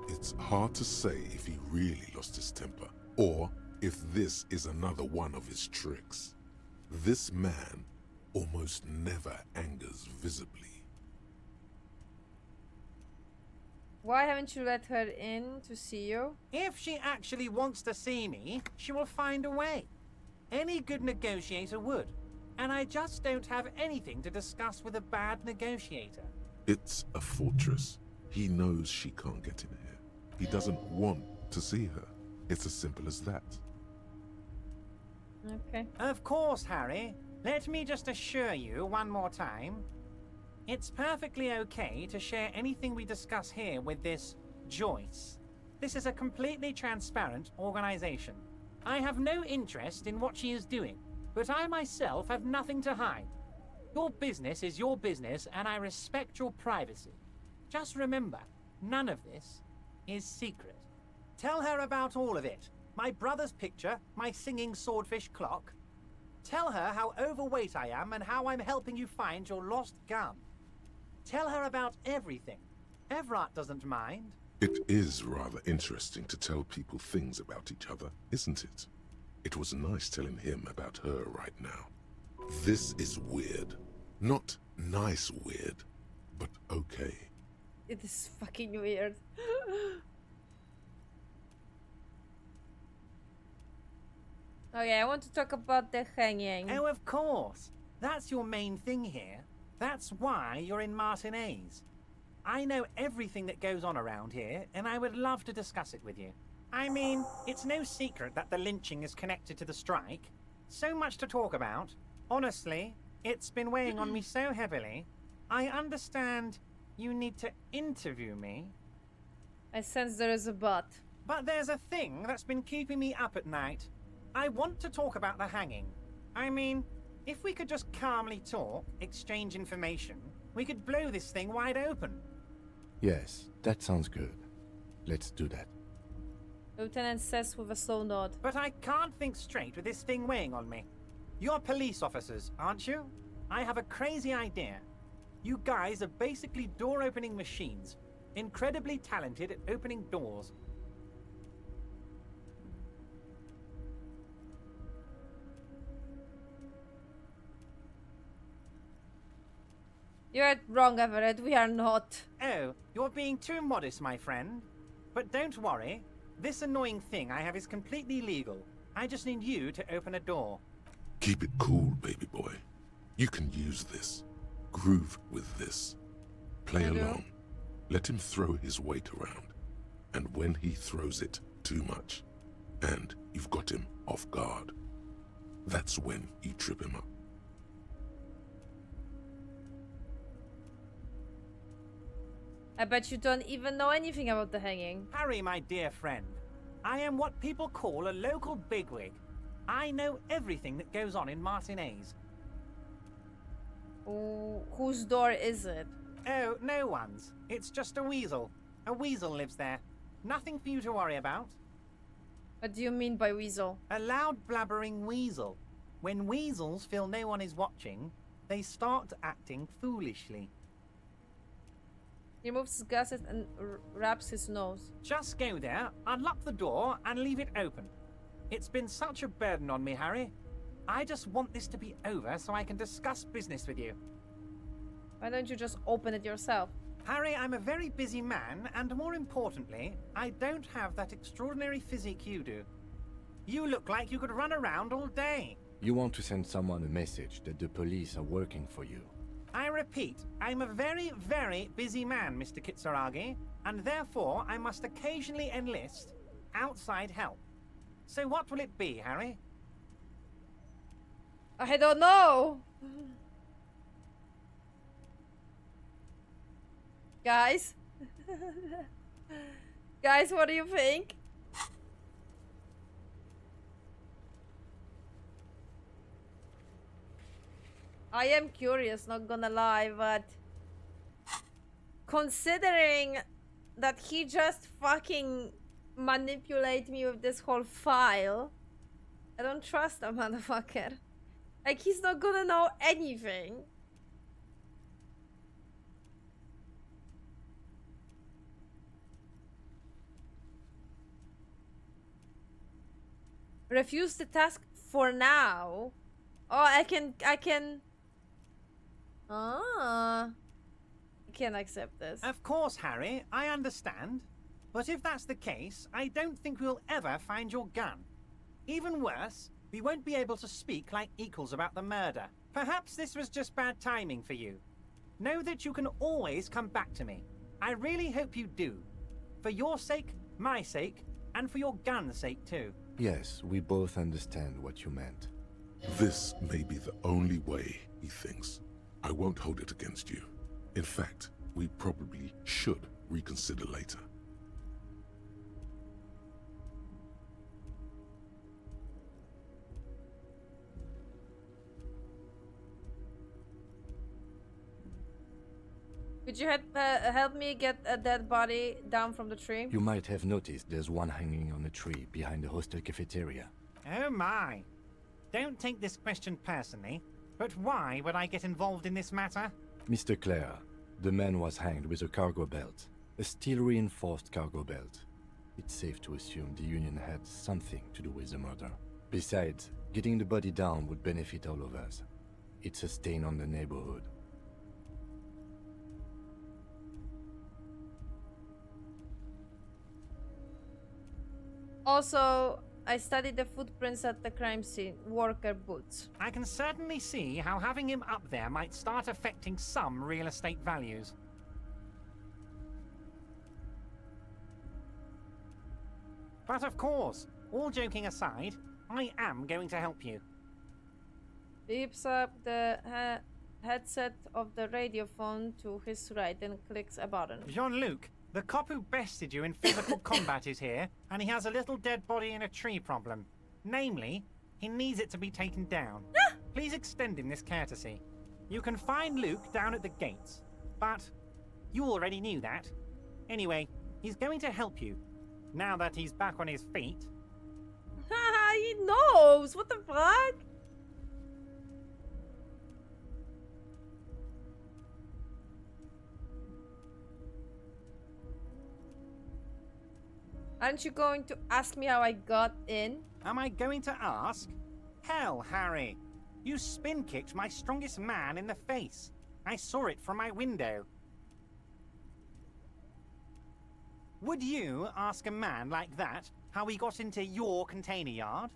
It's hard to say if he really lost his temper, or if this is another one of his tricks. This man almost never angers visibly. Why haven't you let her in to see you? If she actually wants to see me, she will find a way. Any good negotiator would. And I just don't have anything to discuss with a bad negotiator. It's a fortress. He knows she can't get in here. He doesn't want to see her. It's as simple as that. Okay. Of course, Harry. Let me just assure you one more time. It's perfectly okay to share anything we discuss here with this Joyce. This is a completely transparent organization. I have no interest in what she is doing, but I myself have nothing to hide. Your business is your business, and I respect your privacy. Just remember, none of this is secret. Tell her about all of it. My brother's picture, my singing swordfish clock. Tell her how overweight I am and how I'm helping you find your lost gun. Tell her about everything. Everett doesn't mind. It is rather interesting to tell people things about each other, isn't it? It was nice telling him about her right now. This is weird. Not nice weird, but okay. It is fucking weird. Okay, I want to talk about the hanging. Oh, of course. That's your main thing here. That's why you're in Martinez. I know everything that goes on around here, and I would love to discuss it with you. I mean, it's no secret that the lynching is connected to the strike. So much to talk about. Honestly, it's been weighing on me so heavily. I understand you need to interview me. I sense there is a but. But there's a thing that's been keeping me up at night. I want to talk about the hanging. I mean, if we could just calmly talk, exchange information, we could blow this thing wide open. Yes, that sounds good. Let's do that. Lieutenant says with a slow nod. But I can't think straight with this thing weighing on me. You're police officers, aren't you? I have a crazy idea. You guys are basically door-opening machines. Incredibly talented at opening doors. You're wrong, Everett. We are not. Oh, you're being too modest, my friend. But don't worry. This annoying thing I have is completely legal. I just need you to open a door. Keep it cool, baby boy. You can use this. Groove with this. Play along. Let him throw his weight around. And when he throws it too much, and you've got him off guard, that's when you trip him up. I bet you don't even know anything about the hanging. Harry, my dear friend, I am what people call a local bigwig. I know everything that goes on in Martinez. Whose door is it? Oh, no one's. It's just a weasel. A weasel lives there. Nothing for you to worry about. What do you mean by weasel? A loud blabbering weasel. When weasels feel no one is watching, they start acting foolishly. He removes his glasses and wraps his nose. Just go there, unlock the door, and leave it open. It's been such a burden on me, Harry. I just want this to be over so I can discuss business with you. Why don't you just open it yourself? Harry, I'm a very busy man, and more importantly, I don't have that extraordinary physique you do. You look like you could run around all day. You want to send someone a message that the police are working for you. I repeat, I'm a very, very busy man, Mr. Kitsuragi, and therefore I must occasionally enlist outside help. So what will it be, Harry? I don't know. Guys? Guys, what do you think? I am curious, not gonna lie, but considering that he just fucking manipulate me with this whole file, I don't trust a motherfucker. Like, he's not gonna know anything. Refuse the task for now. Oh, I can I can't accept this. Of course, Harry, I understand. But if that's the case, I don't think we'll ever find your gun. Even worse, we won't be able to speak like equals about the murder. Perhaps this was just bad timing for you. Know that you can always come back to me. I really hope you do. For your sake, my sake, and for your gun's sake too. Yes, we both understand what you meant. This may be the only way, he thinks. I won't hold it against you. In fact, we probably should reconsider later. Could you help me get a dead body down from the tree? You might have noticed there's one hanging on a tree behind the hostel cafeteria. Oh my. Don't take this question personally, but why would I get involved in this matter? Mr. Clare, the man was hanged with a cargo belt. A steel-reinforced cargo belt. It's safe to assume the Union had something to do with the murder. Besides, getting the body down would benefit all of us. It's a stain on the neighborhood. Also, I studied the footprints at the crime scene. Worker boots. I can certainly see how having him up there might start affecting some real estate values. But of course, all joking aside, I am going to help you. Beeps up the headset of the radiophone to his right and clicks a button. Jean-Luc, the cop who bested you in physical combat is here, and he has a little dead body in a tree problem. Namely, he needs it to be taken down. Please extend him this courtesy. You can find Luke down at the gates, but you already knew that. Anyway, he's going to help you, now that he's back on his feet. Haha, he knows! What the fuck? Aren't you going to ask me how I got in? Am I going to ask? Hell, Harry. You spin-kicked my strongest man in the face. I saw it from my window. Would you ask a man like that how he got into your container yard?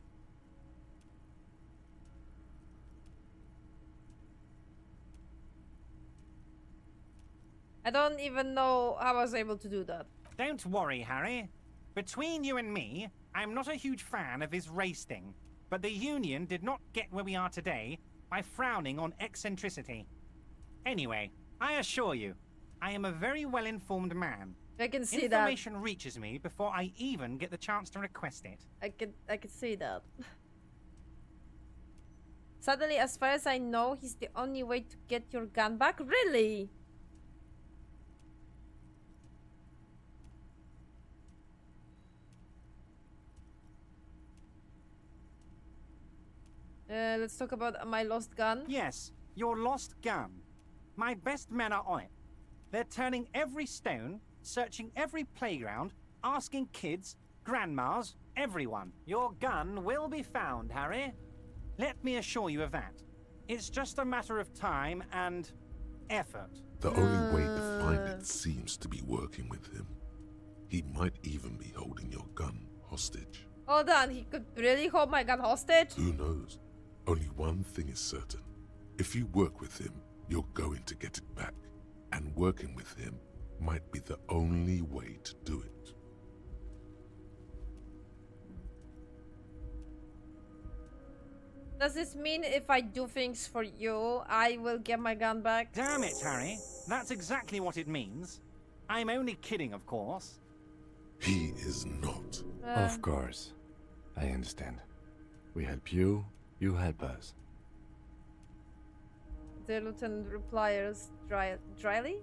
I don't even know how I was able to do that. Don't worry, Harry. Between you and me, I'm not a huge fan of his race thing, but the Union did not get where we are today by frowning on eccentricity. Anyway, I assure you, I am a very well-informed man. I can see Information reaches me before I even get the chance to request it. I can see that. Suddenly, as far as I know, he's the only way to get your gun back? Really? Let's talk about my lost gun. Yes, Your lost gun. My best men are on it. They're turning every stone, searching every playground, asking kids, grandmas, everyone. Your gun will be found, Harry. Let me assure you of that. It's just a matter of time and effort. The only way to find it seems to be working with him. He might even be holding your gun hostage. Hold on, he could really hold my gun hostage? Who knows? Only one thing is certain. If you work with him, you're going to get it back. And working with him might be the only way to do it. Does this mean if I do things for you, I will get my gun back? Damn it, Harry. That's exactly what it means. I'm only kidding, of course. He is not. Of course. I understand. We help you, you help us. The lieutenant replies dryly.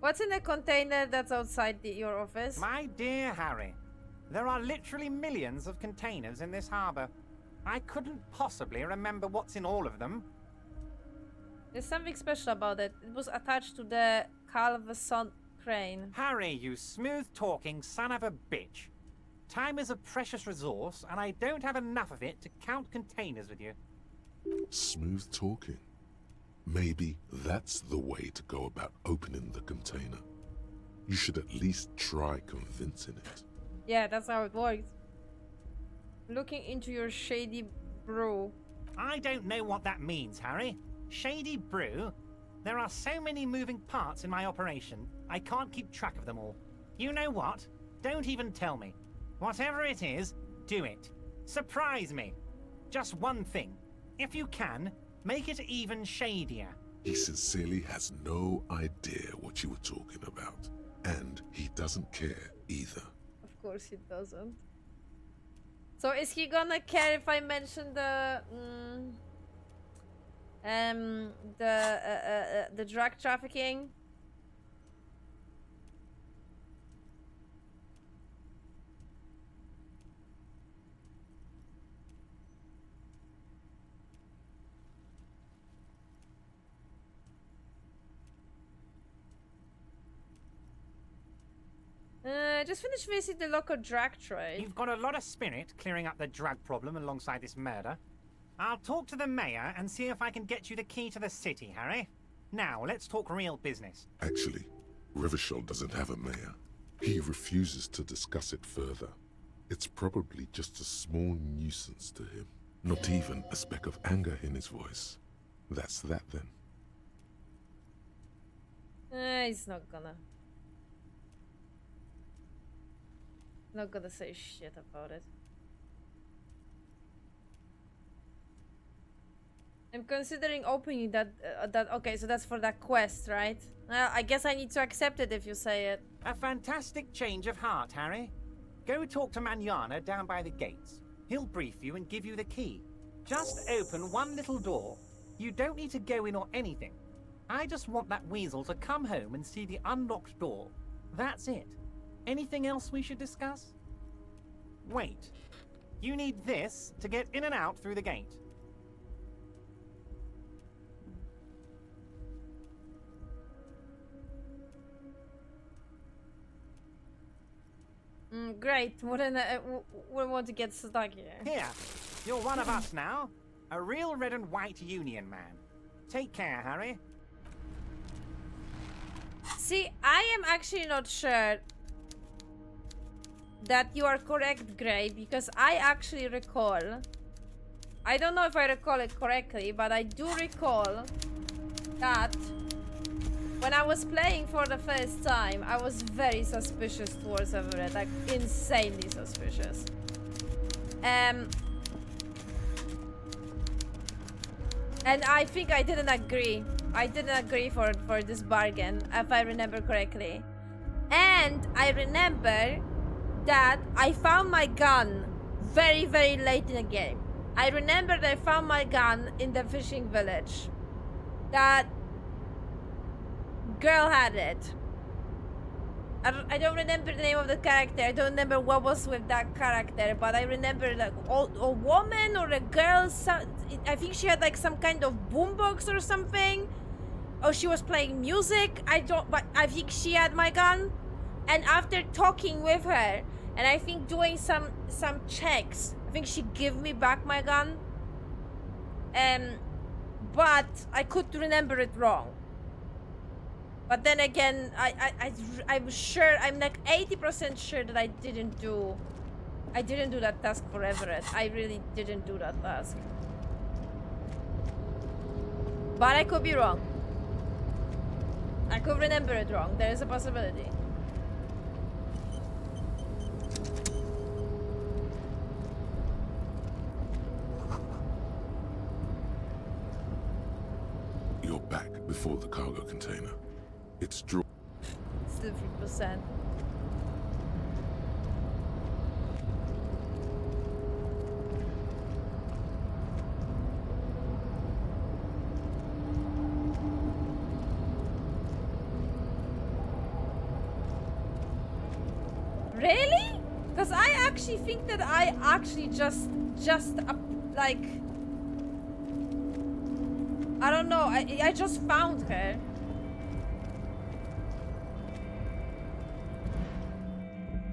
What's in the container that's outside your office? My dear Harry, there are literally millions of containers in this harbor. I couldn't possibly remember what's in all of them. There's something special about it. It was attached to the Calveson crane. Harry, you smooth-talking son of a bitch. Time is a precious resource, and I don't have enough of it to count containers with you. Smooth talking. Maybe that's the way to go about opening the container. You should at least try convincing it. Yeah, that's how it works. Looking into your shady brew. I don't know what that means, Harry. Shady brew? There are so many moving parts in my operation, I can't keep track of them all. You know what? Don't even tell me. Whatever it is, do it. Surprise me. Just one thing. If you can, make it even shadier. He sincerely has no idea what you were talking about. And he doesn't care either. Of course he doesn't. So is he gonna care if I mention the drug trafficking? Just finished visiting the local drug trade. You've got a lot of spirit clearing up the drug problem alongside this murder. I'll talk to the mayor and see if I can get you the key to the city, Harry. Now, let's talk real business. Actually, Rivershell doesn't have a mayor. He refuses to discuss it further. It's probably just a small nuisance to him. Not even a speck of anger in his voice. That's that then. He's not gonna say shit about it. I'm considering opening that. Okay, so that's for that quest, right? I guess I need to accept it if you say it. A fantastic change of heart, Harry. Go talk to Manana down by the gates. He'll brief you and give you the key. Just open one little door. You don't need to go in or anything. I just want that weasel to come home and see the unlocked door. That's it. Anything else we should discuss? Wait. You need this to get in and out through the gate. Great. We want to get stuck here. Here. You're one of us now. A real red and white union man. Take care, Harry. See, I am actually not sure that you are correct, Gray, because I actually recall... I don't know if I recall it correctly, but I do recall that when I was playing for the first time, I was very suspicious towards Everett, like insanely suspicious. And I think I didn't agree. I didn't agree for this bargain, if I remember correctly. And I remember that I found my gun very, very late in the game. I remembered I found my gun in the fishing village. That girl had it. I don't remember the name of the character. I don't remember what was with that character, but I remember like a woman or a girl. I think she had like some kind of boombox or something. Or she was playing music. But I think she had my gun. And after talking with her, and I think doing some checks, I think she gave me back my gun. But I could remember it wrong. But then again, I'm sure, I'm like 80% sure that I didn't do that task for Everett. I really didn't do that task. But I could be wrong. I could remember it wrong. There is a possibility. You're back before the cargo container. It's drawn. Still 3%. Really? Because I actually think that I actually just like, I don't know. I just found her.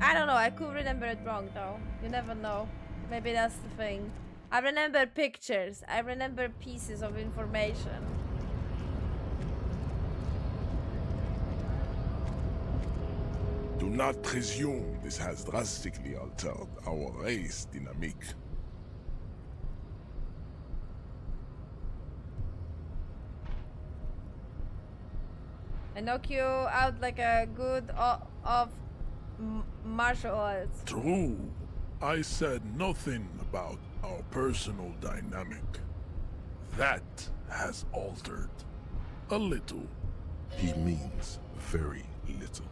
I don't know, I could remember it wrong though. You never know. Maybe that's the thing. I remember pictures. I remember pieces of information. Do not presume this has drastically altered our race dynamique. I knock you out like a good of martial arts. True. I said nothing about our personal dynamic. That has altered. A little. He means very little.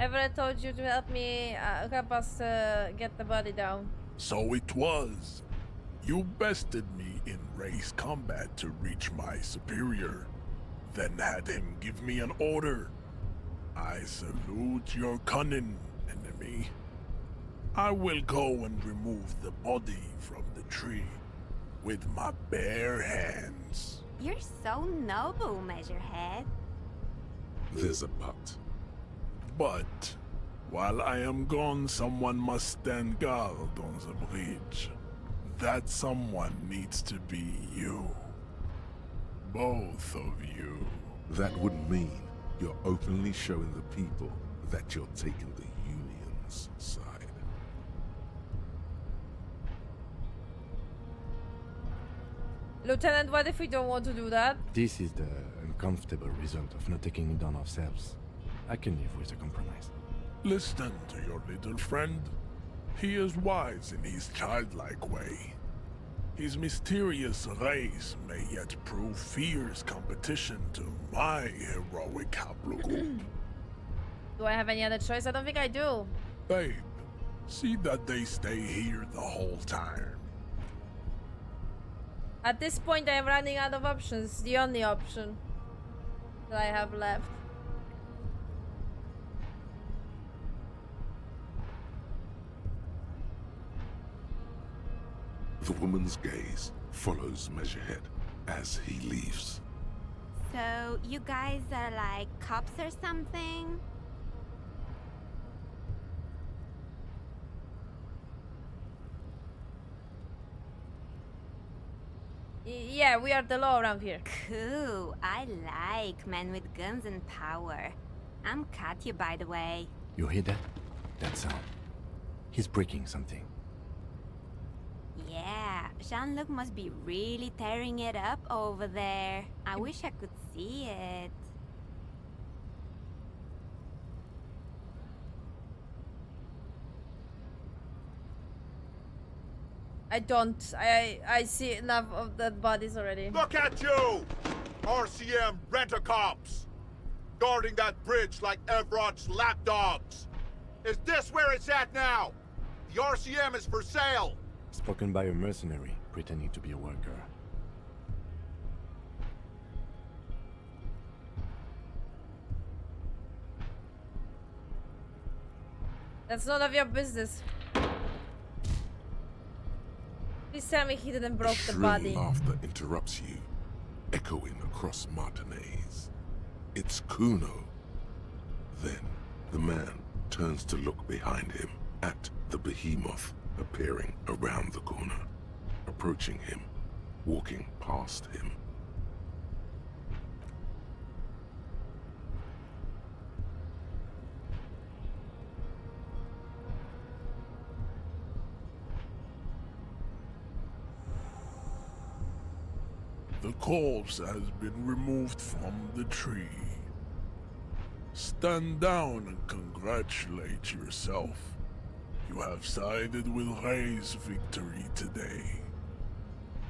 Everett told you to help me, help us get the body down. So it was. You bested me in race combat to reach my superior, then had him give me an order. I salute your cunning, enemy. I will go and remove the body from the tree with my bare hands. You're so noble, Measurehead. There's a but. But while I am gone, someone must stand guard on the bridge. That someone needs to be you. Both of you. That would mean you're openly showing the people that you're taking the Union's side. Lieutenant, what if we don't want to do that? This is the uncomfortable result of not taking it on ourselves. I can live with a compromise. Listen to your little friend. He is wise in his childlike way. His mysterious race may yet prove fierce competition to my heroic haplogroup. Do I have any other choice? I don't think I do. Babe, see that they stay here the whole time. At this point, I am running out of options. The only option that I have left. The woman's gaze follows Measurehead as he leaves. So, you guys are like cops or something? Yeah, we are the law around here. Cool. I like men with guns and power. I'm Katya, by the way. You hear that? That sound. He's breaking something. Yeah, Jean-Luc must be really tearing it up over there. I wish I could see it. I see enough of dead bodies already. Look at you! RCM rent-a-cops! Guarding that bridge like Everott's lapdogs! Is this where it's at now? The RCM is for sale! Spoken by a mercenary pretending to be a worker. That's none of your business. Please tell me he didn't broke the Shrill body. laughter interrupts you, echoing across Martinez. It's Kuno. Then the man turns to look behind him at the behemoth appearing around the corner, approaching him, walking past him. The corpse has been removed from the tree. Stand down and congratulate yourself. You have sided with Ray's victory today.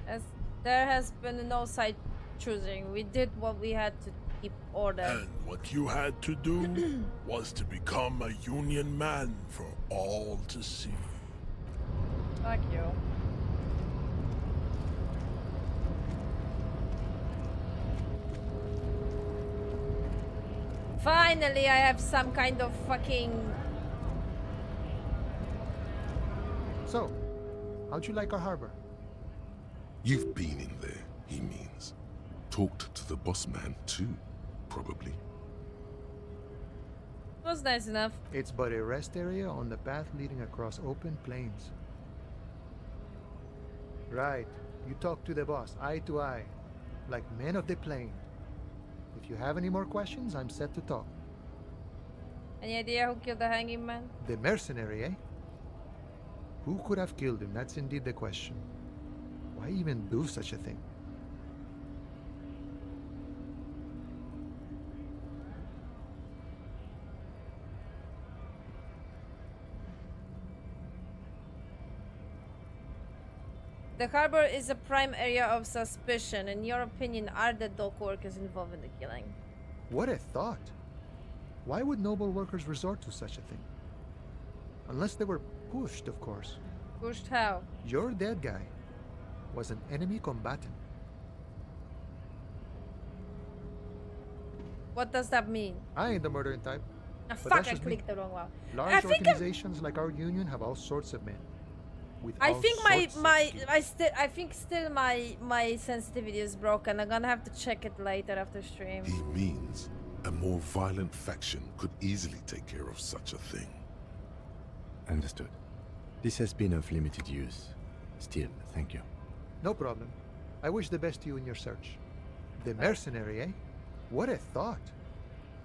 As there has been no side choosing. We did what we had to keep order. And what you had to do was to become a Union man for all to see. Fuck you. Finally, I have some kind of fucking... So, how'd you like our harbor? You've been in there, he means. Talked to the boss man too, probably. Was nice enough. It's but a rest area on the path leading across open plains. Right. You talk to the boss, eye to eye, like men of the plain. If you have any more questions, I'm set to talk. Any idea who killed the hanging man? The mercenary, eh? Who could have killed him? That's indeed the question. Why even do such a thing? The harbor is a prime area of suspicion. In your opinion, are the dock workers involved in the killing? What a thought! Why would noble workers resort to such a thing? Unless they were pushed, of course. Pushed how? Your dead guy was an enemy combatant. What does that mean? I ain't the murdering type. Ah, but fuck, that's I just me. clicked the wrong one. Large I think organizations like our union have all sorts of men. With I all think sorts of skills. I think still my sensitivity is broken. I'm gonna have to check it later after stream. He means a more violent faction could easily take care of such a thing. Understood. This has been of limited use. Still, thank you. No problem. I wish the best to you in your search. The mercenary, eh? What a thought.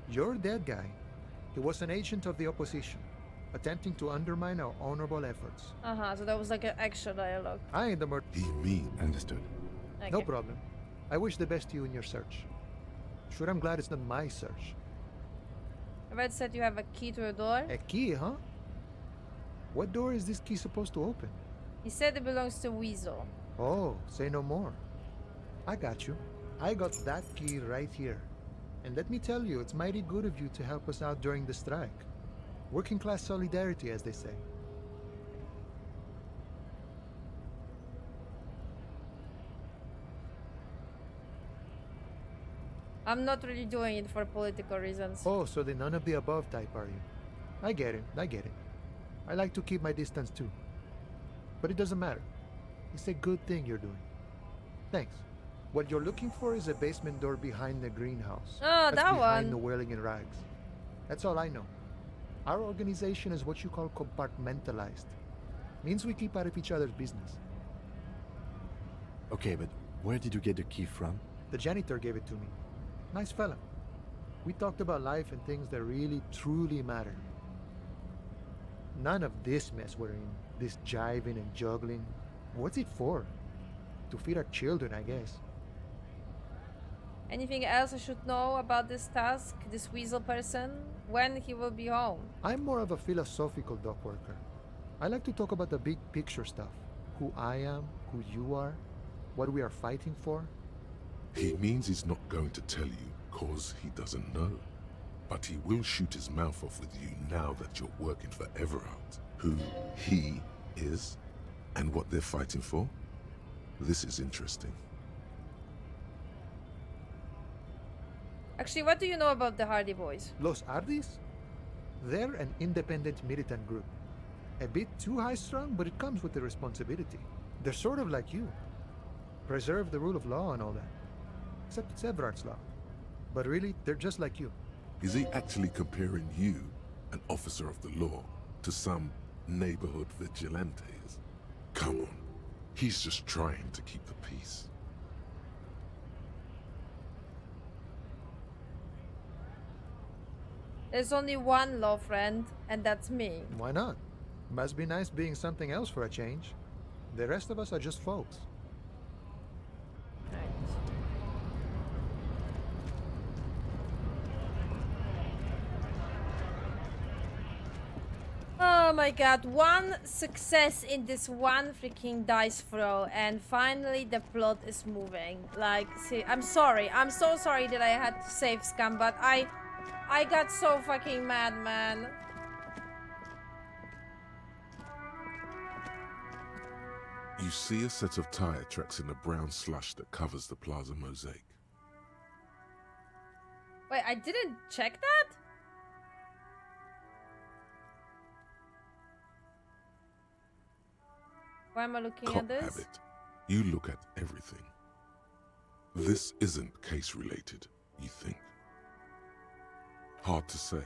Your dead guy. He was an agent of the opposition, attempting to undermine our honorable efforts. So that was like an extra dialogue. I ain't the murder. He means. Understood. Okay. No problem. I wish the best to you in your search. Sure, I'm glad it's not my search. I read said you have a key to a door. A key, huh? What door is this key supposed to open? He said it belongs to Weasel. Oh, say no more. I got you. I got that key right here. And let me tell you, it's mighty good of you to help us out during the strike. Working class solidarity, as they say. I'm not really doing it for political reasons. Oh, so the none of the above type, are you? I get it, I get it. I like to keep my distance too. But it doesn't matter. It's a good thing you're doing. Thanks. What you're looking for is a basement door behind the greenhouse. Oh, That's that behind one. the whirling in rags. That's all I know. Our organization is what you call compartmentalized. Means we keep out of each other's business. Okay, but where did you get the key from? The janitor gave it to me. Nice fella. We talked about life and things that really, truly matter. None of this mess we're in. This jiving and juggling. What's it for? To feed our children, I guess. Anything else I should know about this task? This Weasel person? When he will be home? I'm more of a philosophical dock worker. I like to talk about the big picture stuff. Who I am, who you are, what we are fighting for. He means he's not going to tell you cause he doesn't know. But he will shoot his mouth off with you now that you're working for Everard. Who he is, And what they're fighting for? This is interesting. Actually, what do you know about the Hardy Boys? Los Ardis? They're an independent militant group. A bit too high-strung, but it comes with the responsibility. They're sort of like you. Preserve the rule of law and all that. Except it's Everard's law. But really, they're just like you. Is he actually comparing you, an officer of the law, to some neighborhood vigilantes? Come on. He's just trying to keep the peace. There's only one law friend, and that's me. Why not? Must be nice being something else for a change. The rest of us are just folks. Oh my god, one success in this one freaking dice throw, and finally the plot is moving. Like, see, I'm sorry. I'm so sorry that I had to save Scum, but I got so fucking mad, man. You see a set of tire tracks in the brown slush that covers the plaza mosaic. Wait, I didn't check that? Why am I looking Cop at this? habit. You look at everything. This isn't case related, you think? Hard to say.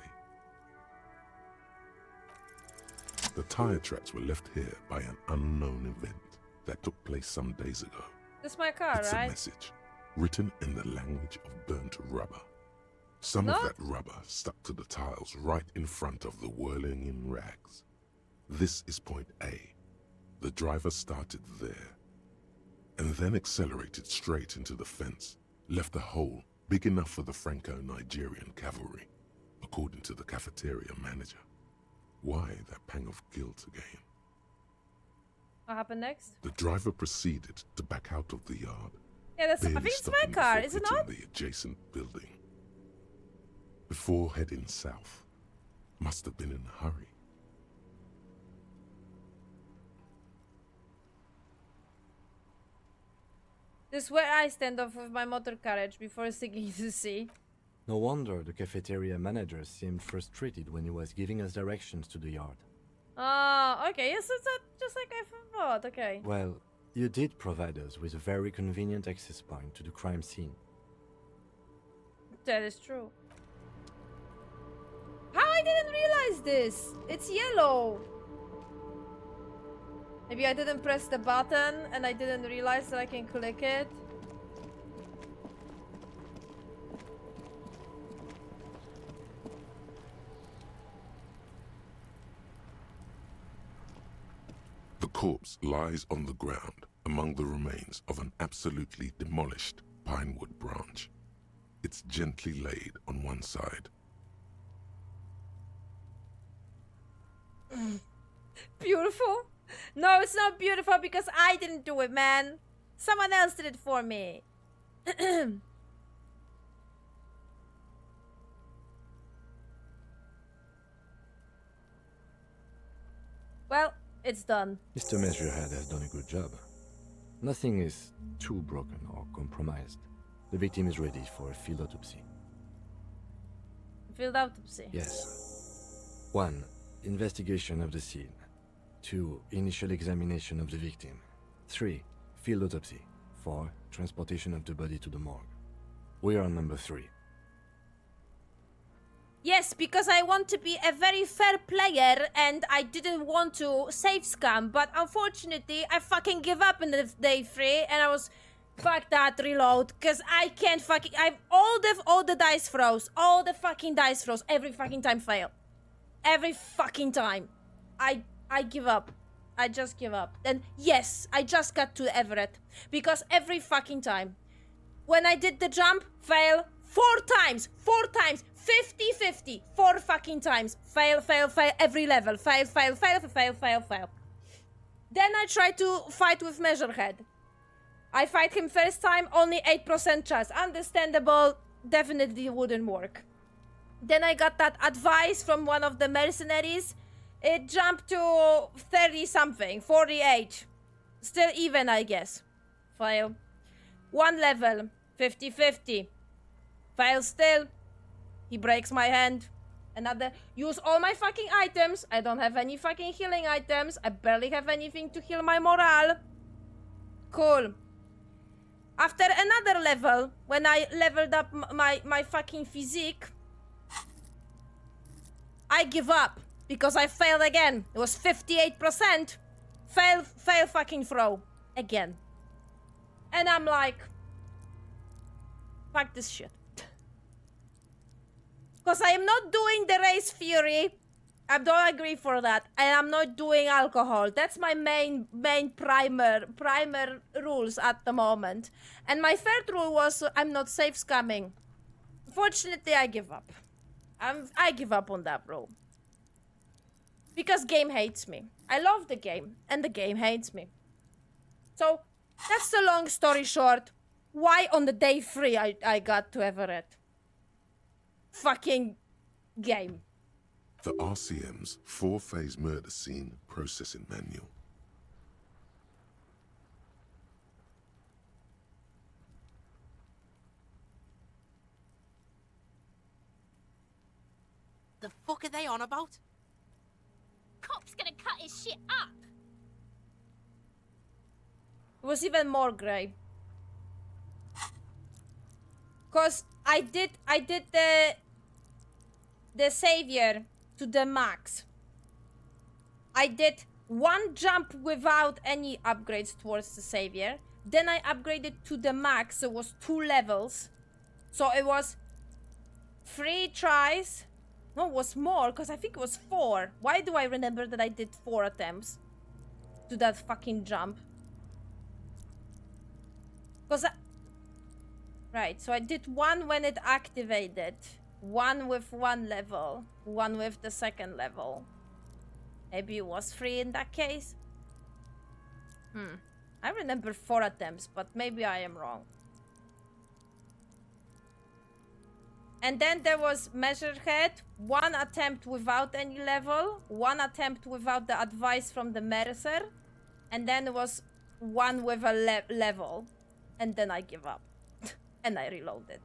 The tire tracks were left here by an unknown event that took place some days ago. This is my car, It's right? a message, written in the language of burnt rubber. Some What? of that rubber stuck to the tiles right in front of the whirling in rags. This is point A. The driver started there, and then accelerated straight into the fence, left a hole big enough for the Franco-Nigerian cavalry, according to the cafeteria manager. Why that pang of guilt again? What happened next? The driver proceeded to back out of the yard. Yeah, that's. I barely think it's my stopping car, before is it hitting not? the adjacent building. Before heading south. Must have been in a hurry. This is where I stand off with my motor carriage before sinking to sea. No wonder the cafeteria manager seemed frustrated when he was giving us directions to the yard. Oh, okay. Yes, it's just like I thought. Okay. Well, you did provide us with a very convenient access point to the crime scene. That is true. How I didn't realize this? It's yellow. Maybe I didn't press the button and I didn't realize that I can click it. The corpse lies on the ground among the remains of an absolutely demolished pinewood branch. It's gently laid on one side. Beautiful? No, it's not beautiful because I didn't do it, man. Someone else did it for me. Well, it's done. Mr. Measurehead has done a good job. Nothing is too broken or compromised. The victim is ready for a field autopsy. Field autopsy. Yes. 1. Investigation of the scene. 2. Initial examination of the victim. 3. Field autopsy. 4. Transportation of the body to the morgue. We are on number 3. Yes, because I want to be a very fair player and I didn't want to save Scum, but unfortunately I fucking give up in the day 3 and I was fuck that reload because I can't fucking I've all the dice throws, all the fucking dice throws every fucking time fail. Every fucking time. I give up. I just give up. And yes, I just got to Everett because every fucking time when I did the jump, fail 4 times, 50-50, 4 fucking times, fail, every level, fail. Then I try to fight with Measurehead. I fight him first time, only 8% chance, understandable, definitely wouldn't work. Then I got that advice from one of the mercenaries, it jumped to 30 something, 48. Still even, I guess. Fail. One level. 50-50. Fail still. He breaks my hand. Another. Use all my fucking items. I don't have any fucking healing items. I barely have anything to heal my morale. Cool. After another level, when I leveled up my fucking physique, I give up because I failed again. It was 58%. Fail fucking throw. Again. And I'm like, fuck this shit. Because I am not doing the race fury. I don't agree for that. And I'm not doing alcohol. That's my main primer rules at the moment. And my third rule was I'm not safe scumming. Fortunately, I give up. I give up on that rule. Because game hates me. I love the game, and the game hates me. So, that's the long story short. Why on the day 3 I got to Everett? Fucking game. The RCM's 4-phase murder scene processing manual. The fuck are they on about? Cop's gonna cut his shit up. It was even more grey. Cause I did the savior to the max. I did one jump without any upgrades towards the savior. Then I upgraded to the max. It was 2 levels. So it was 3 tries. No, it was more, because I think it was 4. Why do I remember that I did 4 attempts to that fucking jump? Because right, so I did 1 when it activated. 1 with 1 level. 1 with the 2nd level. Maybe it was 3 in that case. I remember 4 attempts, but maybe I am wrong. And then there was Measured Head. 1 attempt without any level. 1 attempt without the advice from the Mercer. And then it was 1 with a level. And then I give up. And I reloaded.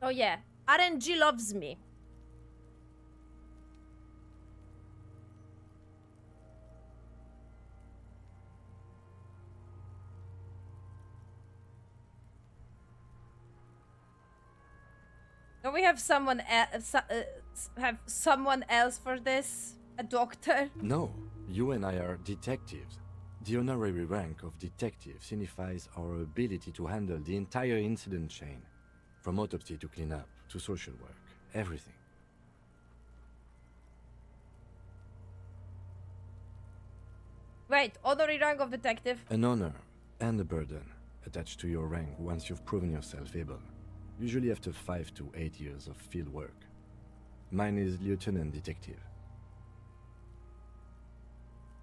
Oh yeah, RNG loves me. Don't we have someone else for this? A doctor? No, you and I are detectives. The honorary rank of detective signifies our ability to handle the entire incident chain. From autopsy to cleanup, to social work, everything. Wait, honorary rank of detective? An honor and a burden attached to your rank once you've proven yourself able. Usually after 5 to 8 years of field work. Mine is Lieutenant Detective.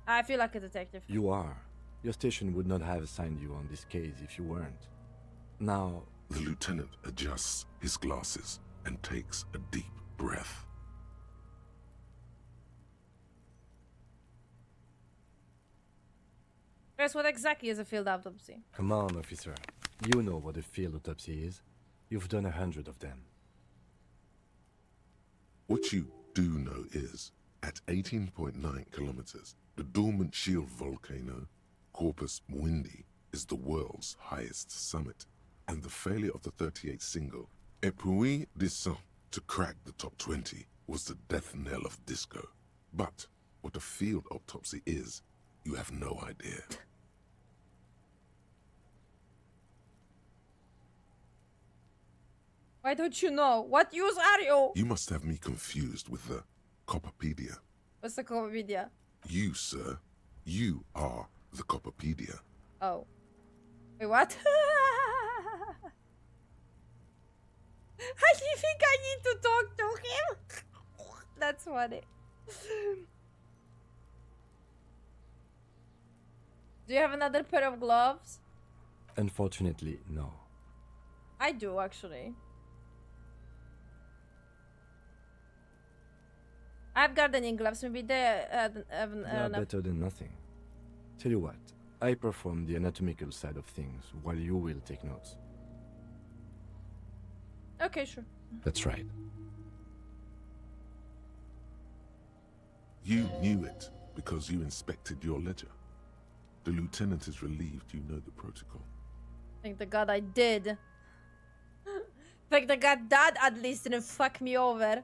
I feel like a detective. You are. Your station would not have assigned you on this case if you weren't. Now... The lieutenant adjusts his glasses and takes a deep breath. Chris, what exactly is a field autopsy? Come on, officer. You know what a field autopsy is. You've done 100 of them. What you do know is, at 18.9 kilometers, the dormant shield volcano, Corpus Muindi, is the world's highest summit. And the failure of the 38 single, Et puis descend, to crack the top 20 was the death knell of disco. But what a field autopsy is, you have no idea. Why don't you know? What use are you? You must have me confused with the Copperpedia. What's the Copperpedia? You, sir, you are the Copperpedia. Oh. Wait, what? I think I need to talk to him. That's funny. Do you have another pair of gloves? Unfortunately, no. I do, actually. I have gardening gloves. Maybe they They are better than nothing. Tell you what, I perform the anatomical side of things while you will take notes. Okay, sure. That's right. You knew it because you inspected your ledger. The lieutenant is relieved you know the protocol. Thank the god I did. Thank the god that at least didn't fuck me over.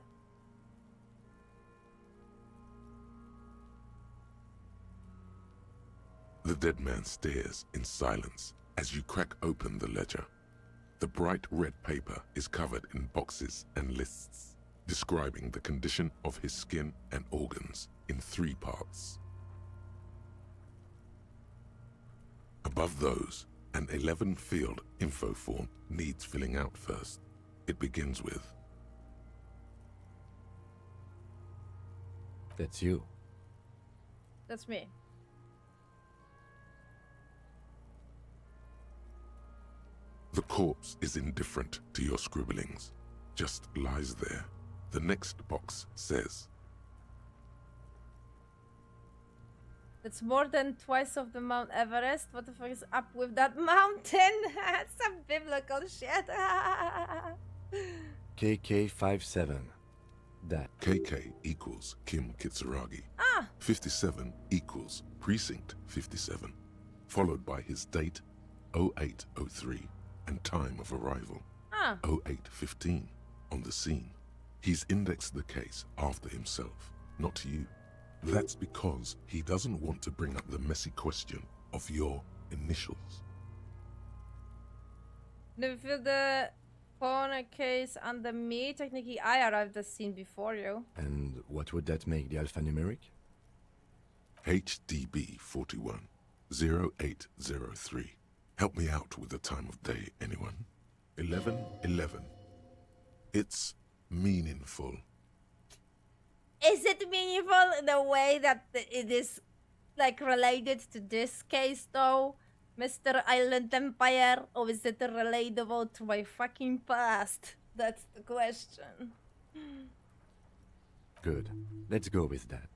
The dead man stares in silence as you crack open the ledger. The bright red paper is covered in boxes and lists, describing the condition of his skin and organs in 3 parts. Above those, an 11-field info form needs filling out first. It begins with, That's you. That's me. The corpse is indifferent to your scribblings, just lies there. The next box says, It's more than twice of the Mount Everest. What the fuck is up with that mountain? Some biblical shit. KK57. That. KK equals Kim Kitsuragi. 57 equals Precinct 57, followed by his date, 0803, and time of arrival, 0815, on the scene. He's indexed the case after himself, not you. That's because he doesn't want to bring up the messy question of your initials. Never feel the corner case under me. Technically, I arrived at the scene before you. And what would that make the alphanumeric? HDB 41 0803. Help me out with the time of day, anyone? 11:11. It's meaningful. Is it meaningful in the way that it is, like, related to this case, though, Mr. Island Empire? Or is it relatable to my fucking past? That's the question. Good. Let's go with that.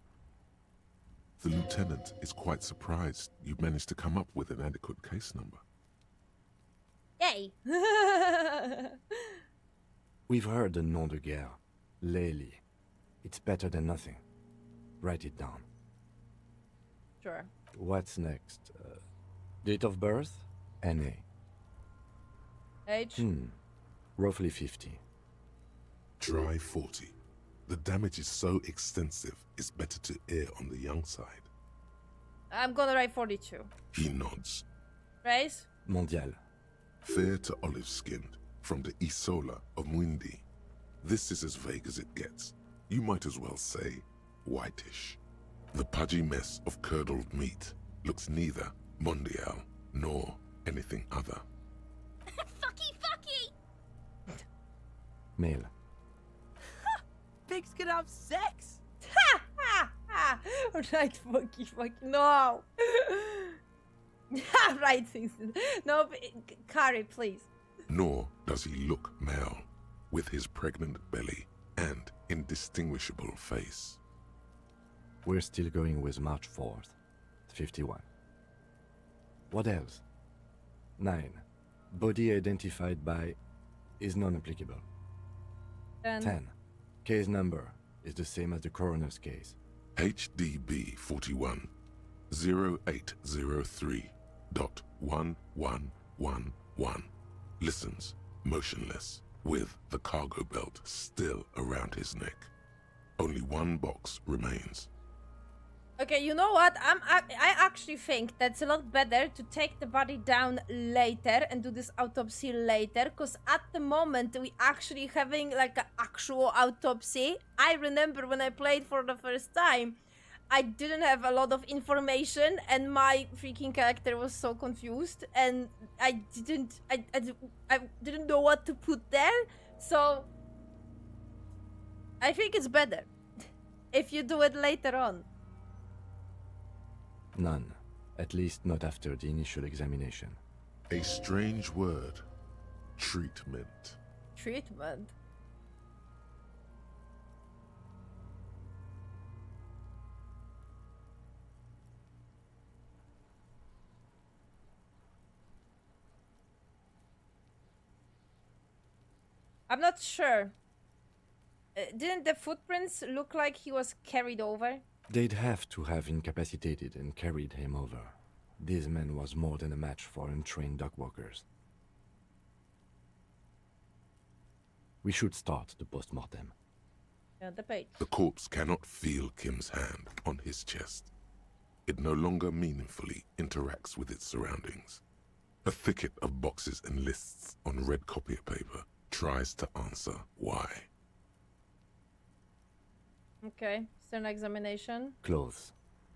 The lieutenant is quite surprised you managed to come up with an adequate case number. Yay! We've heard the nom de guerre. Lely. It's better than nothing. Write it down. Sure. What's next? Date of birth? NA. Age? Roughly 50. Try 40. The damage is so extensive, it's better to err on the young side. I'm gonna write 42. He nods. Race? Mondial. Fair to olive-skinned, from the Isola of Muindi. This is as vague as it gets. You might as well say whitish. The pudgy mess of curdled meat looks neither mondial nor anything other. Fucky! Male. Pigs can have sex! Right, fucky, no! Right things. No, Kari, please. Nor does he look male, with his pregnant belly and indistinguishable face. We're still going with March 4th. 51. What else? 9. Body identified by is non-applicable. 10. Case number is the same as the coroner's case. HDB 41 0803.1111. Listens, motionless, with the cargo belt still around his neck. Only one box remains. Okay, you know what? I actually think that's a lot better to take the body down later and do this autopsy later, because at the moment we actually having like an actual autopsy. I remember when I played for the first time, I didn't have a lot of information and my freaking character was so confused and I didn't know what to put there. So I think it's better if you do it later on. None. At least not after the initial examination. A strange word. Treatment. Treatment? I'm not sure. Didn't the footprints look like he was carried over? They'd have to have incapacitated and carried him over. This man was more than a match for untrained dogwalkers. We should start the post-mortem. Yeah, the page. The corpse cannot feel Kim's hand on his chest. It no longer meaningfully interacts with its surroundings. A thicket of boxes and lists on red copier paper tries to answer why. Okay, stern examination. Clothes.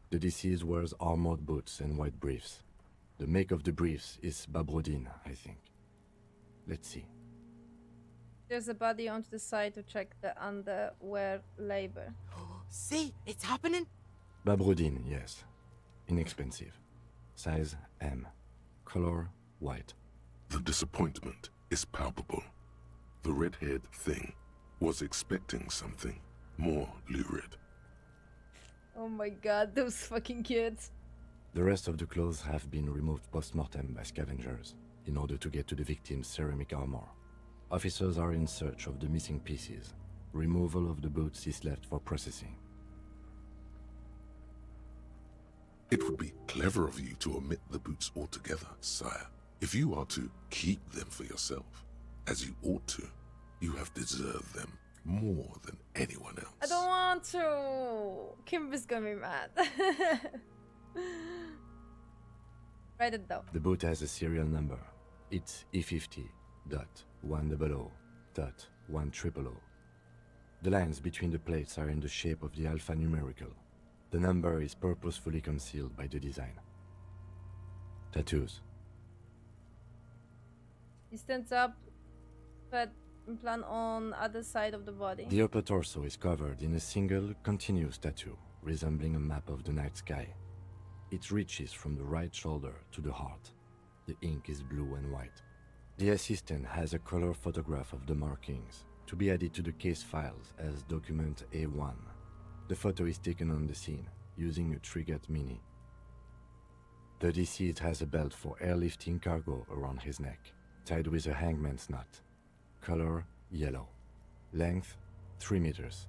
The deceased wears armored boots and white briefs. The make of the briefs is Babrodine, I think. Let's see. There's a body onto the side to check the underwear label. See, it's happening. Babrodine, yes. Inexpensive. Size M. Color white. The disappointment is palpable. The red-haired thing was expecting something more lurid. Oh my god, those fucking kids. The rest of the clothes have been removed post-mortem by scavengers in order to get to the victim's ceramic armor. Officers are in search of the missing pieces. Removal of the boots is left for processing. It would be clever of you to omit the boots altogether, sire. If you are to keep them for yourself, as you ought to, you have deserved them more than anyone else. I don't want to. Kim is gonna be mad. Write it down. The boot has a serial number. It's E50.100.100. The lines between the plates are in the shape of the alphanumerical. The number is purposefully concealed by the design. Tattoos. He stands up, but implant on other side of the body. The upper torso is covered in a single, continuous tattoo, resembling a map of the night sky. It reaches from the right shoulder to the heart. The ink is blue and white. The assistant has a color photograph of the markings, to be added to the case files as document A1. The photo is taken on the scene, using a Trigat Mini. The deceased has a belt for airlifting cargo around his neck, tied with a hangman's knot. Color yellow. Length 3 meters.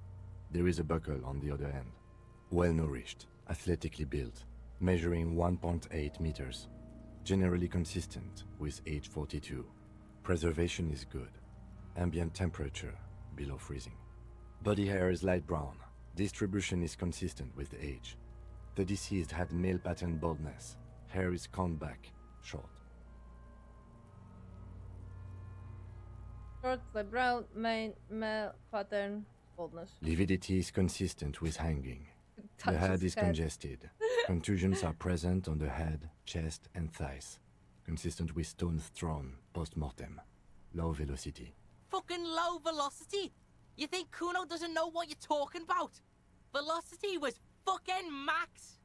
There is a buckle on the other end. Well-nourished, athletically built, measuring 1.8 meters. Generally consistent with age 42. Preservation is good. Ambient temperature below freezing. Body hair is light brown. Distribution is consistent with age. The deceased had male pattern baldness. Hair is combed back, short. Short, light brown, male pattern, baldness. Lividity is consistent with hanging. The head is congested. Contusions are present on the head, chest, and thighs. Consistent with stones thrown post-mortem. Low velocity. Fucking low velocity? You think Kuno doesn't know what you're talking about? Velocity was fucking max.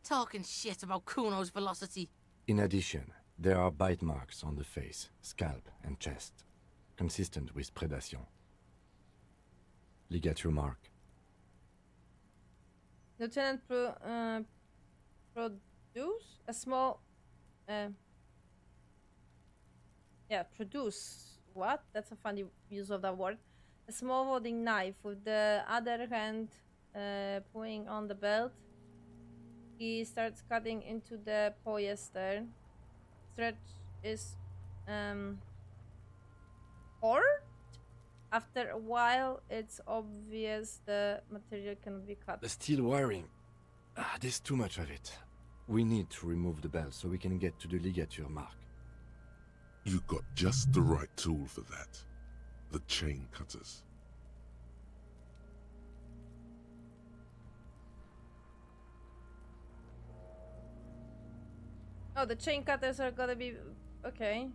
Talking shit about Kuno's velocity. In addition, there are bite marks on the face, scalp, and chest. Consistent with predation. Ligature mark. Lieutenant produce a small produce what? That's a funny use of that word. A small holding knife with the other hand pulling on the belt. He starts cutting into the polyester. Stretch is hard. After a while, it's obvious the material cannot be cut. The steel wiring. There's too much of it. We need to remove the belt so we can get to the ligature mark. You got just the right tool for that. The chain cutters. Oh, the chain cutters are gonna be... okay.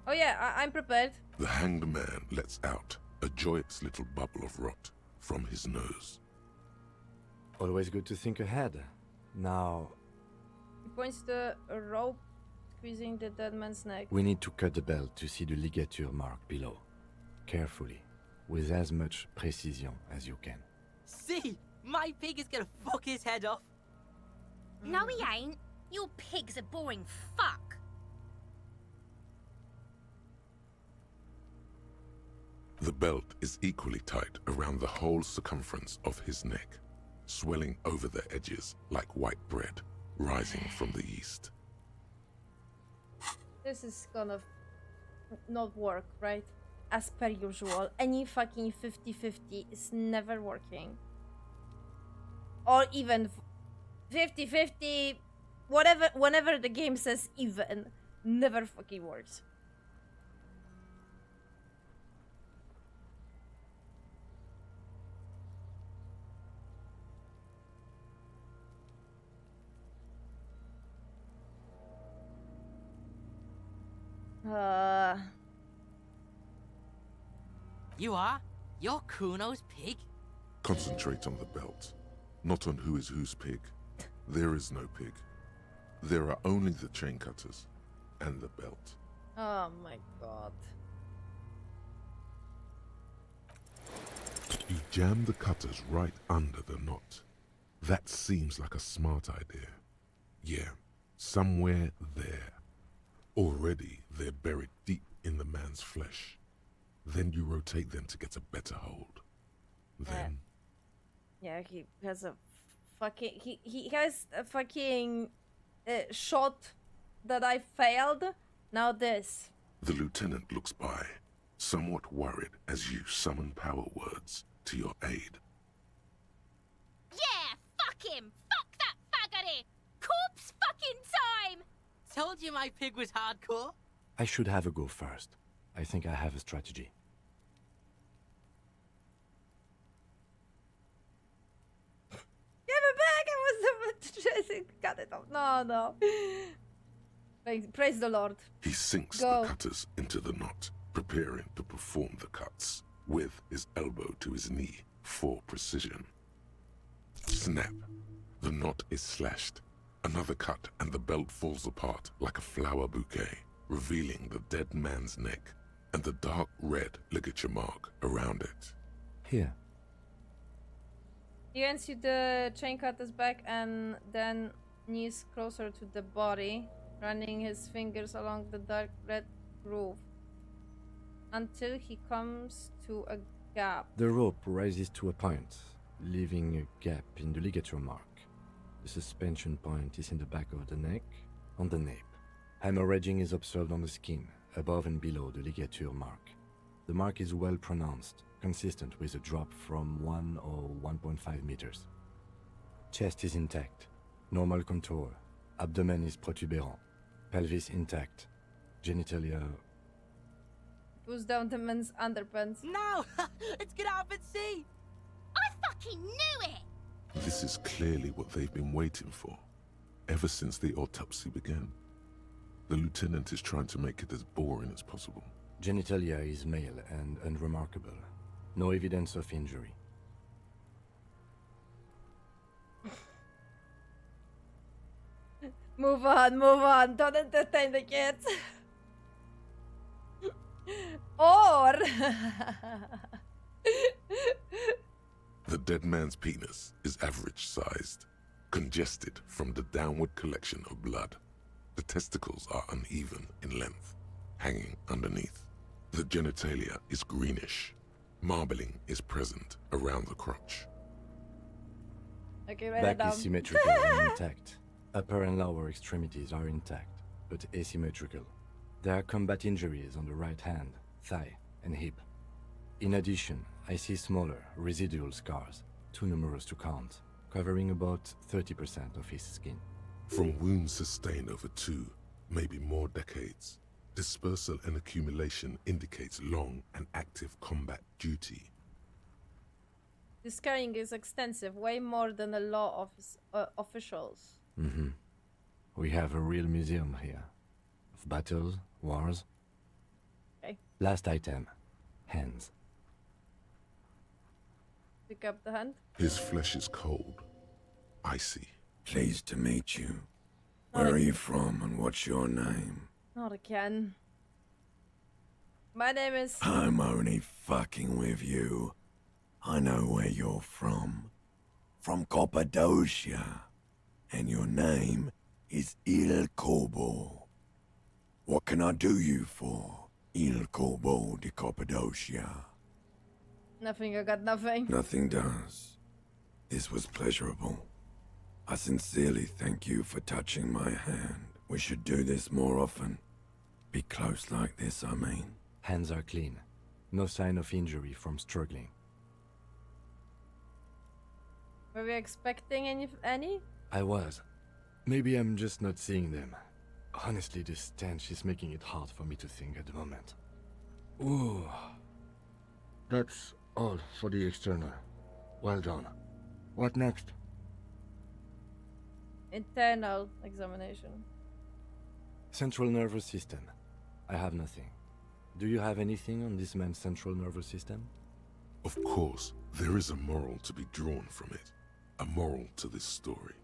Oh yeah, I'm prepared. The hanged man lets out a joyous little bubble of rot from his nose. Always good to think ahead. Now, He points to a rope squeezing the dead man's neck. we need to cut the belt to see the ligature mark below. Carefully, with as much precision as you can. See, my pig is gonna fuck his head off. No, he ain't. Your pig's a boring fuck. The belt is equally tight around the whole circumference of his neck, swelling over the edges like white bread rising from the east. This is gonna not work, right? As per usual, any fucking 50-50 is never working. Or even 50-50, whatever, whenever the game says even, never fucking works. You are? You're Kuno's pig? Concentrate on the belt, not on who is whose pig. There is no pig. There are only the chain cutters and the belt. Oh my god. You jam the cutters right under the knot. That seems like a smart idea. Yeah, somewhere there. Already they're buried deep in the man's flesh. Then you rotate them to get a better hold. Then... Yeah, he has a fucking... He has a fucking shot that I failed. Now this. The lieutenant looks by, somewhat worried as you summon power words to your aid. Yeah, fuck him! Fuck that faggoty! Corpse fucking time! Told you my pig was hardcore. I should have a go first. I think I have a strategy. Give it back! I was got it off. No. Praise the Lord. He sinks Go. the cutters into the knot, preparing to perform the cuts, with his elbow to his knee for precision. Snap. The knot is slashed. Another cut and the belt falls apart like a flower bouquet, revealing the dead man's neck and the dark red ligature mark around it. Here. He hands you the chain cutters back and then knees closer to the body, running his fingers along the dark red groove until he comes to a gap. The rope rises to a point, leaving a gap in the ligature mark. The suspension point is in the back of the neck, on the nape. Hemorrhaging is observed on the skin, above and below the ligature mark. The mark is well pronounced, consistent with a drop from 1 or 1.5 meters. Chest is intact, normal contour. Abdomen is protuberant, pelvis intact, genitalia... Pulls down the man's underpants. No! Let's get out and see! I fucking knew it! This is clearly what they've been waiting for, ever since the autopsy began. The lieutenant is trying to make it as boring as possible. Genitalia is male and unremarkable. No evidence of injury. Move on. Don't entertain the kids. Or... The dead man's penis is average-sized, congested from the downward collection of blood. The testicles are uneven in length, hanging underneath. The genitalia is greenish. Marbling is present around the crotch. Okay, write it down. Back is symmetrical and intact. Upper and lower extremities are intact, but asymmetrical. There are combat injuries on the right hand, thigh, and hip. In addition, I see smaller, residual scars, too numerous to count, covering about 30% of his skin. From wounds sustained over 2, maybe more decades, dispersal and accumulation indicates long and active combat duty. The scarring is extensive, way more than a law officials. Mm-hmm. We have a real museum here. Of battles, wars. Okay. Last item. Hands. Pick up the hand. His flesh is cold, icy. Pleased to meet you. Where are you from and what's your name? Not again. My name is... I'm only fucking with you. I know where you're from. From Cappadocia. And your name is Il Corbo. What can I do you for, Il Corbo de Cappadocia? Nothing, I got nothing. Nothing does. This was pleasurable. I sincerely thank you for touching my hand. We should do this more often. Be close like this, I mean. Hands are clean. No sign of injury from struggling. Were we expecting any? I was. Maybe I'm just not seeing them. Honestly, this stench is making it hard for me to think at the moment. Ooh. That's all for the external. Well done. What next? Internal examination. Central nervous system. I have nothing. Do you have anything on this man's central nervous system? Of course, there is a moral to be drawn from it. A moral to this story.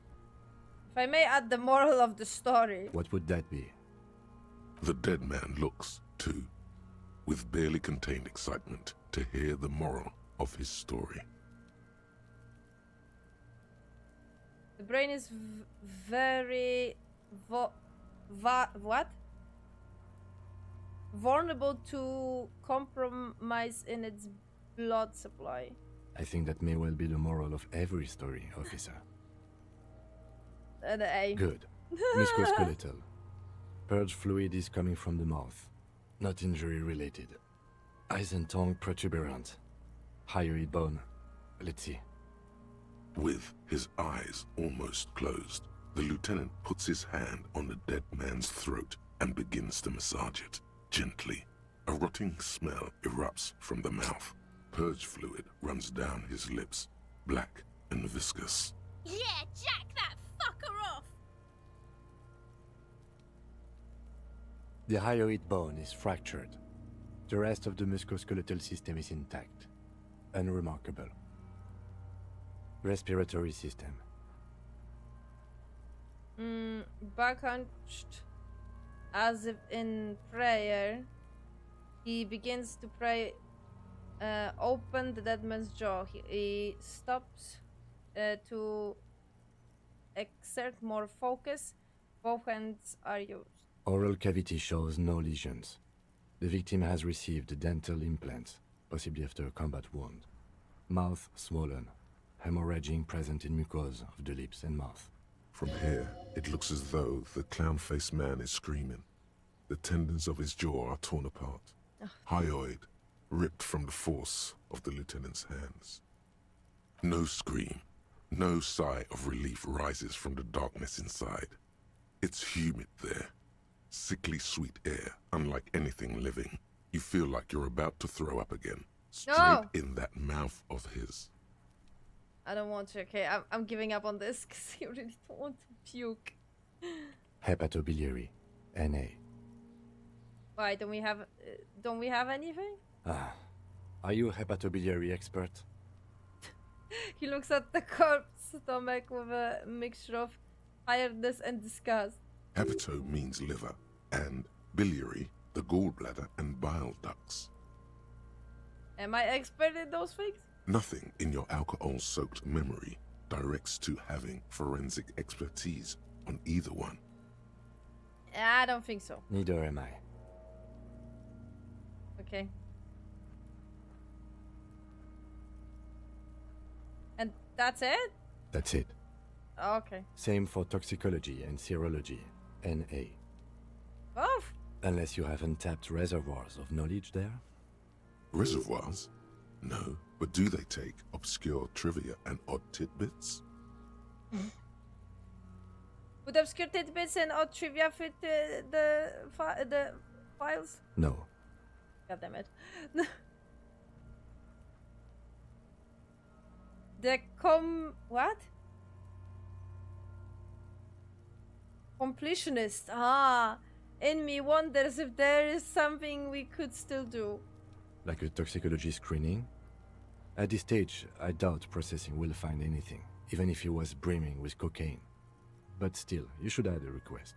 If I may add the moral of the story. What would that be? The dead man looks, too, with barely contained excitement to hear the moral of his story. The brain is very what? Vulnerable to compromise in its blood supply. I think that may well be the moral of every story, officer. An A. Good. Musculoskeletal. Purge fluid is coming from the mouth. Not injury related. Eyes and tongue protuberant. Hyoid bone. Let's see. With his eyes almost closed, the lieutenant puts his hand on the dead man's throat and begins to massage it, gently. A rotting smell erupts from the mouth. Purge fluid runs down his lips, black and viscous. Yeah, jack that fucker off! The hyoid bone is fractured. The rest of the musculoskeletal system is intact. Unremarkable. Respiratory system. Backhunched as if in prayer. He begins to pray. Open the dead man's jaw. He stops to exert more focus. Both hands are used. Oral cavity shows no lesions. The victim has received dental implants, possibly after a combat wound. Mouth swollen. Hemorrhaging present in mucosa of the lips and mouth. From here, it looks as though the clown-faced man is screaming. The tendons of his jaw are torn apart. Hyoid, ripped from the force of the lieutenant's hands. No scream, no sigh of relief rises from the darkness inside. It's humid there. Sickly sweet air, unlike anything living. You feel like you're about to throw up again. Straight in that mouth of his. I don't want to. Okay, I'm giving up on this because I really don't want to puke. Hepatobiliary. NA. Why don't we have anything? Are you a hepatobiliary expert? He looks at the corpse stomach with a mixture of tiredness and disgust. Hepato means liver, and biliary, the gallbladder and bile ducts. Am I expert in those things? Nothing in your alcohol-soaked memory directs to having forensic expertise on either one. I don't think so. Neither am I. Okay. And that's it? That's it. Okay. Same for toxicology and serology. NA. Both? Unless you have untapped reservoirs of knowledge there? Reservoirs? No, but do they take obscure trivia and odd tidbits? Would obscure tidbits and odd trivia fit the files? No. God damn it. What? Completionist. In me wonders if there is something we could still do. Like a toxicology screening? At this stage, I doubt processing will find anything, even if he was brimming with cocaine. But still, you should add a request.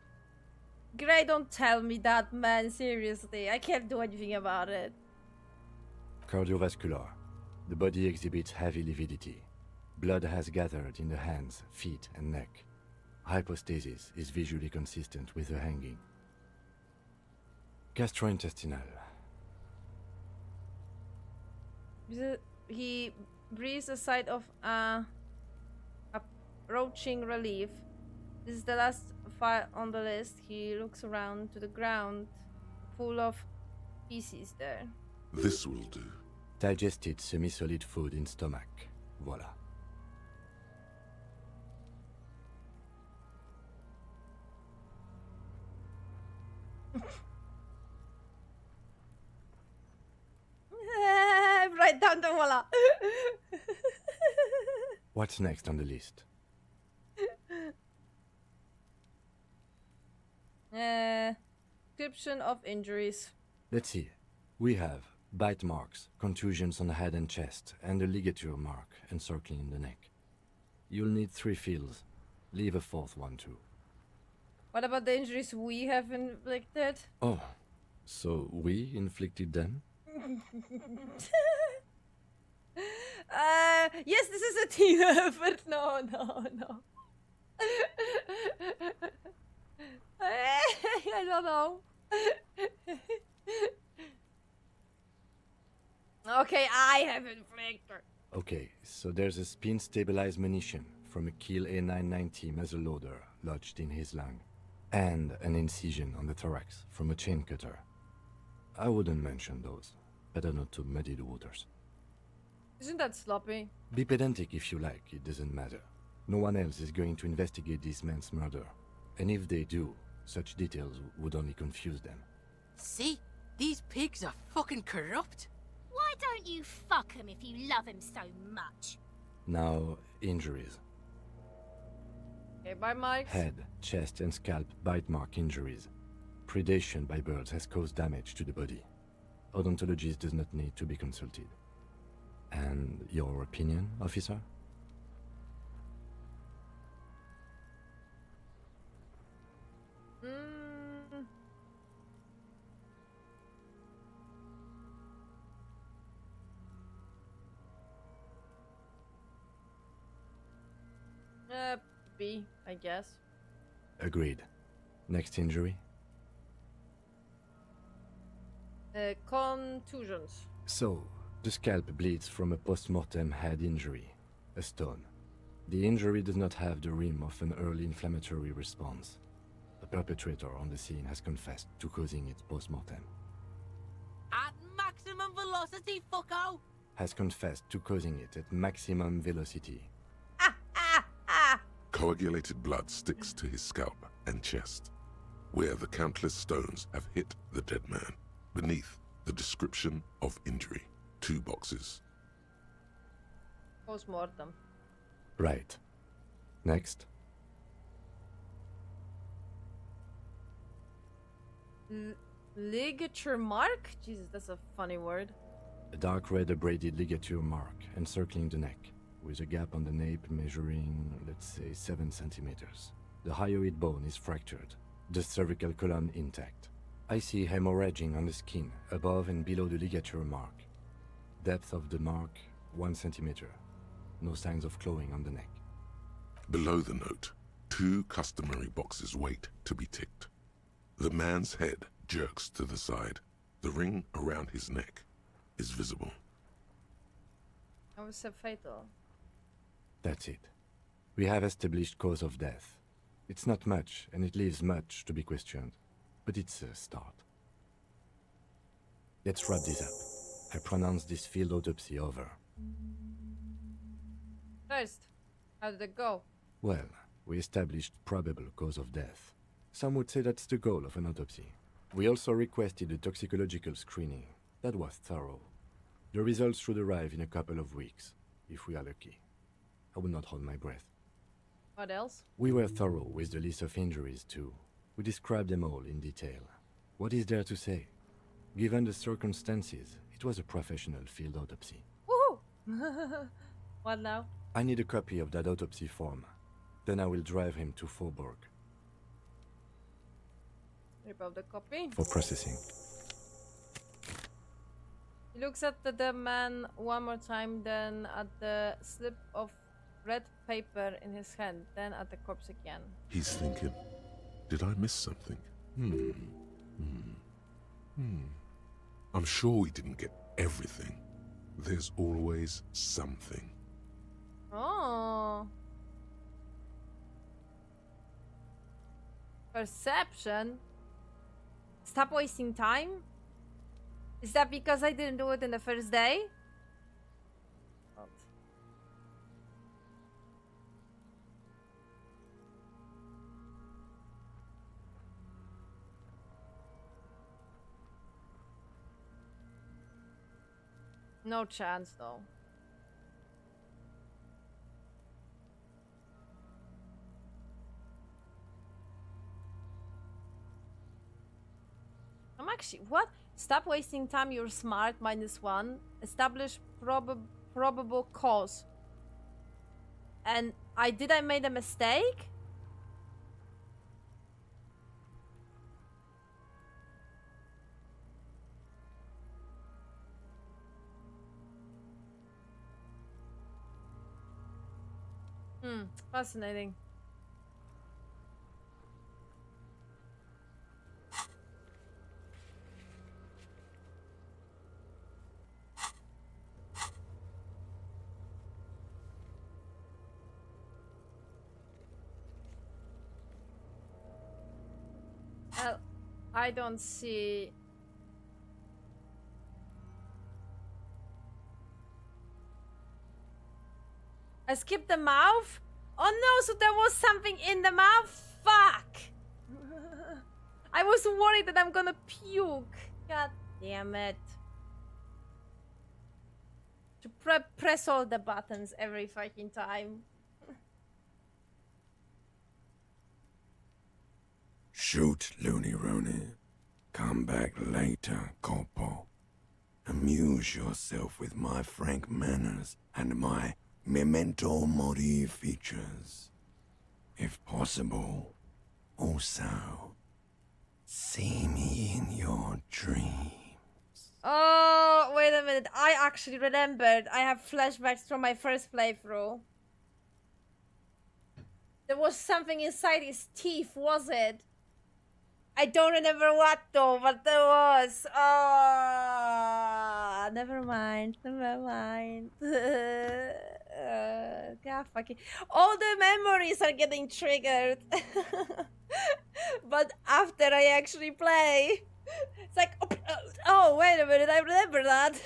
Gray, don't tell me that, man. Seriously, I can't do anything about it. Cardiovascular. The body exhibits heavy lividity. Blood has gathered in the hands, feet, and neck. Hypostasis is visually consistent with the hanging. Gastrointestinal. He breathes a sigh of approaching relief. This is the last file on the list. He looks around to the ground, full of pieces there. This will do. Digested semi-solid food in stomach. Voila. Right down the voila. What's next on the list? Description of injuries. Let's see. We have bite marks, contusions on the head and chest, and a ligature mark encircling the neck. You'll need 3 fields. Leave a 4th one too. What about the injuries we have inflicted? Oh, so we inflicted them? Yes, this is a team effort. No. I don't know. Okay, I have inflicted. Okay, so there's a spin-stabilized munition from a Kiel A990 muzzleloader lodged in his lung, and an incision on the thorax from a chain cutter. I wouldn't mention those. Better not to muddy the waters. Isn't that sloppy? Be pedantic if you like, it doesn't matter. No one else is going to investigate this man's murder. And if they do, such details would only confuse them. See? These pigs are fucking corrupt. Why don't you fuck him if you love him so much? Now, injuries. Okay, bye, Mike. Head, chest and scalp bite mark injuries. Predation by birds has caused damage to the body. Odontologist does not need to be consulted. And your opinion, officer? B, I guess. Agreed. Next injury? Contusions. So, the scalp bleeds from a post-mortem head injury, a stone. The injury does not have the rim of an early inflammatory response. The perpetrator on the scene has confessed to causing it post-mortem. At maximum velocity, fucko! Has confessed to causing it at maximum velocity. Coagulated blood sticks to his scalp and chest, where the countless stones have hit the dead man. Beneath, the description of injury. 2 boxes. Post-mortem. Right. Next. Ligature mark? Jesus, that's a funny word. A dark red abraded ligature mark encircling the neck, with a gap on the nape measuring, let's say, 7 centimeters. The hyoid bone is fractured, the cervical column intact. I see hemorrhaging on the skin, above and below the ligature mark. Depth of the mark, 1 centimeter. No signs of clawing on the neck. Below the note, 2 customary boxes wait to be ticked. The man's head jerks to the side. The ring around his neck is visible. I was a fatal. That's it. We have established cause of death. It's not much, and it leaves much to be questioned. But it's a start. Let's wrap this up. I pronounce this field autopsy over. First, how did it go? Well, we established probable cause of death. Some would say that's the goal of an autopsy. We also requested a toxicological screening. That was thorough. The results should arrive in a couple of weeks, if we are lucky. I would not hold my breath. What else? We were thorough with the list of injuries, too. We described them all in detail. What is there to say? Given the circumstances, it was a professional field autopsy. Woohoo! What now? I need a copy of that autopsy form. Then I will drive him to Faubourg. Rip out the copy. For processing. He looks at the dead man one more time, then at the slip of red paper in his hand, then at the corpse again. He's thinking, did I miss something? I'm sure we didn't get everything. There's always something. Oh. Perception? Stop wasting time? Is that because I didn't do it in the first day? What? No chance, though. I'm actually... What? Stop wasting time, you're smart, -1. Establish probable cause. And did I made a mistake? Fascinating. I don't see... I skipped the mouth? Oh no, so there was something in the mouth? Fuck! I was worried that I'm gonna puke. God damn it. To press all the buttons every fucking time. Shoot, Looney Rooney. Come back later, Corpo. Amuse yourself with my frank manners and my memento mori features. If possible, also, see me in your dreams. Oh, wait a minute. I actually remembered. I have flashbacks from my first playthrough. There was something inside his teeth, was it? I don't remember what though, but there was. Oh, never mind. Never mind. God fucking. All the memories are getting triggered. But after I actually play, it's like, oh, wait a minute, I remember that.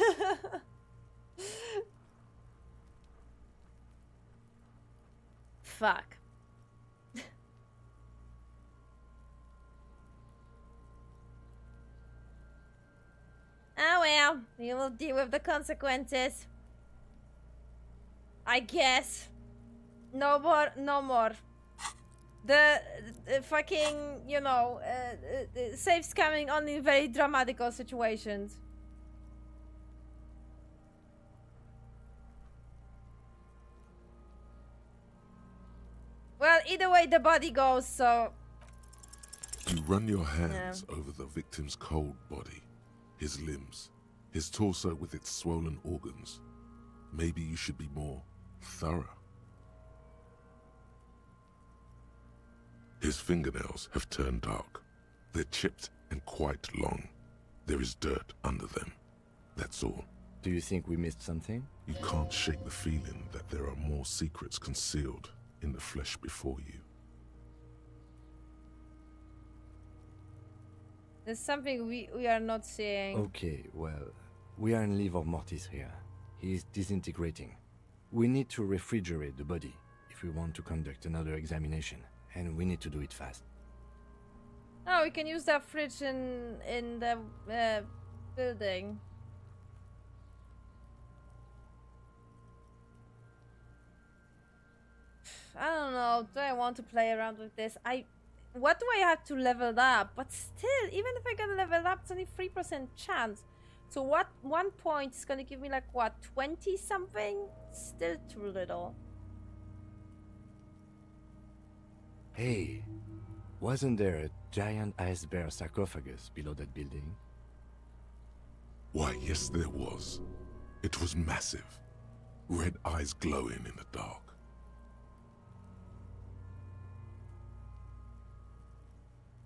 Fuck. Oh well, we will deal with the consequences. I guess. No more, no more. The fucking, you know, safe scamming only in very dramatical situations. Well, either way the body goes, so... You run your hands over the victim's cold body. His limbs, his torso with its swollen organs. Maybe you should be more thorough. His fingernails have turned dark. They're chipped and quite long. There is dirt under them. That's all. Do you think we missed something? You can't shake the feeling that there are more secrets concealed in the flesh before you. There's something we are not seeing. Okay, well, we are in livor mortis here. He is disintegrating. We need to refrigerate the body if we want to conduct another examination, and we need to do it fast. Oh, we can use that fridge in the building. I don't know. Do I want to play around with this? What do I have to level up? But still, even if I get leveled up, it's only 3% chance. So what 1 point is gonna give me like what, 20 something? Still too little. Hey, wasn't there a giant ice bear sarcophagus below that building? Why, yes there was. It was massive. Red eyes glowing in the dark.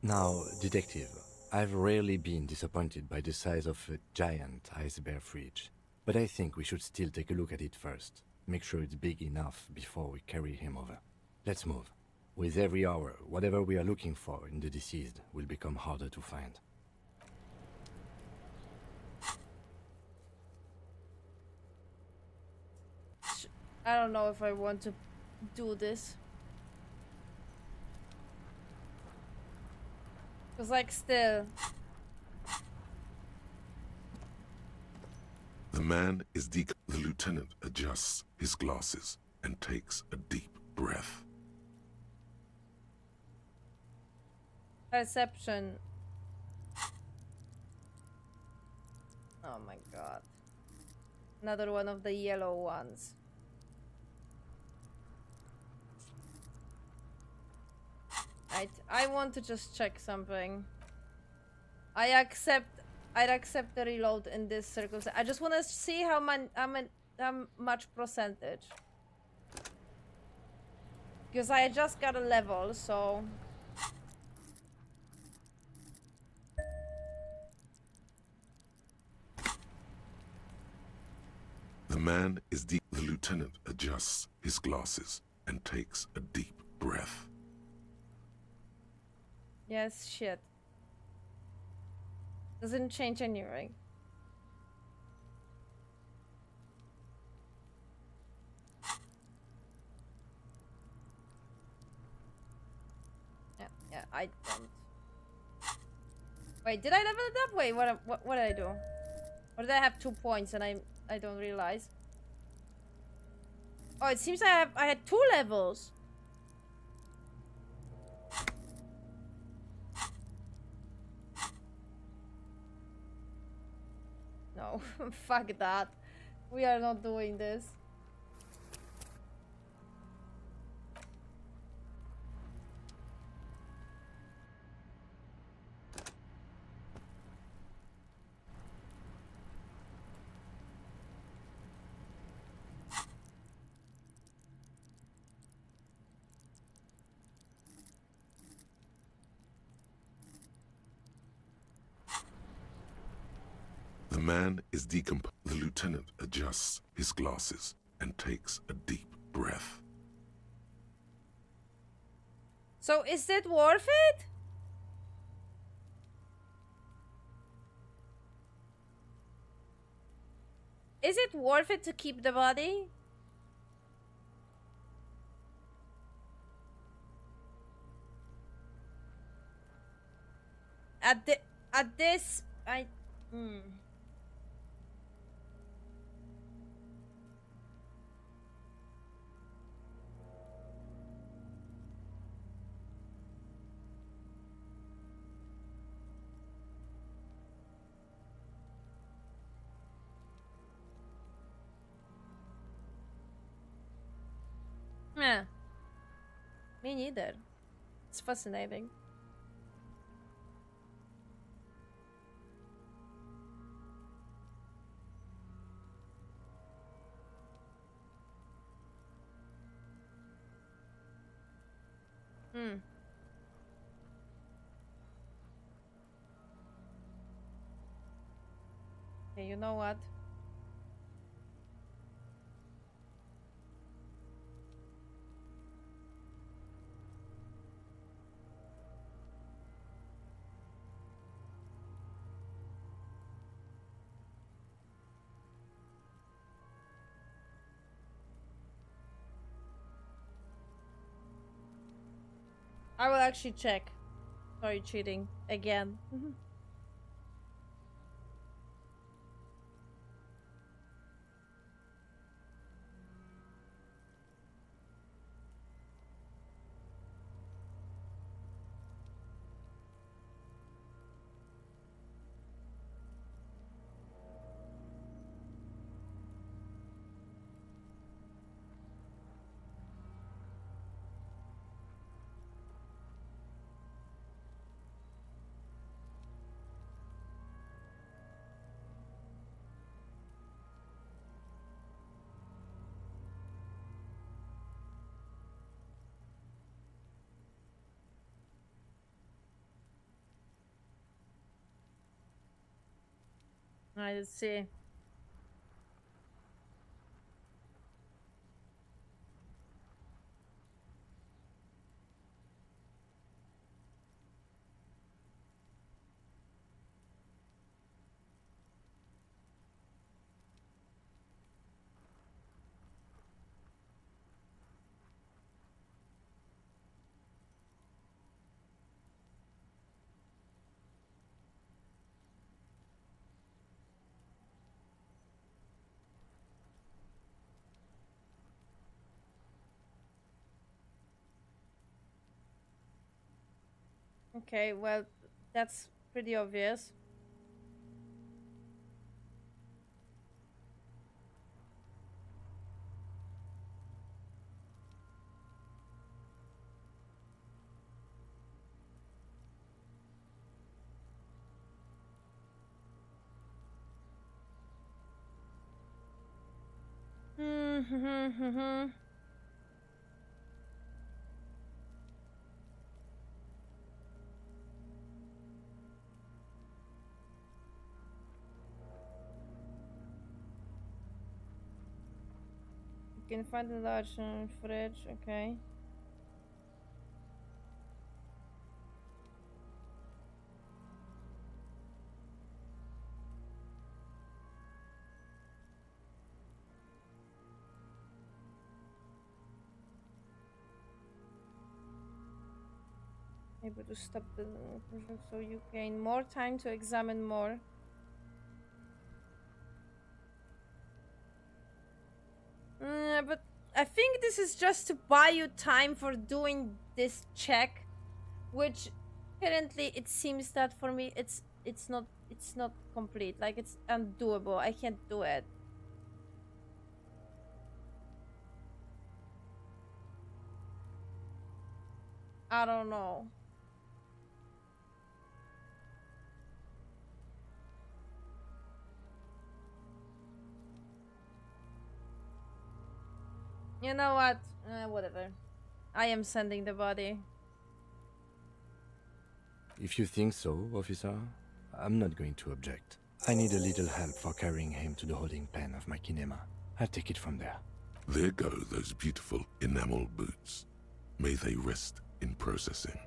Now, Detective, I've rarely been disappointed by the size of a giant ice bear fridge, but I think we should still take a look at it first. Make sure it's big enough before we carry him over. Let's move. With every hour, whatever we are looking for in the deceased will become harder to find. I don't know if I want to do this. Cause like still. The man is The lieutenant adjusts his glasses and takes a deep breath. Perception. Oh my god. Another one of the yellow ones. I want to just check something. I'd accept the reload in this circumstance. I just want to see how much percentage. Because I just got a level, so. The man is The lieutenant adjusts his glasses and takes a deep breath. Yes, shit. Doesn't change anything. Yeah, I don't. Wait, did I level it up? Wait, what did I do? Or did I have 2 points and I don't realize? Oh, it seems I had 2 levels. No, fuck that. We are not doing this. The man is decomposed. The lieutenant adjusts his glasses and takes a deep breath. So is it worth it? Is it worth it to keep the body? At this, Yeah. Me neither. It's fascinating. Okay, you know what? I will actually check. Sorry, cheating again. I see. Okay, well, that's pretty obvious. You can find a large fridge, okay. Able to stop the project so you gain more time to examine more. But I think this is just to buy you time for doing this check, which currently it seems that for me it's not complete. Like it's undoable. I can't do it. I don't know. You know what? Whatever. I am sending the body. If you think so, officer, I'm not going to object. I need a little help for carrying him to the holding pen of my kinema. I'll take it from there. There go those beautiful enamel boots. May they rest in processing.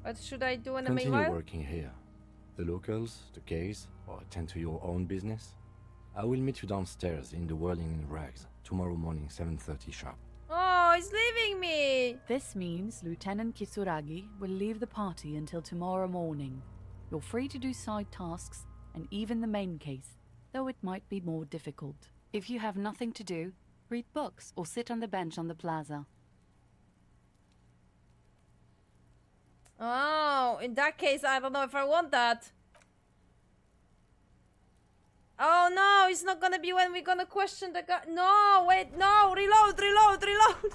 What should I do in the Continue meanwhile? working here. The locals, the case, or attend to your own business. I will meet you downstairs in the Whirling in Rags tomorrow morning, 7:30 sharp. Oh, he's leaving me! This means Lieutenant Kisuragi will leave the party until tomorrow morning. You're free to do side tasks, and even the main case, though it might be more difficult. If you have nothing to do, read books or sit on the bench on the plaza. Oh, in that case, I don't know if I want that. Oh no, it's not gonna be when we're gonna question the guy. No, wait, no, reload, reload, reload.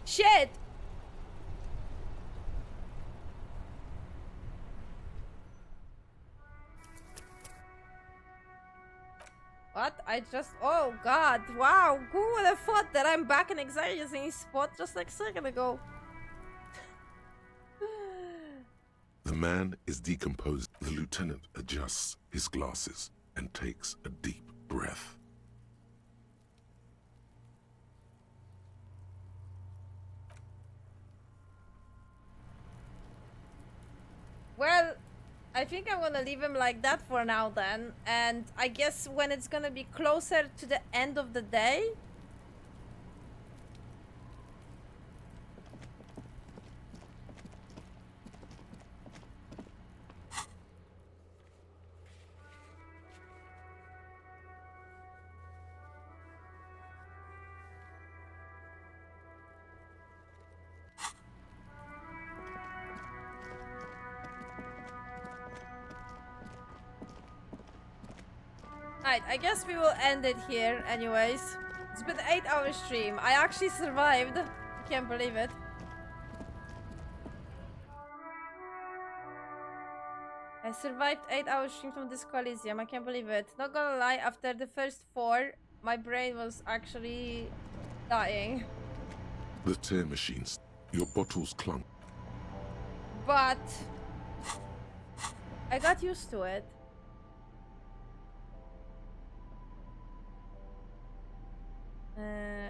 Shit. What? I just... Oh god, wow. Who would have thought that I'm back in exciting spot just like a second ago? The man is decomposed. The lieutenant adjusts his glasses and takes a deep breath. Well, I think I'm gonna leave him like that for now then. And I guess when it's gonna be closer to the end of the day... Alright, I guess we will end it here anyways. It's been an 8-hour stream. I actually survived. I can't believe it. I survived 8-hour stream from this Elysium. I can't believe it. Not gonna lie, after the first 4, my brain was actually dying. The tear machines. Your bottles clunk. But I got used to it.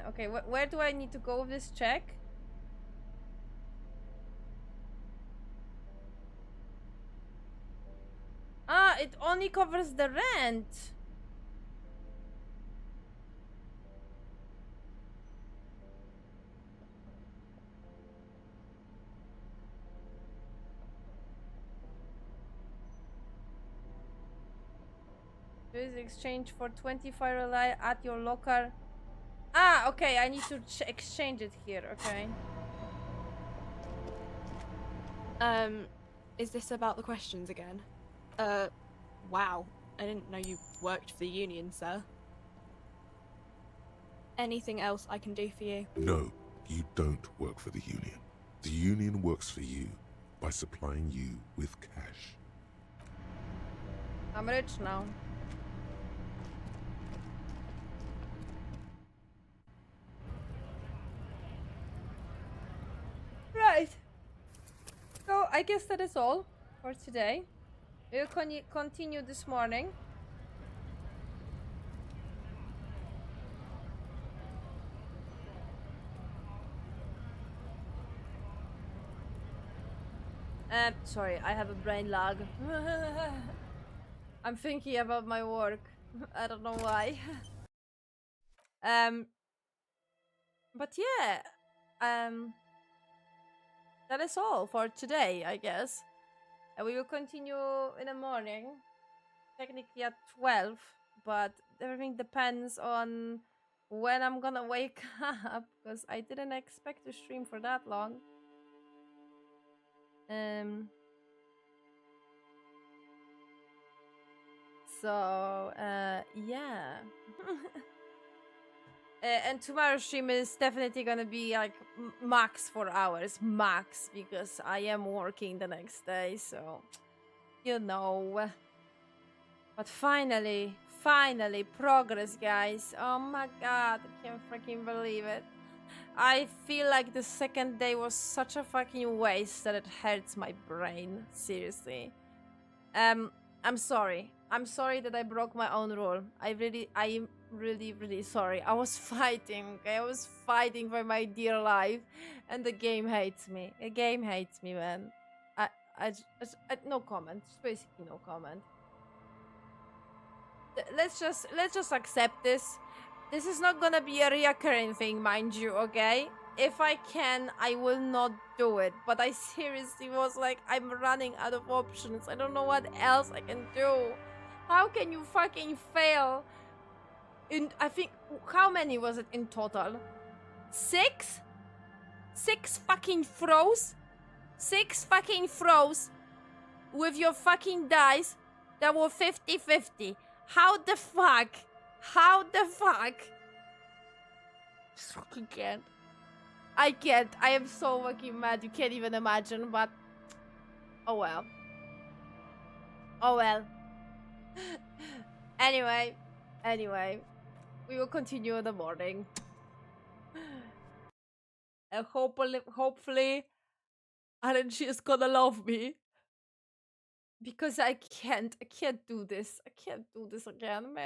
Okay, where do I need to go with this check? Ah, it only covers the rent. Please exchange for 25 rely at your locker. Ah, okay, I need to exchange it here, okay. Is this about the questions again? Wow. I didn't know you worked for the union, sir. Anything else I can do for you? No, you don't work for the union. The union works for you by supplying you with cash. I'm rich now. Right. So I guess that is all for today. We'll continue this morning. Sorry, I have a brain lag. I'm thinking about my work. I don't know why. But yeah, that is all for today, I guess. And we will continue in the morning, technically at 12, but everything depends on when I'm gonna wake up, because I didn't expect to stream for that long. So, yeah. And tomorrow's stream is definitely gonna be like max 4 hours, max, because I am working the next day, so you know. But finally, progress, guys. Oh my god, I can't freaking believe it. I feel like the second day was such a fucking waste that it hurts my brain, seriously. I'm sorry. I'm sorry that I broke my own rule. I'm really sorry. I was fighting, okay? I was fighting for my dear life, and the game hates me. The game hates me, man. I no comment. Just basically no comment. Let's just accept this. This is not gonna be a reoccurring thing, mind you, okay? If I can, I will not do it. But I seriously was like, I'm running out of options. I don't know what else I can do. How can you fucking fail? I think, how many was it in total? 6? 6 fucking throws? 6 fucking throws with your fucking dice that were 50-50. How the fuck? How the fuck? I can't. I can't. I am so fucking mad. You can't even imagine, but oh well. Oh well. Anyway, we will continue in the morning. And hopefully, RNG is gonna love me. Because I can't do this. I can't do this again, man.